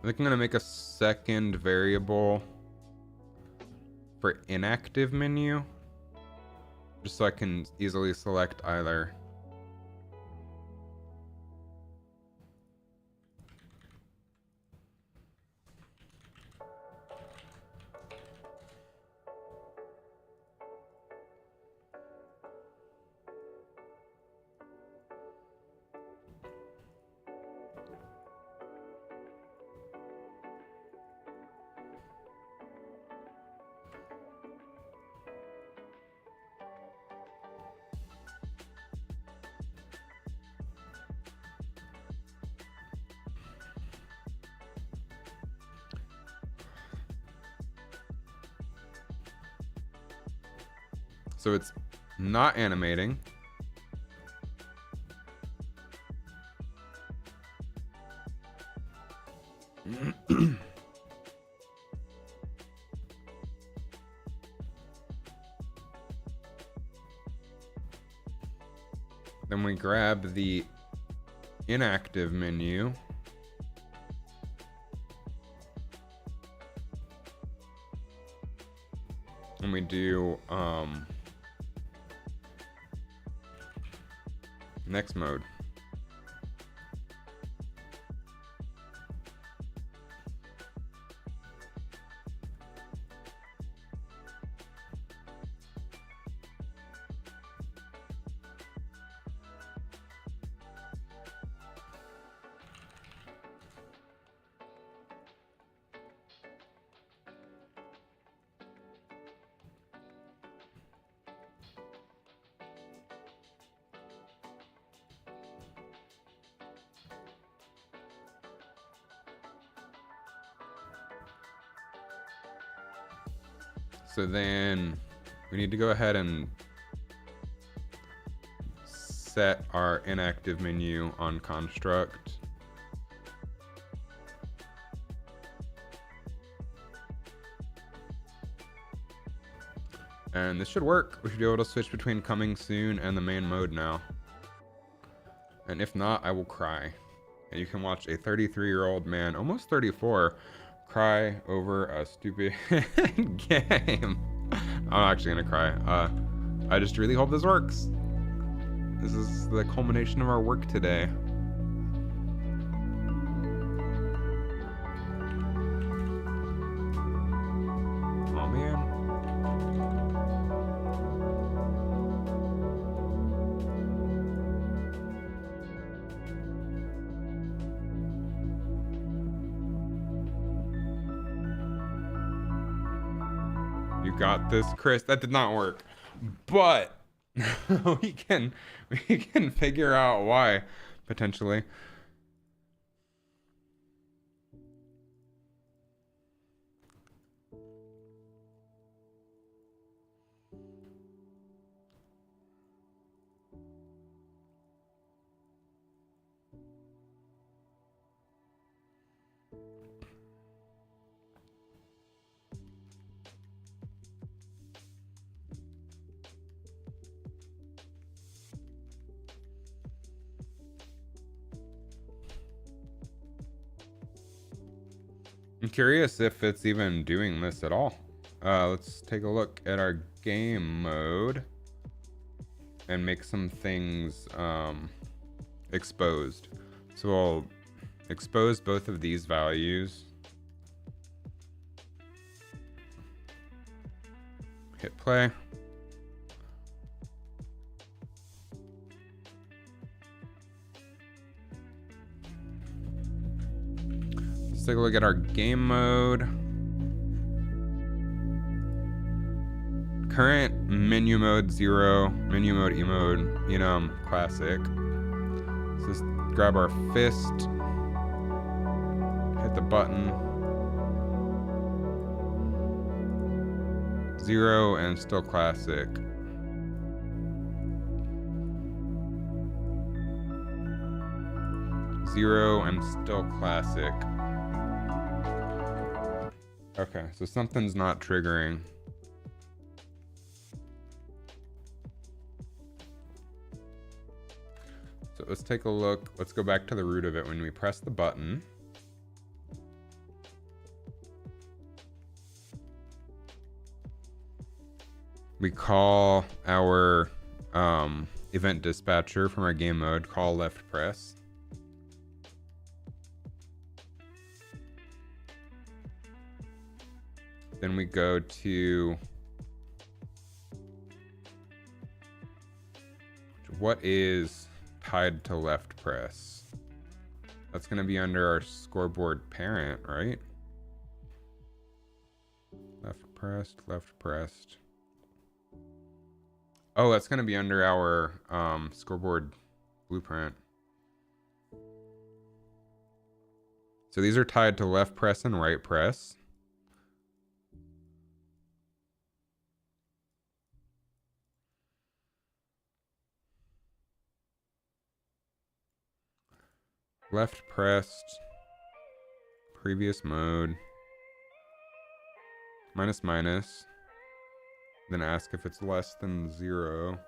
I think I'm gonna make a second variable for inactive menu, just so I can easily select either. So it's not animating. Then we grab the inactive menu. And we do next mode. So then we need to go ahead and set our inactive menu on construct. And this should work. We should be able to switch between coming soon and the main mode now. And if not, I will cry. And you can watch a 33-year-old man, almost 34, cry over a stupid game. I'm actually gonna cry. I just really hope this works. This is the culmination of our work today. Oh man. You got this, Chris. That did not work, but we can figure out why potentially. I'm curious if it's even doing this at all. Let's take a look at our game mode and make some things exposed. So I'll expose both of these values. Hit play. Let's take a look at our game mode. Current menu mode 0, menu mode E mode, enum classic. So let's grab our fist, hit the button. 0 and still classic. Zero and still classic. Okay, so something's not triggering. So let's take a look. Let's go back to the root of it. When we press the button, we call our event dispatcher from our game mode, call left press. Then we go to what is tied to left press. That's going to be under our scoreboard parent, right? Left pressed, left pressed. Oh, that's going to be under our scoreboard blueprint. So these are tied to left press and right press. Left pressed. Previous mode. Minus minus. Then ask if it's less than 0.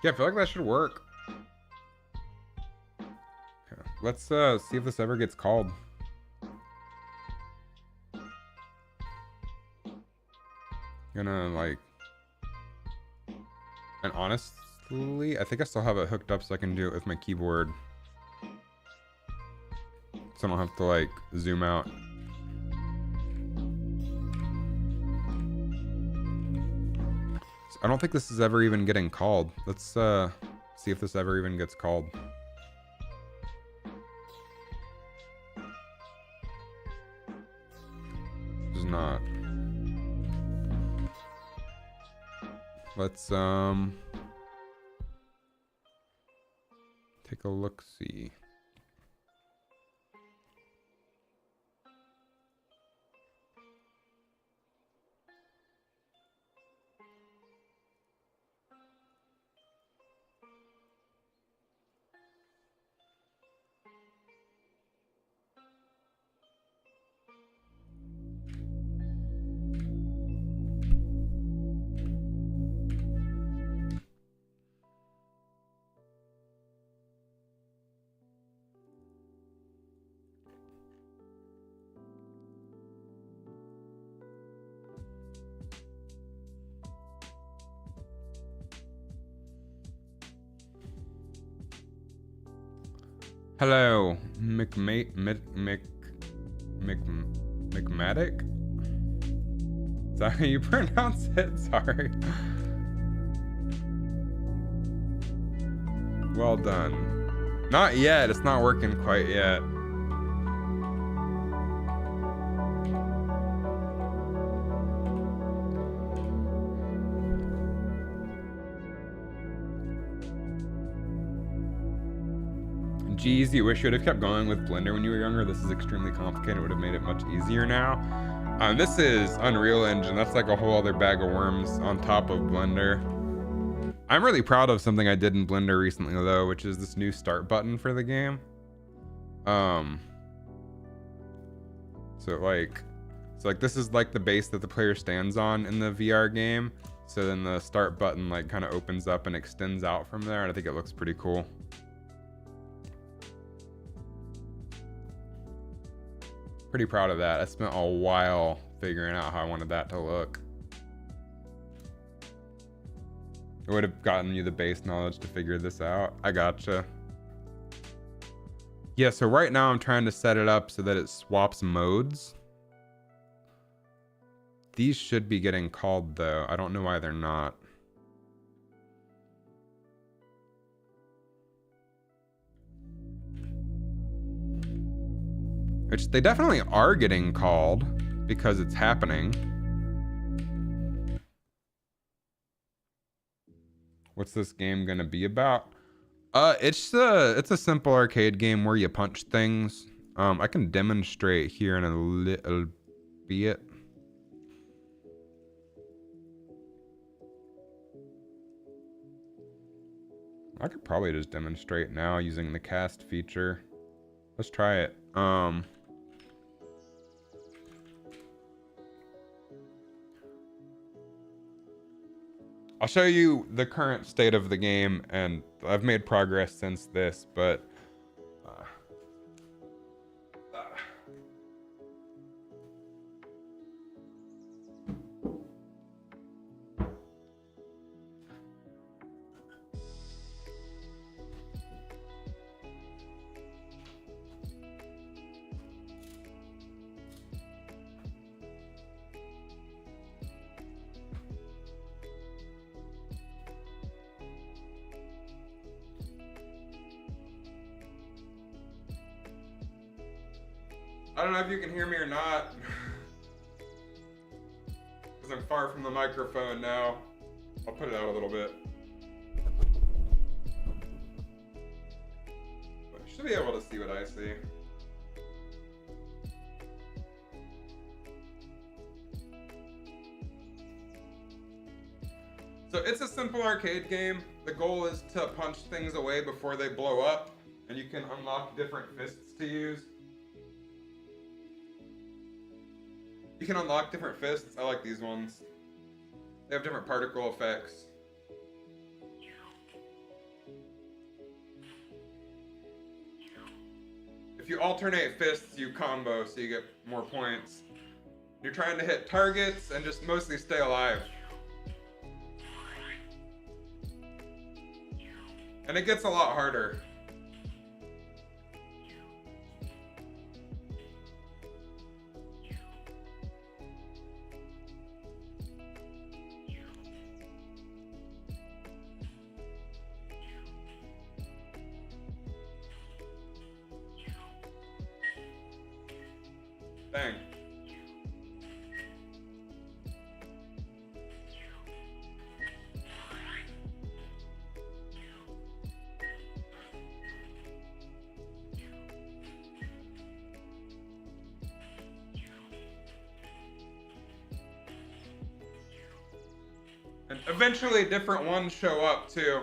Yeah, I feel like that should work. Okay, let's see if this ever gets called. Gonna like, and honestly, I think I still have it hooked up so I can do it with my keyboard. So I don't have to like zoom out. I don't think this is ever even getting called. Let's see if this ever even gets called. It's not. Let's take a look-see. Hello, McMatic? Is that how you pronounce it? Sorry. Well done. Not yet, it's not working quite yet. Geez, you wish you would have kept going with Blender when you were younger. This is extremely complicated. It would have made it much easier now. This is Unreal Engine. That's like a whole other bag of worms on top of Blender. I'm really proud of something I did in Blender recently though, which is this new start button for the game. So like this is like the base that the player stands on in the VR game. So then the start button like kind of opens up and extends out from there, and I think it looks pretty cool. Pretty proud of that. I spent a while figuring out how I wanted that to look. It would have gotten you the base knowledge to figure this out. I gotcha. Yeah, so right now I'm trying to set it up so that it swaps modes. These should be getting called though. I don't know why they're not. Which they definitely are getting called because it's happening. What's this game gonna be about? It's a simple arcade game where you punch things. I can demonstrate here in a little bit. I could probably just demonstrate now using the cast feature. Let's try it. I'll show you the current state of the game, and I've made progress since this, but don't know if you can hear me or not. Because I'm far from the microphone now. I'll put it out a little bit. But I should be able to see what I see. So it's a simple arcade game. The goal is to punch things away before they blow up, and you can unlock different fists to use. You can unlock different fists. I like these ones. They have different particle effects. If you alternate fists, you combo, so you get more points. You're trying to hit targets and just mostly stay alive. And it gets a lot harder. Dang. And eventually different ones show up too.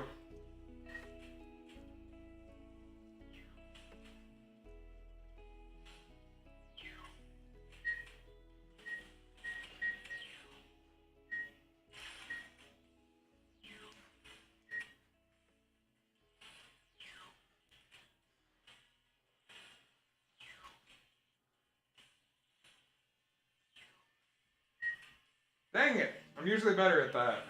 Dang it! I'm usually better at that.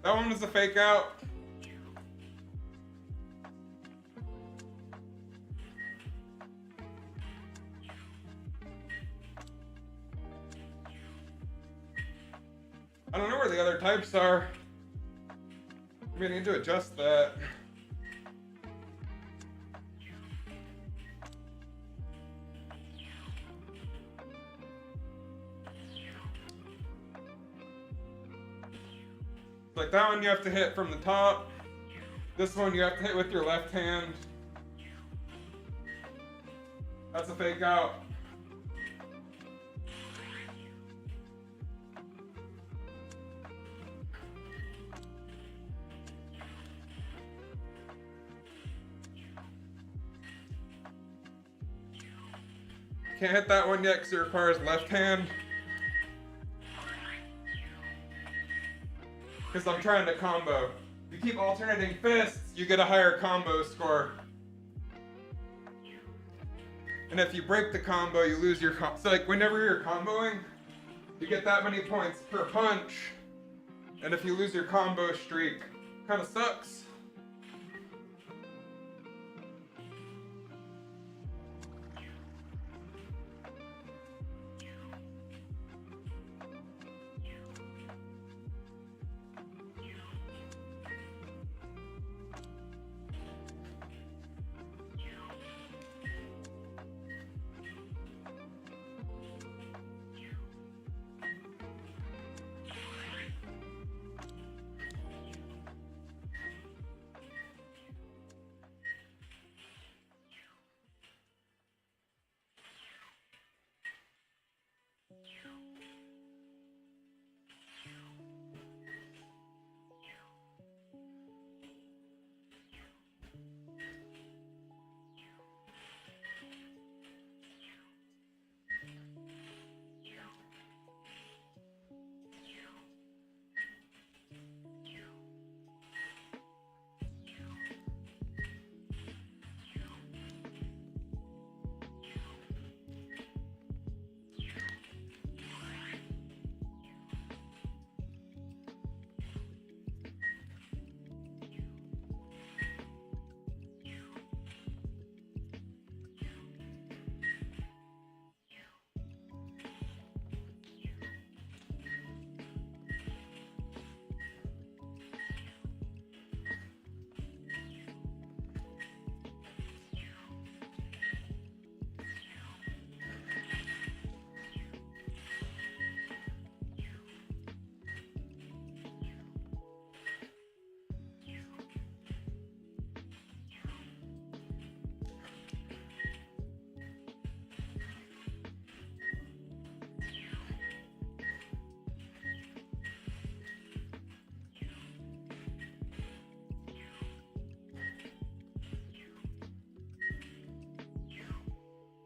That one was a fake out. I don't know where the other types are. We need to adjust that. Like that one you have to hit from the top. This one you have to hit with your left hand. That's a fake out. Can't hit that one yet because it requires left hand. Because I'm trying to combo. If you keep alternating fists, you get a higher combo score. And if you break the combo, you lose your so like whenever you're comboing, you get that many points per punch. And if you lose your combo streak, kind of sucks.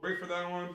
Wait for that one.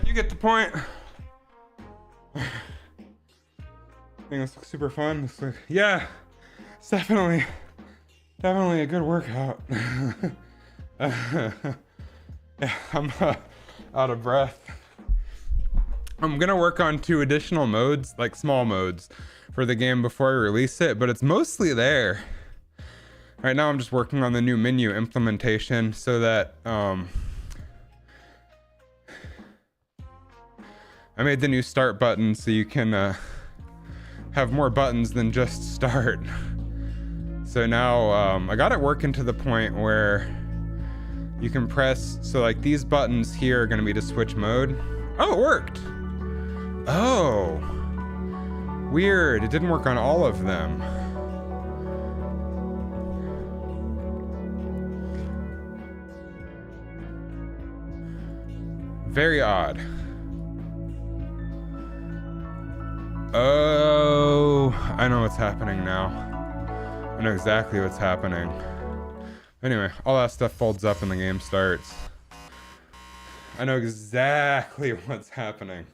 You get the point. I think this looks super fun. This looks, yeah, it's definitely a good workout. Yeah, I'm out of breath. I'm gonna work on 2 additional modes, like small modes, for the game before I release it, but it's mostly there. Right now I'm just working on the new menu implementation so that I made the new start button so you can have more buttons than just start. So now I got it working to the point where you can press, so like these buttons here are gonna be to switch mode. Oh, it worked. Oh, weird. It didn't work on all of them. Very odd. Oh, I know what's happening now. I know exactly what's happening. Anyway, all that stuff folds up and the game starts. I know exactly what's happening.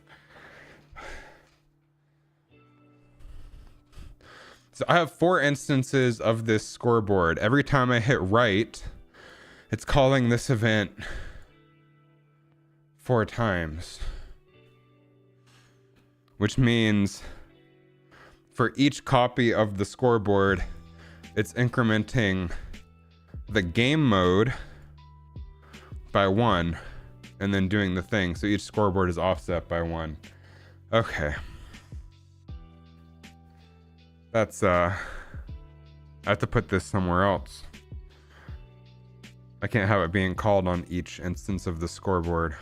So I have 4 instances of this scoreboard. Every time I hit right, it's calling this event 4 times. Which means for each copy of the scoreboard, it's incrementing the game mode by 1 and then doing the thing. So each scoreboard is offset by 1. Okay. That's, I have to put this somewhere else. I can't have it being called on each instance of the scoreboard.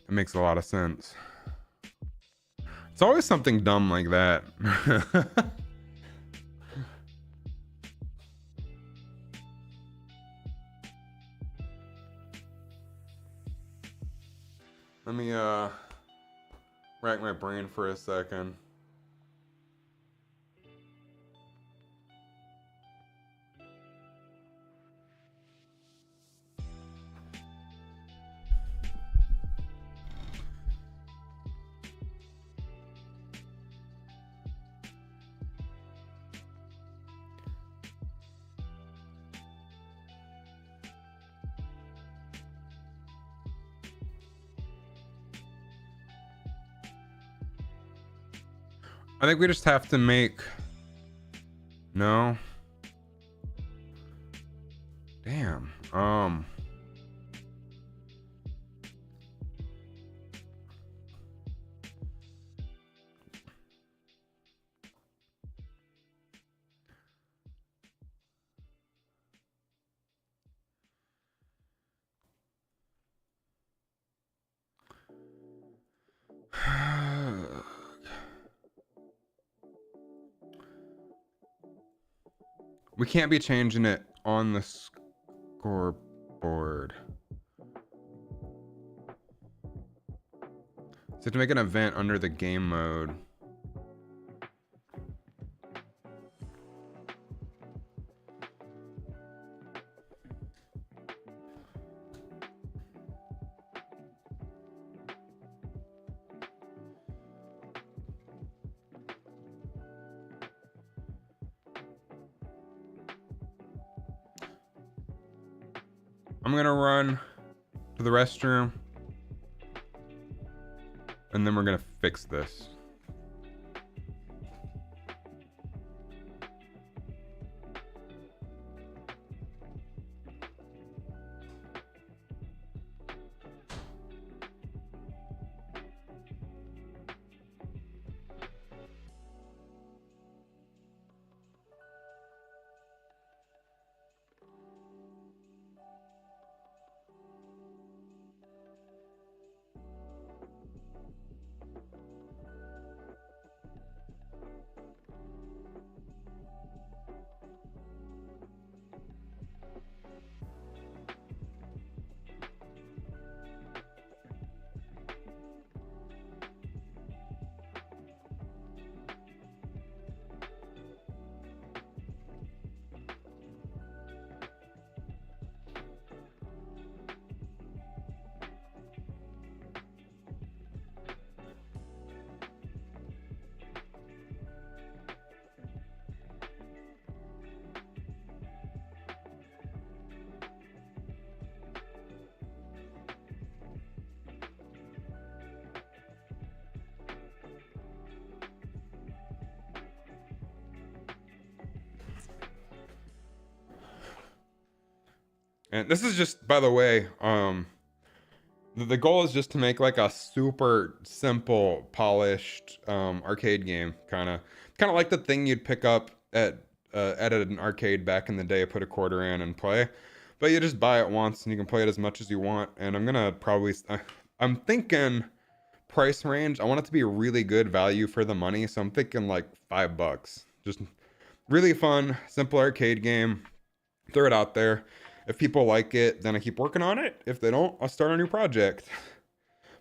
It makes a lot of sense. It's always something dumb like that. Let me rack my brain for a second. I think we just have to make... No. Damn. We can't be changing it on the scoreboard. So to make an event under the game mode. I'm gonna run to the restroom and then we're gonna fix this. And this is just, by the way, the goal is just to make like a super simple, polished arcade game, kind of like the thing you'd pick up at an arcade back in the day, put a quarter in and play. But you just buy it once and you can play it as much as you want. And I'm gonna probably, I'm thinking price range. I want it to be a really good value for the money, so I'm thinking like $5. Just really fun, simple arcade game. Throw it out there. If people like it, then I keep working on it. If they don't, I'll start a new project.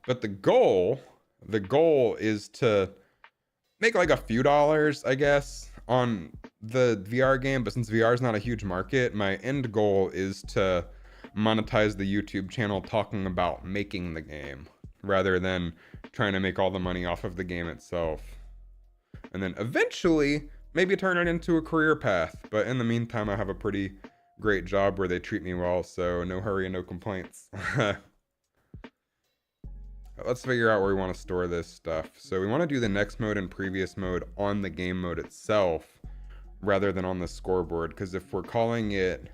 But the goal is to make like a few dollars, I guess, on the VR game. But since VR is not a huge market, my end goal is to monetize the YouTube channel talking about making the game rather than trying to make all the money off of the game itself. And then eventually, maybe turn it into a career path. But in the meantime, I have a pretty great job where they treat me well, so no hurry and no complaints. Let's figure out where we want to store this stuff. So we want to do the next mode and previous mode on the game mode itself rather than on the scoreboard, because if we're calling it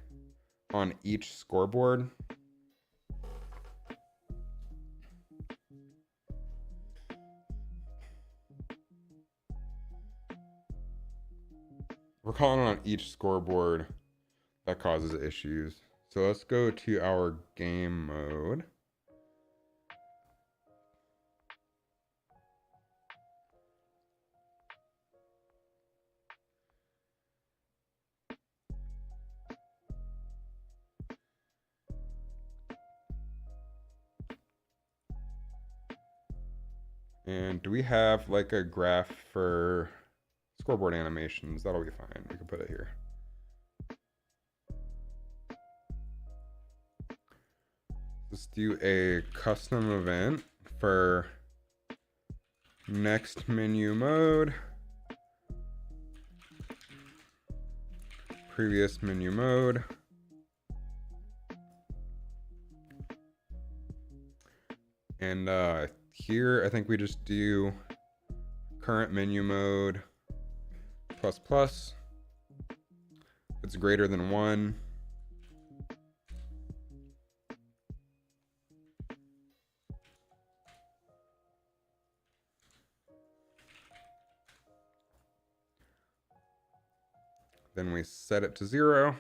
on each scoreboard, that causes issues. So let's go to our game mode. And do we have like a graph for scoreboard animations? That'll be fine. We can put it here. Let's do a custom event for next menu mode, previous menu mode, and here I think we just do current menu mode plus plus. If it's greater than 1. Then we set it to 0.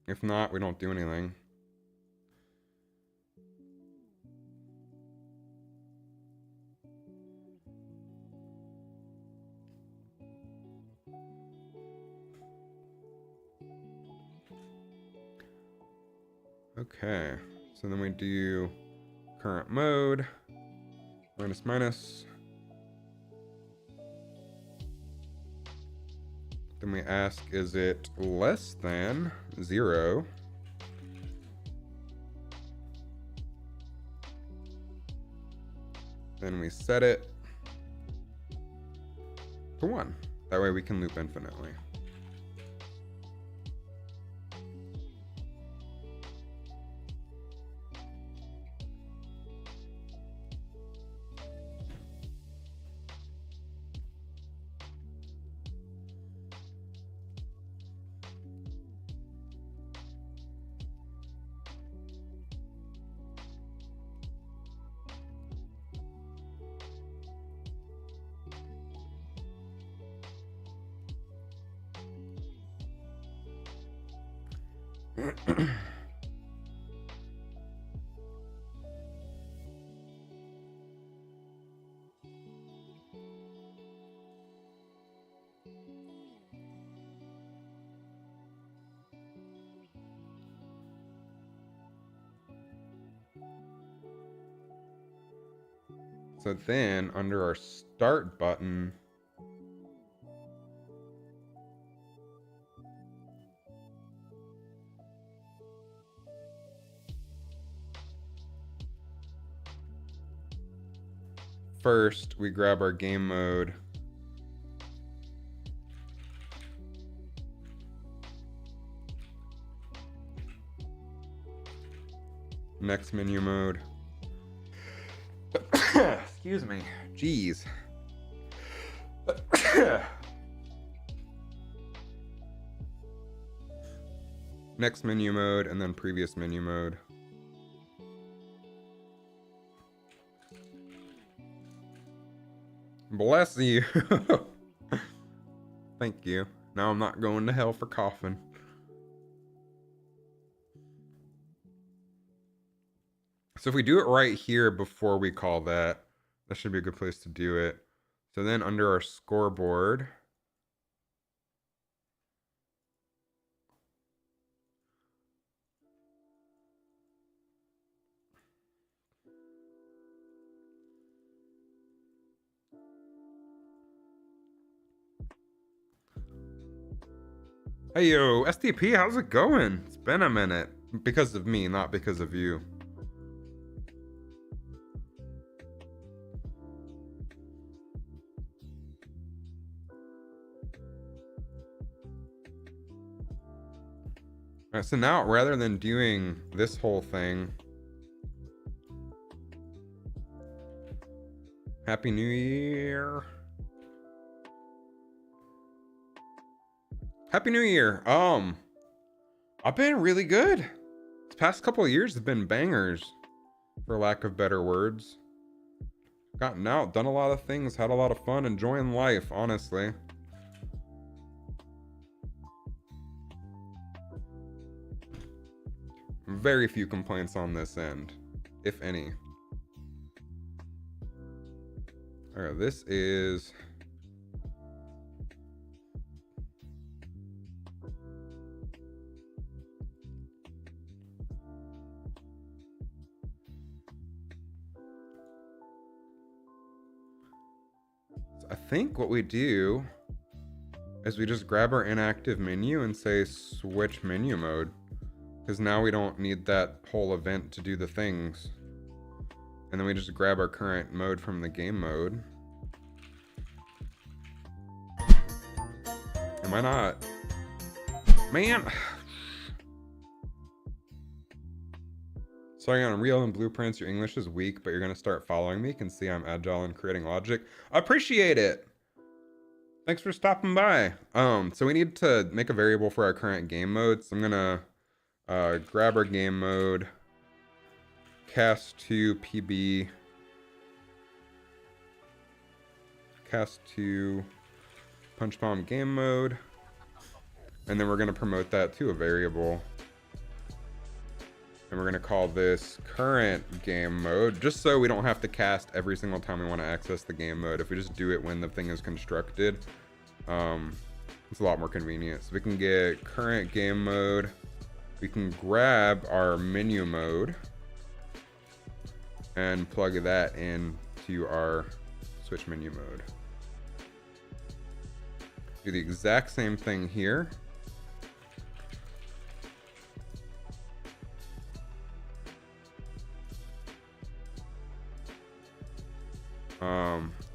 If not, we don't do anything. Okay, so then we do current mode, minus minus. Then we ask, is it less than 0? Then we set it to 1. That way we can loop infinitely. So then under our start button, first we grab our game mode. Next menu mode. Excuse me. Jeez. Next menu mode and then previous menu mode. Bless you. Thank you. Now I'm not going to hell for coughing. So if we do it right here before we call that, that should be a good place to do it. So then under our scoreboard, hey yo, STP, how's it going? It's been a minute. Because of me, not because of you. Alright, so now rather than doing this whole thing, Happy New Year. Happy New Year. I've been really good. This past couple of years have been bangers, for lack of better words. Gotten out, done a lot of things, had a lot of fun, enjoying life, honestly. Very few complaints on this end, if any. Alright, this is... I think what we do is we just grab our inactive menu and say switch menu mode. Because now we don't need that whole event to do the things. And then we just grab our current mode from the game mode. Am I not? Man! Starting on Unreal and Blueprints, your English is weak, but you're going to start following me. You can see I'm agile and creating logic. I appreciate it! Thanks for stopping by. So we need to make a variable for our current game mode. So I'm going to grab our game mode, cast to PB, cast to Punch Bomb game mode, and then we're going to promote that to a variable. And we're going to call this current game mode, just so we don't have to cast every single time we want to access the game mode. If we just do it when the thing is constructed, it's a lot more convenient. So we can get current game mode we can grab our menu mode and plug that into our switch menu mode. Do the exact same thing here.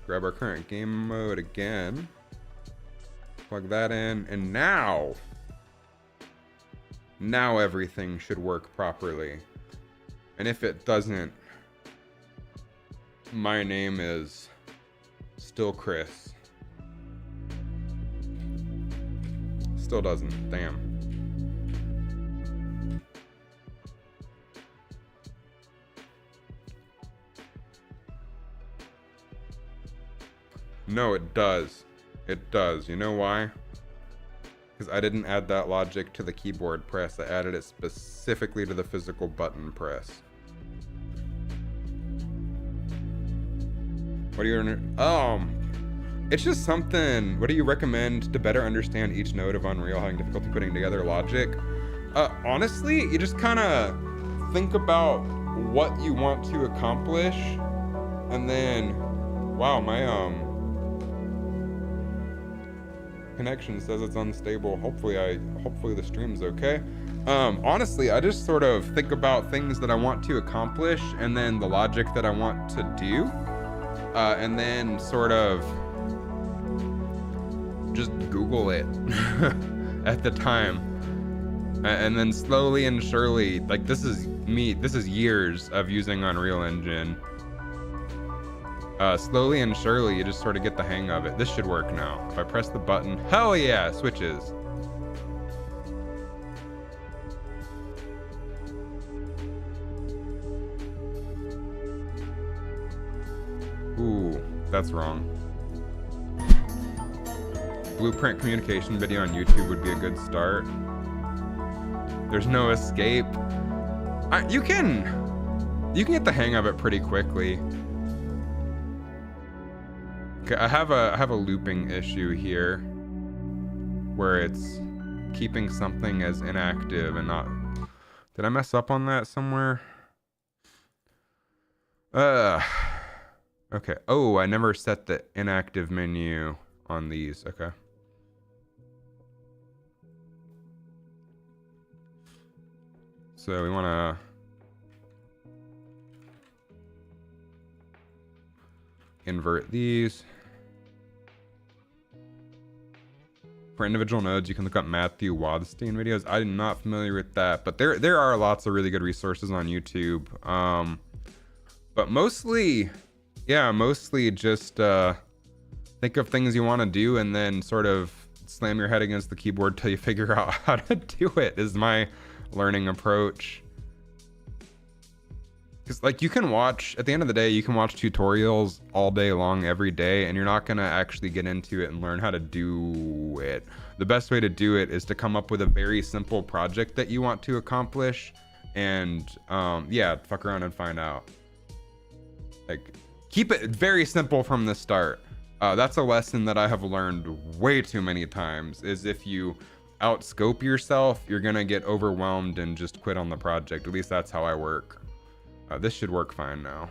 Grab our current game mode again, plug that in, and now everything should work properly. And if it doesn't, my name is still Chris. Still doesn't, damn. No, it does. It does. You know why? Because I didn't add that logic to the keyboard press. I added it specifically to the physical button press. What do you... it's just something... What do you recommend to better understand each node of Unreal, having difficulty putting together logic? Honestly, you just kind of think about what you want to accomplish, and then... Wow, my, connection says it's unstable. Hopefully the stream's okay. Honestly, I just sort of think about things that I want to accomplish and then the logic that I want to do, and then sort of just Google it at the time, and then slowly and surely, like, this is years of using Unreal Engine. Slowly and surely, you just sort of get the hang of it. This should work now. If I press the button, hell yeah, switches. Ooh, that's wrong. Blueprint communication video on YouTube would be a good start. There's no escape. You can get the hang of it pretty quickly. Okay, I have a looping issue here where it's keeping something as inactive and not... Did I mess up on that somewhere? Okay. Oh, I never set the inactive menu on these. Okay. So we want to... invert these. For individual nodes, you can look up Matthew Wathstein videos. I'm not familiar with that, but there are lots of really good resources on YouTube. But mostly just think of things you want to do and then sort of slam your head against the keyboard till you figure out how to do it, is my learning approach. Because, like, you can watch, at the end of the day, you can watch tutorials all day long, every day, and you're not going to actually get into it and learn how to do it. The best way to do it is to come up with a very simple project that you want to accomplish, and, yeah, fuck around and find out. Like, keep it very simple from the start. That's a lesson that I have learned way too many times, is if you outscope yourself, you're going to get overwhelmed and just quit on the project. At least that's how I work. This should work fine now.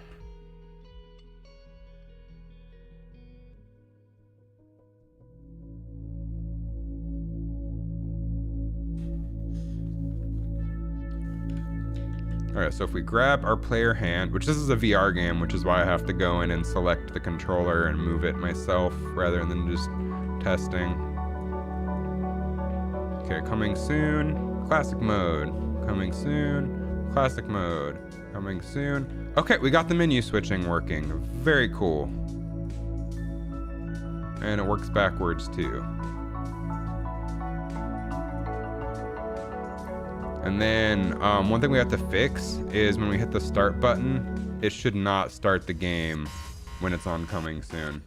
Alright, so if we grab our player hand, which this is a VR game, which is why I have to go in and select the controller and move it myself rather than just testing. Okay, coming soon, classic mode. Coming soon, classic mode. Coming soon. Okay, we got the menu switching working. Very cool. And it works backwards too. And then one thing we have to fix is when we hit the start button, it should not start the game when it's on coming soon.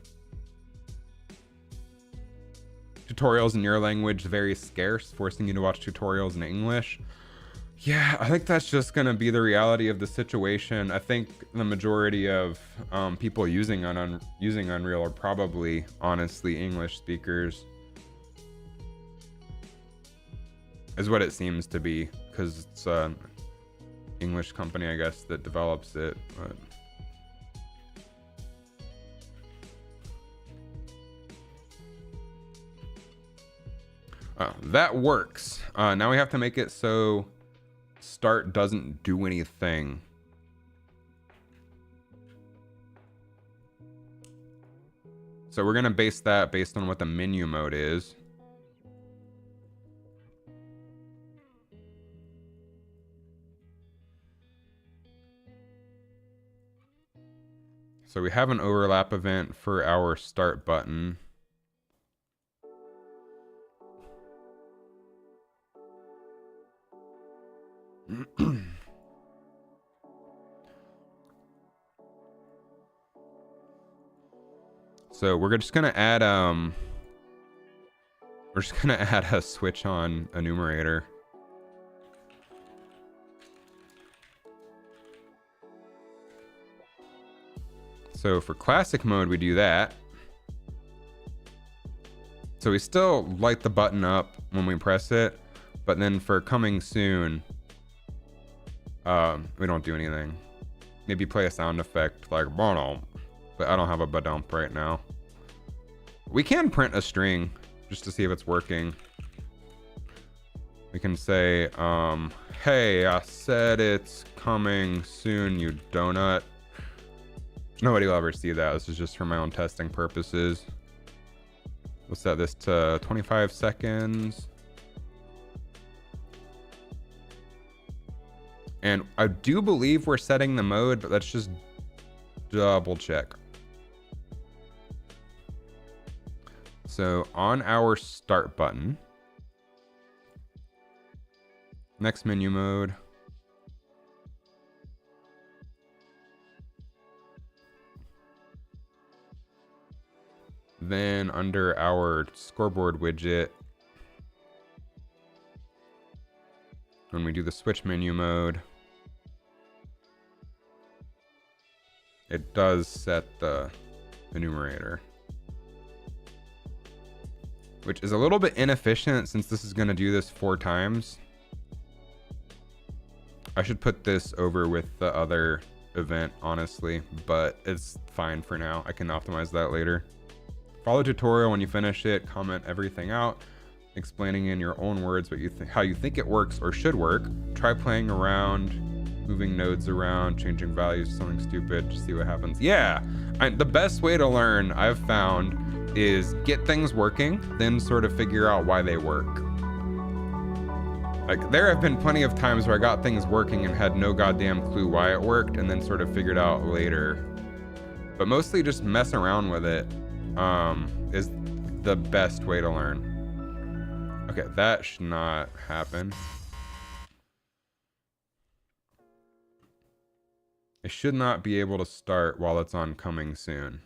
Tutorials in your language very scarce, forcing you to watch tutorials in English. Yeah, I think that's just gonna be the reality of the situation. I think the majority of people using Unreal are probably, honestly, English speakers. Is what it seems to be. because it's an English company, I guess, that develops it. But that works. Now we have to make it so start doesn't do anything. So we're gonna base that based on what the menu mode is. So we have an overlap event for our start button. So we're just gonna add a switch on enumerator. So for classic mode, we do that. So we still light the button up when we press it, but then for coming soon, we don't do anything. Maybe play a sound effect like bono, but I don't have a badump right now. We can print a string just to see if it's working. We can say, hey, I said it's coming soon, you donut. Nobody will ever see that. This is just for my own testing purposes. We'll set this to 25 seconds. And I do believe we're setting the mode, but let's just double check. So on our start button, next menu mode, then under our scoreboard widget, when we do the switch menu mode, it does set the enumerator, which is a little bit inefficient since this is going to do this 4 times. I should put this over with the other event, honestly, but it's fine for now. I can optimize that later. Follow tutorial when you finish it, comment everything out, explaining in your own words what you how you think it works or should work. Try playing around, moving nodes around, changing values to something stupid, just see what happens. Yeah, the best way to learn, I've found, is get things working, then sort of figure out why they work. Like, there have been plenty of times where I got things working and had no goddamn clue why it worked, and then sort of figured out later. But mostly just mess around with it is the best way to learn. Okay, that should not happen. It should not be able to start while it's on coming soon.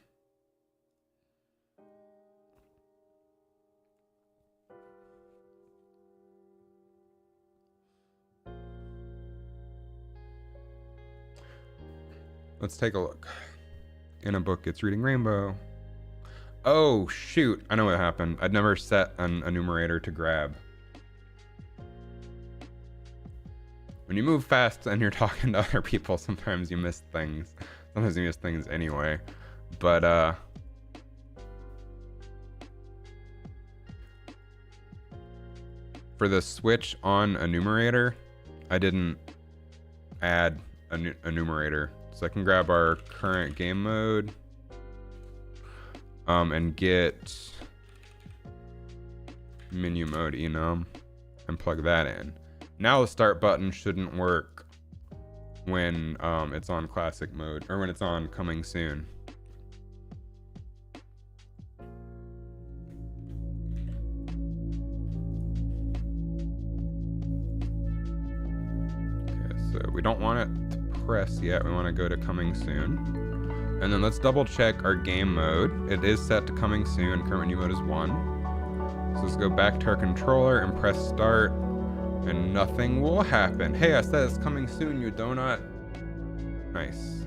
Let's take a look. In a book, it's reading Rainbow. Oh, shoot. I know what happened. I'd never set an enumerator to grab. When you move fast and you're talking to other people, sometimes you miss things. Sometimes you miss things anyway. But, for the switch on enumerator, I didn't add an enumerator. So I can grab our current game mode and get menu mode enum and plug that in. Now the start button shouldn't work when it's on classic mode or when it's on coming soon. Okay, so we don't want it to press yet. We want to go to coming soon. And then let's double check our game mode. It is set to coming soon. Current menu mode is 1. So let's go back to our controller and press start, and nothing will happen. Hey, I said it's coming soon, you donut. Nice.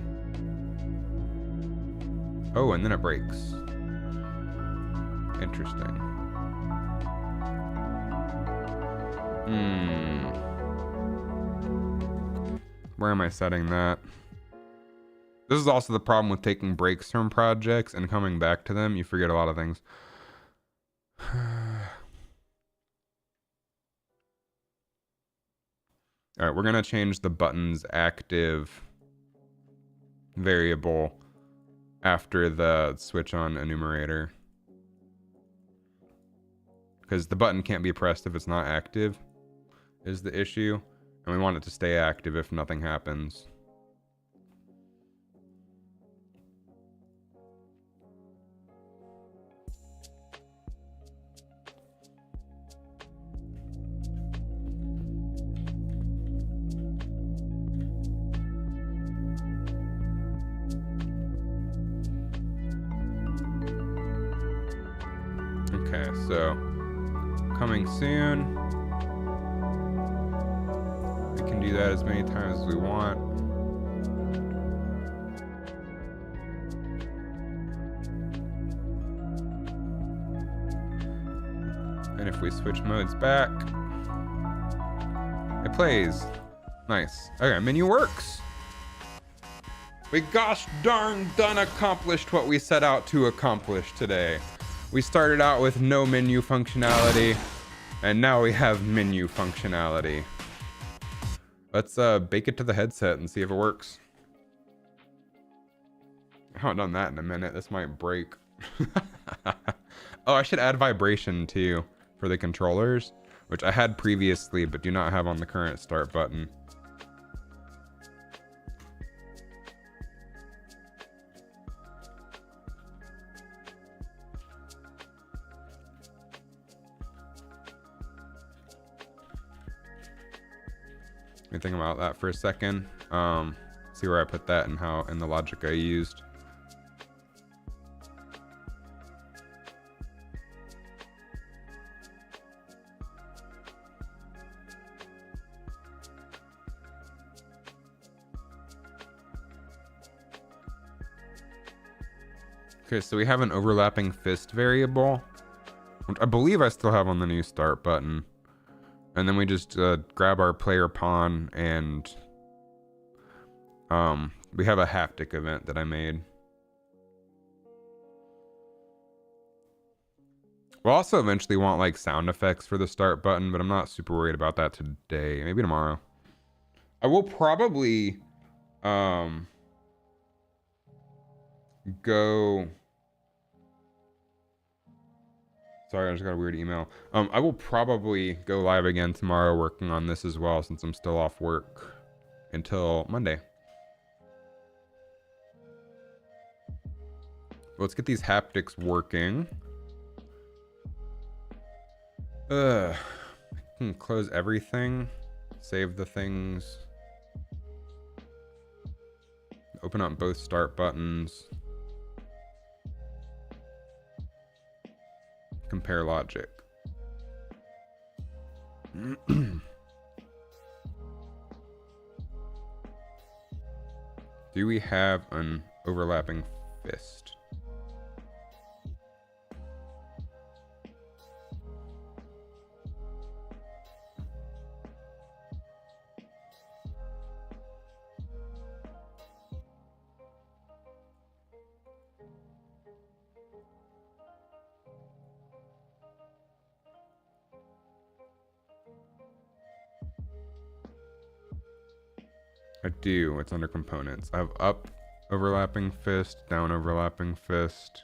Oh, and then it breaks. Interesting. Where am I setting that? This is also the problem with taking breaks from projects and coming back to them. You forget a lot of things. All right, we're going to change the button's active variable after the switch on enumerator. Because the button can't be pressed if it's not active is the issue. And we want it to stay active if nothing happens. Okay, so coming soon. We can do that as many times as we want. And if we switch modes back, it plays. Nice. Okay, menu works. We gosh darn done accomplished what we set out to accomplish today. We started out with no menu functionality, and now we have menu functionality. Let's bake it to the headset and see if it works. I haven't done that in a minute. This might break. Oh, I should add vibration too for the controllers, which I had previously but do not have on the current start button. Let me think about that for a second. See where I put that and how in the logic I used. Okay, so we have an overlapping fist variable, which I believe I still have on the new start button. And then we just grab our player pawn and we have a haptic event that I made. We'll also eventually want like sound effects for the start button, but I'm not super worried about that today. Maybe tomorrow. I will probably go... Sorry, I just got a weird email. I will probably go live again tomorrow working on this as well since I'm still off work until Monday. Let's get these haptics working. I can close everything. Save the things. Open up both start buttons. Compare logic. Do we have an overlapping fist? I do. It's under components. I have up overlapping fist, down overlapping fist.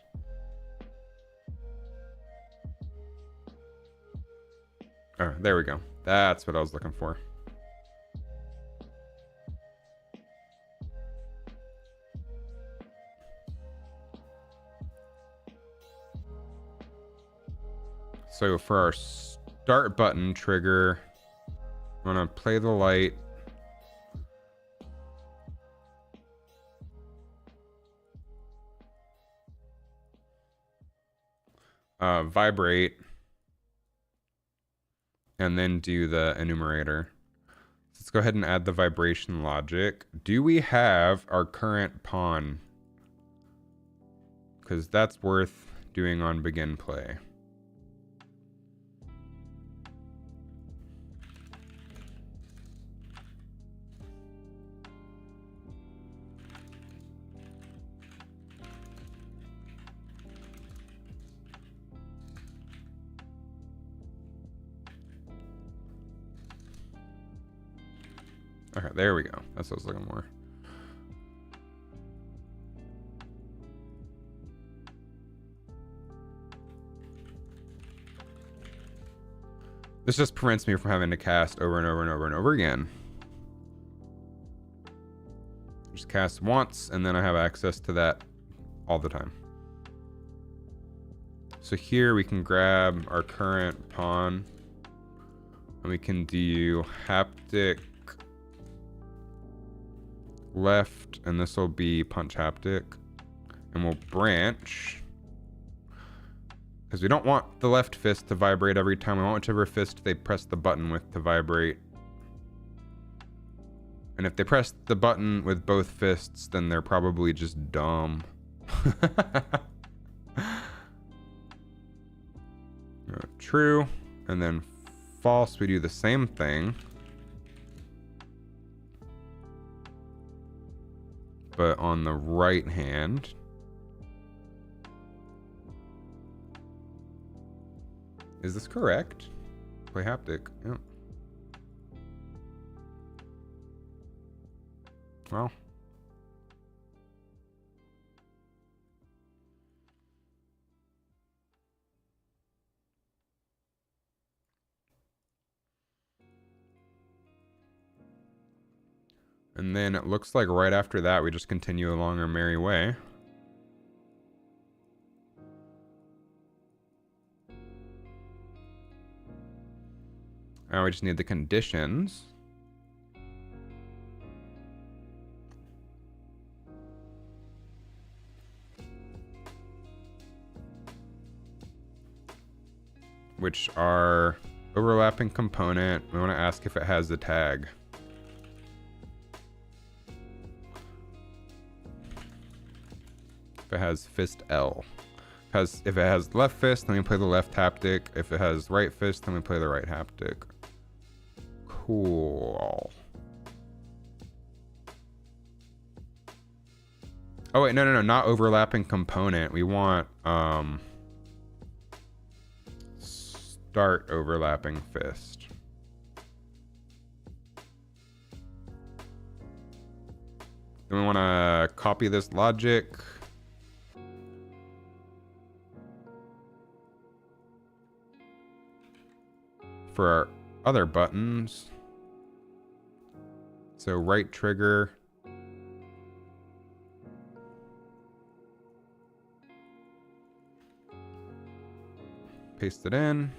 Oh, there we go. That's what I was looking for. So for our start button trigger, I'm gonna play the light. Vibrate, and then do the enumerator. Let's go ahead and add the vibration logic. Do we have our current pawn? Because that's worth doing on begin play. Okay, there we go. That's what I was looking for. This just prevents me from having to cast over and over and over and over again. Just cast once, and then I have access to that all the time. So here we can grab our current pawn, and we can do haptic left, and this will be punch haptic, and we'll branch. Because we don't want the left fist to vibrate every time. We want whichever fist they press the button with to vibrate. And if they press the button with both fists, then they're probably just dumb. True. And then false, we do the same thing. But on the right hand. Is this correct? Play haptic. Yeah. Well. And then it looks like right after that we just continue along our merry way. Now we just need the conditions. Which are overlapping component. We want to ask if it has the tag. If it has fist L. If it has left fist, then we play the left haptic. If it has right fist, then we play the right haptic. Cool. Oh wait, no, not overlapping component. We want start overlapping fist. Then we want to copy this logic. For our other buttons. So right trigger. Paste it in.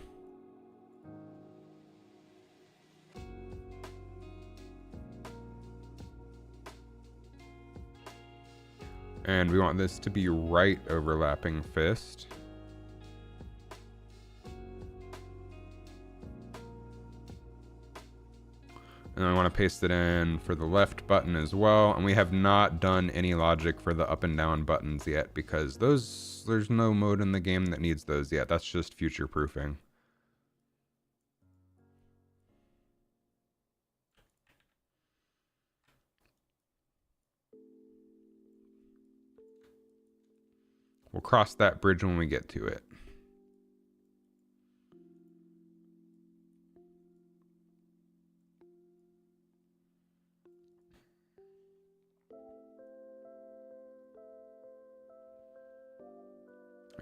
And we want this to be right overlapping fist. And I want to paste it in for the left button as well. And we have not done any logic for the up and down buttons yet because there's no mode in the game that needs those yet. That's just future proofing. We'll cross that bridge when we get to it.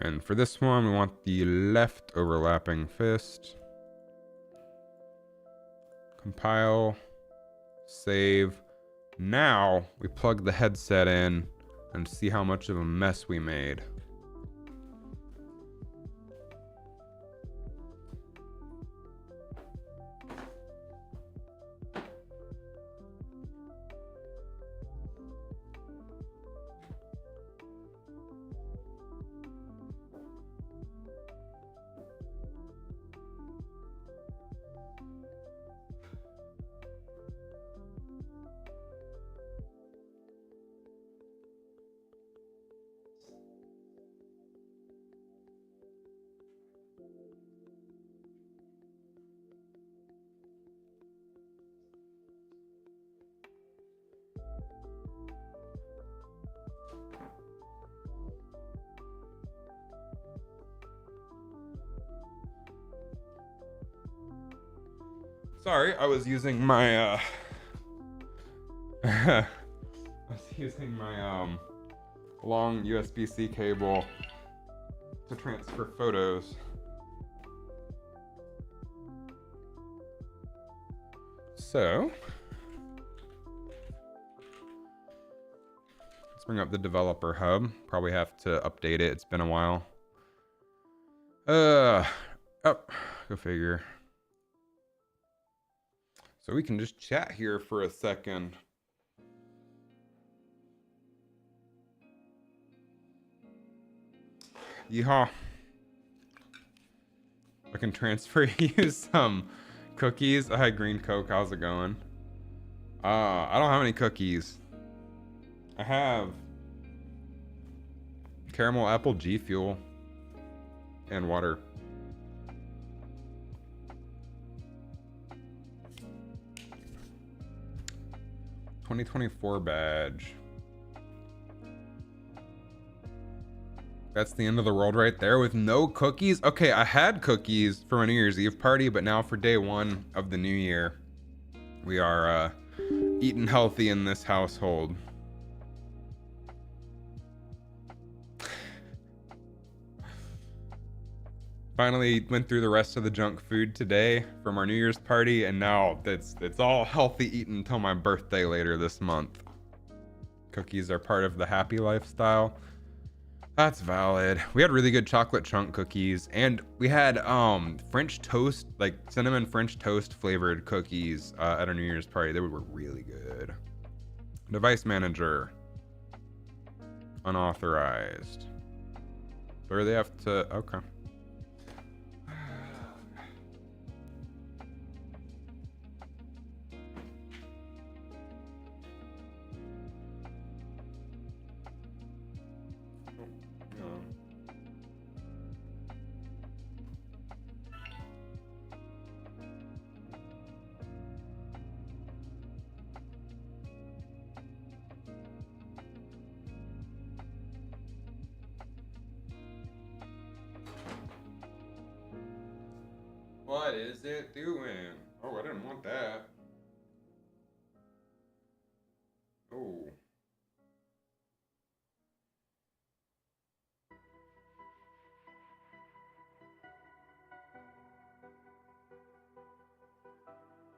And for this one, we want the left overlapping fist. Compile, save. Now we plug the headset in and see how much of a mess we made. Sorry, I was using my I was using my long USB-C cable to transfer photos. So let's bring up the developer hub. Probably have to update it. It's been a while. Oh, go figure. So we can just chat here for a second. Yeehaw. I can transfer you some cookies. Hi, Green Coke. How's it going? I don't have any cookies. I have caramel apple G Fuel and water. $2024 badge. That's the end of the world right there with no cookies. Okay, I had cookies for my New Year's Eve party, but now for day one of the new year, we are eating healthy in this household. Finally went through the rest of the junk food today from our New Year's party, and now it's all healthy eating until my birthday later this month. Cookies are part of the happy lifestyle. That's valid. We had really good chocolate chunk cookies, and we had French toast, like cinnamon French toast flavored cookies at our New Year's party. They were really good. Device manager. Unauthorized. Where they have to, okay. What is it doing? Oh, I didn't want that. Oh.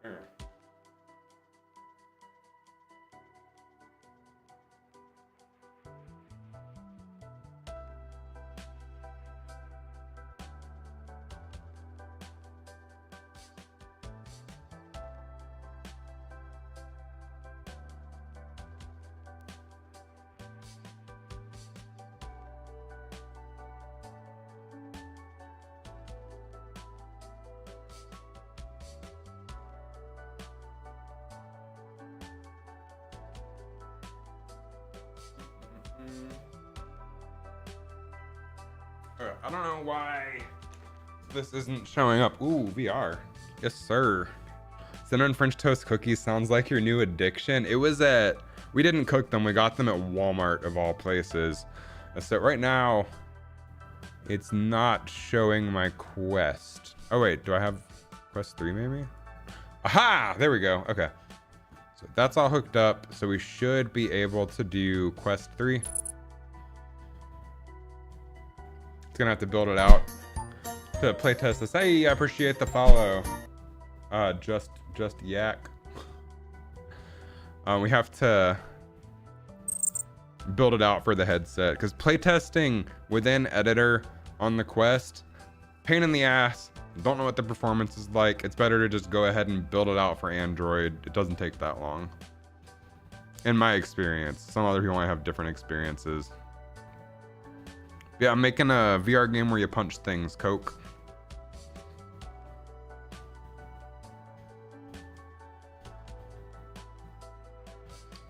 There. I don't know why this isn't showing up. Ooh, VR. Yes, sir. Cinnamon French toast cookies sounds like your new addiction. It was we didn't cook them. We got them at Walmart of all places. So right now, it's not showing my quest. Oh wait, do I have quest 3 maybe? Aha! There we go. Okay. So that's all hooked up. So we should be able to do quest 3. Gonna have to build it out to playtest this. Hey, I appreciate the follow. Just yak. We have to build it out for the headset because playtesting within editor on the Quest, pain in the ass. Don't know what the performance is like. It's better to just go ahead and build it out for Android. It doesn't take that long, in my experience. Some other people might have different experiences. Yeah, I'm making a VR game where you punch things, Coke.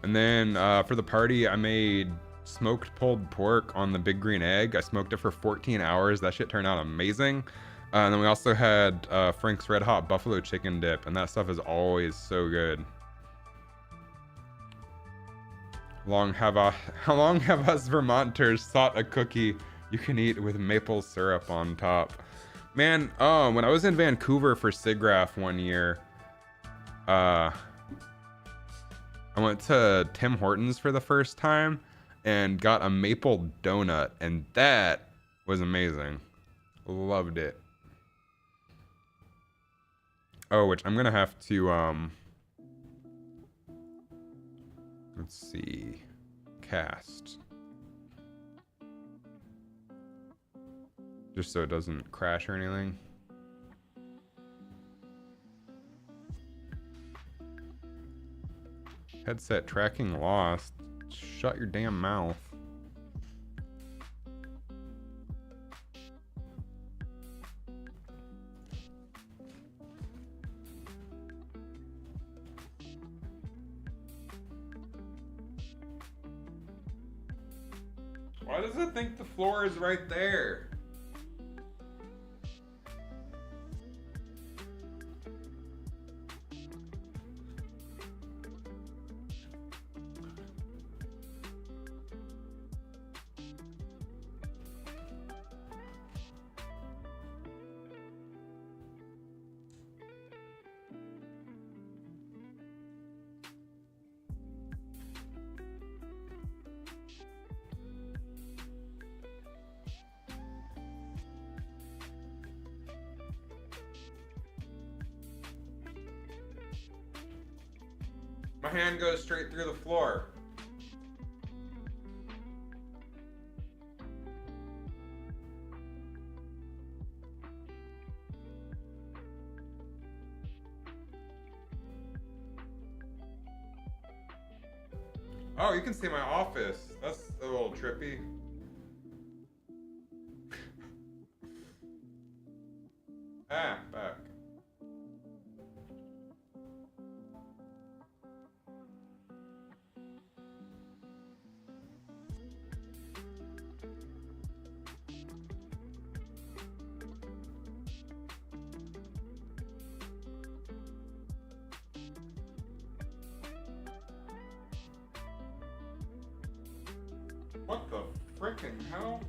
And then for the party, I made smoked pulled pork on the Big Green Egg. I smoked it for 14 hours. That shit turned out amazing. And then we also had Frank's Red Hot Buffalo Chicken Dip, and that stuff is always so good. How long have us Vermonters sought a cookie you can eat with maple syrup on top? Man, when I was in Vancouver for SIGGRAPH one year, I I went to Tim Hortons for the first time and got a maple donut, and that was amazing. Loved it. Oh, which I'm gonna have to let's see, cast, just so it doesn't crash or anything. Headset tracking lost. Shut your damn mouth. Why does it think the floor is right there? My hand goes straight through the floor. Oh, you can see my office. That's a little trippy. Back. What the frickin' hell?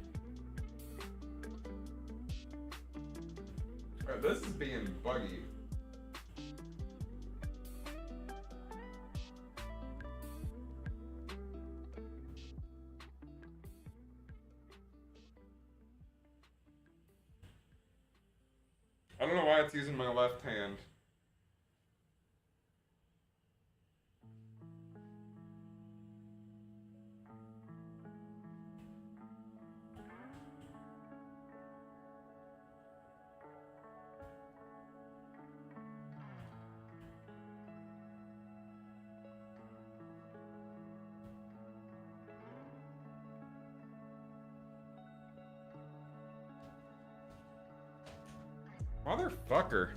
Alright, this is being buggy. I don't know why it's using my left hand. Motherfucker.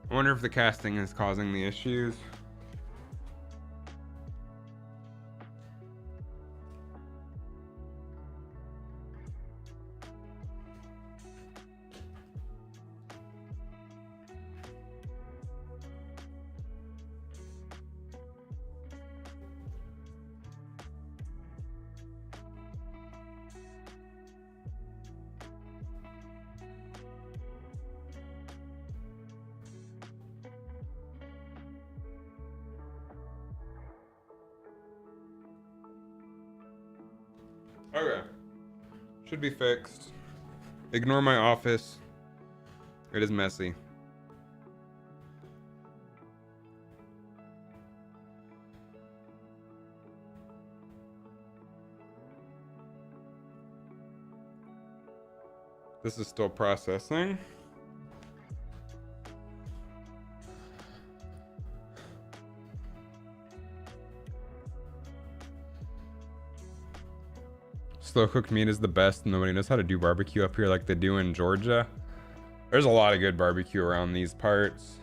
I wonder if the casting is causing the issues. Okay. Should be fixed. Ignore my office. It is messy. This is still processing. Slow cooked meat is the best. Nobody knows how to do barbecue up here like they do in Georgia. There's a lot of good barbecue around these parts.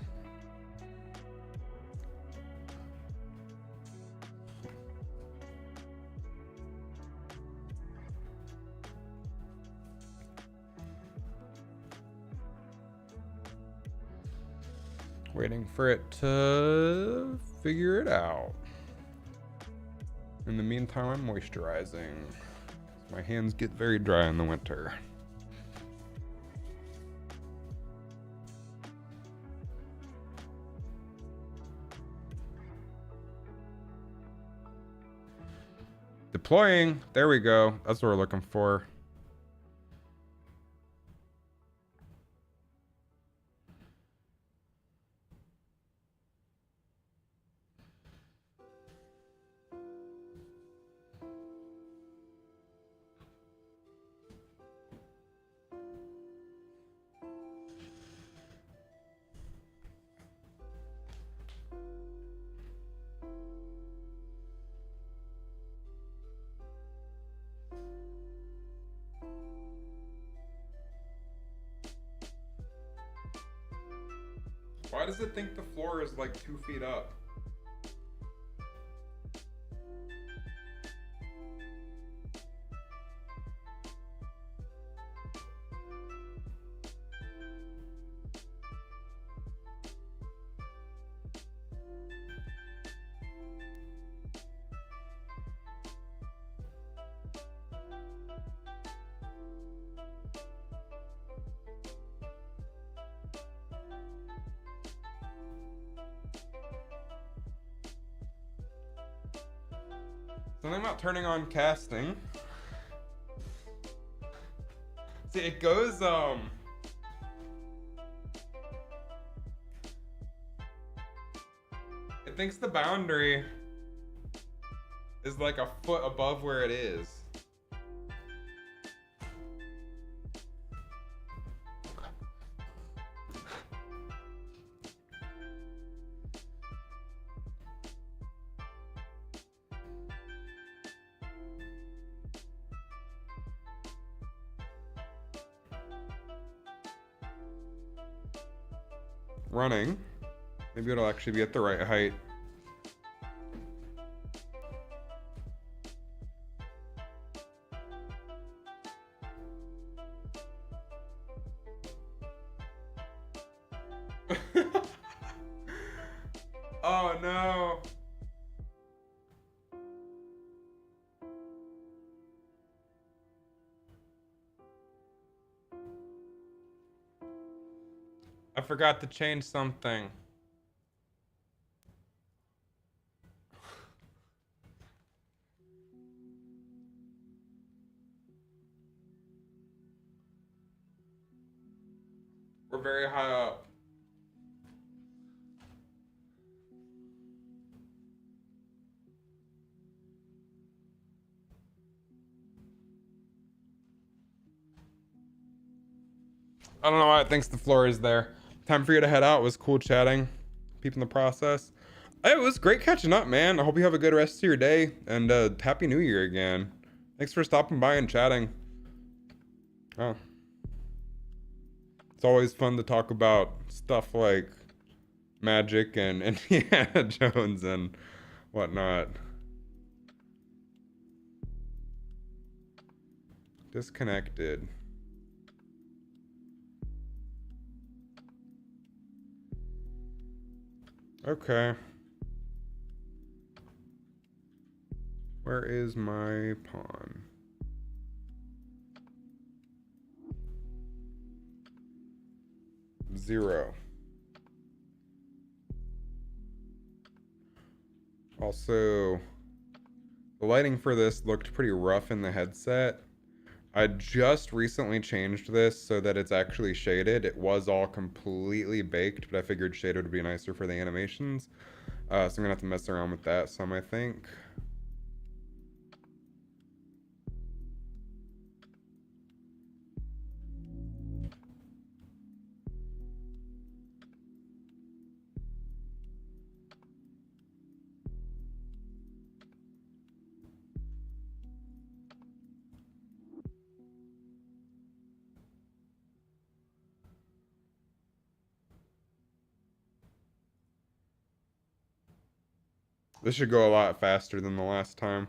Waiting for it to figure it out. In the meantime, I'm moisturizing. My hands get very dry in the winter. Deploying. There we go. That's what we're looking for. Why does it think the floor is like 2 feet up? Something about turning on casting. See, it goes, it thinks the boundary is like a foot above where it is. Running. Maybe it'll actually be at the right height. Oh no. I forgot to change something. We're very high up. I don't know why it thinks the floor is there. Time for you to head out. It was cool chatting, peeping the process. It was great catching up, man. I hope you have a good rest of your day, and Happy New Year again. Thanks for stopping by and chatting. Oh. It's always fun to talk about stuff like magic and Indiana Jones and whatnot. Disconnected. Okay. Where is my pawn? Zero. Also, the lighting for this looked pretty rough in the headset. I just recently changed this so that it's actually shaded. It was all completely baked, but I figured shaded would be nicer for the animations. So I'm gonna have to mess around with that some, I think. This should go a lot faster than the last time.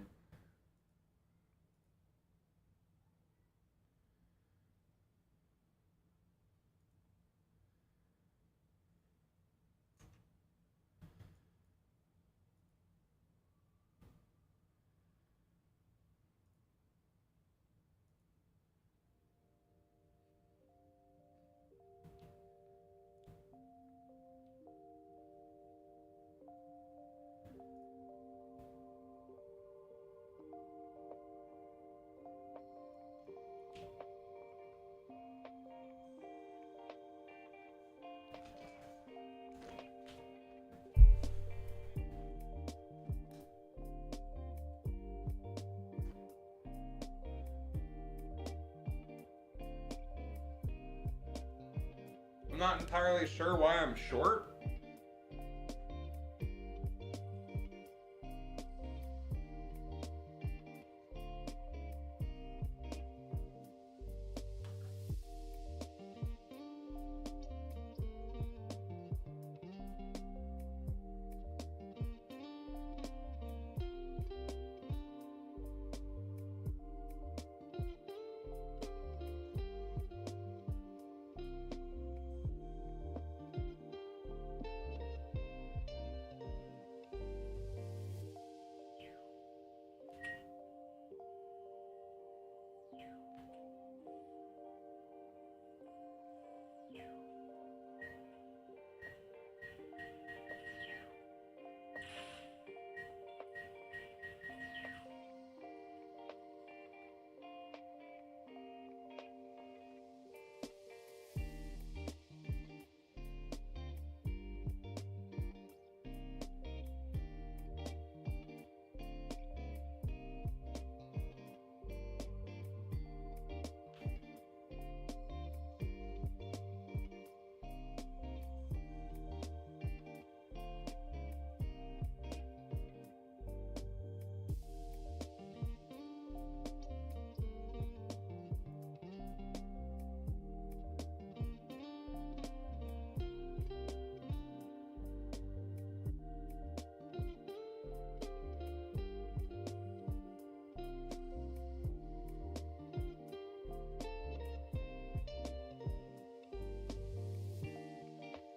I'm not entirely sure why I'm short.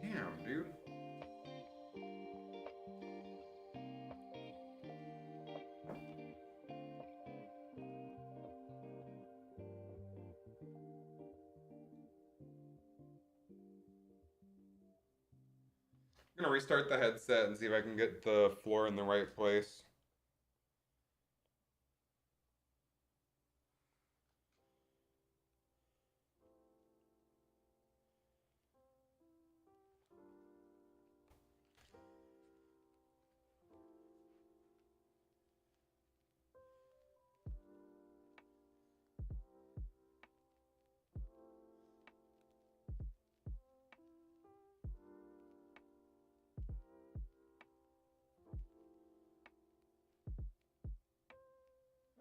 Damn, dude. I'm gonna restart the headset and see if I can get the floor in the right place.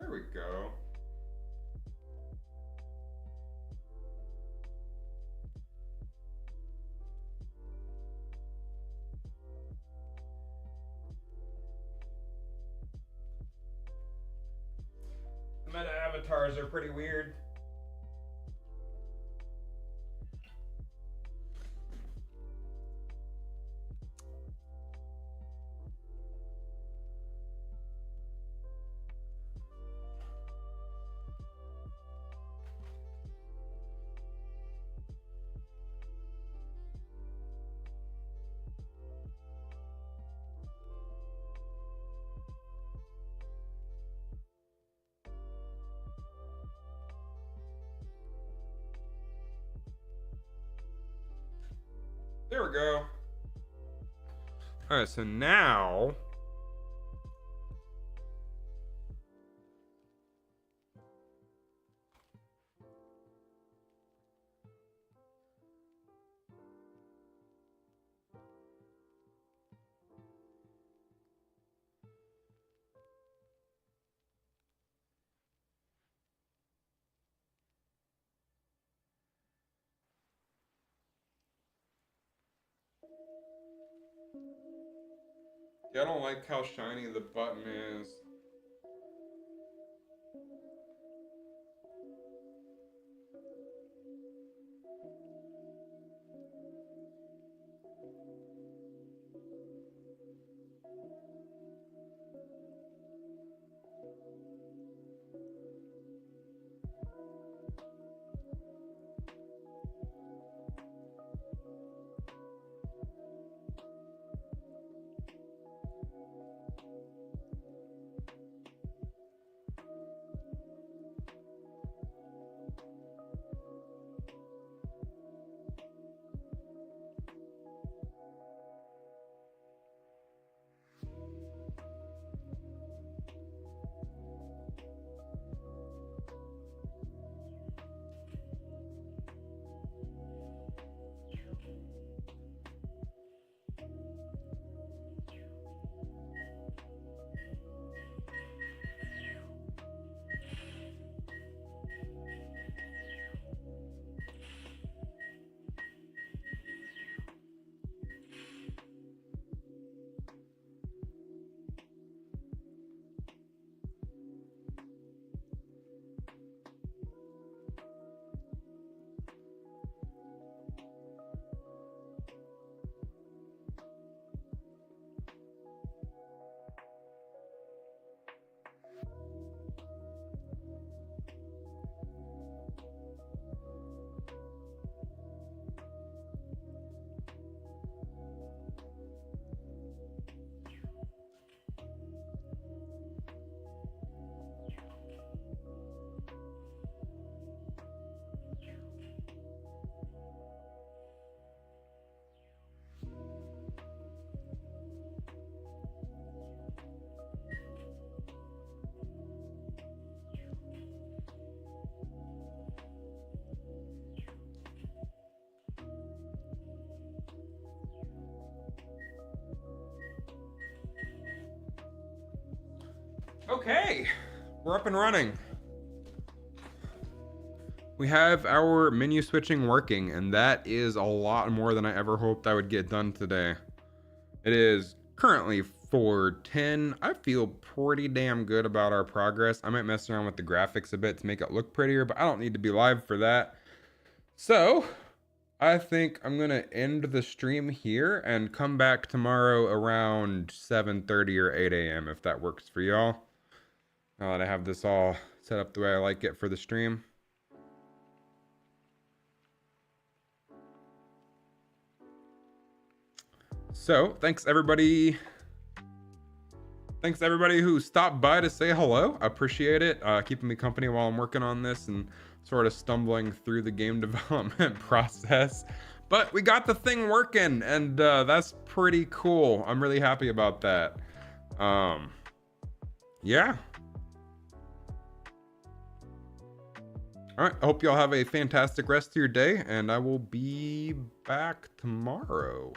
There we go. The meta avatars are pretty weird. There we go. All right, so now yeah, I don't like how shiny the button is. Okay, we're up and running. We have our menu switching working, and that is a lot more than I ever hoped I would get done today. It is currently 4:10. I feel pretty damn good about our progress. I might mess around with the graphics a bit to make it look prettier, but I don't need to be live for that. So I think I'm gonna end the stream here and come back tomorrow around 7:30 or 8 a.m. if that works for y'all. Now that I have this all set up the way I like it for the stream. So thanks everybody who stopped by to say hello. I appreciate it, keeping me company while I'm working on this and sort of stumbling through the game development process, but we got the thing working, and that's pretty cool. I'm really happy about that. Yeah. All right, I hope y'all have a fantastic rest of your day, and I will be back tomorrow.